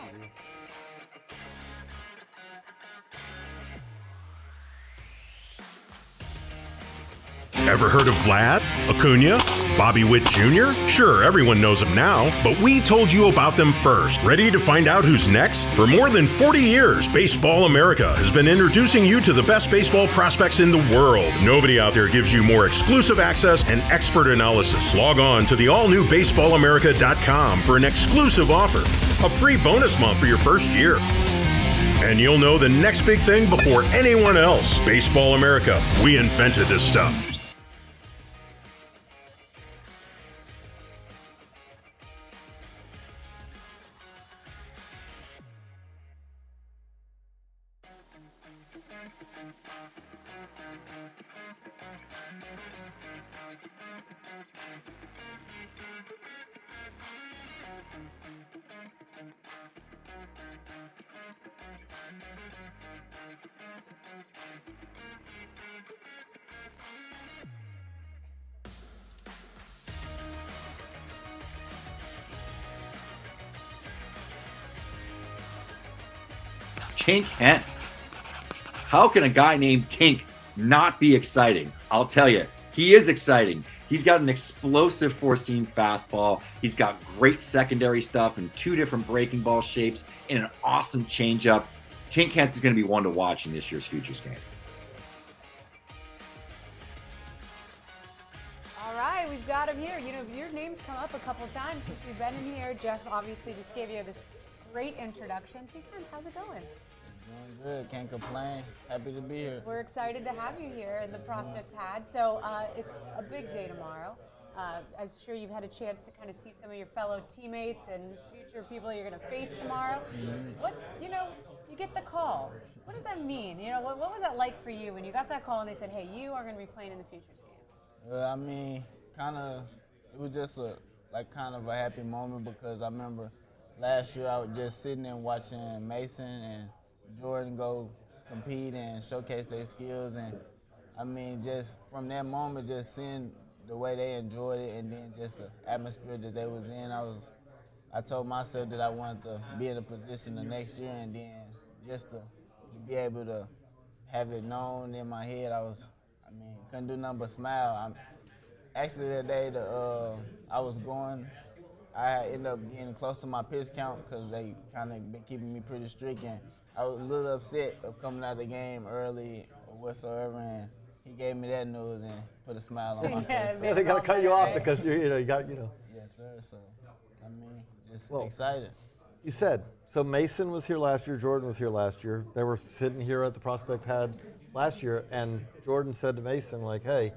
Ever heard of Vlad, Acuna, Bobby Witt Jr.? Sure, everyone knows them now, but we told you about them first. Ready to find out who's next? For more than 40 years, Baseball America has been introducing you to the best baseball prospects in the world. Nobody out there gives you more exclusive access and expert analysis. Log on to the all-new baseballamerica.com for an exclusive offer, a free bonus month for your first year. And you'll know the next big thing before anyone else. Baseball America, we invented this stuff. Tink Hence. How can a guy named Tink not be exciting? I'll tell you, he is exciting. He's got an explosive four-seam fastball. He's got great secondary stuff and 2 different breaking ball shapes and an awesome changeup. Tink Hence is going to be one to watch in this year's Futures game. All right, we've got him here. Your name's come up a couple times since we've been in here. Jeff obviously just gave you this great introduction. Tink Hence, how's it going? Doing good, can't complain. Happy to be here. We're excited to have you here in the prospect pad. So it's a big day tomorrow. I'm sure you've had a chance to kind of see some of your fellow teammates and future people you're going to face tomorrow. What's, you get the call. What does that mean? What was that like for you when you got that call and they said, hey, you are going to be playing in the Futures game? I mean, it was just kind of a happy moment because I remember last year I was just sitting and watching Mason and Jordan go compete and showcase their skills, and I mean, just from that moment, just seeing the way they enjoyed it and then just the atmosphere that they was in, I told myself that I wanted to be in a position the next year, and then just to be able to have it known in my head, couldn't do nothing but smile. Actually, that day I was going, I ended up getting close to my pitch count because they kind of been keeping me pretty strict, and I was a little upset of coming out of the game early or whatsoever, and he gave me that news and put a smile on my face. Yeah, they got to cut you off because you got. Yes, sir. So, just excited. You said, so Mason was here last year, Jordan was here last year. They were sitting here at the prospect pad last year, and Jordan said to Mason, like, hey,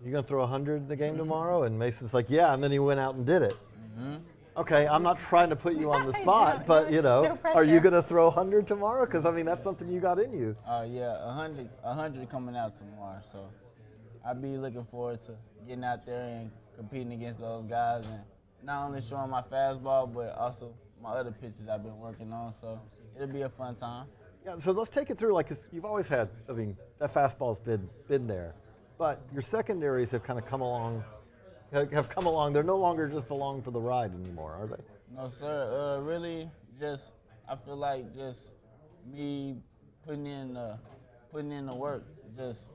you going to throw 100 in the game tomorrow? And Mason's like, yeah, and then he went out and did it. Mm-hmm. Okay, I'm not trying to put you on the spot, but, no are you going to throw 100 tomorrow? Because, that's something you got in you. Yeah, 100 coming out tomorrow. So I'll be looking forward to getting out there and competing against those guys and not only showing my fastball, but also my other pitches I've been working on. So it'll be a fun time. Yeah, so let's take it through, cause you've always had, that fastball's been there. But your secondaries have kind of come along. They're no longer just along for the ride anymore, are they? No, sir. Really, I feel like just me putting in the work, just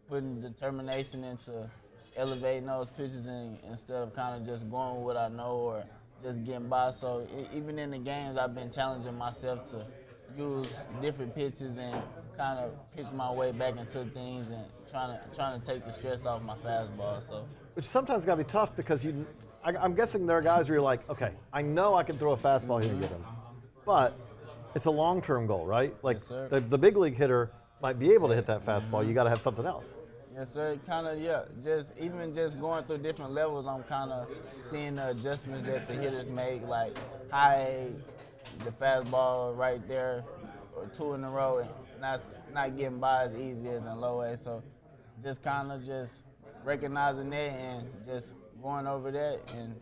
putting determination into elevating those pitches instead of kind of just going with what I know or just getting by. So even in the games, I've been challenging myself to use different pitches and kind of pitch my way back into things and trying to take the stress off my fastball. So, which sometimes got to be tough because I'm guessing there are guys where you're like, okay, I know I can throw a fastball here and get him, but it's a long-term goal, right? Like yes, the big league hitter might be able to hit that fastball. You got to have something else. Yes, sir. Kind of, yeah. Even going through different levels, I'm kind of seeing the adjustments that the hitters make, like high, the fastball right there, or 2 in a row, and not getting by as easy as in low A. So just kind of just recognizing that and just going over that, and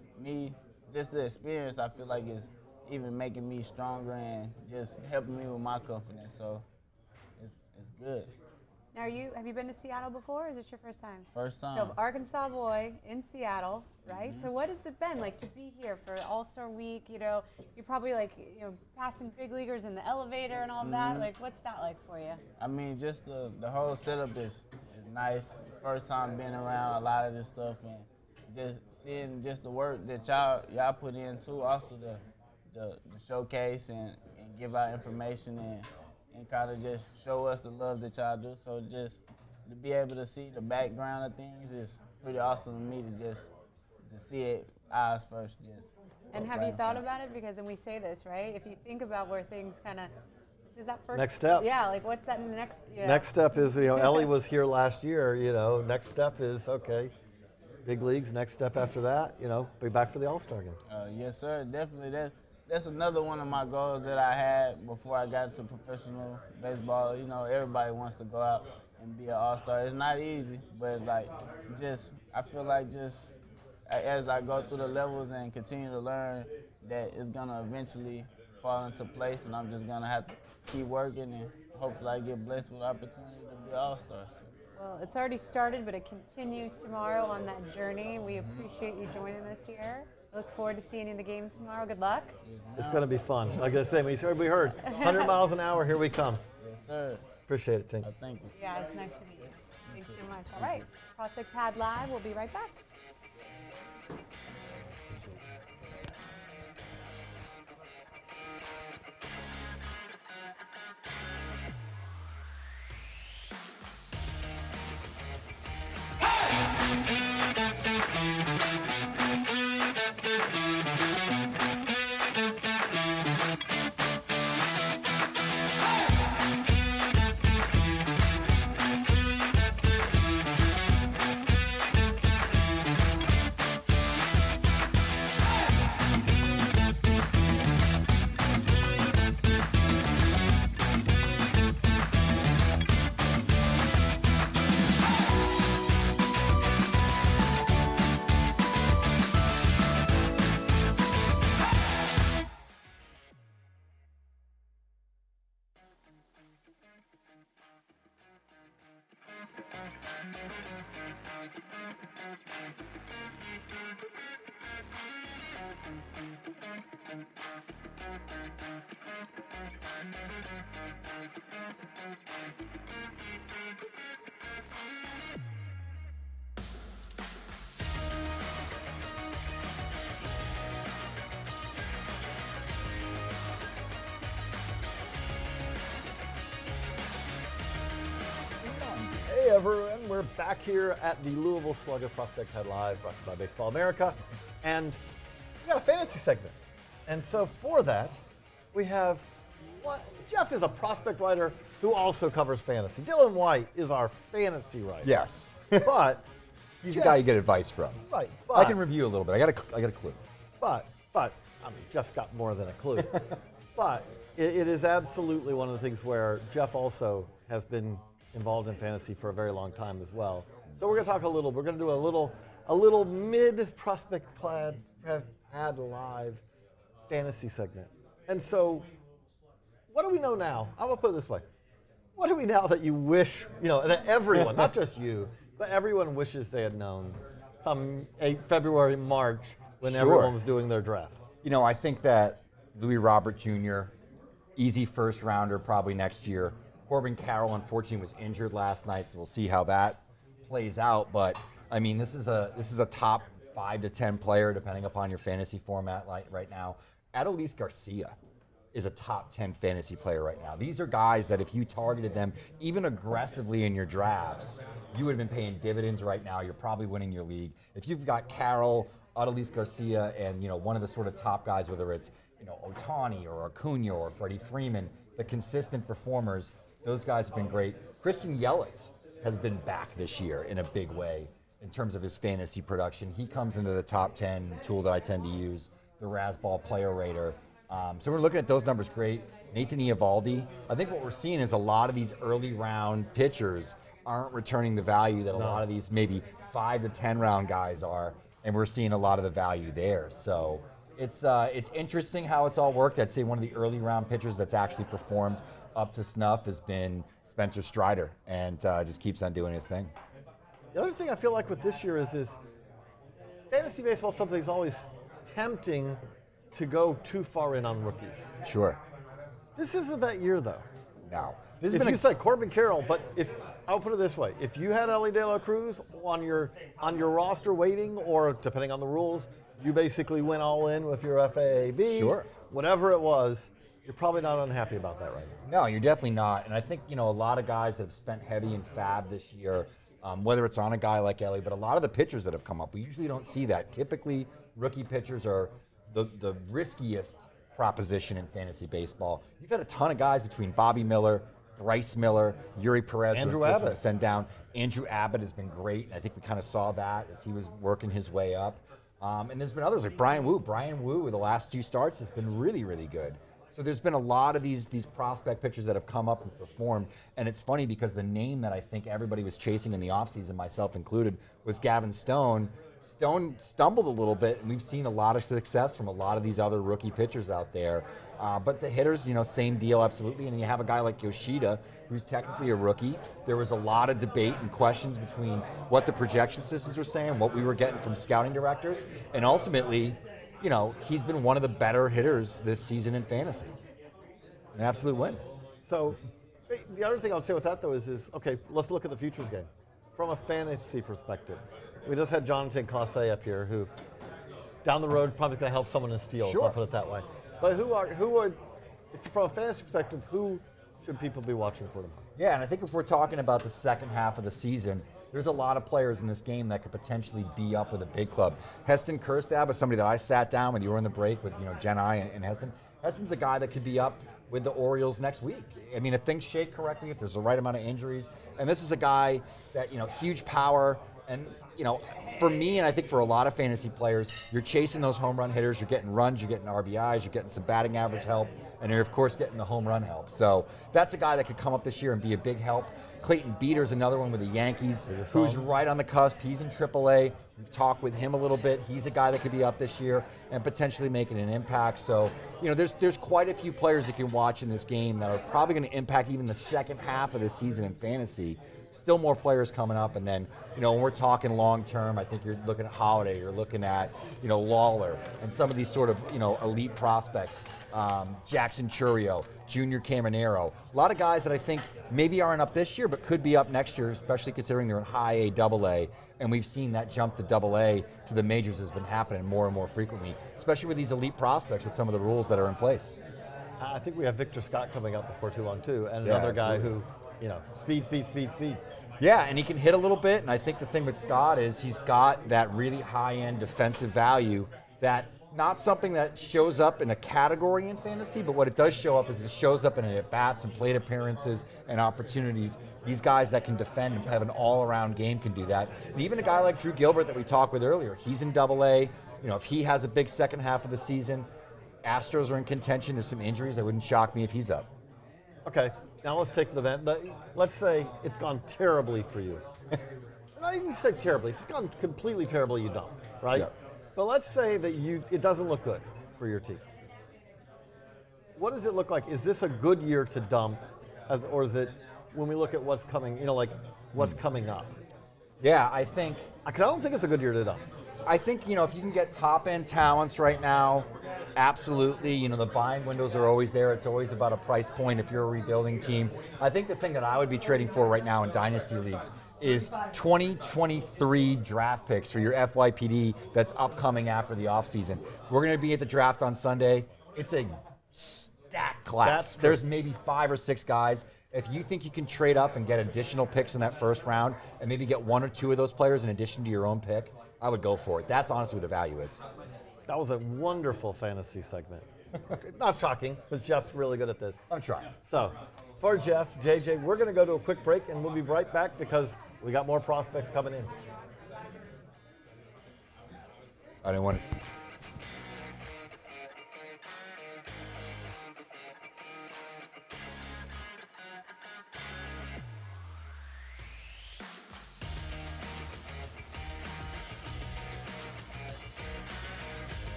just the experience, I feel like is even making me stronger and just helping me with my confidence. So it's good. Now, have you been to Seattle before, or is this your first time? First time. So, Arkansas boy in Seattle, right? So, what has it been like to be here for All-Star Week? You're probably passing big leaguers in the elevator and all that. Like, what's that like for you? Just the whole setup is nice. First time being around a lot of this stuff and just seeing just the work that y'all put in too. Also the showcase and give out information and kind of just show us the love that y'all do. So just to be able to see the background of things is pretty awesome to me to see it eyes first. And have you thought about it? Because when we say this, right? If you think about where things kind of, is that first next step? Yeah, like what's that next? Yeah. Next step is, Ellie was here last year. Next step is okay, big leagues. Next step after that, be back for the All-Star game. Yes, sir. Definitely. That's another one of my goals that I had before I got into professional baseball. Everybody wants to go out and be an all-star. It's not easy, but I feel like as I go through the levels and continue to learn, that it's gonna eventually fall into place, and I'm just gonna have to keep working and hopefully I get blessed with the opportunity to be an all-star. Well, it's already started, but it continues tomorrow on that journey. We appreciate you joining us here. Look forward to seeing you in the game tomorrow. Good luck. It's going to be fun. Like I say, we heard 100 miles an hour, here we come. Yes, sir. Appreciate it, Tink. Thank you. Yeah, it's nice to meet you. Thanks so much. All right, Prospect Pad Live. We'll be right back. everyone. We're back here at the Louisville Slugger Prospect Head Live, brought to you by Baseball America. And we got a fantasy segment. And so for that, we have Jeff is a prospect writer who also covers fantasy. Dylan White is our fantasy writer. Yes. But he's the guy you get advice from. Right. But, I can review a little bit. I got a clue. But I mean, Jeff's got more than a clue. But it is absolutely one of the things where Jeff also has been involved in fantasy for a very long time as well. So we're going to talk a little. We're going to do a little mid prospect pad live fantasy segment. And so, what do we know now? I'm going to put it this way. What do we know that you wish, that everyone, not just you, but everyone wishes they had known come February, March, when everyone was doing their drafts? I think that Louis Robert Jr., easy first rounder probably next year. Corbin Carroll, unfortunately, was injured last night, so we'll see how that plays out. But I mean, this is a top 5 to 10 player, depending upon your fantasy format right now. Adolis Garcia is a top 10 fantasy player right now. These are guys that if you targeted them even aggressively in your drafts, you would have been paying dividends right now. You're probably winning your league. If you've got Carroll, Adolis Garcia, and one of the sort of top guys, whether it's Ohtani or Acuna or Freddie Freeman, the consistent performers, those guys have been great. Christian Yelich has been back this year in a big way in terms of his fantasy production. He comes into the top 10 tool that I tend to use, the Razzball Player Rater. So we're looking at those numbers great. Nathan Eovaldi. I think what we're seeing is a lot of these early round pitchers aren't returning the value that a lot of these maybe 5 to 10 round guys are, and we're seeing a lot of the value there. So it's interesting how it's all worked. I'd say one of the early round pitchers that's actually performed up to snuff has been Spencer Strider, and just keeps on doing his thing. The other thing I feel like with this year is fantasy baseball is something that's always tempting to go too far in on rookies. Sure. This isn't that year, though. No. If you say Corbin Carroll, but I'll put it this way: if you had Ellie De La Cruz on your roster waiting, or depending on the rules, you basically went all in with your FAAB. Sure. Whatever it was, you're probably not unhappy about that right now. No, you're definitely not. And I think a lot of guys that have spent heavy in fab this year, whether it's on a guy like Ellie, but a lot of the pitchers that have come up, we usually don't see that. Typically, rookie pitchers are the riskiest proposition in fantasy baseball. You've had a ton of guys between Bobby Miller, Bryce Miller, Yuri Perez, Andrew Abbott. Send down. Andrew Abbott has been great. I think we kind of saw that as he was working his way up. And there's been others like Brian Wu. Brian Wu, with the last 2 starts, has been really, really good. So there's been a lot of these prospect pitchers that have come up and performed. And it's funny because the name that I think everybody was chasing in the offseason, myself included, was Gavin Stone. Stone stumbled a little bit, and we've seen a lot of success from a lot of these other rookie pitchers out there. But the hitters, same deal, absolutely. And you have a guy like Yoshida, who's technically a rookie. There was a lot of debate and questions between what the projection systems were saying, what we were getting from scouting directors, and ultimately, he's been one of the better hitters this season in fantasy. An absolute win. So the other thing I'll say with that, though, is okay, let's look at the futures game from a fantasy perspective. We just had Jonathan Classe up here, who down the road probably going to help someone in steals. Sure. I'll put it that way. But who are from a fantasy perspective, who should people be watching for tomorrow? Yeah, and I think if we're talking about the second half of the season, there's a lot of players in this game that could potentially be up with a big club. Heston Kjerstad was somebody that I sat down when you were in the break with Jenn and Heston. Heston's a guy that could be up with the Orioles next week. I mean, if things shake correctly, if there's the right amount of injuries, and this is a guy that huge power. And, for me, and I think for a lot of fantasy players, you're chasing those home run hitters, you're getting runs, you're getting RBIs, you're getting some batting average help, and you're, of course, getting the home run help. So that's a guy that could come up this year and be a big help. Clayton Beater's another one with the Yankees, who's right on the cusp. He's in AAA. We've talked with him a little bit. He's a guy that could be up this year and potentially making an impact. So, there's quite a few players you can watch in this game that are probably going to impact even the second half of the season in fantasy. Still more players coming up, and then when we're talking long term, I think you're looking at Holiday, you're looking at Lawler, and some of these sort of elite prospects, Jackson Churio, Junior Caminero, a lot of guys that I think maybe aren't up this year but could be up next year, especially considering they're in high A, double A, and we've seen that jump to double A to the majors has been happening more and more frequently, especially with these elite prospects with some of the rules that are in place. I think we have Victor Scott coming up before too long too, and another guy who. Speed. Yeah, and he can hit a little bit, and I think the thing with Scott is he's got that really high-end defensive value that not something that shows up in a category in fantasy, but what it does show up is it shows up in at-bats and plate appearances and opportunities. These guys that can defend and have an all-around game can do that. And even a guy like Drew Gilbert that we talked with earlier, he's in Double-A. You know, if he has a big second half of the season, Astros are in contention. There's some injuries. That wouldn't shock me if he's up. Okay, now let's take the event. Let's say it's gone terribly for you. Not even say terribly. If it's gone completely terribly, you don't, right? Yeah. But let's say that it doesn't look good for your team. What does it look like? Is this a good year to dump, or is it when we look at what's coming? You know, like what's coming up? Yeah, I think. Because I don't think it's a good year to dump. I think, you know, if you can get top-end talents right now, absolutely. You know, the buying windows are always there. It's always about a price point if you're a rebuilding team. I think the thing that I would be trading for right now in Dynasty Leagues is 2023 draft picks for your FYPD that's upcoming after the offseason. We're going to be at the draft on Sunday. It's a stacked class. There's maybe 5 or 6 guys. If you think you can trade up and get additional picks in that first round and maybe get 1 or 2 of those players in addition to your own pick, I would go for it. That's honestly what the value is. That was a wonderful fantasy segment. Not shocking, because Jeff's really good at this. I'm trying. So, for Jeff, JJ, we're going to go to a quick break, and we'll be right back because we got more prospects coming in. I didn't want to.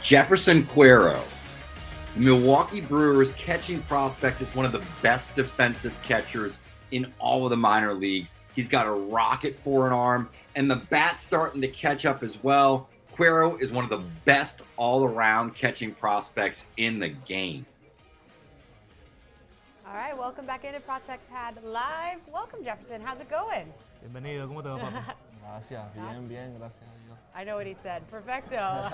Jefferson Cuero. The Milwaukee Brewers catching prospect is one of the best defensive catchers in all of the minor leagues. He's got a rocket for an arm, and the bat's starting to catch up as well. Cuero is one of the best all-around catching prospects in the game. All right, welcome back into Prospect Pad Live. Welcome, Jefferson. How's it going? Bienvenido, ¿cómo te va, papi? Gracias, bien, gracias a Dios. I know what he said. Perfecto.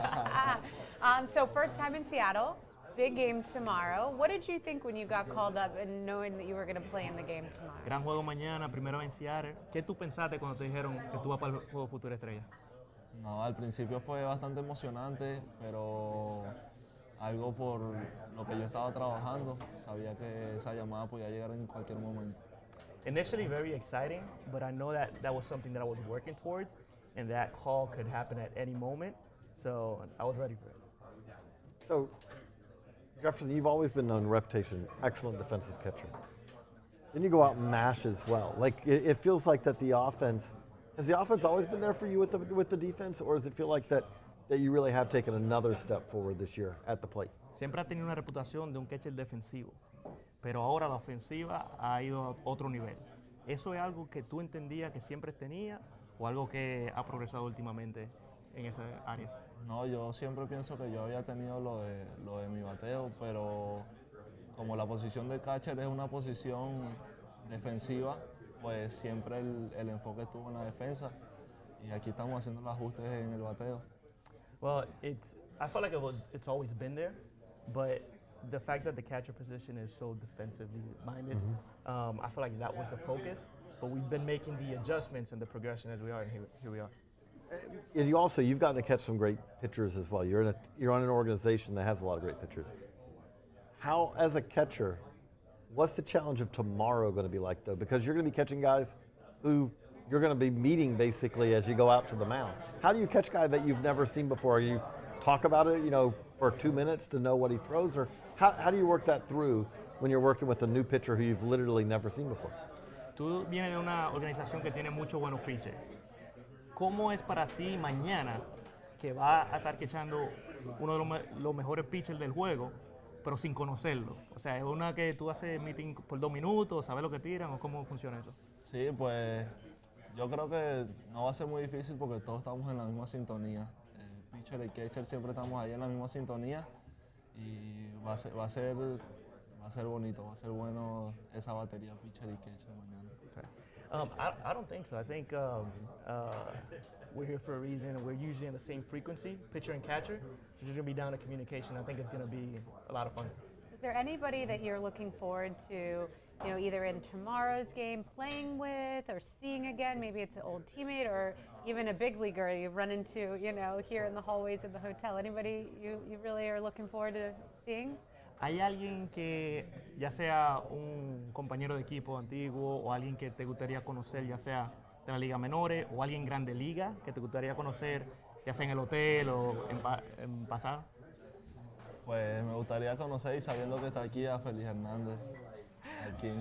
So first time in Seattle, big game tomorrow. What did you think when you got called up and knowing that you were going to play in the game tomorrow? Gran juego mañana, primero en Seattle. ¿Qué tú pensaste cuando te dijeron que tú vas para el Juego Futura Estrella? No, al principio fue bastante emocionante, pero algo por lo que yo estaba trabajando. Sabía que esa llamada podía llegar en cualquier momento. Initially very exciting, but I know that that was something that I was working towards, and that call could happen at any moment, so I was ready for it. So, Jefferson, you've always been known reputation, excellent defensive catcher. Then you go out and mash as well. Like it feels like that the offense, has the offense always been there for you with the defense, or does it feel like that you really have taken another step forward this year at the plate? Siempre ha tenido una reputación de un catcher defensivo, pero ahora la ofensiva ha ido a otro nivel. ¿Eso es algo que tú entendías que siempre tenía o algo que ha progresado últimamente en esa área? No, yo siempre pienso que yo había tenido lo de mi bateo, pero como la posición de catcher es una posición defensiva, pues siempre el enfoque estuvo en la defensa y aquí estamos haciendo los ajustes en el bateo. Well, I felt like it's always been there, but the fact that the catcher position is so defensively minded, I feel like that was the focus. But we've been making the adjustments and the progression as we are, and here we are. And you've gotten to catch some great pitchers as well. You're on an organization that has a lot of great pitchers. How, as a catcher, what's the challenge of tomorrow going to be like, though? Because you're going to be catching guys who you're going to be meeting basically as you go out to the mound. How do you catch a guy that you've never seen before? You talk about it, for 2 minutes to know what he throws, or how do you work that through when you're working with a new pitcher who you've literally never seen before? Tú vienes de una organización que tiene muchos buenos pitchers. ¿Cómo es para ti mañana que va a estar quechando uno de los mejores pitchers del juego, pero sin conocerlo? O sea, ¿es una que tú haces meeting por 2 minutos, sabes lo que tiran o cómo funciona eso? Sí, pues yo creo que no va a ser muy difícil porque todos estamos en la misma sintonía. El pitcher y el catcher siempre estamos ahí en la misma sintonía y va a ser bonito, va a ser bueno esa batería pitcher y catcher mañana. I don't think so. I think we're here for a reason, and we're usually in the same frequency, pitcher and catcher. So it's going to be down to communication. I think it's going to be a lot of fun. Is there anybody that you're looking forward to, either in tomorrow's game playing with or seeing again? Maybe it's an old teammate or even a big leaguer you've run into, here in the hallways of the hotel. Anybody you really are looking forward to seeing? ¿Hay alguien que, ya sea un compañero de equipo antiguo o alguien que te gustaría conocer, ya sea de la Liga Menores o alguien grande liga que te gustaría conocer, ya sea en el hotel o en pasado? Pues me gustaría conocer y sabiendo que está aquí a Félix Hernández. Aquí.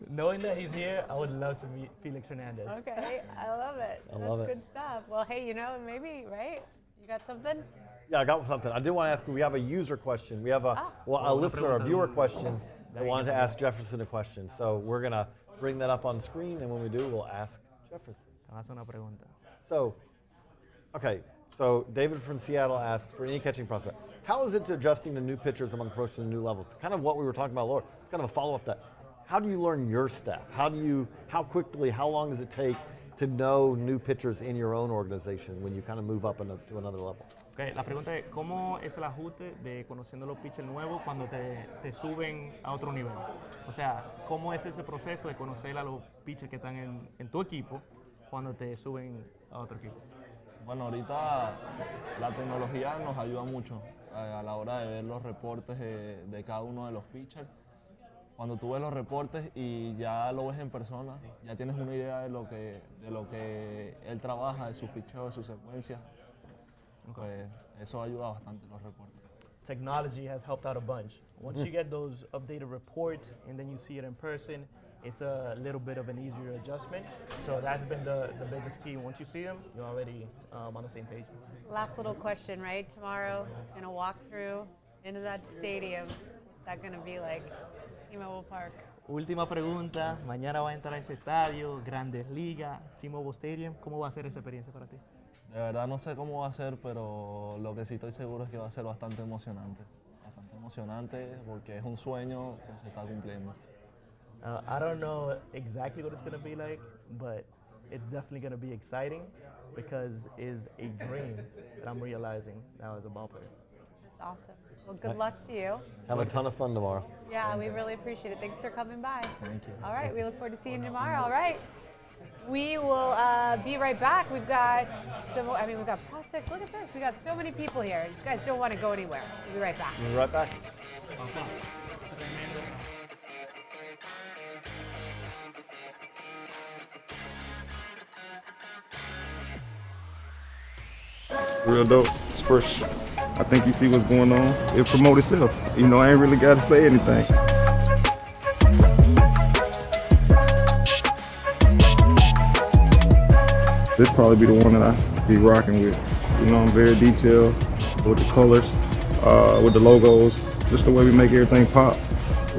Knowing that he's here, I would love to meet Felix Hernandez. Okay, I love it. That's good stuff. Well, hey, maybe, right? You got something? Yeah, I got something. I did want to ask you, we have a user question. We have a listener, a viewer question that wanted to ask Jefferson a question. So we're going to bring that up on screen, and when we do, we'll ask Jefferson. Te vas a hacer una pregunta. So David from Seattle asks, for any catching prospect, how is it adjusting to new pitchers among approaching the new levels? Kind of what we were talking about, Laura. It's kind of a follow-up to that. How do you learn your staff? How quickly, how long does it take to know new pitchers in your own organization when you kind of move up to another level? Okay, la pregunta es, ¿cómo es el ajuste de conociendo los pitchers nuevos cuando te suben a otro nivel? O sea, ¿cómo es ese proceso de conocer a los pitchers que están en tu equipo cuando te suben a otro equipo? Bueno, ahorita la tecnología nos ayuda mucho a la hora de ver los reportes de cada uno de los pitchers. Cuando tú ves los reportes y ya lo ves en persona, ya tienes una idea de lo que él trabaja, de sus picheos, de sus secuencias. Pues eso ayuda bastante los reportes. Technology has helped out a bunch. Once you get those updated reports and then you see it in person, it's a little bit of an easier adjustment. So that's been the biggest key. Once you see them, you're already on the same page. Last little question, right? Tomorrow, it's going to walk through into that stadium. What's that going to be like? T-Mobile Park. Última pregunta. Mañana va a entrar a ese estadio, Grandes Ligas, T-Mobile Stadium. ¿Cómo va a ser esa experiencia para ti? De verdad no sé cómo va a ser, pero lo que sí estoy seguro es que va a ser bastante emocionante. Bastante emocionante porque es un sueño que se está cumpliendo. I don't know exactly what it's going to be like, but it's definitely going to be exciting because it's a dream that I'm realizing now as a ball player. That's awesome. Well, good luck to you. Have a ton of fun tomorrow. Yeah, we really appreciate it. Thanks for coming by. Thank you. All right, we look forward to seeing you tomorrow. All right. We will be right back. We've got we've got prospects. Look at this. We got so many people here. You guys don't want to go anywhere. We'll be right back. We'll be right back. Real dope. It's first. I think you see what's going on. It promote itself. I ain't really got to say anything. This probably be the one that I be rocking with. I'm very detailed with the colors, with the logos, just the way we make everything pop.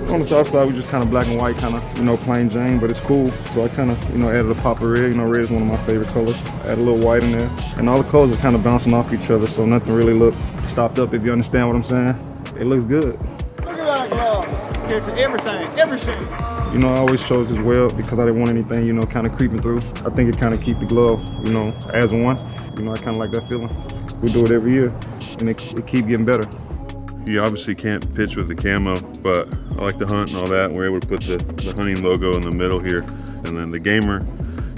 On the south side, we just kind of black and white, kind of, plain Jane, but it's cool. So I kind of, added a pop of red. Red is one of my favorite colors. Add a little white in there. And all the colors are kind of bouncing off each other, so nothing really looks stopped up, if you understand what I'm saying. It looks good. Look at that glove. Here's everything. I always chose this well because I didn't want anything, kind of creeping through. I think it kind of keep the glove, as one. I kind of like that feeling. We do it every year, and it keep getting better. You obviously can't pitch with the camo, but I like to hunt and all that. We're able to put the hunting logo in the middle here. And then the gamer,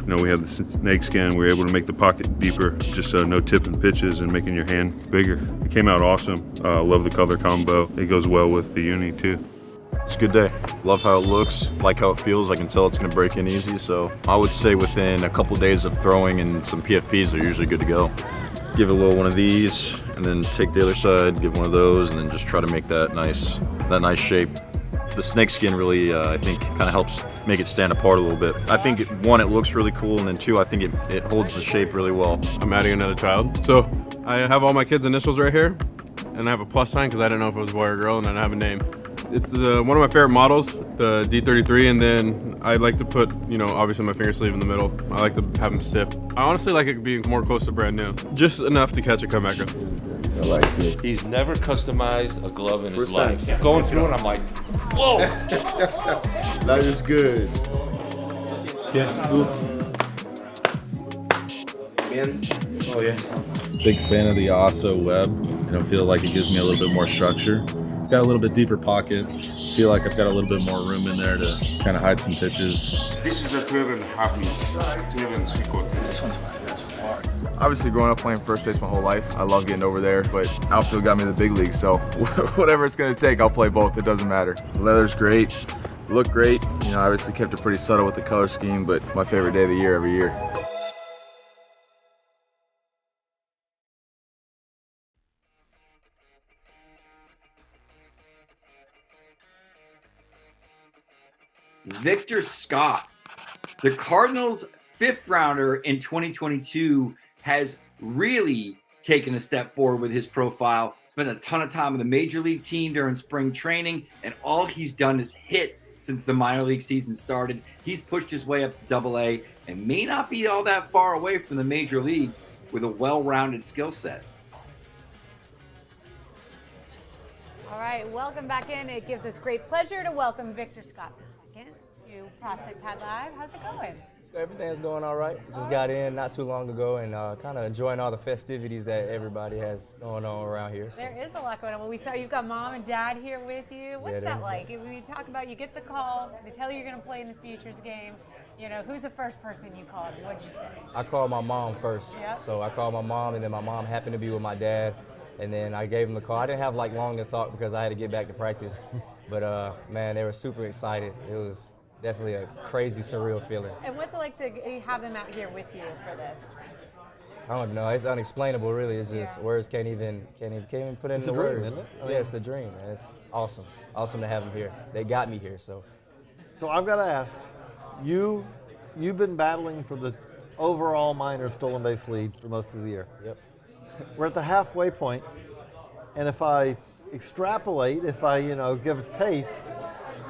We had the snake skin. We were able to make the pocket deeper, just no tipping pitches and making your hand bigger. It came out awesome. Love the color combo. It goes well with the uni too. It's a good day. Love how it looks, like how it feels. I can tell it's going to break in easy. So I would say within a couple days of throwing and some PFPs, they're usually good to go. Give it a little one of these, and then take the other side, give one of those, and then just try to make that nice shape. The snake skin really, I think, kind of helps make it stand apart a little bit. I think, one, it looks really cool, and then two, I think it holds the shape really well. I'm adding another child. So I have all my kids' initials right here, and I have a plus sign because I didn't know if it was a boy or girl, and I have a name. It's one of my favorite models, the D33, and then I like to put, obviously my finger sleeve in the middle. I like to have them stiff. I honestly like it being more close to brand new, just enough to catch a comebacker. I like it. He's never customized a glove in his life. Going through it, I'm like, whoa! That is good. Yeah. Oh yeah. Big fan of the Osso web. I feel like it gives me a little bit more structure. Got a little bit deeper pocket. Feel like I've got a little bit more room in there to kind of hide some pitches. This is a 12.5 inch, 12 and 3/4. This one's my favorite so far. Obviously, growing up playing first base my whole life, I love getting over there, but outfield got me to the big leagues, so whatever it's going to take, I'll play both. It doesn't matter. The leather's great, look great. Obviously kept it pretty subtle with the color scheme, but my favorite day of the year every year. Victor Scott, the Cardinals' 5th rounder in 2022, has really taken a step forward with his profile. Spent a ton of time with the major league team during spring training, and all he's done is hit since the minor league season started. He's pushed his way up to AA and may not be all that far away from the major leagues with a well-rounded skill set. All right, welcome back in. It gives us great pleasure to welcome Victor Scott II to Prospect Pad Live. How's it going? Everything's going all right. Just got in not too long ago and kind of enjoying all the festivities that everybody has going on around here. So. There is a lot going on. Well, we saw you've got mom and dad here with you. What's that like? When you talk about, you get the call, they tell you you're going to play in the Futures game. Who's the first person you called? What'd you say? I called my mom first. Yep. So I called my mom, and then my mom happened to be with my dad. And then I gave him the call. I didn't have long to talk because I had to get back to practice. But man, they were super excited. It was definitely a crazy, surreal feeling. And what's it like to have them out here with you for this? I don't know. It's unexplainable, really. It's just words can't even put into words. Isn't it? Yeah, it's the dream. Man. It's awesome. Awesome to have them here. They got me here, so. So I've got to ask, you've been battling for the overall minor stolen base lead for most of the year. Yep. We're at the halfway point, and if I extrapolate, if I give it pace,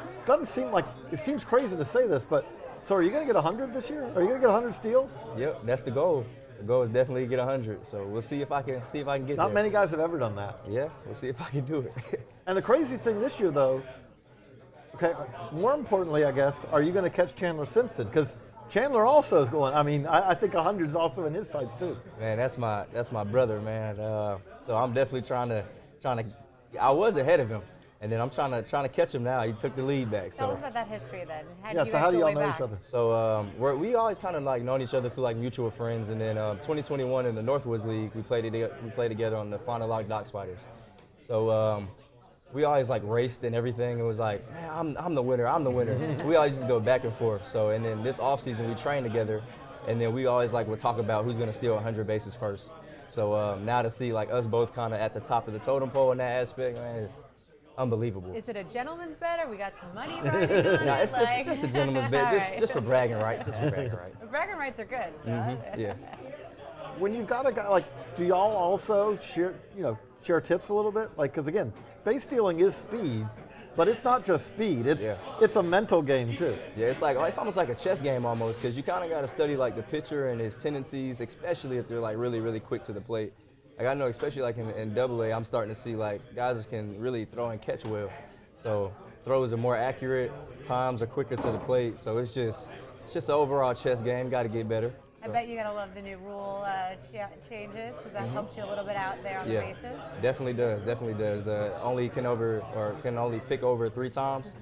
it doesn't seem like, it seems crazy to say this, but so are you going to get 100 this year? Are you going to get 100 steals? Yep, that's the goal. The goal is definitely to get 100. So we'll see if I can get Not there. many guys have ever done that. Yeah, we'll see if I can do it. And the crazy thing this year, though, okay, more importantly, I guess, are you going to catch Chandler Simpson? Because Chandler also is going. I think 100 is also in his sights too. Man, that's my brother, man. So I'm definitely trying to. I was ahead of him, and then I'm trying to catch him now. He took the lead back. Tell us about that history then. How do y'all know each other? So we always kind of known each other through mutual friends, and then 2021 in the Northwoods League, we played together on the Fond du Lac Dock Spiders. So we always raced and everything. It was like, man, I'm the winner. I'm the winner. We always just go back and forth. So and then this off season we trained together, and then we always would talk about who's gonna steal 100 bases first. So now to see us both kind of at the top of the totem pole in that aspect, man, it's unbelievable. Is it a gentleman's bet, or we got some money riding on No, it? it's just a gentleman's bet, just for bragging rights. Just for bragging rights. Bragging rights are good. So. Yeah. When you've got a guy do y'all also share tips a little bit? Because again, base stealing is speed, but it's not just speed. It's a mental game too. Yeah, it's almost like a chess game almost, because you kind of got to study the pitcher and his tendencies, especially if they're really, really quick to the plate. I know, especially in AA, I'm starting to see guys can really throw and catch well. So throws are more accurate, times are quicker to the plate. So it's just an overall chess game. Got to get better. I bet you gotta love the new rule changes, because that helps you a little bit out there on the bases. Definitely does. Definitely does. Can only pick over 3 times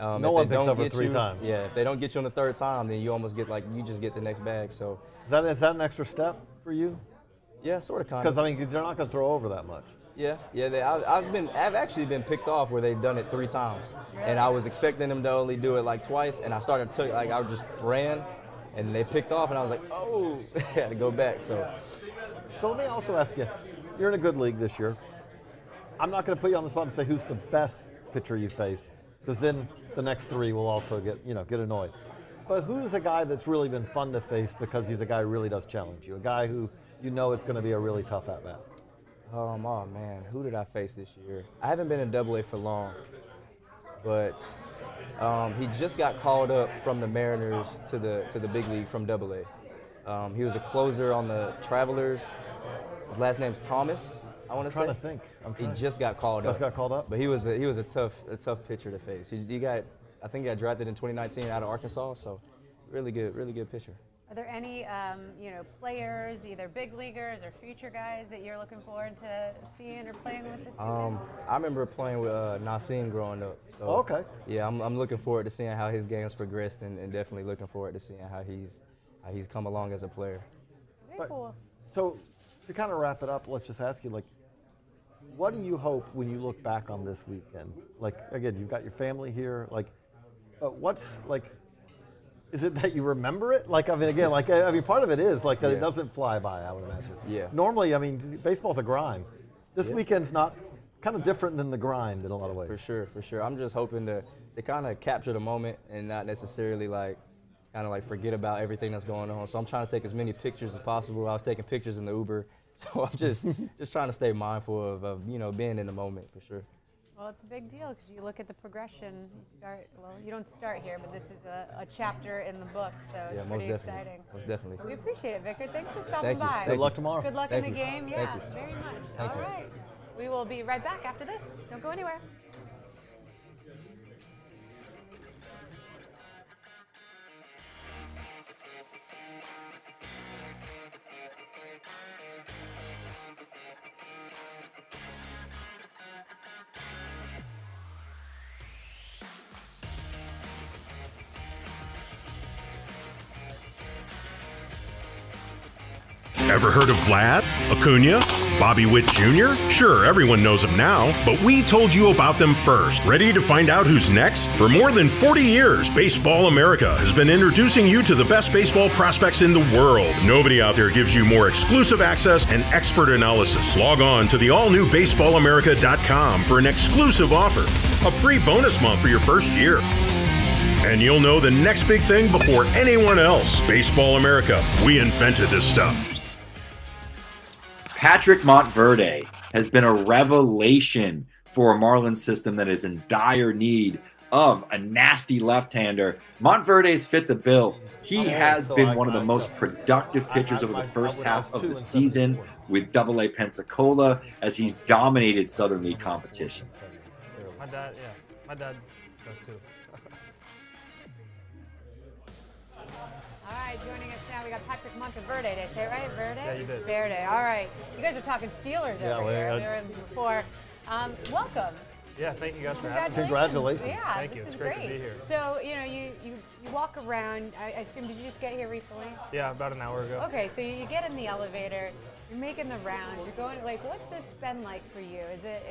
No one picks up her 3 times. Yeah, if they don't get you on the 3rd time, then you almost get you just get the next bag. So is that an extra step for you? Yeah, sort of. Because I mean, they're not going to throw over that much. Yeah. I've actually been picked off where they've done it 3 times, and I was expecting them to only do it like twice, and I just ran, and they picked off, and I was like, oh, I had to go back. So let me also ask you, you're in a good league this year. I'm not going to put you on the spot and say who's the best pitcher you faced, because then the next 3 will also get annoyed. But who's a guy that's really been fun to face because he's a guy who really does challenge you, a guy who you know it's going to be a really tough at-bat? Oh man, who did I face this year? I haven't been in AA for long, but he just got called up from the Mariners to the big league from AA. He was a closer on the Travelers. His last name's Thomas. I want to say. I'm trying to think. He just got called up. Just got called up. But he was a tough pitcher to face. I think he got drafted in 2019 out of Arkansas. So really good pitcher. Are there any players, either big leaguers or future guys that you're looking forward to seeing or playing with this weekend? I remember playing with Nassim growing up. So okay. Yeah, I'm looking forward to seeing how his game's progressed, and definitely looking forward to seeing how he's come along as a player. Very cool. So to kind of wrap it up, let's just ask you, what do you hope when you look back on this weekend? Again, you've got your family here. Is it that you remember it? Part of it is that it doesn't fly by, I would imagine. Yeah. Normally, baseball's a grind. This weekend's not kind of different than the grind in a lot of ways. For sure. I'm just hoping to kind of capture the moment and not necessarily forget about everything that's going on. So I'm trying to take as many pictures as possible. I was taking pictures in the Uber. So I'm just trying to stay mindful of being in the moment for sure. Well, it's a big deal because you look at the progression. You don't start here, but this is a chapter in the book, so it's pretty exciting. Most definitely. We appreciate it, Victor. Thanks for stopping by. Good luck tomorrow. Good luck in the game. Yeah, very much. Thank you. All right. We will be right back after this. Don't go anywhere. Ever heard of Vlad, Acuna, Bobby Witt Jr.? Sure, everyone knows them now, but we told you about them first. Ready to find out who's next? For more than 40 years, Baseball America has been introducing you to the best baseball prospects in the world. Nobody out there gives you more exclusive access and expert analysis. Log on to the all-new baseballamerica.com for an exclusive offer, a free bonus month for your first year. And you'll know the next big thing before anyone else. Baseball America, we invented this stuff. Patrick Monteverde has been a revelation for a Marlins system that is in dire need of a nasty left-hander. Monteverde's fit the bill. He has been one of the most productive pitchers over the first half of the season with AA Pensacola as he's dominated Southern League competition. My dad does too. All right, joining us now, we got Patrick Monteverde. Did I say it right? Verde? Yeah, you did. Verde. All right. You guys are talking Steelers over here. They were before. Welcome. Yeah, thank you guys for having me. Congratulations. Yeah, Thank you. It's great to be here. So, you walk around. I assume, did you just get here recently? Yeah, about an hour ago. Okay, so you get in the elevator. You're making the round. You're going, what's this been like for you? Is it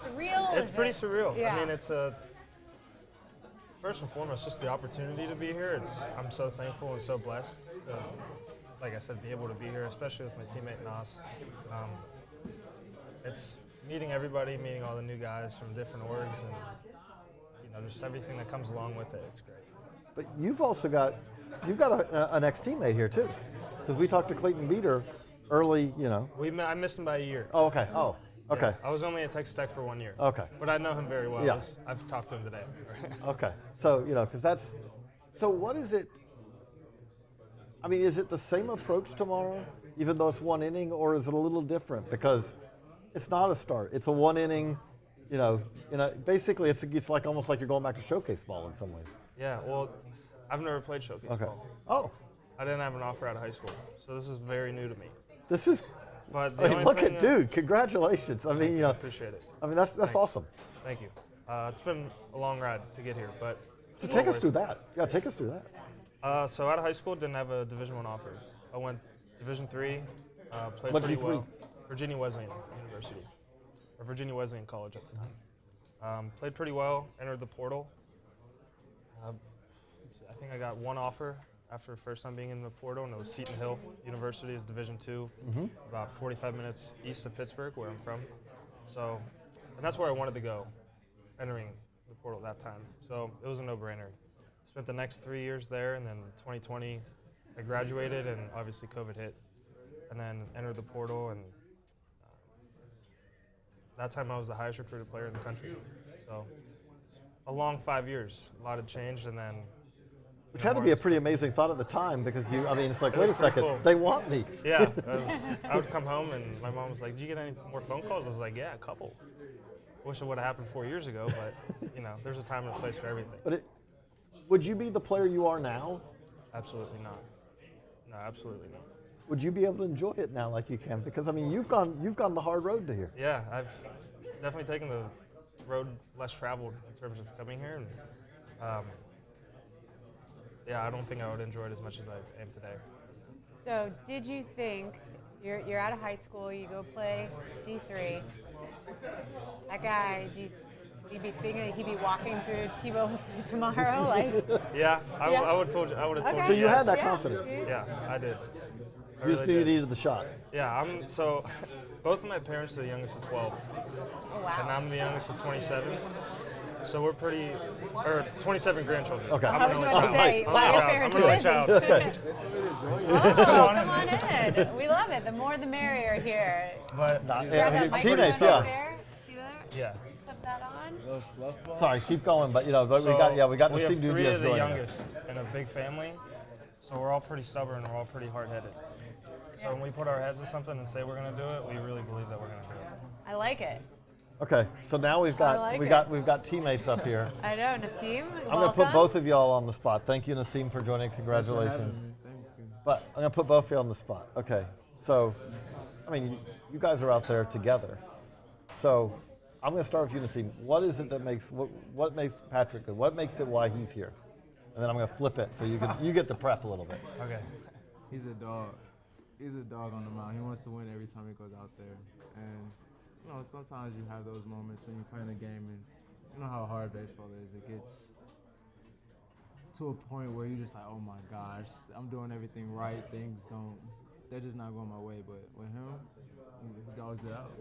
surreal? It's pretty surreal. Yeah. I mean, it's first and foremost, just the opportunity to be here. I'm so thankful and so blessed to, like I said, be able to be here, especially with my teammate Nas. It's meeting everybody, meeting all the new guys from different orgs, and just everything that comes along with it. It's great. But you've also got an ex-teammate here too, because we talked to Clayton Beater early. I missed him by a year. Oh, okay. Oh. Okay. Yeah, I was only at Texas Tech for 1 year. Okay. But I know him very well. Yeah. I've talked to him today. Okay. So, because so what is it? I mean, is it the same approach tomorrow, even though it's one inning, or is it a little different? Because it's not a start. It's a one inning, basically it's like almost like you're going back to showcase ball in some ways. Yeah, well, I've never played showcase ball. Oh. I didn't have an offer out of high school, so this is very new to me. This is. But Look at dude! Congratulations. I mean, I appreciate it. I mean, that's awesome. Thank you. It's been a long ride to get here, but. So take us through that. Yeah, take us through that. So out of high school, didn't have a Division I offer. I went Division III, played What pretty D3? well. Virginia Wesleyan University, or Virginia Wesleyan College at the time. Played pretty well, entered the portal. I think I got one offer after the first time being in the portal, and it was Seton Hill University, is Division II, about 45 minutes east of Pittsburgh, where I'm from. So, and that's where I wanted to go, entering the portal that time. So it was a no-brainer. Spent the next 3 years there, and then 2020, I graduated, and obviously COVID hit, and then entered the portal, and that time I was the highest recruited player in the country. So a long 5 years, a lot had changed, and then. Which had to be a pretty amazing thought at the time because it's like, wait a second, cool. they want me. Yeah, I would come home and my mom was like, "Did you get any more phone calls?" I was like, "Yeah, a couple." Wish it would have happened 4 years ago, but there's a time and a place for everything. But would you be the player you are now? Absolutely not. No, absolutely not. Would you be able to enjoy it now like you can? Because you've gone the hard road to here. Yeah, I've definitely taken the road less traveled in terms of coming here, and I don't think I would enjoy it as much as I am today. So, did you think you're out of high school, you go play D3? That guy, you'd be thinking he'd be walking through T-Mobile tomorrow, like? Yeah, I would have told you. I would have told you. So you yes. had that confidence. Yeah, I did. You just knew you needed the shot. Yeah, so both of my parents are the youngest of 12. Oh, wow. And I'm the youngest of 27. So we're 27 grandchildren. Okay. I'm I was going to say, wow, your parents are busy. Okay. Oh, come on in. We love it. The more the merrier here. But grab that microphone teammates, up there. See that? Yeah. Put that on. Sorry, keep going, but we got to see we have 3 of the joining youngest in a big family, so we're all pretty stubborn. We're all pretty hard-headed. So when we put our heads to something and say we're going to do it, we really believe that we're going to do it. I like it. Okay, so now we've got teammates up here. I know, Nassim. I'm going to put both of y'all on the spot. Thank you, Nassim, for joining. Congratulations. Thank you. But I'm going to put both of you on the spot. Okay, so, you guys are out there together. So I'm going to start with you, Nassim. What is it that makes what makes Patrick good? What makes it why he's here? And then I'm going to flip it so you get to prep a little bit. Okay. He's a dog. He's a dog on the mound. He wants to win every time he goes out there. And sometimes you have those moments when you're playing a game and you know how hard baseball is. It gets to a point where you're just like, oh my gosh, I'm doing everything right. They're just not going my way. But with him, he dogs it out.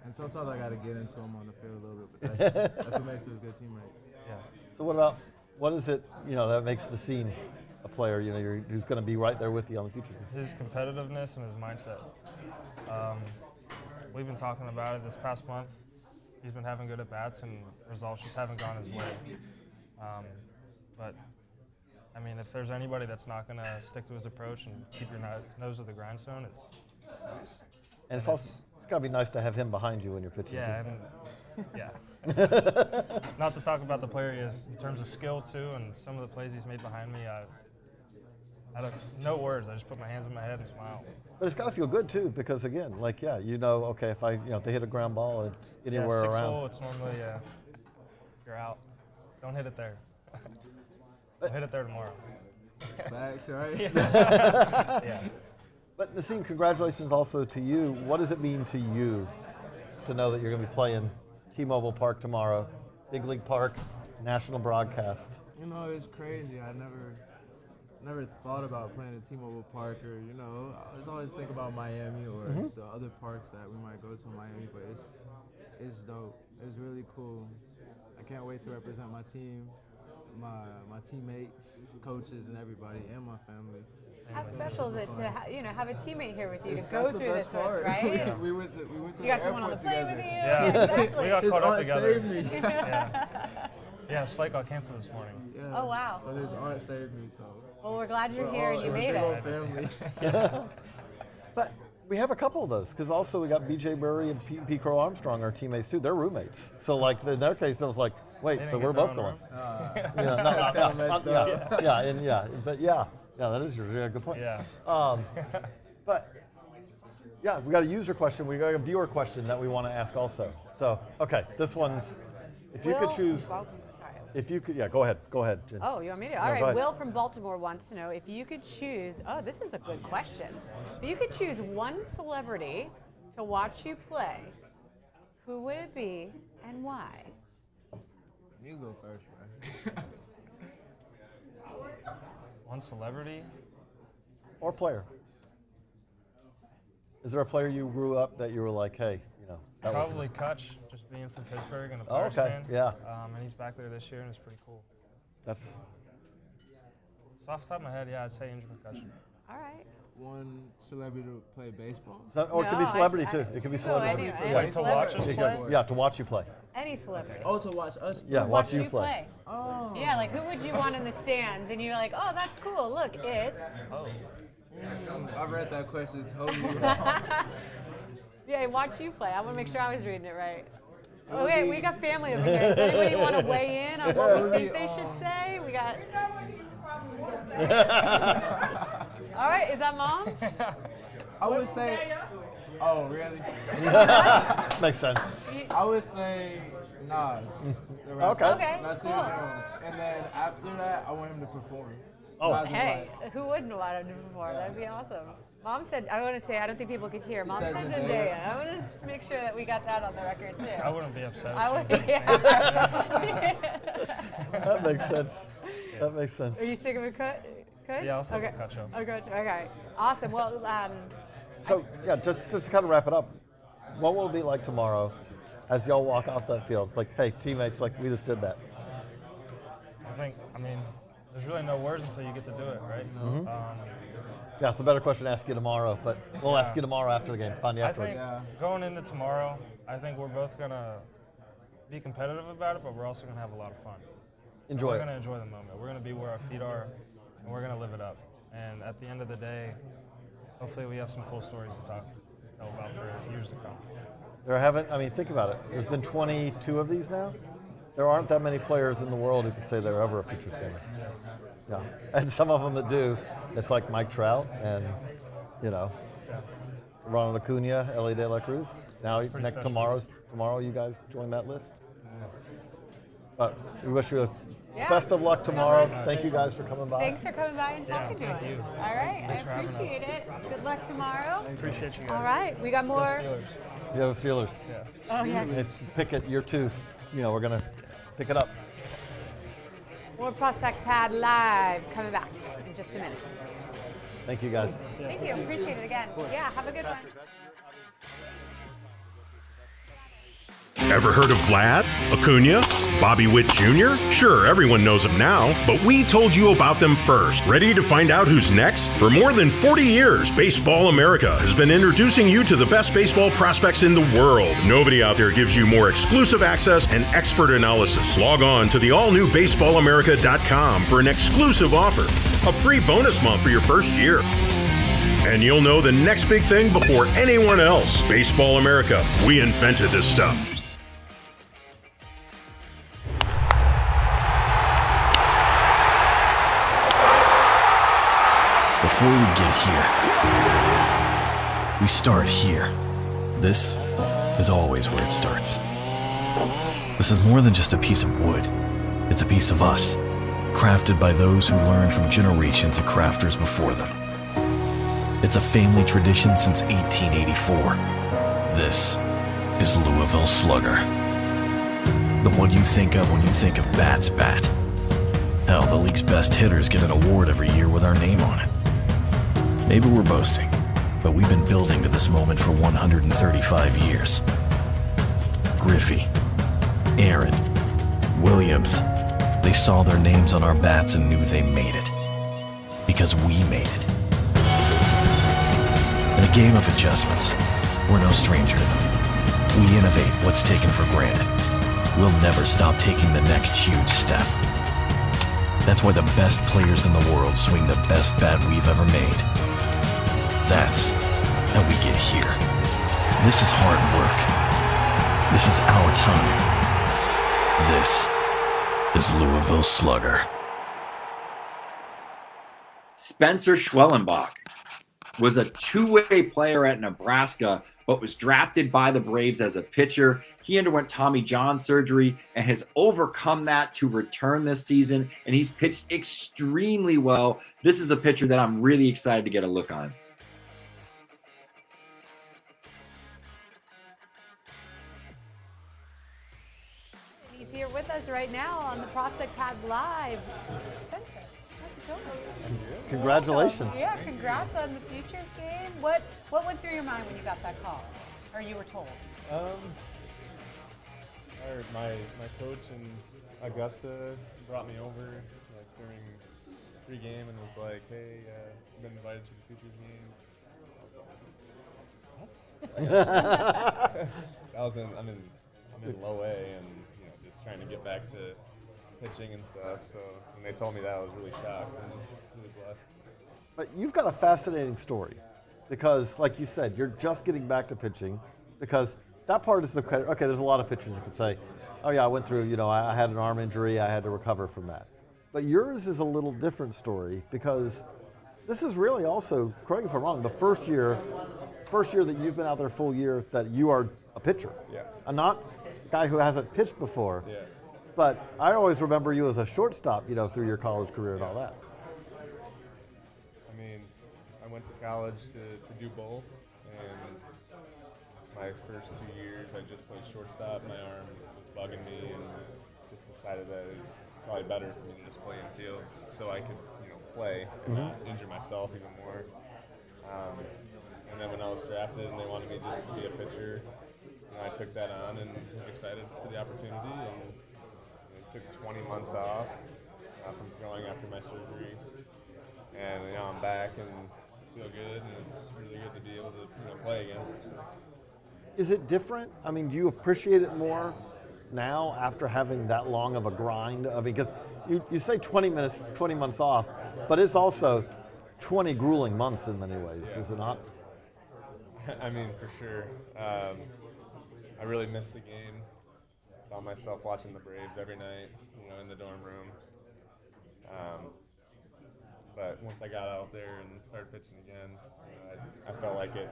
And sometimes I got to get into him on the field a little bit, but that's what makes us good teammates. Yeah. So what is it, that makes Nassim a player, who's going to be right there with you on the future? His competitiveness and his mindset. We've been talking about it this past month. He's been having good at-bats and results just haven't gone his way. But, if there's anybody that's not going to stick to his approach and keep your nose to the grindstone, it's nice. And it's got to be nice to have him behind you when you're pitching. Yeah, not to talk about the player he is in terms of skill too, and some of the plays he's made behind me. I don't, no words. I just put my hands in my head and smile. But it's got to feel good too, because again, okay, if if they hit a ground ball, it's anywhere six around. Hole, it's normally you're out. Don't hit it there. Don't hit it there tomorrow. Thanks, right? Yeah. But Nassim, congratulations also to you. What does it mean to you to know that you're going to be playing T-Mobile Park tomorrow, Big League Park, national broadcast? It's crazy. I never thought about playing at T-Mobile Park, or I was always think about Miami or the other parks that we might go to in Miami. But it's dope. It's really cool. I can't wait to represent my team, my teammates, coaches, and everybody, and my family. How special is it to have a teammate here with you to That's go the through best this part. with, right? we went to You got someone on the plane with you. Yeah. Exactly. We got His caught up aunt together. saved me. Yeah, his flight got canceled this morning. Yeah. Oh, wow. So his aunt saved me. So. Well, we're glad you're We're here and you made it. Family. But we have a couple of those, because also we got B.J. Burry and P. Crow Armstrong, our teammates too. They're roommates. So in their case, it was like, wait, so we're both going. That is a good point. Yeah. But we got a user question. We got a viewer question that we want to ask also. So, okay, this one's If you could choose, if you could, yeah, go ahead, Jen. Oh, you want me to? No, All go right, ahead. Will from Baltimore wants to know if you could choose, oh, this is a good question. If you could choose one celebrity to watch you play, who would it be and why? You go first, man. One celebrity? Or player. Is there a player you grew up that you were like, hey, you know, that was Probably Kutch, just being from Pittsburgh and a Oh, Pirates okay, fan. yeah. And he's back there this year, and it's pretty cool. That's. So off the top of my head, yeah, I'd say Andrew McCutcheon. All right. One celebrity to play baseball? Or it could be celebrity too. It could be go celebrity. anyway, Yeah. any To watch us play? Yeah, to watch you play. Any celebrity. Oh, to watch us play. Yeah, watch you play. Oh. Yeah, like who would you want in the stands? And you're like, oh, that's cool. Look, it's. Oh. I read that question totally. Yeah, watch you play. I want to make sure I was reading it right. Okay, we got family over here. Does anybody want to weigh in on what we think they should say? We got. All right, is that Mom? I would say. Oh, really? Makes sense. I would say Nas. the rapper. Okay, Nasir cool. Jones. And then after that, I want him to perform. Oh. Nas is Hey, like- who wouldn't want him to perform? That'd be awesome. Mom said, I want to say, I don't think people could hear. Mom said said Zendaya. Zendaya. I want to just make sure that we got that on the record, too. I wouldn't be upset. I would, if she didn't yeah. That makes sense. That makes sense. Are you sticking with Kutch? Yeah, I'll stick okay. with Kutch. Oh, Kutch. Okay. Awesome. Well, So yeah, just to kind of wrap it up, what will it be like tomorrow as y'all walk off that field? It's like, hey, teammates, like we just did that. I mean, there's really no words until you get to do it, right? Mhm. Yeah, it's a better question to ask you tomorrow, but we'll ask you tomorrow after the game. Find you I afterwards. think going into tomorrow, I think we're both going to be competitive about it, but we're also going to have a lot of fun. Enjoy We're it. going to enjoy the moment. We're going to be where our feet are, and we're going to live it up. And at the end of the day, hopefully we have some cool stories to tell about for years to come. There haven't, I mean, think about it. There's been 22 of these now. There aren't that many players in the world who can say they're ever a Futures gamer. Yeah. And some of them that do, it's like Mike Trout and, you know, Ronald Acuna, Ellie De La Cruz. Now, tomorrow you guys join that list. We wish you best of luck tomorrow. Thank you guys for coming by. thanks for coming by and talking to us. thank you. All right. Thanks for I having us. appreciate it. Good luck tomorrow. I appreciate you guys. All right. We got Let's go more. Steelers. You have the Steelers. Yeah. Oh, yeah. It's pick it year 2. You know, we're going to pick it up. More Prospect Pad Live coming back in just a minute. Thank you guys. Thank you. Appreciate it again. Yeah, have a good one. Ever heard of Vlad, Acuna, Bobby Witt Jr.? Sure, everyone knows them now, but we told you about them first. Ready to find out who's next? For more than 40 years, Baseball America has been introducing you to the best baseball prospects in the world. Nobody out there gives you more exclusive access and expert analysis. Log on to the all-new baseballamerica.com for an exclusive offer, a free bonus month for your first year. And you'll know the next big thing before anyone else. Baseball America, we invented this stuff. Before we get here, we start here. This is always where it starts. This is more than just a piece of wood. It's a piece of us, crafted by those who learned from generations of crafters before them. It's a family tradition since 1884. This is Louisville Slugger. The one you think of when you think of Bat's bat. Hell, the league's best hitters get an award every year with our name on it. Maybe we're boasting, but we've been building to this moment for 135 years. Griffey, Aaron, Williams, they saw their names on our bats and knew they made it. Because we made it. In a game of adjustments, we're no stranger to them. We innovate what's taken for granted. We'll never stop taking the next huge step. That's why the best players in the world swing the best bat we've ever made. That's how we get here. This is hard work. This is our time. This is Louisville Slugger. Spencer Schwellenbach, was a two-way player at Nebraska, but was drafted by the Braves as a pitcher. He underwent Tommy John surgery and has overcome that to return this season, and he's pitched extremely well. This is a pitcher that I'm really excited to get a look on. He's here with us right now on the Prospect Pad Live. Spencer, how's it going? Congratulations. Welcome. Yeah, congrats on the Futures game. What went through your mind when you got that call, or you were told? My coach in Augusta brought me over like during pregame and was like, "Hey, I've been invited to the Futures game." I was like, "What?" I'm in low A and just trying to get back to pitching and stuff. So when they told me that, I was really shocked and really blessed. But you've got a fascinating story because, like you said, you're just getting back to pitching because that part is the credit. Okay, there's a lot of pitchers who could say, oh yeah, I went through, I had an arm injury, I had to recover from that. But yours is a little different story because this is really also, correct me if I'm wrong, the first year that you've been out there full year that you are a pitcher. Yeah. And not a guy who hasn't pitched before. Yeah. But I always remember you as a shortstop, through your college career and all that. I went to college to do both, and my first 2 years I just played shortstop. My arm was bugging me, and just decided that it was probably better for me to just play in field so I could, play and not injure myself even more. And then when I was drafted and they wanted me just to be a pitcher, I took that on and was excited for the opportunity. And it took 20 months off from throwing after my surgery, and I'm back and feel good, and it's really good to be able to play again. So. Is it different? Do you appreciate it more now after having that long of a grind? Because you say 20 months off, but it's also 20 grueling months in many ways, is it not? For sure. I really missed the game. Found myself watching the Braves every night, in the dorm room. But once I got out there and started pitching again, I felt like it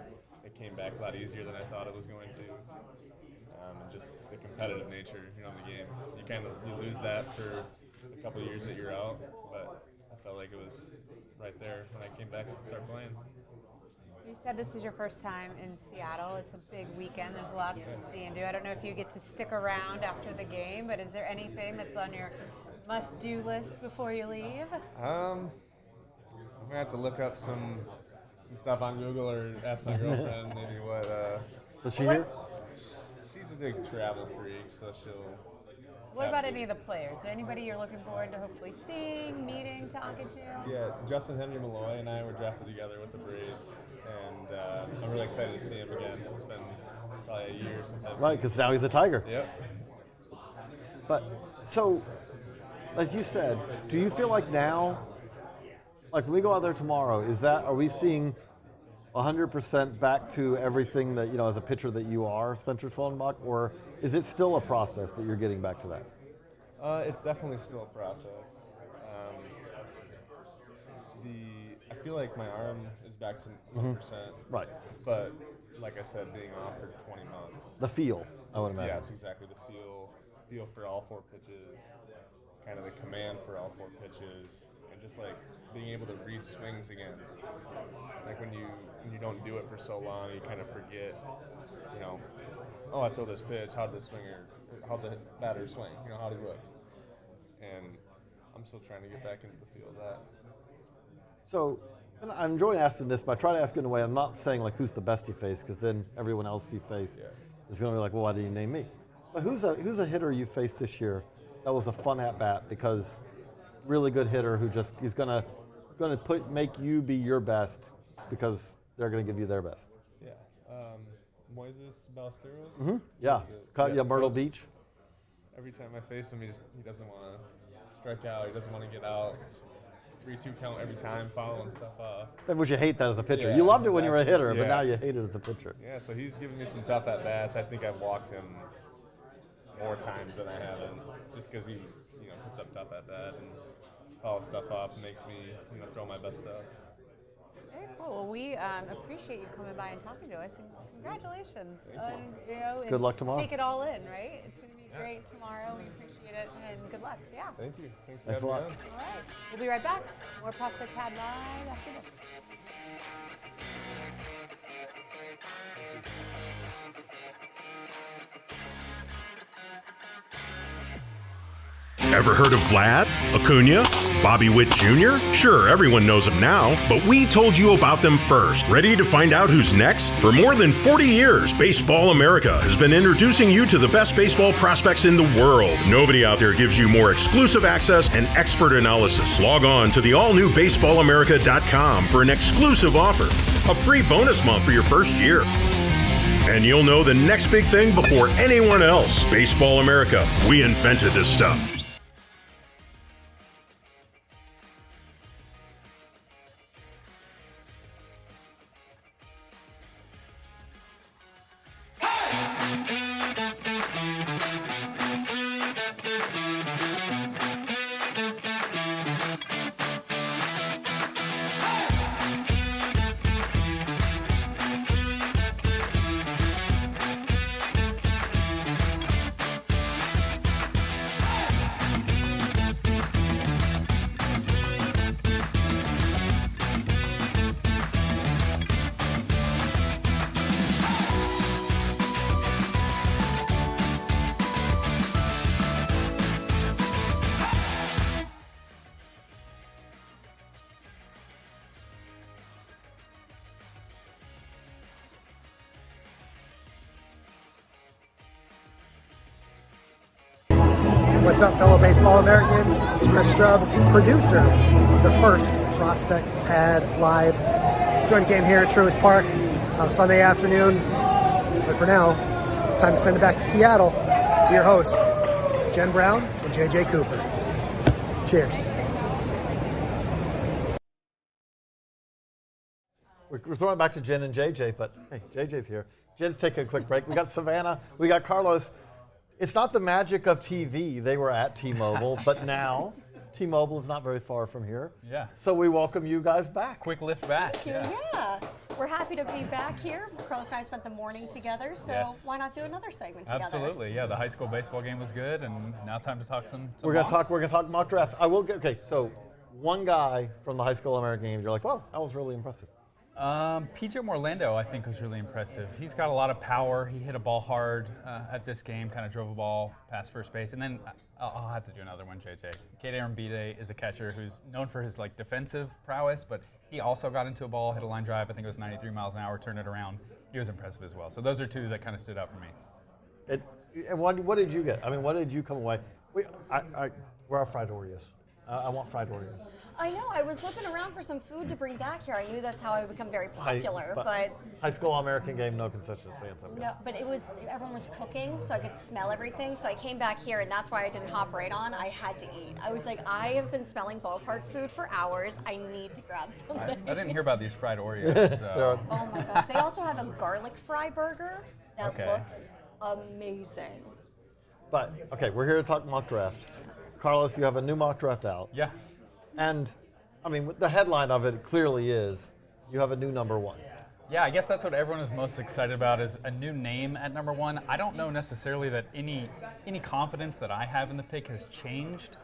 came back a lot easier than I thought it was going to. And just the competitive nature, in the game. You lose that for a couple of years that you're out, but I felt like it was right there when I came back and started playing. You said this is your first time in Seattle. It's a big weekend. There's lots to see and do. I don't know if you get to stick around after the game, but is there anything that's on your must-do list before you leave? I'm gonna have to look up some stuff on Google or ask my girlfriend maybe what. Is she here? She's a big travel freak, so she'll. What about any of the players? Is there anybody you're looking forward to hopefully seeing, meeting, talking to? Yeah, Justin Henry Malloy and I were drafted together with the Braves, and I'm really excited to see him again. It's been probably a year since I've seen him. Right, because now he's a Tiger. Yep. But, so, as you said, do you feel like now, like when we go out there tomorrow, are we seeing 100% back to everything that, as a pitcher that you are, Spencer Schwellenbach, or is it still a process that you're getting back to that? It's definitely still a process. I feel like my arm is back to 100%. Right. But like I said, being off for 20 months. The feel, I would imagine. Yes, exactly. The feel for all four pitches, kind of the command for all four pitches, and just like being able to read swings again. Like when you don't do it for so long, you kind of forget, I throw this pitch, how did the batter swing, how did he look? And I'm still trying to get back into the feel of that. So, and I'm enjoying asking this, but I try to ask it in a way, I'm not saying like who's the best you face, because then everyone else you face is going to be like, well, why didn't you name me? But who's a hitter you faced this year that was a fun at bat because really good hitter who just he's going to make you be your best because they're going to give you their best. Yeah, Moises Ballesteros. Mm-hmm. Yeah, Myrtle Beach. Every time I face him, he doesn't want to strike out. He doesn't want to get out. 3-2 count every time, following stuff off. Would you hate that as a pitcher? Yeah, you loved it when you were a hitter, yeah. but now you hate it as a pitcher. Yeah, so he's given me some tough at bats. I think I've walked him more times than I haven't, just because he puts up tough at bat and follows stuff off and makes me throw my best stuff. Very cool. we appreciate you coming by and talking to us, and congratulations. And Good luck tomorrow. Take it all in, right? It's going to be great tomorrow. We appreciate it, and good luck. Yeah. Thank you. Thanks for Thanks a lot. having me on. All right. We'll be right back. More Prospect Pad Live after this. Ever heard of Vlad, Acuna, Bobby Witt Jr.? Sure, everyone knows them now, but we told you about them first. Ready to find out who's next? For more than 40 years, Baseball America has been introducing you to the best baseball prospects in the world. Nobody out there gives you more exclusive access and expert analysis. Log on to the all-new baseballamerica.com for an exclusive offer, a free bonus month for your first year. And you'll know the next big thing before anyone else. Baseball America, we invented this stuff. What's up, fellow baseball Americans? It's Chris Strubb, producer of the first Prospect Pad Live. Joint game here at Truist Park on a Sunday afternoon. But for now, it's time to send it back to Seattle to your hosts, Jenn Brown and JJ Cooper. Cheers. We're throwing it back to Jenn and JJ, but hey, JJ's here. Jenn's taking a quick break. We got Savannah, we got Carlos. It's not the magic of TV. They were at T-Mobile, but now T-Mobile is not very far from here. Yeah. So we welcome you guys back. Quick lift back. Thank you. Yeah. We're happy to be back here. Carlos and I spent the morning together, so Yes. why not do another segment together? Absolutely. Yeah, the high school baseball game was good, and now time to talk some We're gonna mock. talk mock draft. I will get okay. So one guy from the high school American game, you're like, well, that was really impressive. PJ Orlando, I think, was really impressive. He's got a lot of power. He hit a ball hard at this game, kind of drove a ball past first base. And then I'll have to do another one, JJ. Kate Arambide is a catcher who's known for his defensive prowess, but he also got into a ball, hit a line drive. I think it was 93 miles an hour, turned it around. He was impressive as well. So those are two that kind of stood out for me. And what did you get? I mean, what did you come away? Where are fried Oreos? I want fried Oreos. I know. I was looking around for some food to bring back here. I knew that's how I would become very popular, but high school American game, no concessions. no. But everyone was cooking, so I could smell everything. So I came back here, and that's why I didn't hop right on. I had to eat. I was like, I have been smelling ballpark food for hours. I need to grab something. I didn't hear about these fried Oreos. So. Oh my god! They also have a garlic fry burger that Okay. looks amazing. But okay, we're here to talk mock draft. Carlos, you have a new mock draft out. Yeah. And I mean, the headline of it clearly is you have a new number one. Yeah, I guess that's what everyone is most excited about is a new name at number one. I don't know necessarily that any confidence that I have in the pick has changed.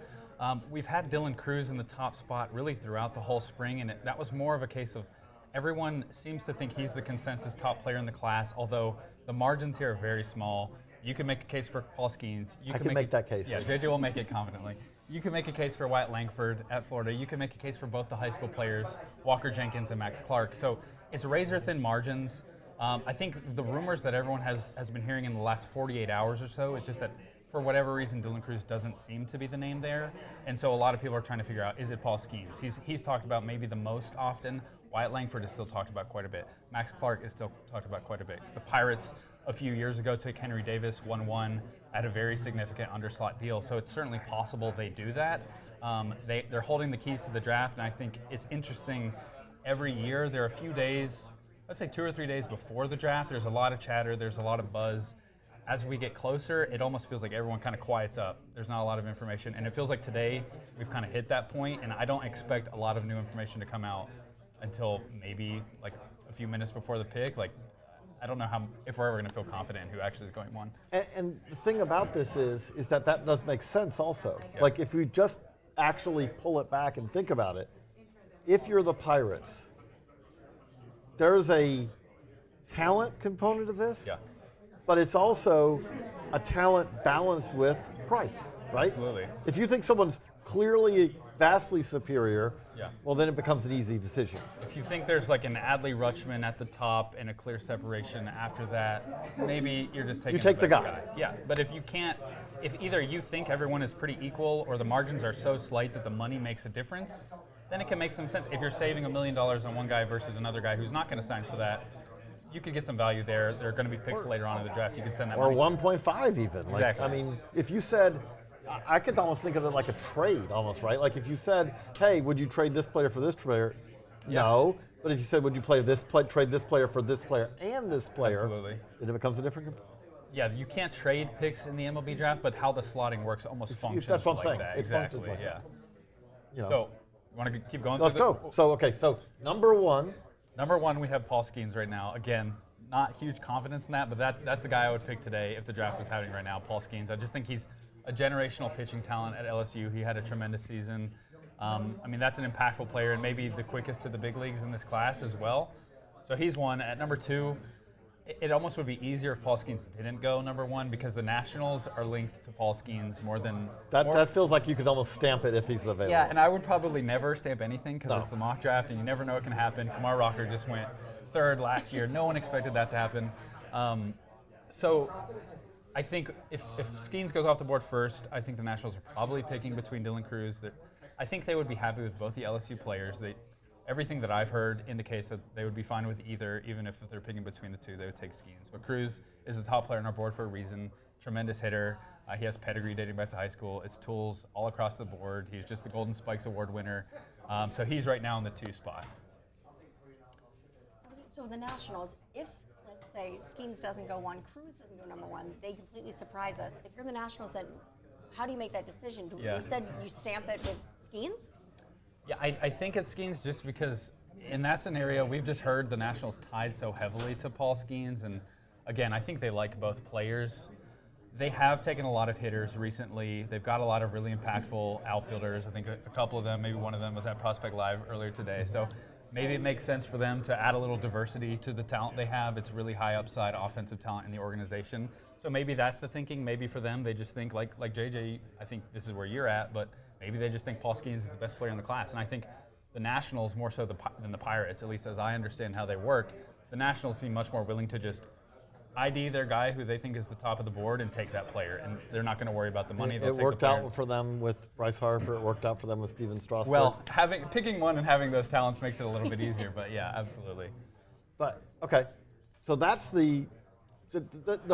We've had Dylan Cruz in the top spot really throughout the whole spring, and that was more of a case of everyone seems to think he's the consensus top player in the class, although the margins here are very small. You can make a case for Paul Skeens. I can make that case. Yeah, JJ will make it confidently. You can make a case for Wyatt Langford at Florida. You can make a case for both the high school players, Walker Jenkins and Max Clark. So it's razor-thin margins. I think the rumors that everyone has been hearing in the last 48 hours or so is just that for whatever reason, Dylan Cruz doesn't seem to be the name there. And so a lot of people are trying to figure out, is it Paul Skeens? He's talked about maybe the most often. Wyatt Langford is still talked about quite a bit. Max Clark is still talked about quite a bit. The Pirates a few years ago took Henry Davis 1-1 at a very significant underslot deal. So it's certainly possible they do that. They're holding the keys to the draft, and I think it's interesting. Every year there are a few days, I'd say 2 or 3 days before the draft, there's a lot of chatter, there's a lot of buzz. As we get closer, it almost feels like everyone kind of quiets up. There's not a lot of information, and it feels like today we've kind of hit that point, and I don't expect a lot of new information to come out until maybe like a few minutes before the pick. Like, I don't know if we're ever going to feel confident in who actually is going 1. And the thing about this is that does make sense also. Yeah. Like if we just actually pull it back and think about it, if you're the Pirates, there's a talent component of this, but it's also a talent balanced with price, right? Absolutely. If you think someone's clearly vastly superior, Yeah. well then it becomes an easy decision. If you think there's like an Adley Rutschman at the top and a clear separation after that, maybe you're just taking take the best guy. Yeah, but if you can't, if either you think everyone is pretty equal or the margins are so slight that the money makes a difference, then it can make some sense. If you're saving $1 million on one guy versus another guy who's not going to sign for that, you could get some value there. There are going to be picks later on in the draft. You could send that Or money to. 1.5 even. Like, Exactly. I mean, if you said, I could almost think of it like a trade almost, right? Like if you said, hey, would you trade this player for this player? No. But if you said, would you trade this player for this player and this player? Absolutely. Then it becomes a different. Yeah, you can't trade picks in the MLB draft, but how the slotting works almost functions that's what I'm like saying. that. It Exactly, functions like yeah. that. You know. So, you want to keep going? Let's through go. So number 1. Number 1, we have Paul Skeens right now. Again, not huge confidence in that, but that's the guy I would pick today if the draft was happening right now, Paul Skeens. I just think he's a generational pitching talent at LSU. He had a tremendous season. I mean, that's an impactful player and maybe the quickest to the big leagues in this class as well. So he's one. At number 2, it almost would be easier if Paul Skeens didn't go number 1 because the Nationals are linked to Paul Skeens more than... That feels like you could almost stamp it if he's available. Yeah, and I would probably never stamp anything because No. it's a mock draft and you never know what can happen. Kumar Rocker just went 3rd last year. No one expected that to happen. So I think if Skeens goes off the board first, I think the Nationals are probably picking between Dylan Cruz. I think they would be happy with both the LSU players. Everything that I've heard indicates that they would be fine with either, even if they're picking between the two, they would take Skeens. But Cruz is the top player on our board for a reason. Tremendous hitter. He has pedigree dating back to high school. It's tools all across the board. He's just the Golden Spikes Award winner. So he's right now in the 2 spot. So the Nationals, if, let's say, Skeens doesn't go 1, Cruz doesn't go number 1, they completely surprise us. If you're the Nationals, then how do you make that decision? Yeah. You said you stamp it with Skeens? Yeah, I think it's Skeens just because in that scenario, we've just heard the Nationals tied so heavily to Paul Skeens. And again, I think they like both players. They have taken a lot of hitters recently. They've got a lot of really impactful outfielders. I think a couple of them, maybe one of them was at Prospect Live earlier today. So maybe it makes sense for them to add a little diversity to the talent they have. It's really high upside offensive talent in the organization. So maybe that's the thinking. Maybe for them, they just think like JJ, I think this is where you're at, but maybe they just think Paul Skeens is the best player in the class. And I think the Nationals, more so than the Pirates, at least as I understand how they work, the Nationals seem much more willing to just ID their guy who they think is the top of the board and take that player. And they're not going to worry about the money. It worked out for them with Bryce Harper. It worked out for them with Steven Strasburg. Well, picking one and having those talents makes it a little bit easier. But yeah, absolutely. But, okay. So that's the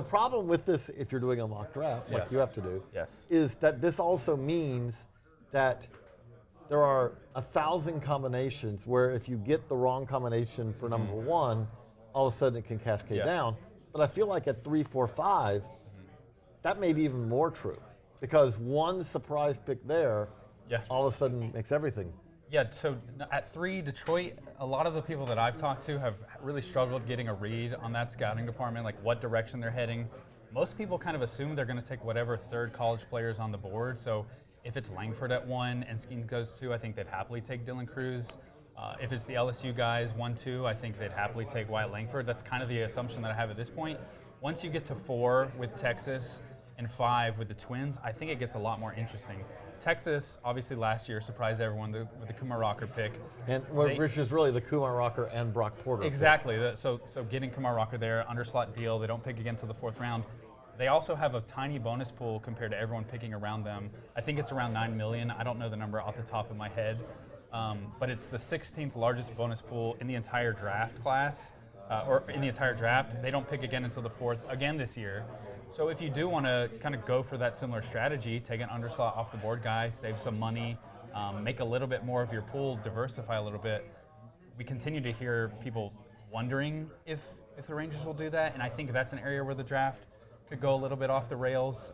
problem with this, if you're doing a mock draft, like you have to do, is that this also means that there are 1,000 combinations where if you get the wrong combination for number 1, all of a sudden it can cascade down. But I feel like at 3, 4, 5, that may be even more true because one surprise pick there all of a sudden makes everything. Yeah, so at 3, Detroit, a lot of the people that I've talked to have really struggled getting a read on that scouting department, like what direction they're heading. Most people kind of assume they're going to take whatever 3rd college players on the board. So if it's Langford at 1 and Skeens goes 2, I think they'd happily take Dylan Cruz. If it's the LSU guys, 1, 2, I think they'd happily take Wyatt Langford. That's kind of the assumption that I have at this point. Once you get to 4 with Texas and 5 with the Twins, I think it gets a lot more interesting. Texas, obviously last year, surprised everyone with the Kumar Rocker pick. And which is really the Kumar Rocker and Brock Porter Exactly. So getting Kumar Rocker there, underslot deal, they don't pick again until the 4th round. They also have a tiny bonus pool compared to everyone picking around them. I think it's around $9 million. I don't know the number off the top of my head. But it's the 16th largest bonus pool in the entire draft class, or in the entire draft. They don't pick again until the 4th again this year. So if you do want to kind of go for that similar strategy, take an underslot off the board guy, save some money, make a little bit more of your pool, diversify a little bit. We continue to hear people wondering if the Rangers will do that, and I think that's an area where the draft could go a little bit off the rails.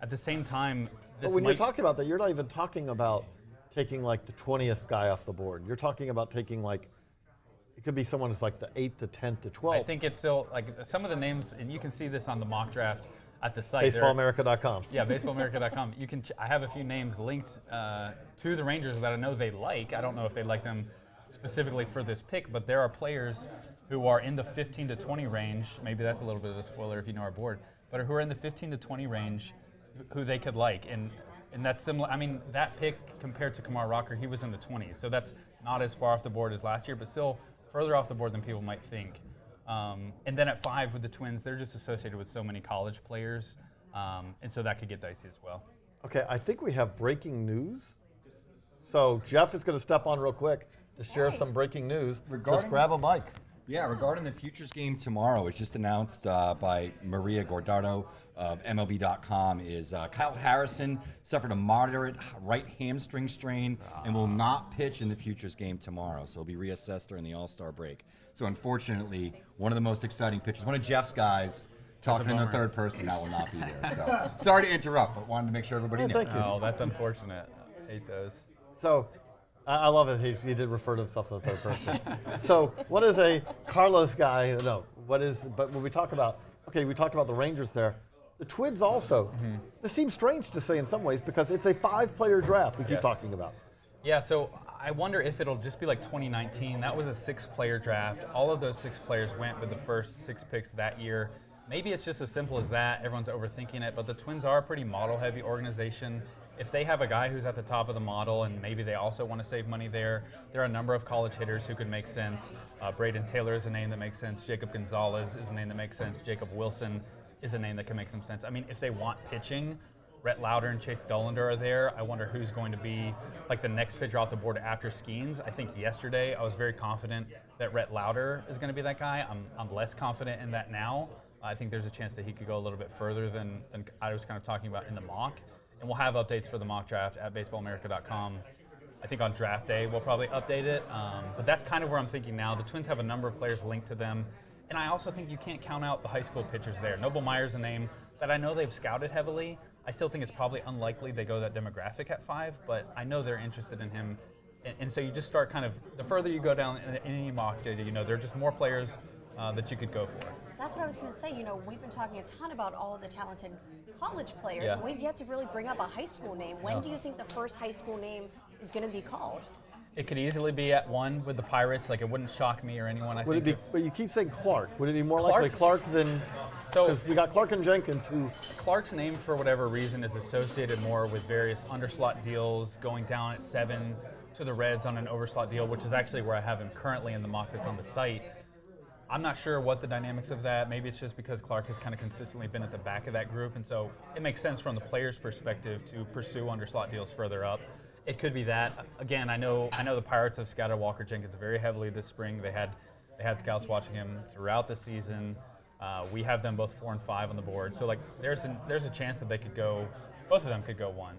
At the same time, but when you're talking about that, you're not even talking about taking like the 20th guy off the board. You're talking about taking like, it could be someone who's like the 8th to 10th to 12th. I think it's still like some of the names, and you can see this on the mock draft at the site. BaseballAmerica.com. Yeah, BaseballAmerica.com. You can. I have a few names linked to the Rangers that I know they like. I don't know if they like them specifically for this pick, but there are players who are in the 15 to 20 range. Maybe that's a little bit of a spoiler if you know our board, but who are in the 15 to 20 range, who they could like, and that's similar. I mean, that pick compared to Kumar Rocker, he was in the 20s, so that's not as far off the board as last year, but still further off the board than people might think. And then at 5 with the Twins, they're just associated with so many college players, and so that could get dicey as well. Okay, I think we have breaking news. So Jeff is going to step on real quick to share some breaking news. Just grab a mic. Yeah, regarding the Futures game tomorrow, it's just announced by Maria Gordado of MLB.com, is Kyle Harrison suffered a moderate right hamstring strain and will not pitch in the Futures game tomorrow, so he'll be reassessed during the All-Star break. So unfortunately, one of the most exciting pitchers, one of Jeff's guys, talking in the third person, that will not be there. So sorry to interrupt, but wanted to make sure everybody knew. Thank you. Oh, that's unfortunate. I hate those. So I love it. He did refer to himself in the third person. So what is a Carlos guy? No, what is, but when we talk about, okay, we talked about the Rangers there. The Twins also. This seems strange to say in some ways because it's a 5-player draft we keep talking about. Yeah, so I wonder if it'll just be like 2019. That was a 6-player draft. All of those 6 players went with the first 6 picks that year. Maybe it's just as simple as that. Everyone's overthinking it, but the Twins are a pretty model-heavy organization. If they have a guy who's at the top of the model and maybe they also want to save money there are a number of college hitters who could make sense. Braden Taylor is a name that makes sense. Jacob Gonzalez is a name that makes sense. Jacob Wilson is a name that can make some sense. I mean, if they want pitching, Rhett Lauder and Chase Dollander are there. I wonder who's going to be like the next pitcher off the board after Skeens. I think yesterday I was very confident that Rhett Lauder is going to be that guy. I'm less confident in that now. I think there's a chance that he could go a little bit further than I was kind of talking about in the mock. And we'll have updates for the mock draft at baseballamerica.com. I think on draft day we'll probably update it. But that's kind of where I'm thinking now. The Twins have a number of players linked to them. And I also think you can't count out the high school pitchers there. Noble Meyer's a name that I know they've scouted heavily. I still think it's probably unlikely they go that demographic at 5, but I know they're interested in him. And so you just start kind of, the further you go down in any mock data, you know, there are just more players that you could go for. That's what I was going to say. You know, we've been talking a ton about all of the talented college players, Yeah. but we've yet to really bring up a high school name. When do you think the first high school name is going to be called? It could easily be at 1 with the Pirates. Like, it wouldn't shock me or anyone. Would it be? But you keep saying Clark. Would it be more likely Clark than? So we got Clark and Jenkins, who Clark's name for whatever reason is associated more with various underslot deals, going down at 7 to the Reds on an overslot deal, which is actually where I have him currently in the mock that's on the site. I'm not sure what the dynamics of that. Maybe it's just because Clark has kind of consistently been at the back of that group, and so it makes sense from the player's perspective to pursue underslot deals further up. It could be that. Again, I know the Pirates have scouted Walker Jenkins very heavily this spring. They had scouts watching him throughout the season. We have them both 4 and 5 on the board. So like there's a chance that they could go, both of them could go 1.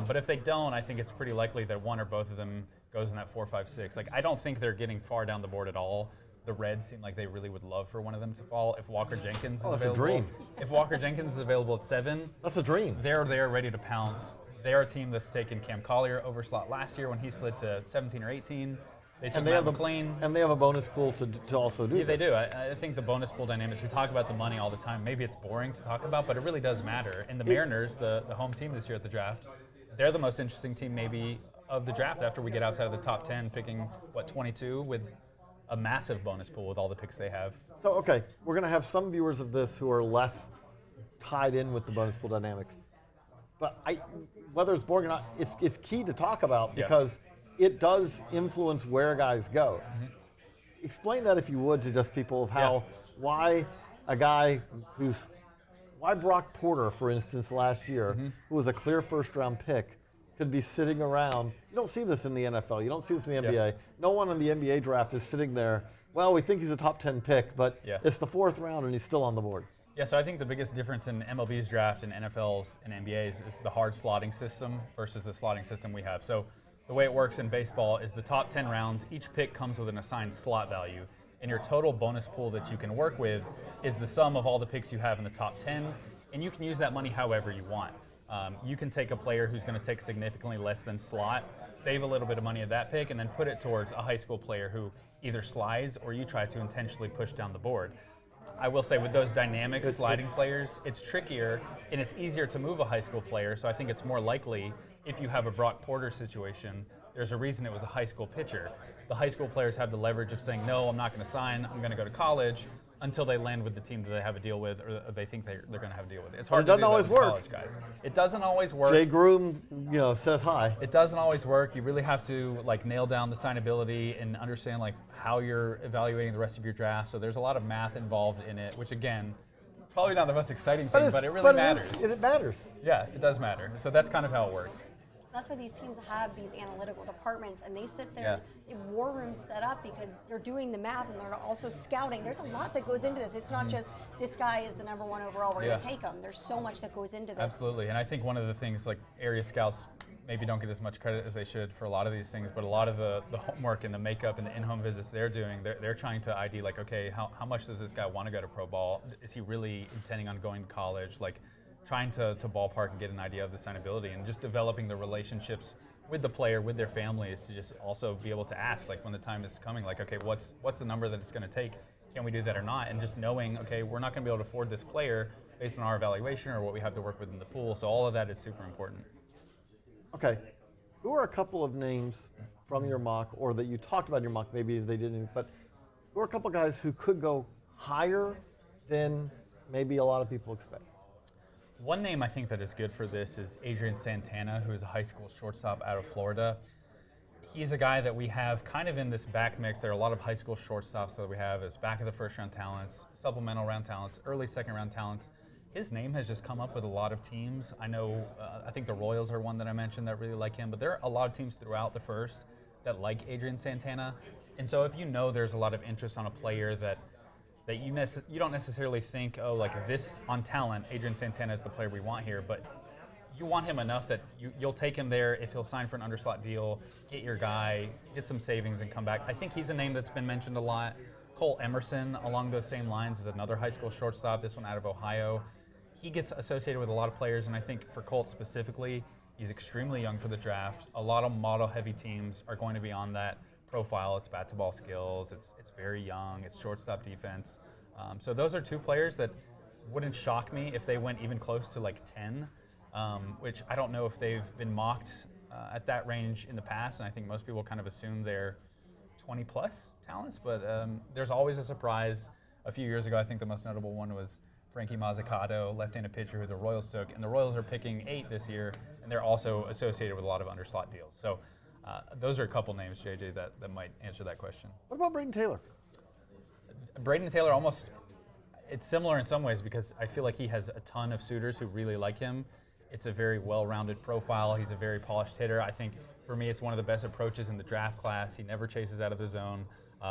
But if they don't, I think it's pretty likely that 1 or both of them goes in that 4, 5, 6. Like I don't think they're getting far down the board at all. The Reds seem like they really would love for one of them to fall. If Walker Jenkins is that's available, a dream. If Walker Jenkins is available at 7, that's a dream. They're ready to pounce. They're a team that's taken Cam Collier over slot last year when he slid to 17 or 18. They took Matt McLean. And they have a bonus pool to also do Yeah, this. they do. I think the bonus pool dynamics, we talk about the money all the time. Maybe it's boring to talk about, but it really does matter. And the Mariners, the home team this year at the draft, they're the most interesting team maybe of the draft after we get outside of the top 10, picking, 22 with a massive bonus pool with all the picks they have. So, okay, we're going to have some viewers of this who are less tied in with the bonus pool dynamics. But whether it's boring or not, it's key to talk about because it does influence where guys go. Explain that, if you would, to just people of how, why a guy why Brock Porter, for instance, last year, who was a clear first-round pick, could be sitting around. You don't see this in the NFL. You don't see this in the NBA. No one in the NBA draft is sitting there, well, we think he's a top 10 pick, but it's the 4th round and he's still on the board. Yeah, so I think the biggest difference in MLB's draft and NFL's and NBA's is the hard slotting system versus the slotting system we have. So the way it works in baseball is the top 10 rounds, each pick comes with an assigned slot value, and your total bonus pool that you can work with is the sum of all the picks you have in the top 10, and you can use that money however you want. You can take a player who's going to take significantly less than slot save a little bit of money at that pick, and then put it towards a high school player who either slides or you try to intentionally push down the board. I will say with those dynamic sliding players, it's trickier and it's easier to move a high school player. So I think it's more likely if you have a Brock Porter situation, there's a reason it was a high school pitcher. The high school players have the leverage of saying, no, I'm not going to sign, I'm going to go to college, until they land with the team that they have a deal with or they think they're going to have a deal with. It's hard to do that with college guys. It doesn't always work. Jay Groom, says hi. It doesn't always work. You really have to nail down the signability and understand how you're evaluating the rest of your draft. So there's a lot of math involved in it, which again, probably not the most exciting thing, but it really matters. It matters. Yeah, it does matter. So that's kind of how it works. That's why these teams have these analytical departments, and they sit there in war rooms set up because they're doing the math and they're also scouting. There's a lot that goes into this. It's not just this guy is the number 1 overall, we're going to take him. There's so much that goes into this. Absolutely, and I think one of the things area scouts maybe don't get as much credit as they should for a lot of these things, but a lot of the homework and the makeup and the in-home visits they're doing, they're trying to ID okay, how much does this guy want to go to pro ball? Is he really intending on going to college? Trying to ballpark and get an idea of the signability and just developing the relationships with the player, with their families, to just also be able to ask when the time is coming, okay, what's the number that it's going to take? Can we do that or not? And just knowing, okay, we're not going to be able to afford this player based on our evaluation or what we have to work with in the pool. So all of that is super important. Okay. Who are a couple of names from your mock or that you talked about in your mock, maybe they didn't, but who are a couple guys who could go higher than maybe a lot of people expect? One name I think that is good for this is Adrian Santana, who is a high school shortstop out of Florida. He's a guy that we have kind of in this back mix. There are a lot of high school shortstops that we have as back of the first round talents, supplemental round talents, early second round talents. His name has just come up with a lot of teams. I know, I think the Royals are one that I mentioned that really like him, but there are a lot of teams throughout the first that like Adrian Santana. And so if there's a lot of interest on a player that you don't necessarily think, this on talent, Adrian Santana is the player we want here, but you want him enough that you'll take him there if he'll sign for an underslot deal, get your guy, get some savings and come back. I think he's a name that's been mentioned a lot. Cole Emerson, along those same lines, is another high school shortstop, this one out of Ohio. He gets associated with a lot of players, and I think for Colt specifically, he's extremely young for the draft. A lot of model-heavy teams are going to be on that profile. It's bat-to-ball skills, it's very young, it's shortstop defense. So those are two players that wouldn't shock me if they went even close to 10, which I don't know if they've been mocked at that range in the past, and I think most people kind of assume they're 20-plus talents, but there's always a surprise. A few years ago, I think the most notable one was Frankie Mazzucato, left-handed pitcher who the Royals took, and the Royals are picking 8 this year, and they're also associated with a lot of underslot deals. So those are a couple names, JJ, that might answer that question. What about Braden Taylor? Braden Taylor it's similar in some ways because I feel like he has a ton of suitors who really like him. It's a very well-rounded profile. He's a very polished hitter. I think for me it's one of the best approaches in the draft class. He never chases out of the zone,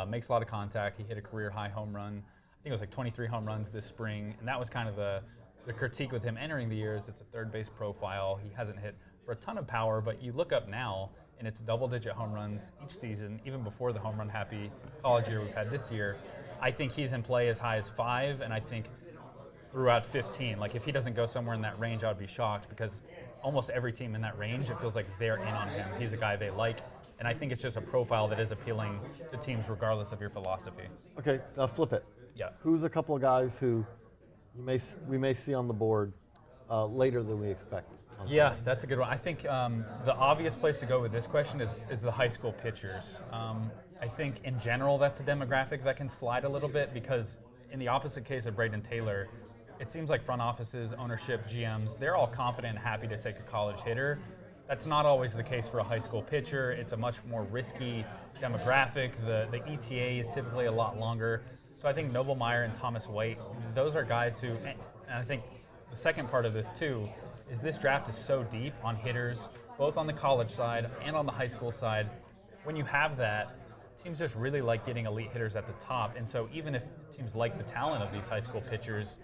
makes a lot of contact. He hit a career-high home run. I think it was 23 home runs this spring, and that was kind of the critique with him entering the year is it's a third base profile. He hasn't hit for a ton of power, but you look up now, and it's double-digit home runs each season, even before the home run-happy college year we've had this year. I think he's in play as high as 5, and I think throughout 15. If he doesn't go somewhere in that range, I would be shocked because almost every team in that range, it feels like they're in on him. He's a guy they like, and I think it's just a profile that is appealing to teams regardless of your philosophy. Okay, now flip it. Yeah. Who's a couple of guys who we may see on the board later than we expect? Yeah, that's a good one. I think the obvious place to go with this question is the high school pitchers. I think in general that's a demographic that can slide a little bit because in the opposite case of Braden Taylor, it seems like front offices, ownership, GMs, they're all confident and happy to take a college hitter. That's not always the case for a high school pitcher. It's a much more risky demographic. The ETA is typically a lot longer. So I think Noblemeyer and Thomas White, those are guys who, and I think the second part of this too, is this draft is so deep on hitters, both on the college side and on the high school side. When you have that, teams just really like getting elite hitters at the top. And so even if teams like the talent of these high school pitchers,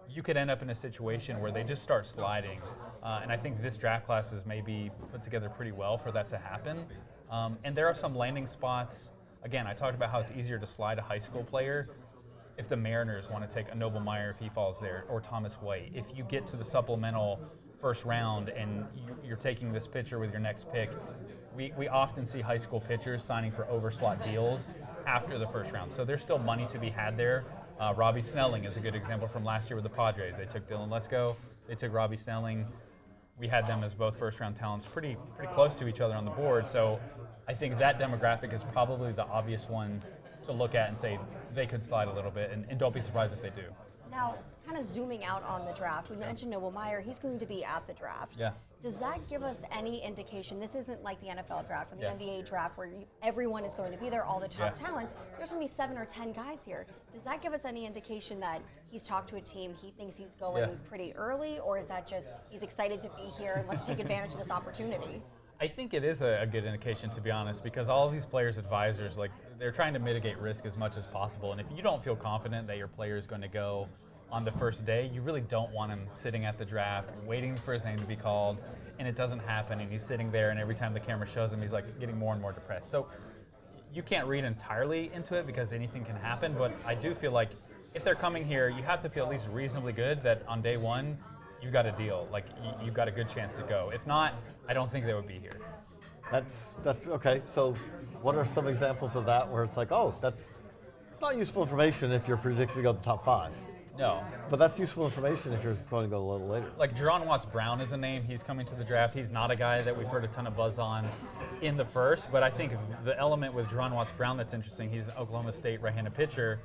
you could end up in a situation where they just start sliding. And I think this draft class is maybe put together pretty well for that to happen. And there are some landing spots. Again, I talked about how it's easier to slide a high school player. If the Mariners want to take a Noblemeyer if he falls there, or Thomas White, if you get to the supplemental first round and you're taking this pitcher with your next pick, we often see high school pitchers signing for overslot deals after the first round. So there's still money to be had there. Robbie Snelling is a good example from last year with the Padres. They took Dylan Lesko, they took Robbie Snelling. We had them as both first-round talents pretty close to each other on the board. So I think that demographic is probably the obvious one to look at and say they could slide a little bit, and don't be surprised if they do. Now, kind of zooming out on the draft, we mentioned Noah Meyer. He's going to be at the draft. Yeah. Does that give us any indication? This isn't like the NFL draft or the Yeah. NBA draft where everyone is going to be there, all the top Yeah. talents. There's going to be 7 or 10 guys here. Does that give us any indication that he's talked to a team, he thinks he's going pretty early, or is that just he's excited to be here and let's take advantage of this opportunity? I think it is a good indication, to be honest, because all of these players' advisors, like, they're trying to mitigate risk as much as possible. And if you don't feel confident that your player is going to go on the first day, you really don't want him sitting at the draft, waiting for his name to be called, and it doesn't happen, and he's sitting there, and every time the camera shows him, he's like getting more and more depressed. So you can't read entirely into it because anything can happen, but I do feel like if they're coming here, you have to feel at least reasonably good that on day one, you've got a deal. Like, you've got a good chance to go. If not, I don't think they would be here. That's okay. So what are some examples of that where it's like, oh, it's not useful information if you're predicted to go to the top 5. No. But that's useful information if you're going to go a little later. Like Jerron Watts-Brown is a name. He's coming to the draft. He's not a guy that we've heard a ton of buzz on in the first, but I think the element with Jerron Watts-Brown that's interesting, he's an Oklahoma State right-handed pitcher.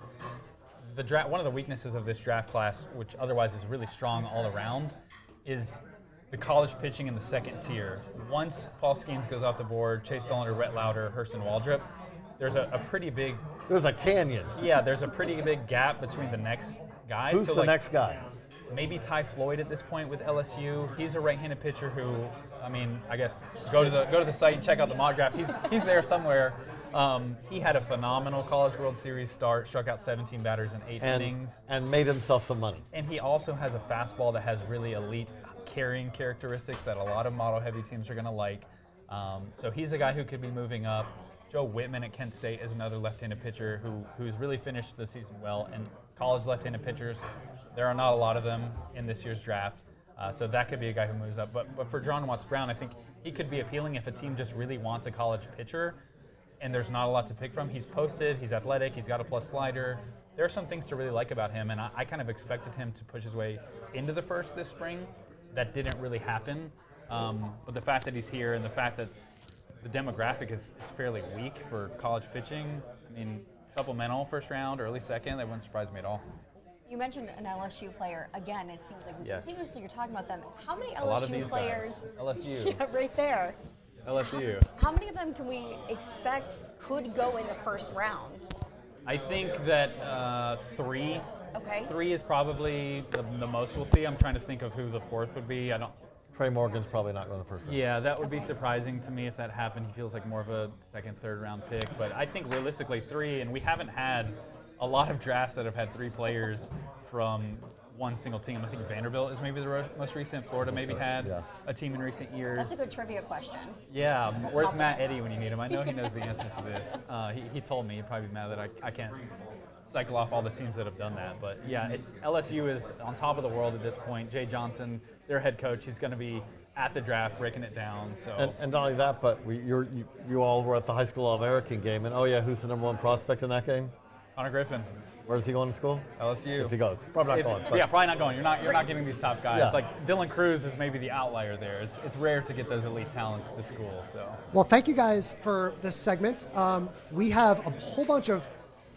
One of the weaknesses of this draft class, which otherwise is really strong all around, is the college pitching in the second tier. Once Paul Skeens goes off the board, Chase Dollander, Rhett Lauder, Hurston Waldrop, there's a pretty big... There's a canyon. Yeah, there's a pretty big gap between the next guys. Who's the next guy? Maybe Ty Floyd at this point with LSU. He's a right-handed pitcher who, I mean, I guess go to the site and check out the mock draft. He's there somewhere. He had a phenomenal College World Series start, struck out 17 batters in 8 innings. And made himself some money. And he also has a fastball that has really elite carrying characteristics that a lot of model-heavy teams are going to like. So he's a guy who could be moving up. Joe Whitman at Kent State is another left-handed pitcher who's really finished the season well. And college left-handed pitchers, there are not a lot of them in this year's draft. So that could be a guy who moves up. But for Jerron Watts-Brown, I think he could be appealing if a team just really wants a college pitcher and there's not a lot to pick from. He's posted, he's athletic, he's got a plus slider. There are some things to really like about him, and I kind of expected him to push his way into the first this spring. That didn't really happen. But the fact that he's here and the fact that the demographic is fairly weak for college pitching, I mean, supplemental first round, early second, that wouldn't surprise me at all. You mentioned an LSU player. Again, it seems like we continuously you're talking about them. How many A lot of LSU these players? guys. LSU. Yeah, right there. LSU. How many of them can we expect could go in the first round? I think that 3. Okay. 3 is probably the most we'll see. I'm trying to think of who the 4th would be. Trey Morgan's probably not going the first round. Yeah, that would be surprising to me if that happened. He feels like more of a second, third round pick. But I think realistically 3, and we haven't had a lot of drafts that have had 3 players from one single team. I think Vanderbilt is maybe the most recent. Florida maybe had a team in recent years. That's a good trivia question. Yeah, where's Matt Eddy when you need him? I know he knows the answer to this. He told me. He'd probably be mad that I can't cycle off all the teams that have done that. But yeah, LSU is on top of the world at this point. Jay Johnson, their head coach, he's going to be at the draft breaking it down. So And not only that, but you all were at the high school All-American game, and who's the number 1 prospect in that game? Connor Griffin. Where's he going to school? LSU. If he goes, probably not going. Yeah, probably not going. You're not getting these top guys. Yeah. Like Dylan Cruz is maybe the outlier there. It's rare to get those elite talents to school. So. Well, thank you guys for this segment. We have a whole bunch of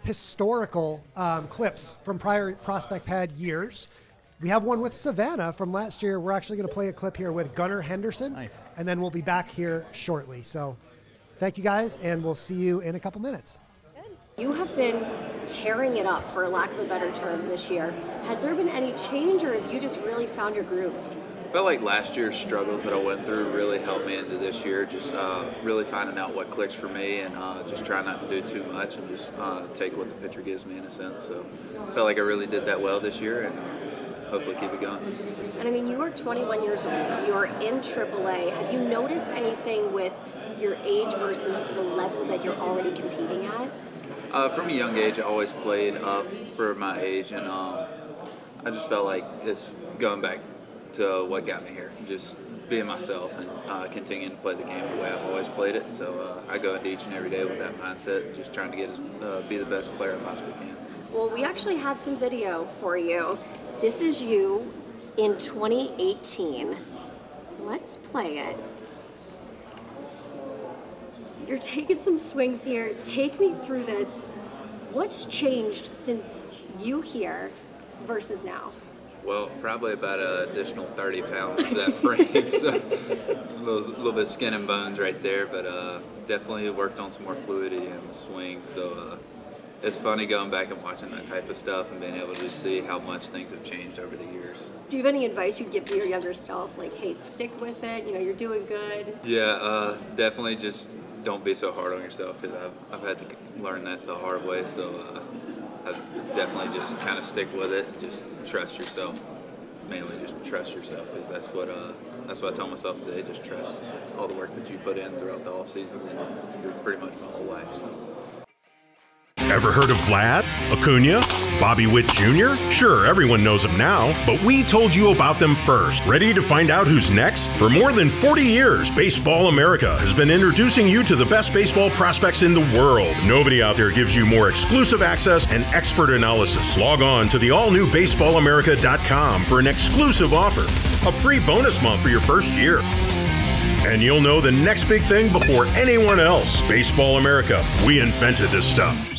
historical clips from prior Prospect Pad years. We have one with Savannah from last year. We're actually going to play a clip here with Gunnar Henderson. Nice. And then we'll be back here shortly. So thank you guys, and we'll see you in a couple minutes. You have been tearing it up, for lack of a better term, this year. Has there been any change, or have you just really found your groove? I felt like last year's struggles that I went through really helped me into this year, just really finding out what clicks for me and just trying not to do too much and just take what the pitcher gives me in a sense. So I felt like I really did that well this year and hopefully keep it going. And I mean, you are 21 years old. You're in AAA. Have you noticed anything with your age versus the level that you're already competing at? From a young age, I always played up for my age, and I just felt like it's going back to what got me here. Just being myself and continuing to play the game the way I've always played it. So I go into each and every day with that mindset, just trying to get be the best player I possibly can. Well, we actually have some video for you. This is you in 2018. Let's play it. You're taking some swings here. Take me through this. What's changed since you here versus now? Well, probably about an additional 30 pounds to that frame, so a little bit of skin and bones right there, but definitely worked on some more fluidity in the swing, so it's funny going back and watching that type of stuff and being able to see how much things have changed over the years. Do you have any advice you'd give to your younger self, like, hey, stick with it, you know, you're doing good? Yeah, definitely just don't be so hard on yourself, because I've had to learn that the hard way, so I definitely just kind of stick with it. Just trust yourself. Mainly, just trust yourself, because that's what I tell myself today. Just trust all the work that you put in throughout the off season and pretty much my whole life. So. Ever heard of Vlad, Acuna, Bobby Witt Jr.? Sure, everyone knows them now, but we told you about them first. Ready to find out who's next? For more than 40 years, Baseball America has been introducing you to the best baseball prospects in the world. Nobody out there gives you more exclusive access and expert analysis. Log on to the all-new baseballamerica.com for an exclusive offer, a free bonus month for your first year. And you'll know the next big thing before anyone else. Baseball America, we invented this stuff.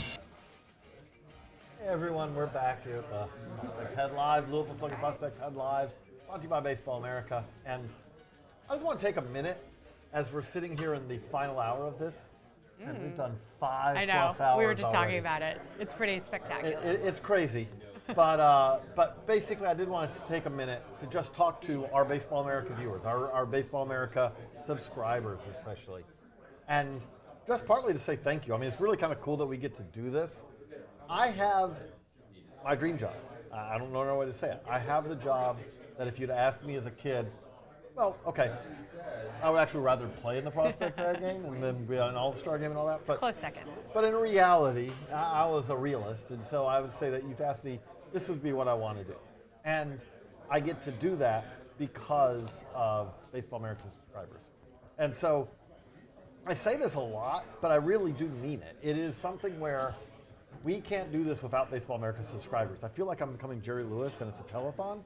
Hey everyone, we're back here at the Prospect Head Live, Louisville Slugger Prospect Head Live, brought to you by Baseball America. And I just want to take a minute as we're sitting here in the final hour of this. And we've done 5+ hours. We were just already. talking about it. It's pretty spectacular. It's crazy. But basically, I did want to take a minute to just talk to our Baseball America viewers, our Baseball America subscribers especially. And just partly to say thank you. I mean, it's really kind of cool that we get to do this. I have my dream job. I don't know another way to say it. I have the job that if you'd asked me as a kid, well, okay, I would actually rather play in the Prospect Pad game and then be on an All-Star game and all that. But, close second. But in reality, I was a realist, and so I would say that you've asked me, this would be what I want to do. And I get to do that because of Baseball America subscribers. And so I say this a lot, but I really do mean it. It is something where we can't do this without Baseball America subscribers. I feel like I'm becoming Jerry Lewis and it's a telethon,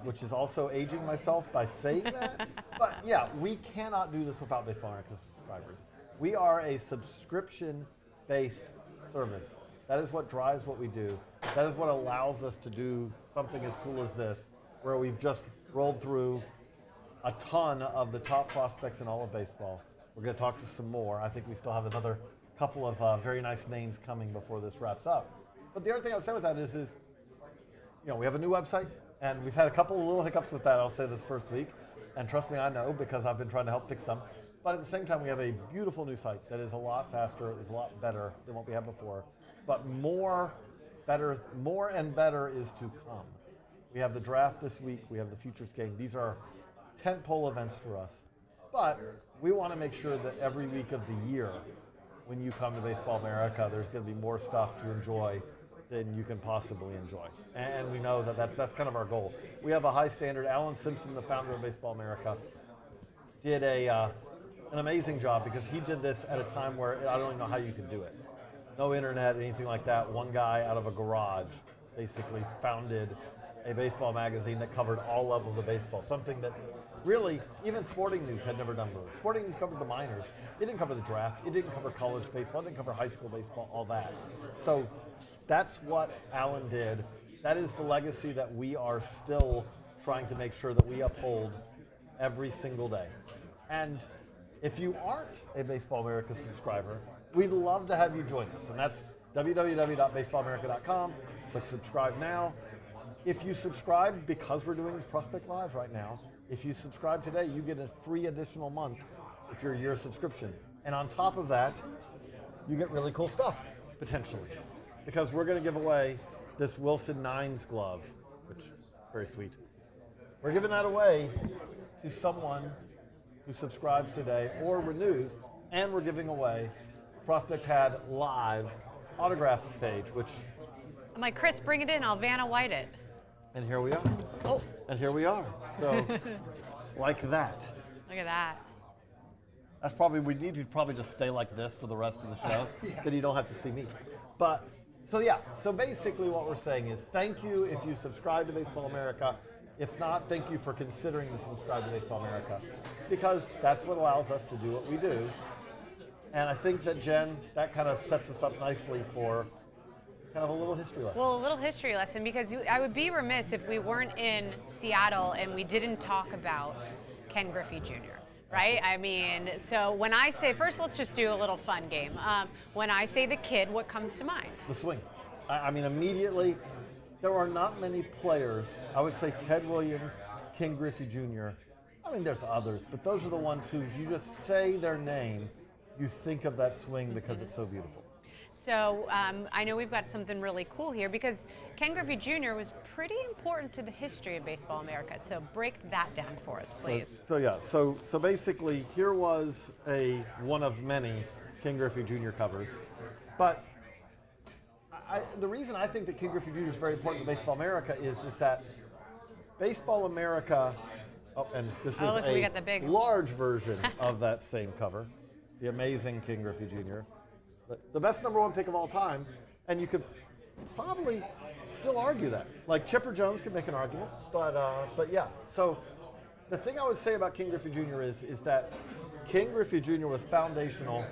which is also aging myself by saying that. But yeah, we cannot do this without Baseball America subscribers. We are a subscription-based service. That is what drives what we do. That is what allows us to do something as cool as this, where we've just rolled through a ton of the top prospects in all of baseball. We're going to talk to some more. I think we still have another couple of very nice names coming before this wraps up. But the other thing I would say with that is you know, we have a new website, and we've had a couple of little hiccups with that, I'll say this first week. And trust me, I know, because I've been trying to help fix them. But at the same time, we have a beautiful new site that is a lot faster, is a lot better than what we had before. But more and better is to come. We have the draft this week. We have the Futures game. These are tentpole events for us. But we want to make sure that every week of the year, when you come to Baseball America, there's going to be more stuff to enjoy than you can possibly enjoy. And we know that that's kind of our goal. We have a high standard. Alan Simpson, the founder of Baseball America, did an amazing job, because he did this at a time where I don't even know how you could do it. No internet, anything like that. One guy out of a garage basically founded a baseball magazine that covered all levels of baseball, something that really even Sporting News had never done before. Sporting News covered the minors. It didn't cover the draft. It didn't cover college baseball. It didn't cover high school baseball, all that. So that's what Alan did. That is the legacy that we are still trying to make sure that we uphold every single day. And if you aren't a Baseball America subscriber, we'd love to have you join us. And that's www.baseballamerica.com. Click subscribe now. If you subscribe, because we're doing Prospect Live right now, if you subscribe today, you get a free additional month if you're a year subscription. And on top of that, you get really cool stuff, potentially. Because we're going to give away this Wilson Nines glove, which is very sweet. We're giving that away to someone who subscribes today or renews, and we're giving away Prospect Pad Live autograph page, which... I'm like, Chris, bring it in. I'll Vanna White it. And here we are. Oh. And here we are. So like that. Look at that. That's probably, we need to probably just stay like this for the rest of the show. Then you don't have to see me. But, so yeah, so basically what we're saying is thank you if you subscribe to Baseball America. If not, thank you for considering to subscribe to Baseball America, because that's what allows us to do what we do. And I think that, Jen, that kind of sets us up nicely for kind of a little history lesson. Well, a little history lesson, because I would be remiss if we weren't in Seattle and we didn't talk about Ken Griffey Jr., right? I mean, so when I say, first let's just do a little fun game. When I say the kid, what comes to mind? The swing. I mean, immediately, there are not many players. I would say Ted Williams, Ken Griffey Jr. I mean, there's others, but those are the ones who, if you just say their name, you think of that swing because it's so beautiful. So I know we've got something really cool here, because Ken Griffey Jr. was pretty important to the history of Baseball America. So break that down for us, please. So basically, here was one of many Ken Griffey Jr. covers, but the reason I think that Ken Griffey Jr. is very important to Baseball America is that Baseball America, and this is a large version of that same cover, the amazing Ken Griffey Jr., the best #1 pick of all time, and you could probably still argue that. Like Chipper Jones could make an argument, but yeah. So the thing I would say about Ken Griffey Jr. is that Ken Griffey Jr. was foundational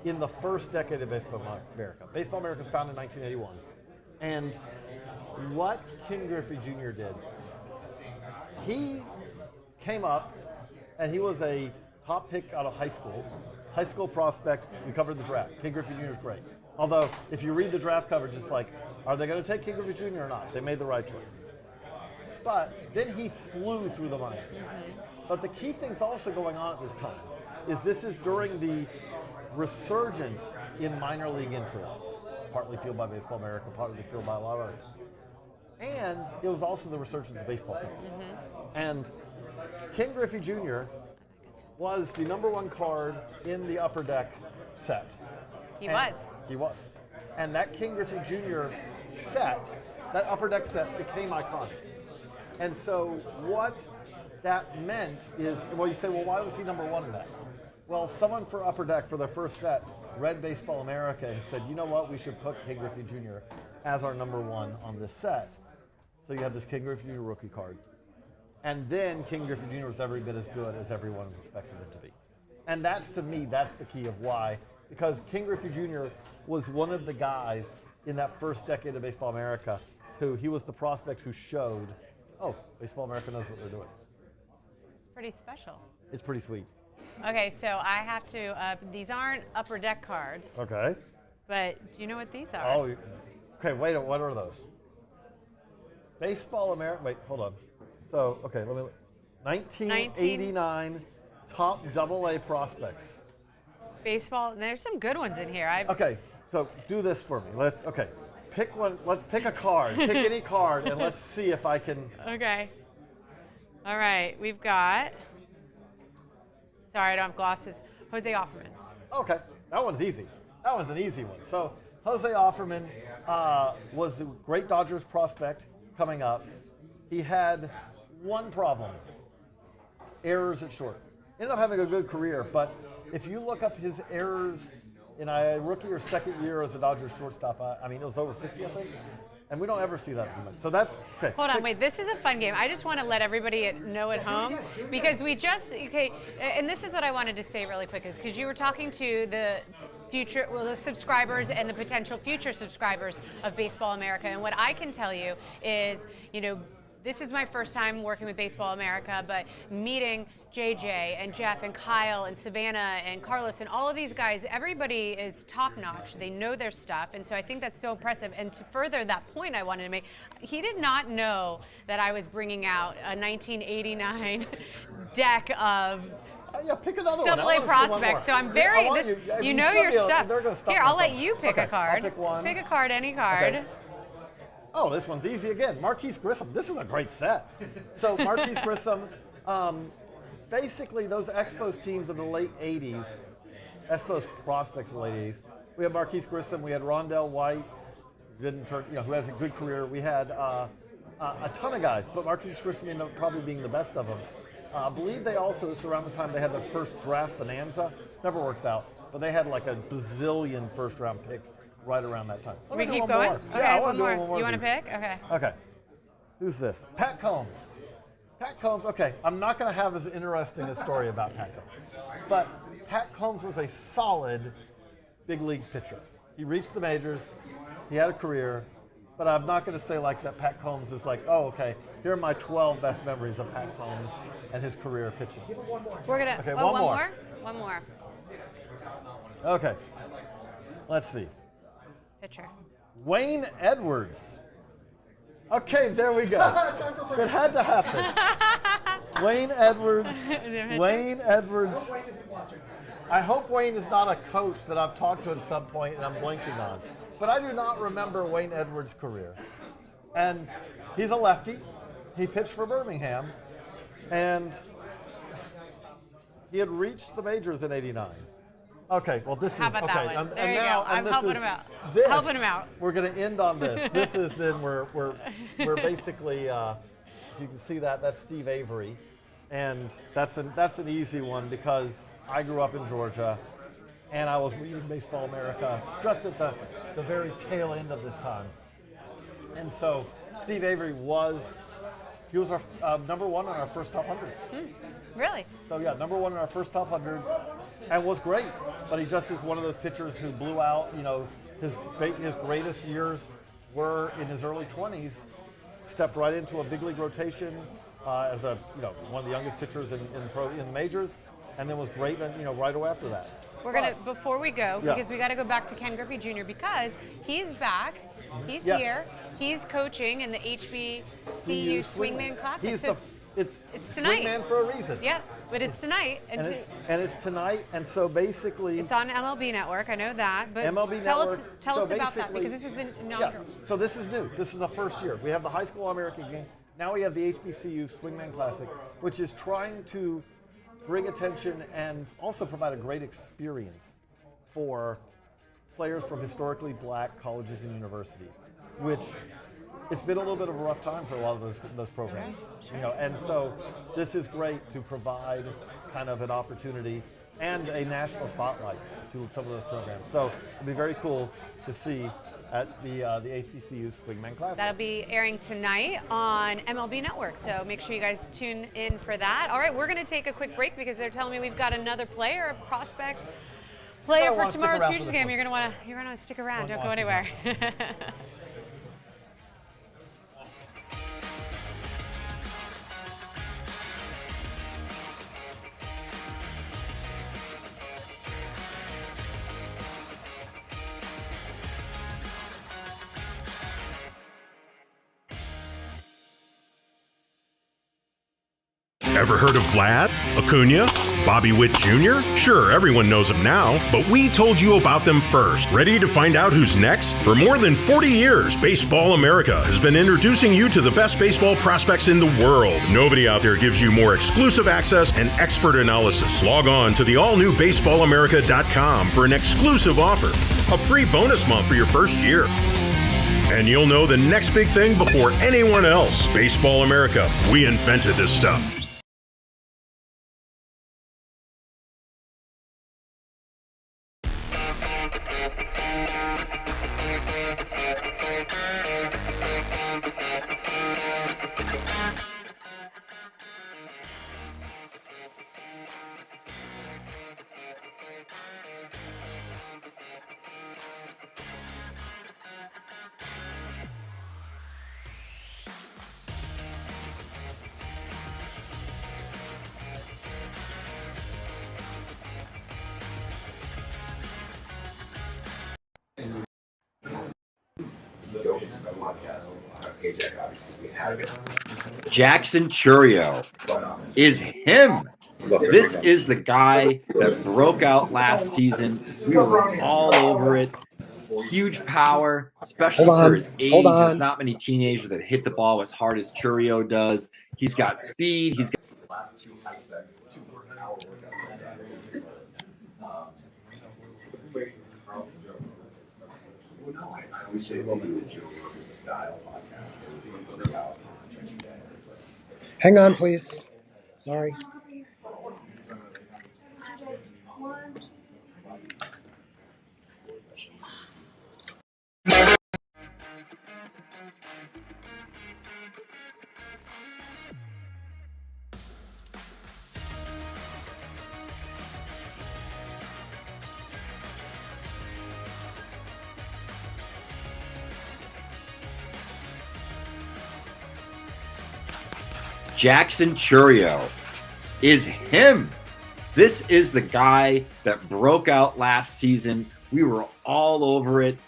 in the first decade of Baseball America. Baseball America was founded in 1981. And what Ken Griffey Jr. did, he came up and he was a top pick out of high school prospect. We covered the draft. Ken Griffey Jr. is great. Although, if you read the draft coverage, it's like, are they going to take Ken Griffey Jr. or not? They made the right choice. But then he flew through the minors. But the key thing's also going on at this time this is during the resurgence in minor league interest, partly fueled by Baseball America, partly fueled by a lot of others. And it was also the resurgence of baseball cards. And Ken Griffey Jr. was the #1 card in the Upper Deck set. He was. And that Ken Griffey Jr. set, that Upper Deck set, became iconic. And so what that meant is, well, you say, well, why was he #1 in that? Well, someone for Upper Deck, for their first set, read Baseball America and said, you know what, we should put Ken Griffey Jr. as our #1 on this set. So you have this Ken Griffey Jr. rookie card. And then Ken Griffey Jr. was every bit as good as everyone expected him to be. And that's, to me, that's the key of why. Because Ken Griffey Jr. was one of the guys in that first decade of Baseball America he was the prospect who showed, oh, Baseball America knows what they're doing. It's pretty special. It's pretty sweet. Okay, so I have to, these aren't Upper Deck cards. Okay. But do you know what these are? Oh, okay, wait, what are those? Baseball America, wait, hold on. So, okay, let me look. 1989 top AA prospects. Baseball, there's some good ones in here. Okay, so do this for me. Pick one, pick a card, pick any card, and let's see if I can. Okay. All right, we've got, sorry, I don't have glasses, Jose Offerman. Okay, that one's easy. That one's an easy one. So Jose Offerman was the great Dodgers prospect coming up. He had one problem, errors at short. Ended up having a good career, but if you look up his errors in a rookie or second year as a Dodgers shortstop, I mean, it was over 50, I think. And we don't ever see that too much. So that's, okay. Hold on, wait, this is a fun game. I just want to let everybody know at home, because we just, okay, and this is what I wanted to say really quickly, because you were talking to the the subscribers and the potential future subscribers of Baseball America. And what I can tell you is, this is my first time working with Baseball America, but meeting JJ and Jeff and Kyle and Savannah and Carlos and all of these guys, everybody is top notch. They know their stuff, and so I think that's so impressive. And to further that point I wanted to make, he did not know that I was bringing out a 1989 deck of pick another AA prospects. So I'm very, you know your stuff. Here, I'll let you pick a card. I'll pick one. Pick a card, any card. Okay. Oh, this one's easy again. Marquise Grissom. This is a great set. So Marquise Grissom, basically those Expos teams of the late 80s, Expos prospects of the late 80s, we had Marquise Grissom, we had Rondell White, who has a good career. We had a ton of guys, but Marquise Grissom ended up probably being the best of them. I believe they also, this is around the time they had their first draft bonanza. Never works out, but they had like a bazillion first-round picks right around that time. Can we keep going? More. Okay, Yeah, I one wanna more. do one more. You of want to these. pick? Okay. Okay. Who's this? Pat Combs. Pat Combs, okay, I'm not going to have as interesting a story about Pat Combs, but Pat Combs was a solid big league pitcher. He reached the majors, he had a career, but I'm not going to say like that Pat Combs is like, oh, okay, here are my 12 best memories of Pat Combs and his career pitching. Give it one more. We're going to, okay, one more. more? One more. Okay, let's see. Pitcher. Wayne Edwards. Okay, there we go. It had to happen. Wayne Edwards. Wayne Edwards. I hope Wayne is not a coach that I've talked to at some point and I'm blanking on. But I do not remember Wayne Edwards' career. And he's a lefty. He pitched for Birmingham. And he had reached the majors in '89. Okay, well this How is about okay. that one? And There you now, go. I'm this helping is, him out. This, Helping him out. We're going to end on this. This is then we're basically if you can see that, that's Steve Avery, and that's an easy one because I grew up in Georgia, and I was reading Baseball America just at the very tail end of this time, and so Steve Avery was our number one on our first top 100. Really? So yeah, number one in our first top 100, and was great. But he just is one of those pitchers who blew out. You know, his greatest years were in his early 20s. Stepped right into a big league rotation as one of the youngest pitchers in the majors, and then was great. Right away after that. We're gonna before we go because we got to go back to Ken Griffey Jr. because he's back. He's here. He's coaching in the HBCU Swingman Classic. It's tonight. Swingman for a reason. Yeah, but it's tonight. And it's tonight, and so basically it's on MLB Network. I know that, but MLB tell Network. us about that because this is the inaugural. Yeah, so this is new. This is the first year. We have the High School All-American game. Now we have the HBCU Swingman Classic, which is trying to bring attention and also provide a great experience for players from historically black colleges and universities, which it's been a little bit of a rough time for a lot of those programs, and so this is great to provide kind of an opportunity and a national spotlight to some of those programs. So it'll be very cool to see at the HBCU Swingman Classic. That'll be airing tonight on MLB Network, so make sure you guys tune in for that. All right, we're going to take a quick break because they're telling me we've got another player, a prospect player for tomorrow's Futures game. You're going to want to stick around. Don't go anywhere. Ever heard of Vlad, Acuna, Bobby Witt Jr.? Sure, everyone knows them now, but we told you about them first. Ready to find out who's next? For more than 40 years, Baseball America has been introducing you to the best baseball prospects in the world. Nobody out there gives you more exclusive access and expert analysis. Log on to the all-new baseballamerica.com for an exclusive offer, a free bonus month for your first year. And you'll know the next big thing before anyone else. Baseball America, we invented this stuff. Jackson Churio is him. This is the guy that broke out last season. We were all over it. Huge power, especially for his age. There's not many teenagers that hit the ball as hard as Churio does. He's got speed. He's got last two hikes that 2 hour workouts. No, I always say style podcast. Hang on, please. Sorry. Jackson Churio is him. This is the guy that broke out last season. We were all over it.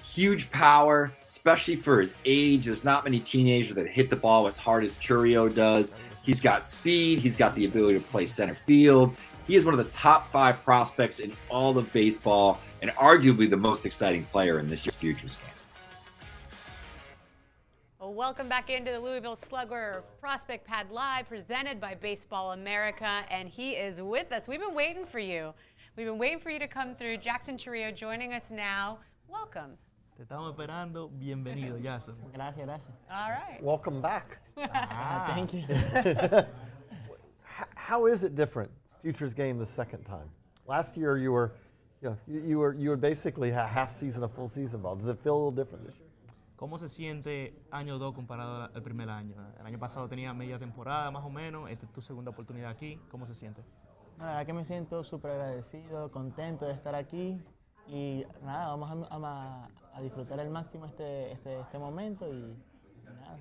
Huge power, especially for his age. There's not many teenagers that hit the ball as hard as Churio does. He's got speed. He's got the ability to play center field. He is one of the top 5 prospects in all of baseball and arguably the most exciting player in this year's Futures game. Well, welcome back into the Louisville Slugger Prospect Pad Live, presented by Baseball America, and he is with us. We've been waiting for you. We've been waiting for you to come through. Jackson Churio joining us now. Welcome. Te estamos esperando. Bienvenido, Jackson. Gracias, gracias. All right. Welcome back. Thank you. How is it different, Futures game the second time? Last year you were basically a half season, a full season ball. Does it feel a little different this year? ¿Cómo se siente año 2 comparado al primer año? El año pasado tenía media temporada más o menos, esta es tu segunda oportunidad aquí. ¿Cómo se siente? La verdad que me siento súper agradecido, contento de estar aquí y nada, vamos a disfrutar al máximo este momento y nada.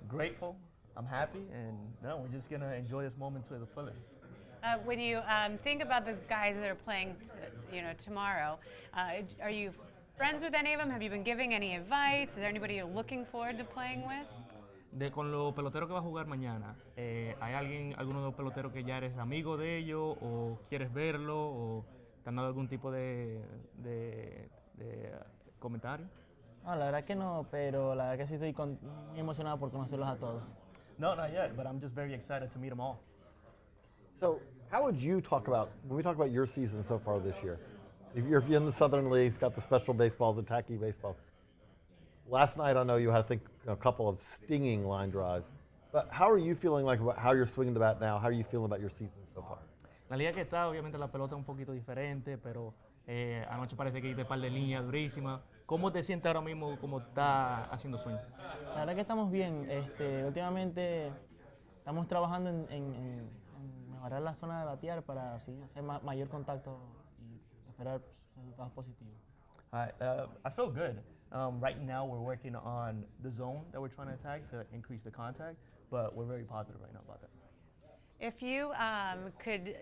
Grateful, I'm happy, and no, we're just gonna enjoy this moment to the fullest. When you think about the guys that are playing, tomorrow, are you friends with any of them? Have you been giving any advice? Is there anybody you're looking forward to playing with? Con los peloteros que va a jugar mañana, ¿hay alguno de los peloteros que ya eres amigo de ellos o quieres verlo o te han dado algún tipo de comentario? No, la verdad que no, pero la verdad que sí estoy muy emocionado por conocerlos a todos. No, not yet, but I'm just very excited to meet them all. So how would you talk about, when we talk about your season so far this year, if you're in the Southern Leagues, got the special baseball, the tacky baseball. Last night I know you had, I think, a couple of stinging line drives. But how are you feeling like about how you're swinging the bat now? How are you feeling about your season so far? La liga que está, obviamente la pelota es un poquito diferente, pero anoche parece que hice un par de líneas durísimas. ¿Cómo te sientes ahora mismo como está haciendo swing? La verdad que estamos bien. Últimamente estamos trabajando en mejorar la zona de batear para así hacer mayor contacto y esperar resultados positivos. I feel good. Right now we're working on the zone that we're trying to attack to increase the contact, but we're very positive right now about that. If you could,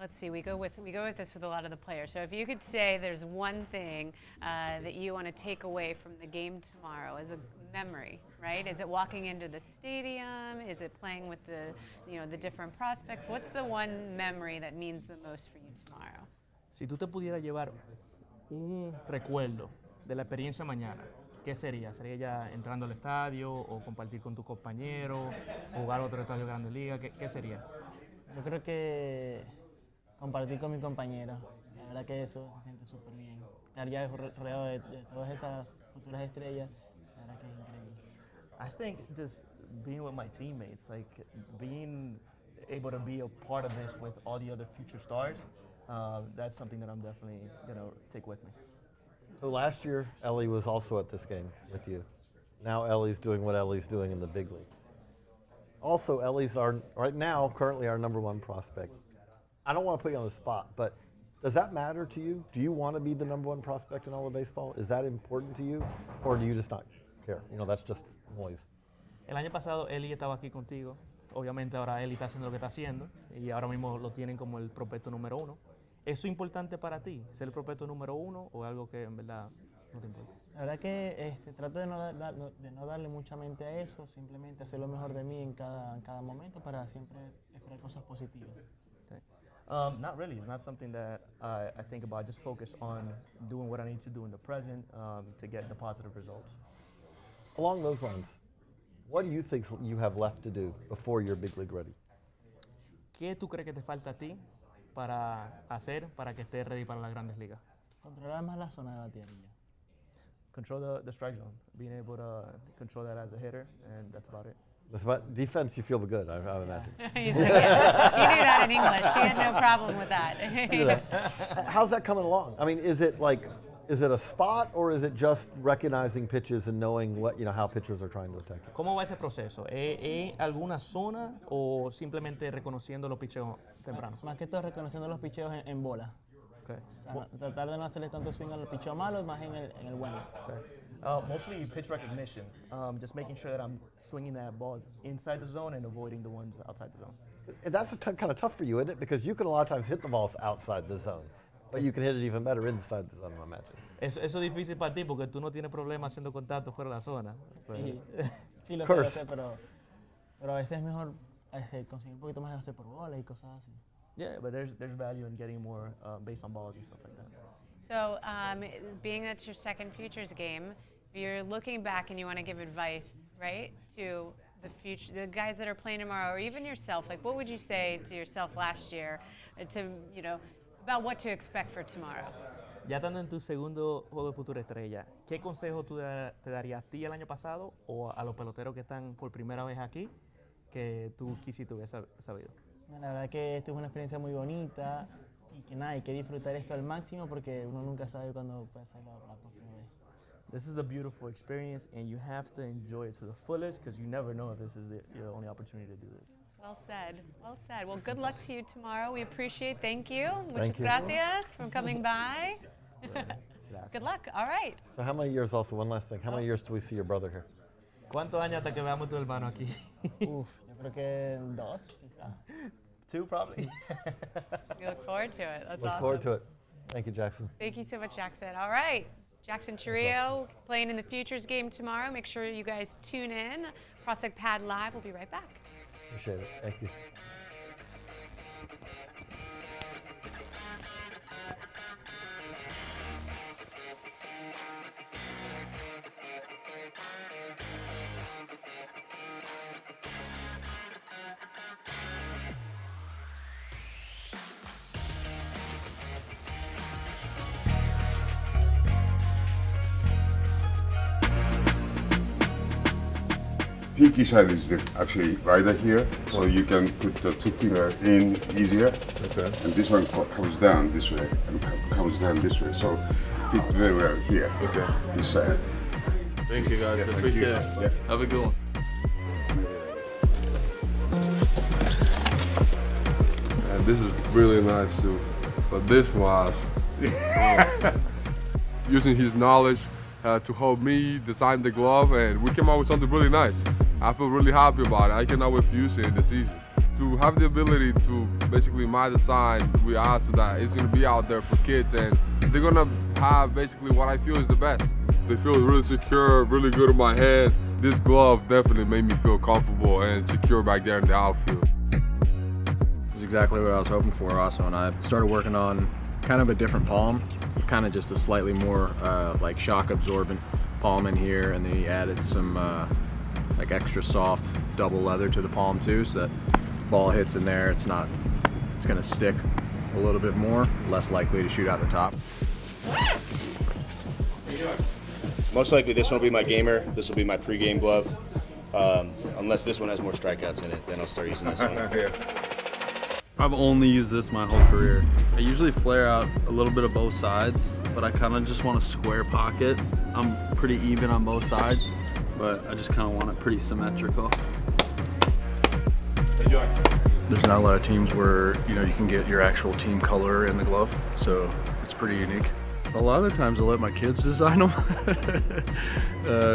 let's see, we go with this with a lot of the players. So if you could say there's one thing that you want to take away from the game tomorrow as a memory, right? Is it walking into the stadium? Is it playing with the different prospects? What's the one memory that means the most for you tomorrow? Si tú te pudieras llevar un recuerdo de la experiencia mañana, ¿qué sería? ¿Sería ya entrando al estadio o compartir con tus compañeros, jugar otro estadio de Grandes Ligas? ¿Qué sería? Yo creo que compartir con mis compañeros. La verdad que eso se siente súper bien. Estar ya rodeado de todas esas futuras estrellas, la verdad que es increíble. I think just being with my teammates, like being able to be a part of this with all the other future stars, that's something that I'm definitely going to take with me. So last year, Ellie was also at this game with you. Now Ellie's doing what Ellie's doing in the big leagues. Also, Ellie's currently our #1 prospect. I don't want to put you on the spot, but does that matter to you? Do you want to be the #1 prospect in all of baseball? Is that important to you, or do you just not care? That's just noise. El año pasado Eli estaba aquí contigo. Obviamente ahora Eli está haciendo lo que está haciendo y ahora mismo lo tienen como el prospecto #1. ¿Eso es importante para ti, ser el prospecto #1 o algo que en verdad no te importa? La verdad que trato de no darle mucha mente a eso, simplemente hacer lo mejor de mí en cada momento para siempre esperar cosas positivas. Okay. Not really. It's not something that I think about. I just focus on doing what I need to do in the present to get the positive results. Along those lines, what do you think you have left to do before you're big league ready? ¿Qué tú crees que te falta a ti para hacer para que estés ready para las Grandes Ligas? Controlar más la zona de batería. Control the strike zone, being able to control that as a hitter, and that's about it. That's about defense. You feel good, I imagine. He knew that in English. He had no problem with that. How's that coming along? I mean, is it a spot or is it just recognizing pitches and knowing what how pitchers are trying to attack it? ¿Cómo va ese proceso? ¿Es alguna zona o simplemente reconociendo los picheos tempranos? Más que todo reconociendo los picheos en bola. Okay. O sea, tratar de no hacerle tanto swing al picheo malo, más en el bueno. Okay. Mostly pitch recognition, just making sure that I'm swinging that balls inside the zone and avoiding the ones outside the zone. And that's kind of tough for you, isn't it? Because you can a lot of times hit the balls outside the zone, but you can hit it even better inside the zone, I imagine. Eso es difícil para ti porque tú no tienes problema haciendo contacto fuera de la zona. Sí, lo sé, pero a veces es mejor conseguir un poquito más de base por bola y cosas así. Yeah, but there's value in getting more based on balls and stuff like that. So, being that's your second futures game, you're looking back and you want to give advice, right, to the guys that are playing tomorrow, or even yourself. Like, what would you say to yourself last year, about what to expect for tomorrow? Ya estando en tu segundo juego de Futura Estrella, ¿qué consejo tú te darías a ti el año pasado o a los peloteros que están por primera vez aquí que tú quisiste hubiese sabido? La verdad que esta es una experiencia muy bonita y que hay que disfrutar esto al máximo porque uno nunca sabe cuándo puede ser la próxima vez. This is a beautiful experience and you have to enjoy it to the fullest because you never know if this is your only opportunity to do this. Well said. Well said. Well, good luck to you tomorrow. We appreciate. Thank you. Thank Muchas you. gracias for coming by. Good luck. All right. So how many years, also, one last thing, how many years do we see your brother here? ¿Cuántos años hasta que veamos tu hermano aquí? Uf, yo creo que 2, quizá. 2, probably. We look forward to it. That's Look awesome. forward to it. Thank you, Jackson. Thank you so much, Jackson. All right. Jackson Chirrillo is playing in the Futures game tomorrow. Make sure you guys tune in. Prospect Pad Live. We'll be right back. Appreciate it. Thank you. Pinky side is actually right here, so you can put the 2 finger in easier. Okay. And this one comes down this way and comes down this way, so fit very well here. Okay. This side. Thank you guys, appreciate it. Yeah. Have a good one. And this is really nice too, but this was using his knowledge to help me design the glove, and we came out with something really nice. I feel really happy about it. I cannot wait for use it in the season. To have the ability to basically my design, we asked that it's going to be out there for kids, and they're going to have basically what I feel is the best. They feel really secure, really good in my head. This glove definitely made me feel comfortable and secure back there in the outfield. It was exactly what I was hoping for also, and I started working on kind of a different palm, kind of just a slightly more like shock absorbent palm in here, and then he added some like extra soft double leather to the palm too, so that ball hits in there, it's gonna stick a little bit more, less likely to shoot out the top. Most likely this one will be my gamer, this will be my pre-game glove. Unless this one has more strikeouts in it, then I'll start using this one. I've only used this my whole career. I usually flare out a little bit of both sides, but I kind of just want a square pocket. I'm pretty even on both sides, but I just kind of want it pretty symmetrical. There's not a lot of teams where you can get your actual team color in the glove, so it's pretty unique. A lot of the times I let my kids design them.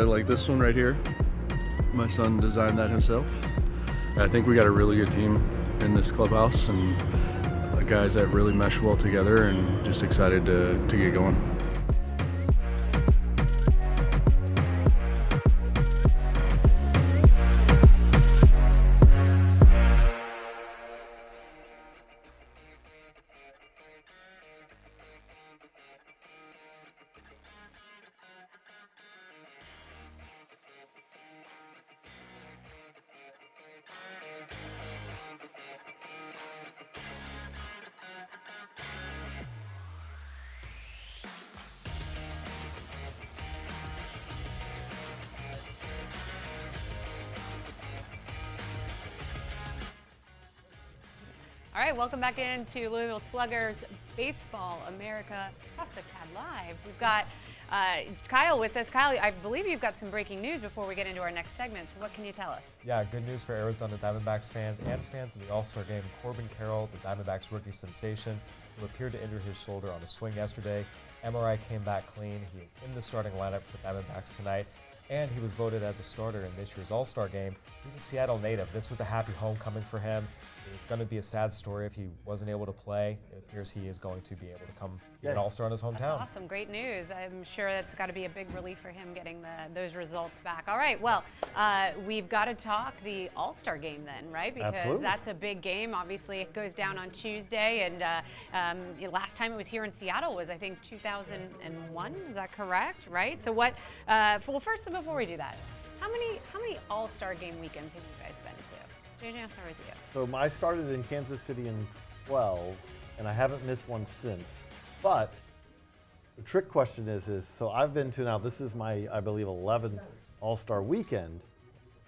Like this one right here, my son designed that himself. I think we got a really good team in this clubhouse, and guys that really mesh well together, and just excited to get going. All right, welcome back into Louisville Sluggers Baseball America Prospect Pad Live. We've got Kyle with us. Kyle, I believe you've got some breaking news before we get into our next segment. So what can you tell us? Yeah, good news for Arizona Diamondbacks fans and fans of the All-Star Game. Corbin Carroll, the Diamondbacks rookie sensation, who appeared to injure his shoulder on a swing yesterday. MRI came back clean. He is in the starting lineup for the Diamondbacks tonight, and he was voted as a starter in this year's All-Star Game. He's a Seattle native. This was a happy homecoming for him. It was going to be a sad story if he wasn't able to play. It appears he is going to be able to come be an All-Star in his hometown. That's awesome. Great news. I'm sure that's got to be a big relief for him getting those results back. All right, well, we've got to talk the All-Star Game then, right? Because Absolutely. That's a big game. Obviously, it goes down on Tuesday, and last time it was here in Seattle was, I think, 2001. Is that correct, right? So what, well, first, before we do that, how many All-Star Game weekends have you guys been to? JJ, I'll start with you. So I started in Kansas City in 12, and I haven't missed one since. But the trick question is so I've been to now, this is my, I believe, 11th All-Star weekend,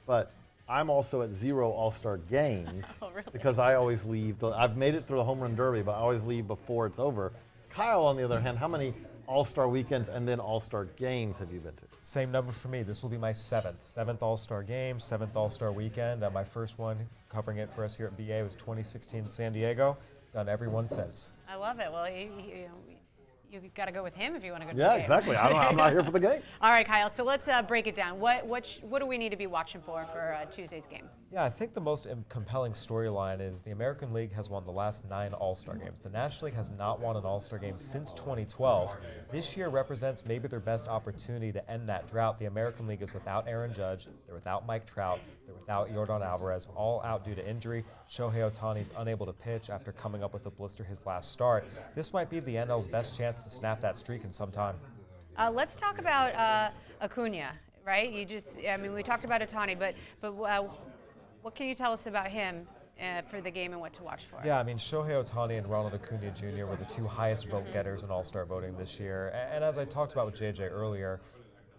but I'm also at 0 All-Star games because I always leave. I've made it through the Home Run Derby, but I always leave before it's over. Kyle, on the other hand, how many All-Star weekends and then All-Star games have you been to? Same number for me. This will be my seventh All-Star game, 7th All-Star weekend. My first one covering it for us here at BA was 2016 San Diego. Done every one since. I love it. Well, you got to go with him if you want to go to the Yeah, game. exactly. I'm not here for the game. All right, Kyle, so let's break it down. What do we need to be watching for Tuesday's game? Yeah, I think the most compelling storyline is the American League has won the last 9 All-Star games. The National League has not won an All-Star game since 2012. This year represents maybe their best opportunity to end that drought. The American League is without Aaron Judge, they're without Mike Trout, they're without Yordan Alvarez, all out due to injury. Shohei Ohtani is unable to pitch after coming up with a blister his last start. This might be the NL's best chance to snap that streak in some time. Let's talk about Acuna, right? We talked about Ohtani, but what can you tell us about him for the game and what to watch for? Yeah, Shohei Ohtani and Ronald Acuna Jr. were the 2 highest vote getters in All-Star voting this year. And as I talked about with JJ earlier,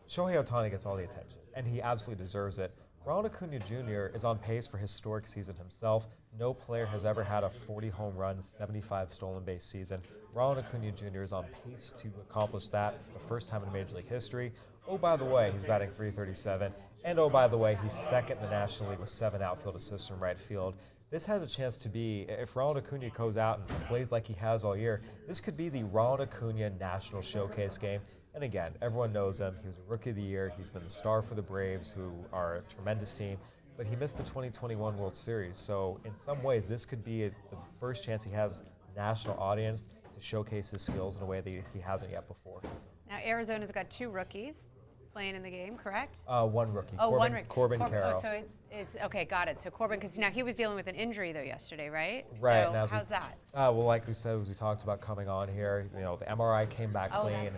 Shohei Ohtani gets all the attention, and he absolutely deserves it. Ronald Acuna Jr. is on pace for a historic season himself. No player has ever had a 40 home run, 75 stolen base season. Ronald Acuna Jr. is on pace to accomplish that for the first time in Major League history. Oh, by the way, he's batting .337. And oh, by the way, he's second in the National League with 7 outfield assists from right field. This has a chance to be, if Ronald Acuna goes out and plays like he has all year, this could be the Ronald Acuna National Showcase game. And again, everyone knows him. He was a Rookie of the Year. He's been the star for the Braves, who are a tremendous team. But he missed the 2021 World Series. So in some ways, this could be the first chance he has national audience to showcase his skills in a way that he hasn't yet before. Now, Arizona's got 2 rookies playing in the game, correct? 1 rookie. Oh, one rookie. Corbin Carroll. Oh, so it's okay, got it. So Corbin, because now he was dealing with an injury though yesterday, right? Right. So how's that? Well, like we said, as we talked about coming on here, the MRI came back clean.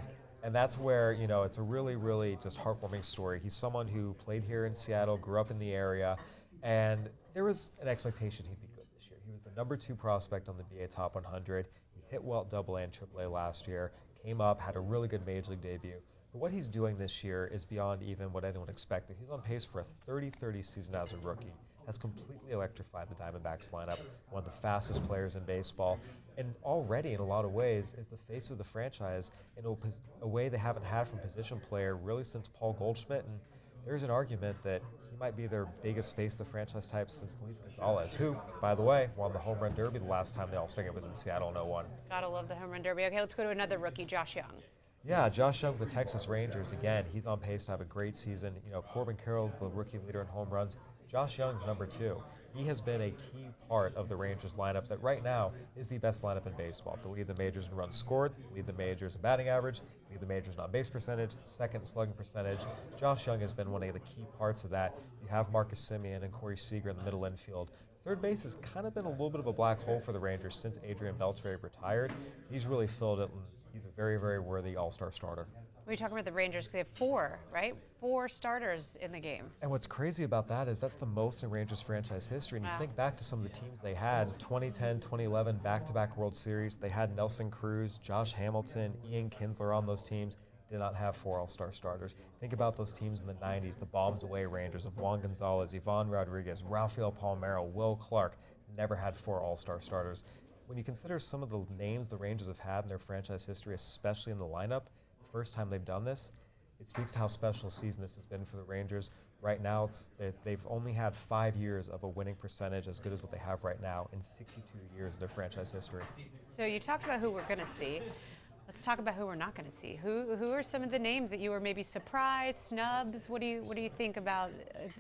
And that's where, it's a really, really just heartwarming story. He's someone who played here in Seattle, grew up in the area, and there was an expectation he'd be good this year. He was the number 2 prospect on the BA Top 100. He hit well at AA and AAA last year, came up, had a really good Major League debut. But what he's doing this year is beyond even what anyone expected. He's on pace for a 30-30 season as a rookie, has completely electrified the Diamondbacks lineup, one of the fastest players in baseball, and already in a lot of ways is the face of the franchise in a way they haven't had from position player really since Paul Goldschmidt. And there's an argument that he might be their biggest face of the franchise type since Luis Gonzalez, who, by the way, won the Home Run Derby the last time the All-Star game was in Seattle in 2001. Gotta love the Home Run Derby. Okay, let's go to another rookie, Josh Young. Yeah, Josh Young, the Texas Rangers, again, he's on pace to have a great season. Corbin Carroll's the rookie leader in home runs. Josh Young's number 2. He has been a key part of the Rangers lineup that right now is the best lineup in baseball. To lead the majors in runs scored, lead the majors in batting average, lead the majors in on-base percentage, second slugging percentage. Josh Young has been one of the key parts of that. You have Marcus Semien and Corey Seager in the middle infield. Third base has kind of been a little bit of a black hole for the Rangers since Adrian Beltre retired. He's really filled it, and he's a very, very worthy all-star starter. We're talking about the Rangers because they have 4, right? 4 starters in the game. And what's crazy about that is that's the most in Rangers franchise history. And you think back to some of the teams they had, 2010, 2011, back-to-back World Series. They had Nelson Cruz, Josh Hamilton, Ian Kinsler on those teams. Did not have 4 all-star starters. Think about those teams in the 90s, the bombs away Rangers of Juan Gonzalez, Ivan Rodriguez, Rafael Palmeiro, Will Clark. never had 4 All-Star starters. When you consider some of the names the Rangers have had in their franchise history, especially in the lineup, the first time they've done this, it speaks to how special a season this has been for the Rangers. Right now, they've only had 5 years of a winning percentage as good as what they have right now in 62 years of their franchise history. So you talked about who we're going to see. Let's talk about who we're not going to see. Who are some of the names that you were maybe surprised, snubs? What do you think about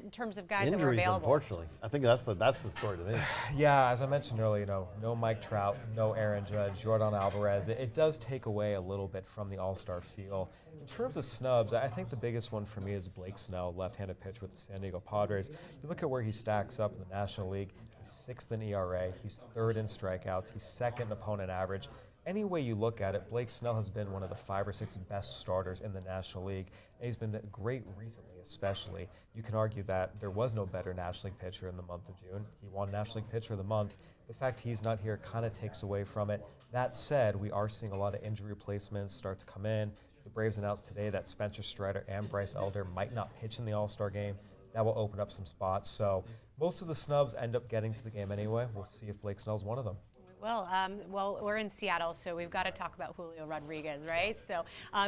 in terms of guys that were available? Unfortunately. I think that's the story to me. Yeah, as I mentioned earlier, no Mike Trout, no Aaron Judge, Jordan Alvarez. It does take away a little bit from the All-Star feel. In terms of snubs, I think the biggest one for me is Blake Snell, left-handed pitcher with the San Diego Padres. You look at where he stacks up in the National League. He's 6th in ERA. He's 3rd in strikeouts. He's 2nd in opponent average. Any way you look at it, Blake Snell has been one of the 5 or 6 best starters in the National League, and he's been great recently especially. You can argue that there was no better National League pitcher in the month of June. He won National League Pitcher of the Month. The fact he's not here kind of takes away from it. That said, we are seeing a lot of injury replacements start to come in. The Braves announced today that Spencer Strider and Bryce Elder might not pitch in the All-Star game. That will open up some spots. So most of the snubs end up getting to the game anyway. We'll see if Blake Snell's one of them. Well, we're in Seattle, so we've got to talk about Julio Rodriguez, right? So,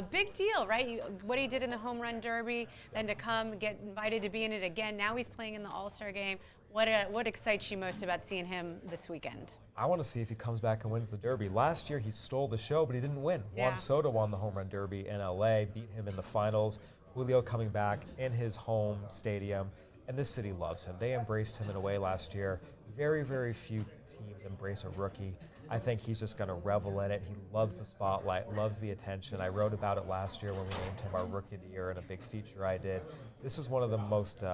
big deal, right? What he did in the Home Run Derby, then to get invited to be in it again. Now he's playing in the All-Star game. What excites you most about seeing him this weekend? I want to see if he comes back and wins the Derby. Last year he stole the show, but he didn't win. Yeah. Juan Soto won the Home Run Derby in LA, beat him in the finals. Julio coming back in his home stadium, and this city loves him. They embraced him in a way last year. Very, very few teams embrace a rookie. I think he's just going to revel in it. He loves the spotlight, loves the attention. I wrote about it last year when we named him our Rookie of the Year in a big feature I did. This is one of the most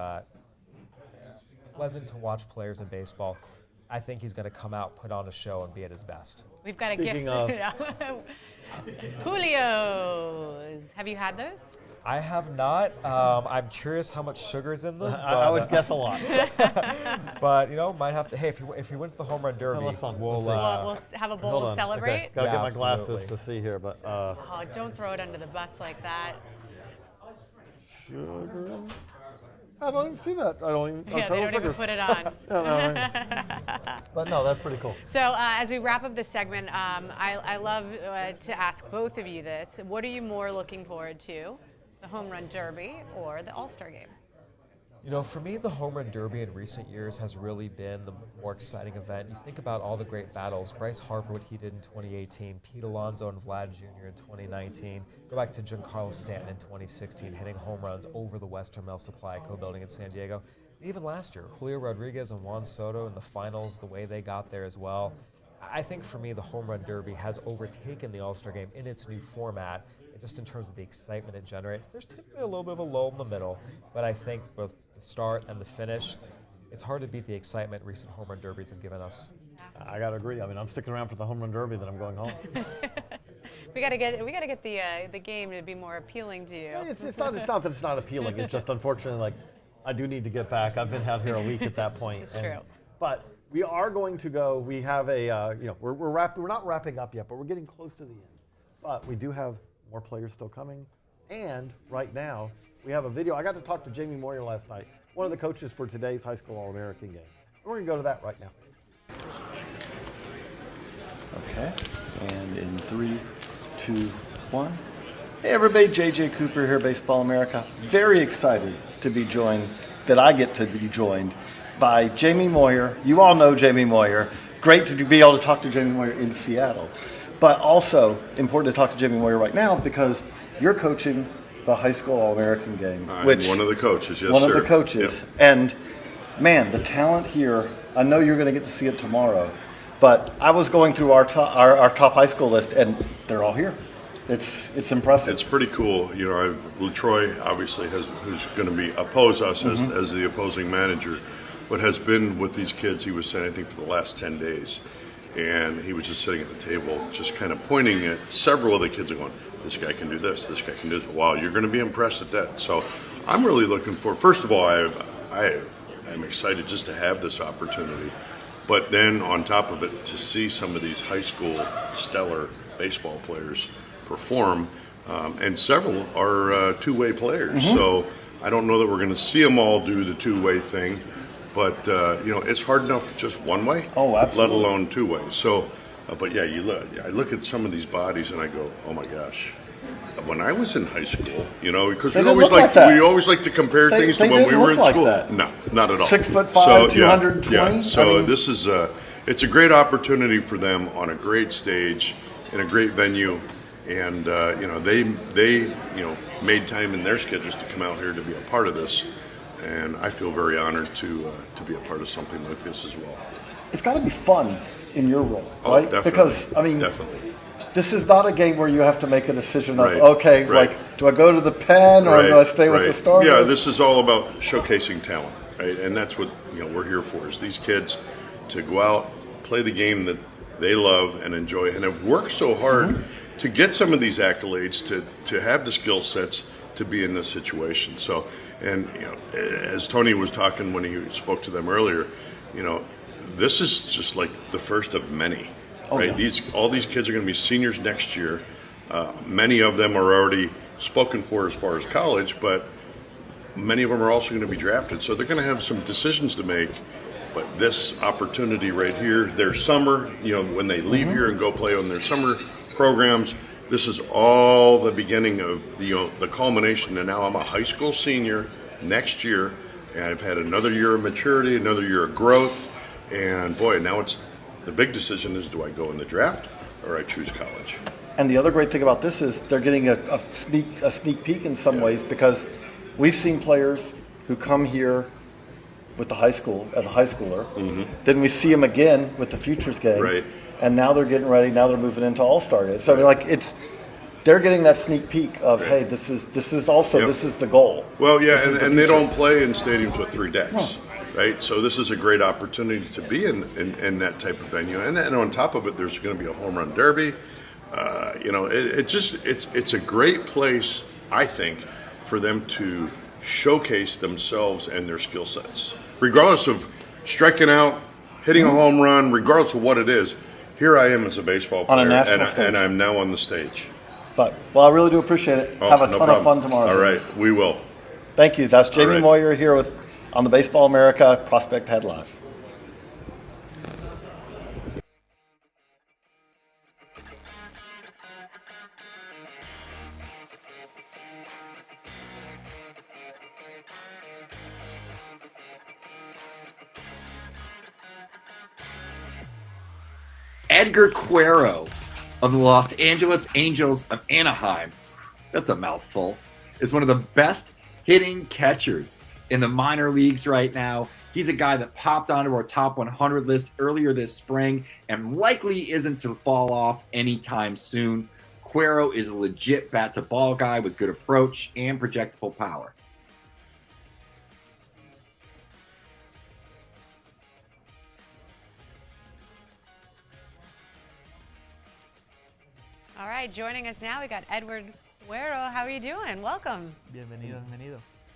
pleasant to watch players in baseball. I think he's going to come out, put on a show, and be at his best. We've got a gift. Julio's. Have you had those? I have not. I'm curious how much sugar's in them. I would guess a lot. But might have to. Hey, if he wins the Home Run Derby, we'll have a bowl and celebrate. Okay. Gotta get my glasses to see here, but. Oh, don't throw it under the bus like that. Sugar. I don't even see that. They don't even put it on. But no, that's pretty cool. So as we wrap up this segment, I love to ask both of you this. What are you more looking forward to? The Home Run Derby or the All-Star game? For me, the Home Run Derby in recent years has really been the more exciting event. You think about all the great battles. Bryce Harper, what he did in 2018, Pete Alonso and Vlad Jr. in 2019. Go back to Giancarlo Stanton in 2016, hitting home runs over the Western Mill Supply Co-building in San Diego. Even last year, Julio Rodriguez and Juan Soto in the finals, the way they got there as well. I think for me, the Home Run Derby has overtaken the All-Star game in its new format. Just in terms of the excitement it generates. There's typically a little bit of a lull in the middle, but I think both the start and the finish, it's hard to beat the excitement recent Home Run Derbies have given us. I got to agree. I mean, I'm sticking around for the Home Run Derby, then I'm going home. We got to get the game to be more appealing to you. It's not that it's not appealing. It's just unfortunately, I do need to get back. I've been out here a week at that point. This is true. But we are going to go. We have a we're not wrapping up yet, but we're getting close to the end. But we do have more players still coming. And right now, we have a video. I got to talk to Jamie Moyer last night, one of the coaches for today's high school All-American game. We're going to go to that right now. Okay, and in 3, 2, 1. Hey everybody, JJ Cooper here, Baseball America. Very excited to be joined, that I get to be joined by Jamie Moyer. You all know Jamie Moyer. Great to be able to talk to Jamie Moyer in Seattle. But also important to talk to Jamie Moyer right now because you're coaching the high school All-American game. Which one of the coaches, yes, one sir. of the coaches. Yep. And man, the talent here, I know you're going to get to see it tomorrow, but I was going through our top high school list and they're all here. It's impressive. It's pretty cool. Troy obviously who's going to be oppose us as the opposing manager, but has been with these kids, he was saying, I think, for the last 10 days. And he was just sitting at the table, just kind of pointing at several of the kids and going, this guy can do this guy can do this. Wow, you're going to be impressed at that. So I'm really looking for, first of all, I am excited just to have this opportunity. But then on top of it, to see some of these high school stellar baseball players perform, and several are two-way players. So I don't know that we're going to see them all do the two-way thing. but it's hard enough just one way. Oh, absolutely. Let alone two ways. So, but yeah, I look at some of these bodies and I go, oh my gosh. When I was in high school, because we always like to compare things to when we were in school. No, not at all. 6'5", 220. Yeah. So this is it's a great opportunity for them on a great stage in a great venue, and they made time in their schedules to come out here to be a part of this, and I feel very honored to be a part of something like this as well. It's got to be fun in your role, Oh, right? definitely. Because definitely. This is not a game where you have to make a decision of, Right. like, do I go to the pen or do I stay with the starter? Yeah, this is all about showcasing talent, right? And that's what we're here for, is these kids to go out, play the game that they love and enjoy, and have worked so hard to get some of these accolades, to have the skill sets to be in this situation. So, and as Tony was talking when he spoke to them earlier, this is just like the first of many. Right, all these kids are going to be seniors next year. Many of them are already spoken for as far as college, but many of them are also going to be drafted. So they're going to have some decisions to make. But this opportunity right here, their summer, when they leave here and go play on their summer programs, this is all the beginning of the culmination. And now I'm a high school senior next year, and I've had another year of maturity, another year of growth, and boy, now the big decision is, do I go in the draft or I choose college? And the other great thing about this is they're getting a sneak peek in some ways, because we've seen players who come here with the high school as a high schooler. Then we see them again with the Futures game. Right. And now they're getting ready. Now they're moving into All-Star games. So they're getting that sneak peek of, hey, this is also this is the goal. Well, yeah, and they don't play in stadiums with 3 decks. Right, so this is a great opportunity to be in that type of venue, and on top of it, there's going to be a home run derby. It's a great place, I think, for them to showcase themselves and their skill sets, regardless of striking out, hitting a home run, regardless of what it is. Here I am as a baseball player, and I'm now on the stage. But I really do appreciate it. Have a ton of fun tomorrow. All right, we will. Thank you. That's Jamie Moyer here on the Baseball America Prospect Pad Live. Edgar Cuero of the Los Angeles Angels of Anaheim, that's a mouthful, is one of the best hitting catchers in the minor leagues right now. He's a guy that popped onto our top 100 list earlier this spring and likely isn't to fall off anytime soon. Cuero is a legit bat-to-ball guy with good approach and projectable power. All right, joining us now, we got Edward Cuero. How are you doing? Welcome. Bienvenido.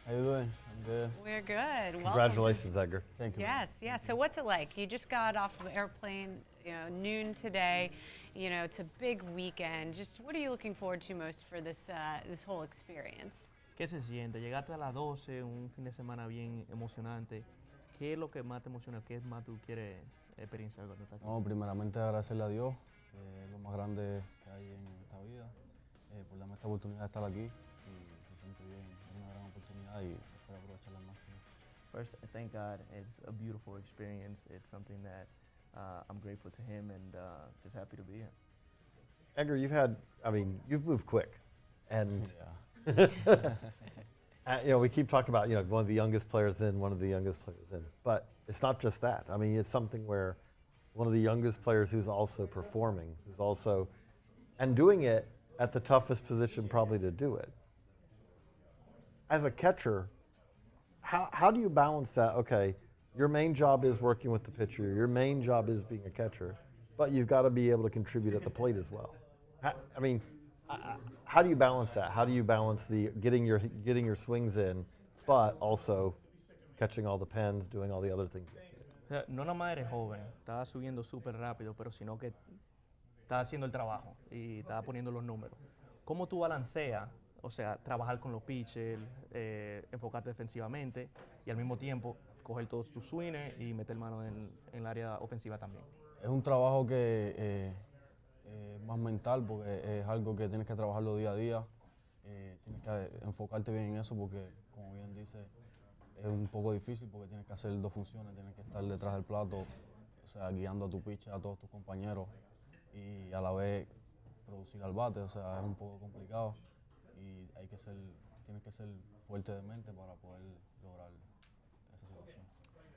How you doing? I'm good. We're good. Congratulations, Edgar. Thank you. Yes. So what's it like? You just got off of an airplane, noon today. It's a big weekend. Just what are you looking forward to most for this whole experience? ¿Qué se siente? Llegaste a las 12, un fin de semana bien emocionante. ¿Qué es lo que más te emociona? ¿Qué más tú quieres experienciar cuando estás aquí? No, primeramente agradecerle a Dios, lo más grande que hay en esta vida, por darme esta oportunidad de estar aquí. Y se siente bien, es una gran oportunidad y espero aprovecharla al máximo. First, thank God. It's a beautiful experience. It's something that I'm grateful to him and just happy to be here. Edgar, you've moved quick, and we keep talking about one of the youngest players in, one of the youngest players in, but it's not just that. I mean, it's something where one of the youngest players who's also performing, and doing it at the toughest position probably to do it. As a catcher, how do you balance that? Okay, your main job is working with the pitcher. Your main job is being a catcher, but you've got to be able to contribute at the plate as well. How do you balance that? How do you balance the getting your swings in, but also catching all the pens, doing all the other things? No nada más eres joven, estás subiendo súper rápido, pero sino que estás haciendo el trabajo y estás poniendo los números. ¿Cómo tú balanceas, trabajar con los pitchers, enfocarte defensivamente y al mismo tiempo coger todos tus swings y meter mano en el área ofensiva también. Es un trabajo que es más mental porque es algo que tienes que trabajarlo día a día. Tienes que enfocarte bien en eso porque, como bien dice, es un poco difícil porque tienes que hacer dos funciones. Tienes que estar detrás del plato, o sea, guiando a tu pitcher, a todos tus compañeros y a la vez producir al bate. O sea, es un poco complicado y tienes que ser fuerte de mente para poder lograr esa situación.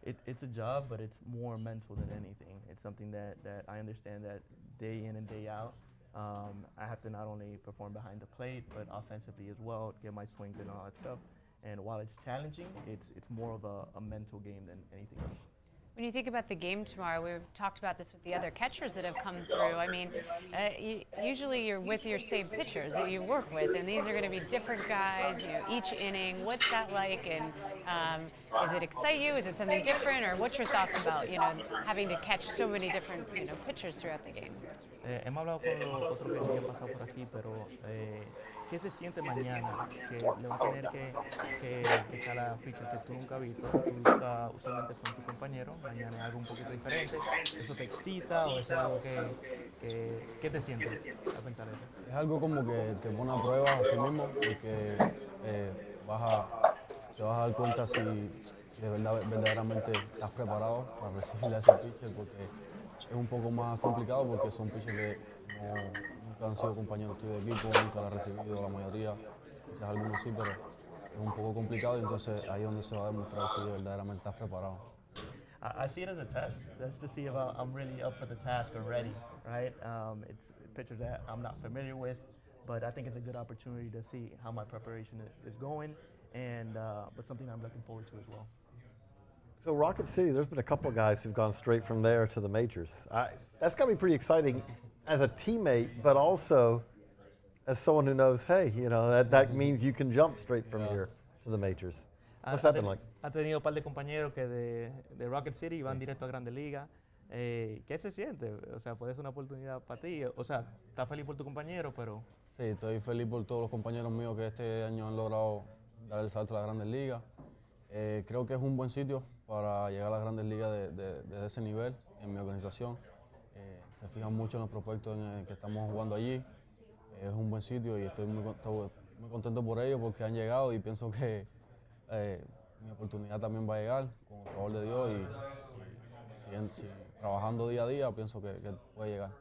It's a job, but it's more mental than anything. It's something that I understand that day in and day out. I have to not only perform behind the plate, but offensively as well, get my swings and all that stuff. And while it's challenging, it's more of a mental game than anything else. When you think about the game tomorrow, we've talked about this with the other catchers that have come through. I mean, usually you're with your same pitchers that you work with, and these are going to be different guys, each inning. What's that like, and does it excite you? Is it something different, or what's your thoughts about, having to catch so many different, pitchers throughout the game? Hemos hablado con los otros que han pasado por aquí, pero ¿qué se siente mañana? Que le va a tener que echar a pitcher que tú nunca has visto, tú estás usualmente con tu compañero, mañana es algo un poquito diferente. ¿Eso te excita o es algo que te sientes al pensar eso? Es algo como que te pone a prueba a sí mismo porque te vas a dar cuenta si verdaderamente estás preparado para recibir a ese pitcher porque es un poco más complicado porque son pitchers que nunca han sido compañeros tuyos de equipo, nunca la han recibido la mayoría, quizás algunos sí, pero es un poco complicado y entonces ahí es donde se va a demostrar si verdaderamente estás preparado. I see it as a test. That's to see if I'm really up for the task or ready, right? It's pitchers that I'm not familiar with, but I think it's a good opportunity to see how my preparation is going, and but something I'm looking forward to as well. So Rocket City, there's been a couple of guys who've gone straight from there to the majors. That's got to be pretty exciting as a teammate, but also as someone who knows, hey, that means you can jump straight from here to the majors. What's that been like? Ha tenido un par de compañeros que de Rocket City van directo a Grandes Ligas. ¿Qué se siente? O sea, puede ser una oportunidad para ti. O sea, ¿estás feliz por tu compañero, pero...? Sí, estoy feliz por todos los compañeros míos que este año han logrado dar el salto a las Grandes Ligas. Creo que es un buen sitio para llegar a las Grandes Ligas de ese nivel en mi organización. Se fijan mucho en los prospectos en el que estamos jugando allí. Es un buen sitio y estoy muy contento por ello porque han llegado y pienso que mi oportunidad también va a llegar con el favor de Dios y trabajando día a día pienso que puede llegar.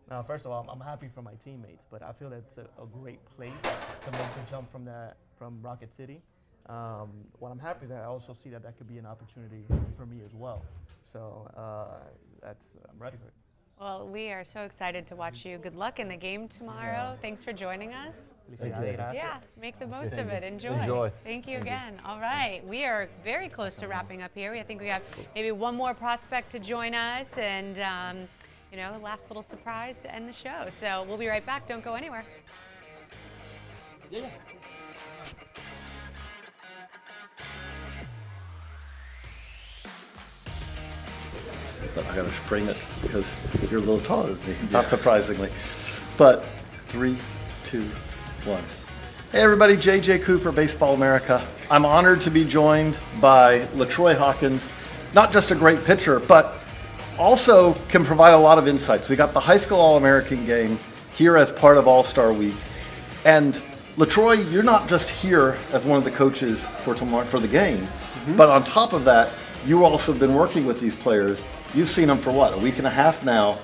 Now, first of all, I'm happy for my teammates, but I feel that's a great place to make the jump from Rocket City. Well, I'm happy that I also see that could be an opportunity for me as well. So I'm ready for it. Well, we are so excited to watch you. Good luck in the game tomorrow. Yeah. Thanks for joining us. Thank you. Yeah, make the most of it. Enjoy. Thank you again. All right, we are very close to wrapping up here. I think we have maybe one more prospect to join us and, last little surprise to end the show. So we'll be right back. Don't go anywhere. Yeah. But I gotta frame it because you're a little taller than me, not surprisingly. But 3, 2, 1. Hey everybody, JJ Cooper, Baseball America. I'm honored to be joined by LaTroy Hawkins, not just a great pitcher, but also can provide a lot of insights. We got the high school All-American game here as part of All-Star Week. And LaTroy, you're not just here as one of the coaches for the game, but on top of that, you've also been working with these players. You've seen them for what, a week and a half now.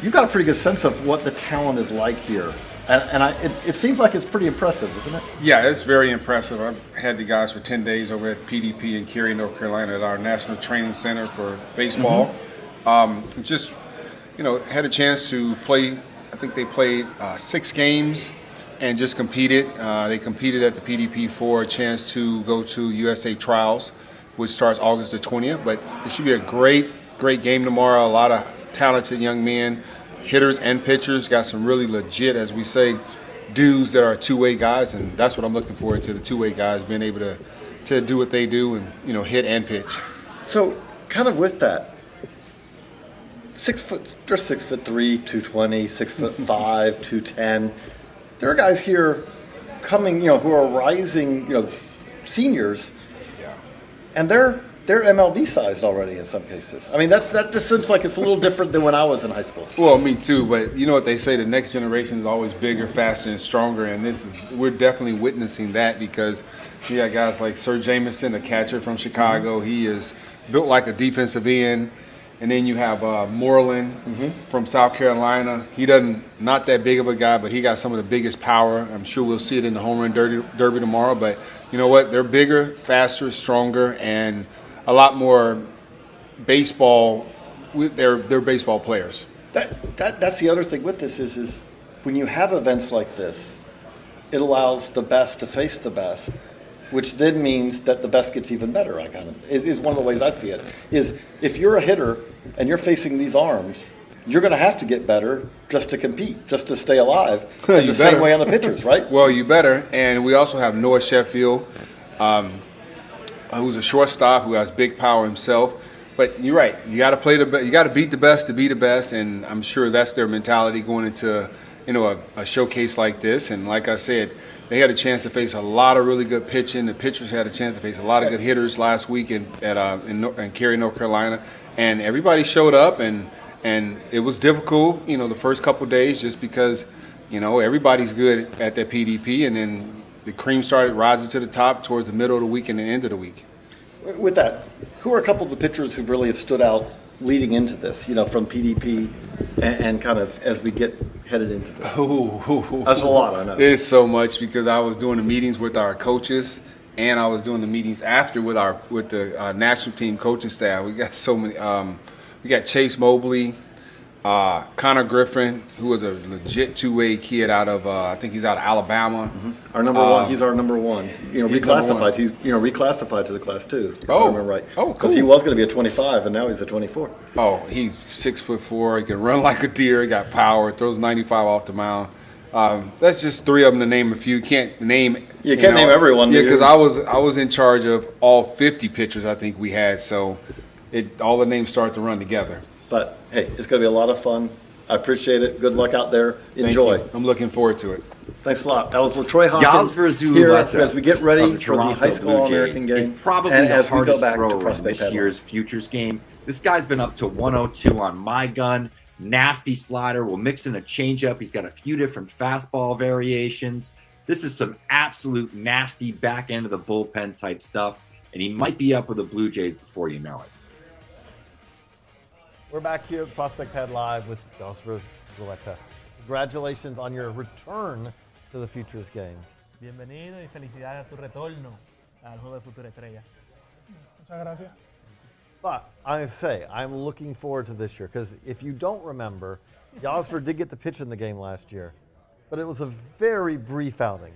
You've got a pretty good sense of what the talent is like here. And it seems like it's pretty impressive, isn't it? Yeah, it's very impressive. I've had the guys for 10 days over at PDP in Cary, North Carolina at our National Training Center for baseball. Just, had a chance to play, I think they played 6 games and just competed. They competed at the PDP for a chance to go to USA Trials, which starts August the 20th. But it should be a great game tomorrow. A lot of talented young men, hitters and pitchers. Got some really legit, as we say, dudes that are two-way guys, and that's what I'm looking forward to, the two-way guys being able to do what they do and, hit and pitch. So, kind of with that, they're 6'3", 220, 6'5", 210. There are guys here coming, who are rising, seniors, and they're they're MLB sized already in some cases. I mean, that just seems like it's a little different than when I was in high school. Well, me too, but you know what they say, the next generation is always bigger, faster, and stronger, and we're definitely witnessing that because you got guys like Sir Jameson, a catcher from Chicago. He is built like a defensive end. And then you have Moreland from South Carolina. Not that big of a guy, but he got some of the biggest power. I'm sure we'll see it in the home run derby tomorrow. But you know what? They're bigger, faster, stronger, and a lot more baseball. They're baseball players. That's the other thing with this is when you have events like this, it allows the best to face the best, which then means that the best gets even better. Is one of the ways I see it. Is if you're a hitter and you're facing these arms, you're going to have to get better just to compete, just to stay alive. The same way on the pitchers, right? Well, you better. And we also have Noah Sheffield, who's a shortstop who has big power himself. But you're right. You got to play you got to beat the best to be the best, and I'm sure that's their mentality going into a showcase like this. And like I said, they had a chance to face a lot of really good pitching. The pitchers had a chance to face a lot of good hitters last week in Cary, North Carolina, and everybody showed up, and it was difficult, the first couple of days just because, everybody's good at their PDP, and then the cream started rising to the top towards the middle of the week and the end of the week. With that, who are a couple of the pitchers who really have stood out leading into this, from PDP and kind of as we get headed into this? That's a lot, I know. It's so much because I was doing the meetings with our coaches and I was doing the meetings after with the national team coaching staff. We got so many. We got Chase Mobley, Connor Griffin, who was a legit two-way kid out of I think he's out of Alabama. Our number one. He's our number one. Reclassified. He's reclassified to the class 2. If I remember right. Oh, cool. Because he was going to be a 25, and now he's a 24. Oh, he's 6'4". He can run like a deer. He got power. Throws 95 off the mound. That's just 3 of them to name a few. Can't name. You can't name everyone. Yeah, because I was in charge of all 50 pitchers I think we had. So all the names start to run together. But hey, it's going to be a lot of fun. I appreciate it. Good luck out there. Enjoy. Thank you. I'm looking forward to it. Thanks a lot. That was LaTroy Hawkins here as we get ready for the high school All-American game. Is probably and the as we go hardest back to thrower in Prospect this year's Futures game. This guy's been up to 102 on my gun. Nasty slider. We'll mix in a changeup. He's got a few different fastball variations. This is some absolute nasty back end of the bullpen type stuff, and he might be up with the Blue Jays before you know it. We're back here at Prospect Pad Live with Jasper Zuleta. Congratulations on your return to the Futures game. Bienvenido y felicidades a tu retorno al Juego de Futura Estrella. Muchas gracias. But I say, I'm looking forward to this year because if you don't remember, Jasper did get to pitch in the game last year, but it was a very brief outing.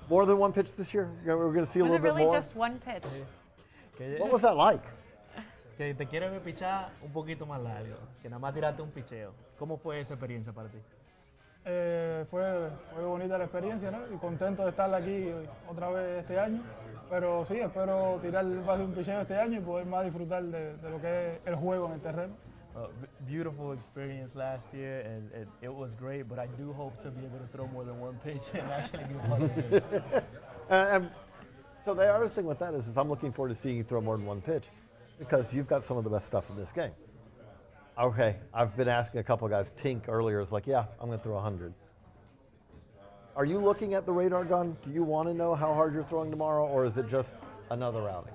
More than one pitch this year? We're going to see a little bit more? Was it really just one pitch? What was that like? Que te quiero ver pichar un poquito más largo, que nada más tiraste un picheo. ¿Cómo fue esa experiencia para ti? Fue bonita la experiencia, ¿no? Y contento de estar aquí otra vez este año. Pero sí, espero tirar más de un picheo este año y poder más disfrutar de lo que es el juego en el terreno. Beautiful experience last year, and it was great, but I do hope to be able to throw more than one pitch and actually be part of it. So the other thing with that is I'm looking forward to seeing you throw more than one pitch, because you've got some of the best stuff in this game. Okay, I've been asking a couple of guys. Tink earlier is like, yeah, I'm going to throw 100. Are you looking at the radar gun? Do you want to know how hard you're throwing tomorrow, or is it just another outing?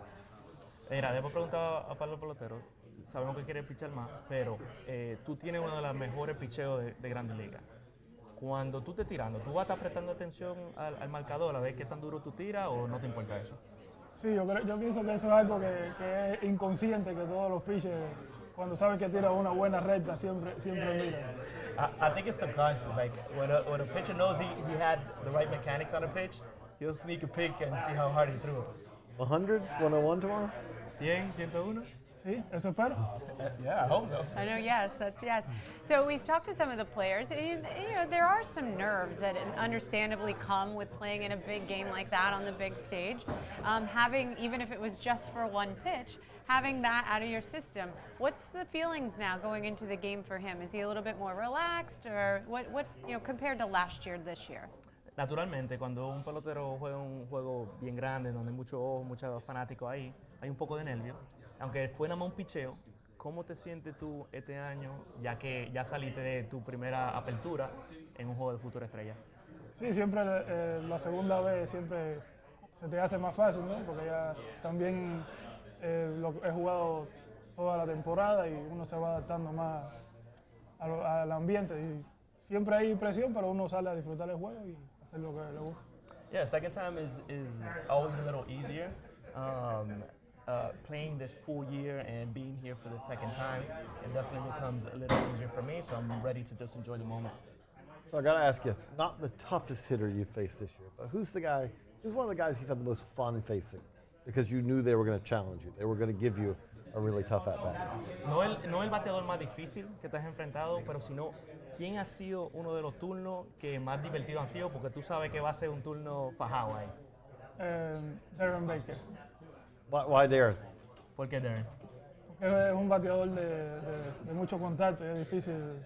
Mira, le hemos preguntado a Pablo Pelotero, sabemos que quiere pichar más, pero tú tienes uno de los mejores picheos de Grandes Ligas. Cuando tú estés tirando, ¿tú vas a estar prestando atención al marcador a ver qué tan duro tú tiras o no te importa eso? Sí, yo pienso que eso es algo que es inconsciente, que todos los pitchers, cuando saben que tiran una buena recta, siempre miran. I think it's subconscious. Like when a pitcher knows he had the right mechanics on a pitch, he'll sneak a pick and see how hard he threw it. 100, 101 tomorrow? 100, 101? Sí, eso espero. Yeah, I hope so. I know, yes, that's yes. So we've talked to some of the players. And, there are some nerves that understandably come with playing in a big game like that on the big stage. Having, even if it was just for one pitch, having that out of your system. What's the feelings now going into the game for him? Is he a little bit more relaxed, or what's compared to last year, this year? Naturalmente, cuando un pelotero juega un juego bien grande, donde hay muchos ojos, muchos fanáticos ahí, hay un poco de nervio. Aunque fue nada más un picheo, ¿cómo te sientes tú este año, ya que ya saliste de tu primera apertura en un juego de Futura Estrella? Sí, siempre la segunda vez siempre se te hace más fácil, ¿no? Porque ya también he jugado toda la temporada y uno se va adaptando más al ambiente. Y siempre hay presión, pero uno sale a disfrutar el juego y hacer lo que le gusta. Yeah, second time is always a little easier. Playing this full year and being here for the second time, it definitely becomes a little easier for me, so I'm ready to just enjoy the moment. So I got to ask you, not the toughest hitter you've faced this year, but who's one of the guys you've had the most fun facing? Because you knew they were going to challenge you. They were going to give you a really tough at-bat. No el bateador más difícil que te has enfrentado, pero sino quién ha sido uno de los turnos que más divertidos han sido, porque tú sabes que va a ser un turno fajado ahí. Darren Baker. Why Darren? ¿Por qué Darren? Porque es un bateador de mucho contacto, es difícil.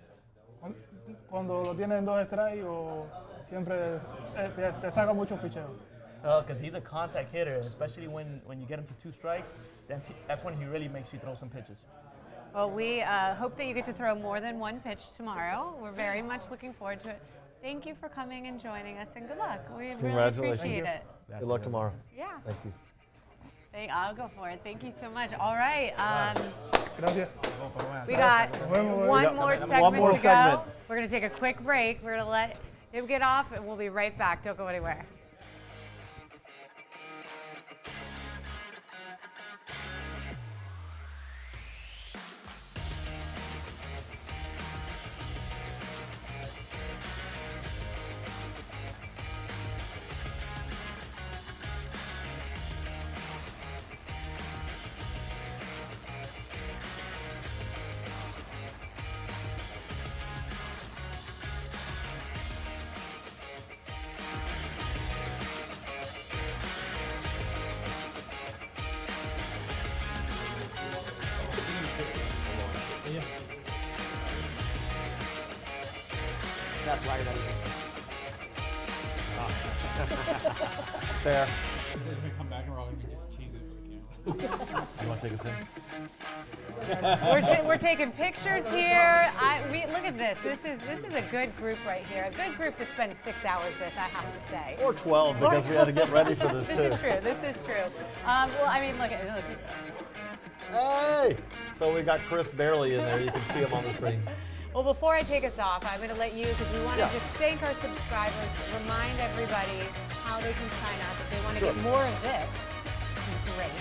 Cuando lo tienes en 2 strikes o siempre te saca muchos picheos. Because he's a contact hitter, especially when you get him to 2 strikes, that's when he really makes you throw some pitches. Well, we hope that you get to throw more than one pitch tomorrow. We're very much looking forward to it. Thank you for coming and joining us, and good luck. We really appreciate it. Good luck tomorrow. Yeah. Thank you. I'll go for it. Thank you so much. All right. Gracias. We got one more segment to go. We're going to take a quick break. We're going to let him get off, and we'll be right back. Don't go anywhere. That's right. Fair. We're going to come back and we're all going to be just cheesing for the camera. You want to take us in? We're taking pictures here. Look at this. This is a good group right here. A good group to spend 6 hours with, I have to say. Or 12, because we had to get ready for this, too. This is true. This is true. Well, I mean, look. Hey! So we got Chris barely in there. You can see him on the screen. Well, before I take us off, I'm going to let you, because we want to just thank our subscribers, remind everybody how they can sign up if they want to get more of this. This is great.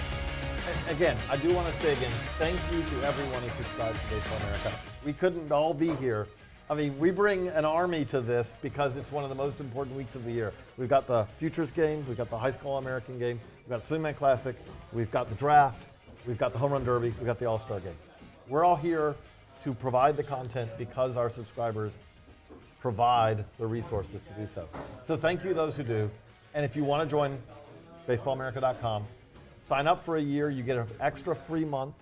And again, I do want to say again, thank you to everyone who subscribes to Baseball America. We couldn't all be here. I mean, we bring an army to this because it's one of the most important weeks of the year. We've got the Futures game, we've got the High School American game, we've got the Swingman Classic, we've got the draft, we've got the Home Run Derby, we've got the All-Star game. We're all here to provide the content because our subscribers provide the resources to do so. So thank you those who do. And if you want to join baseballamerica.com, sign up for a year. You get an extra free month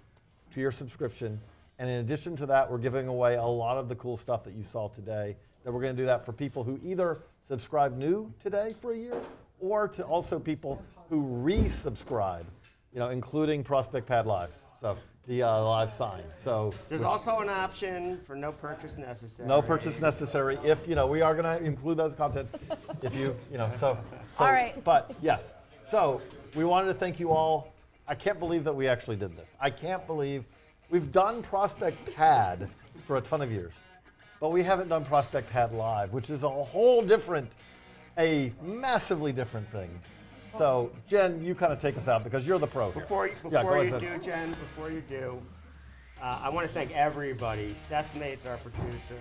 to your subscription. And in addition to that, we're giving away a lot of the cool stuff that you saw today. That we're going to do that for people who either subscribe new today for a year, or to also people who resubscribe, including Prospect Pad Live. So the live sign. So there's also an option for no purchase necessary. No purchase necessary. If we are going to include those content. If so. All right. But yes. So we wanted to thank you all. I can't believe that we actually did this. I can't believe we've done Prospect Pad for a ton of years, but we haven't done Prospect Pad Live, which is a massively different thing. So, Jen, you kind of take us out because you're the pro. Before you do, Jen, before you do, I want to thank everybody. Seth Mates, our producer,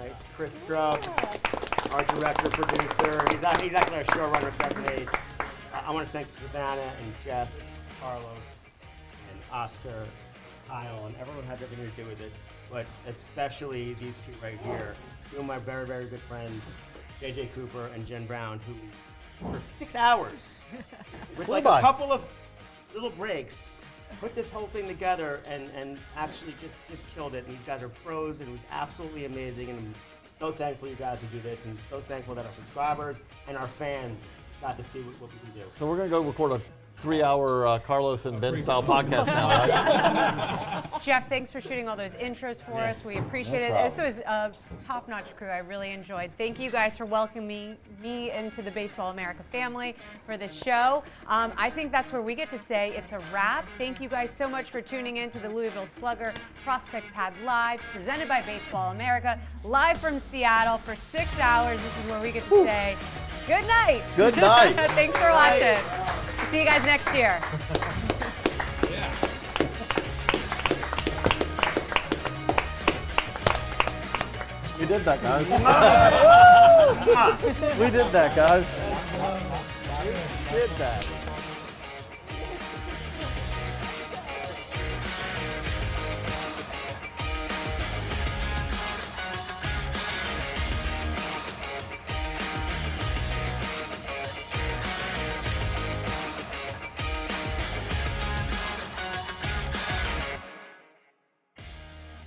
right? Chris Strub, our director producer. He's actually our showrunner, Seth Mates. I want to thank Savannah and Jeff, Carlos, and Oscar, Kyle, and everyone who has everything to do with it, but especially these two right here. Two of my very, very good friends, JJ Cooper and Jenn Brown, who for 6 hours, with like a couple of little breaks, put this whole thing together and actually just killed it. And these guys are pros, and it was absolutely amazing. And I'm so thankful you guys can do this, and so thankful that our subscribers and our fans got to see what we can do. So we're going to go record a 3-hour Carlos and Ben style podcast now, right? Jeff, thanks for shooting all those intros for us. We appreciate it. This was a top-notch crew. I really enjoyed. Thank you guys for welcoming me into the Baseball America family for this show. I think that's where we get to say it's a wrap. Thank you guys so much for tuning in to the Louisville Slugger Prospect Pad Live, presented by Baseball America, live from Seattle for 6 hours. This is where we get to say good night. Good night. Thanks for watching. See you guys next year. We did that, guys. We did that, guys. We did that.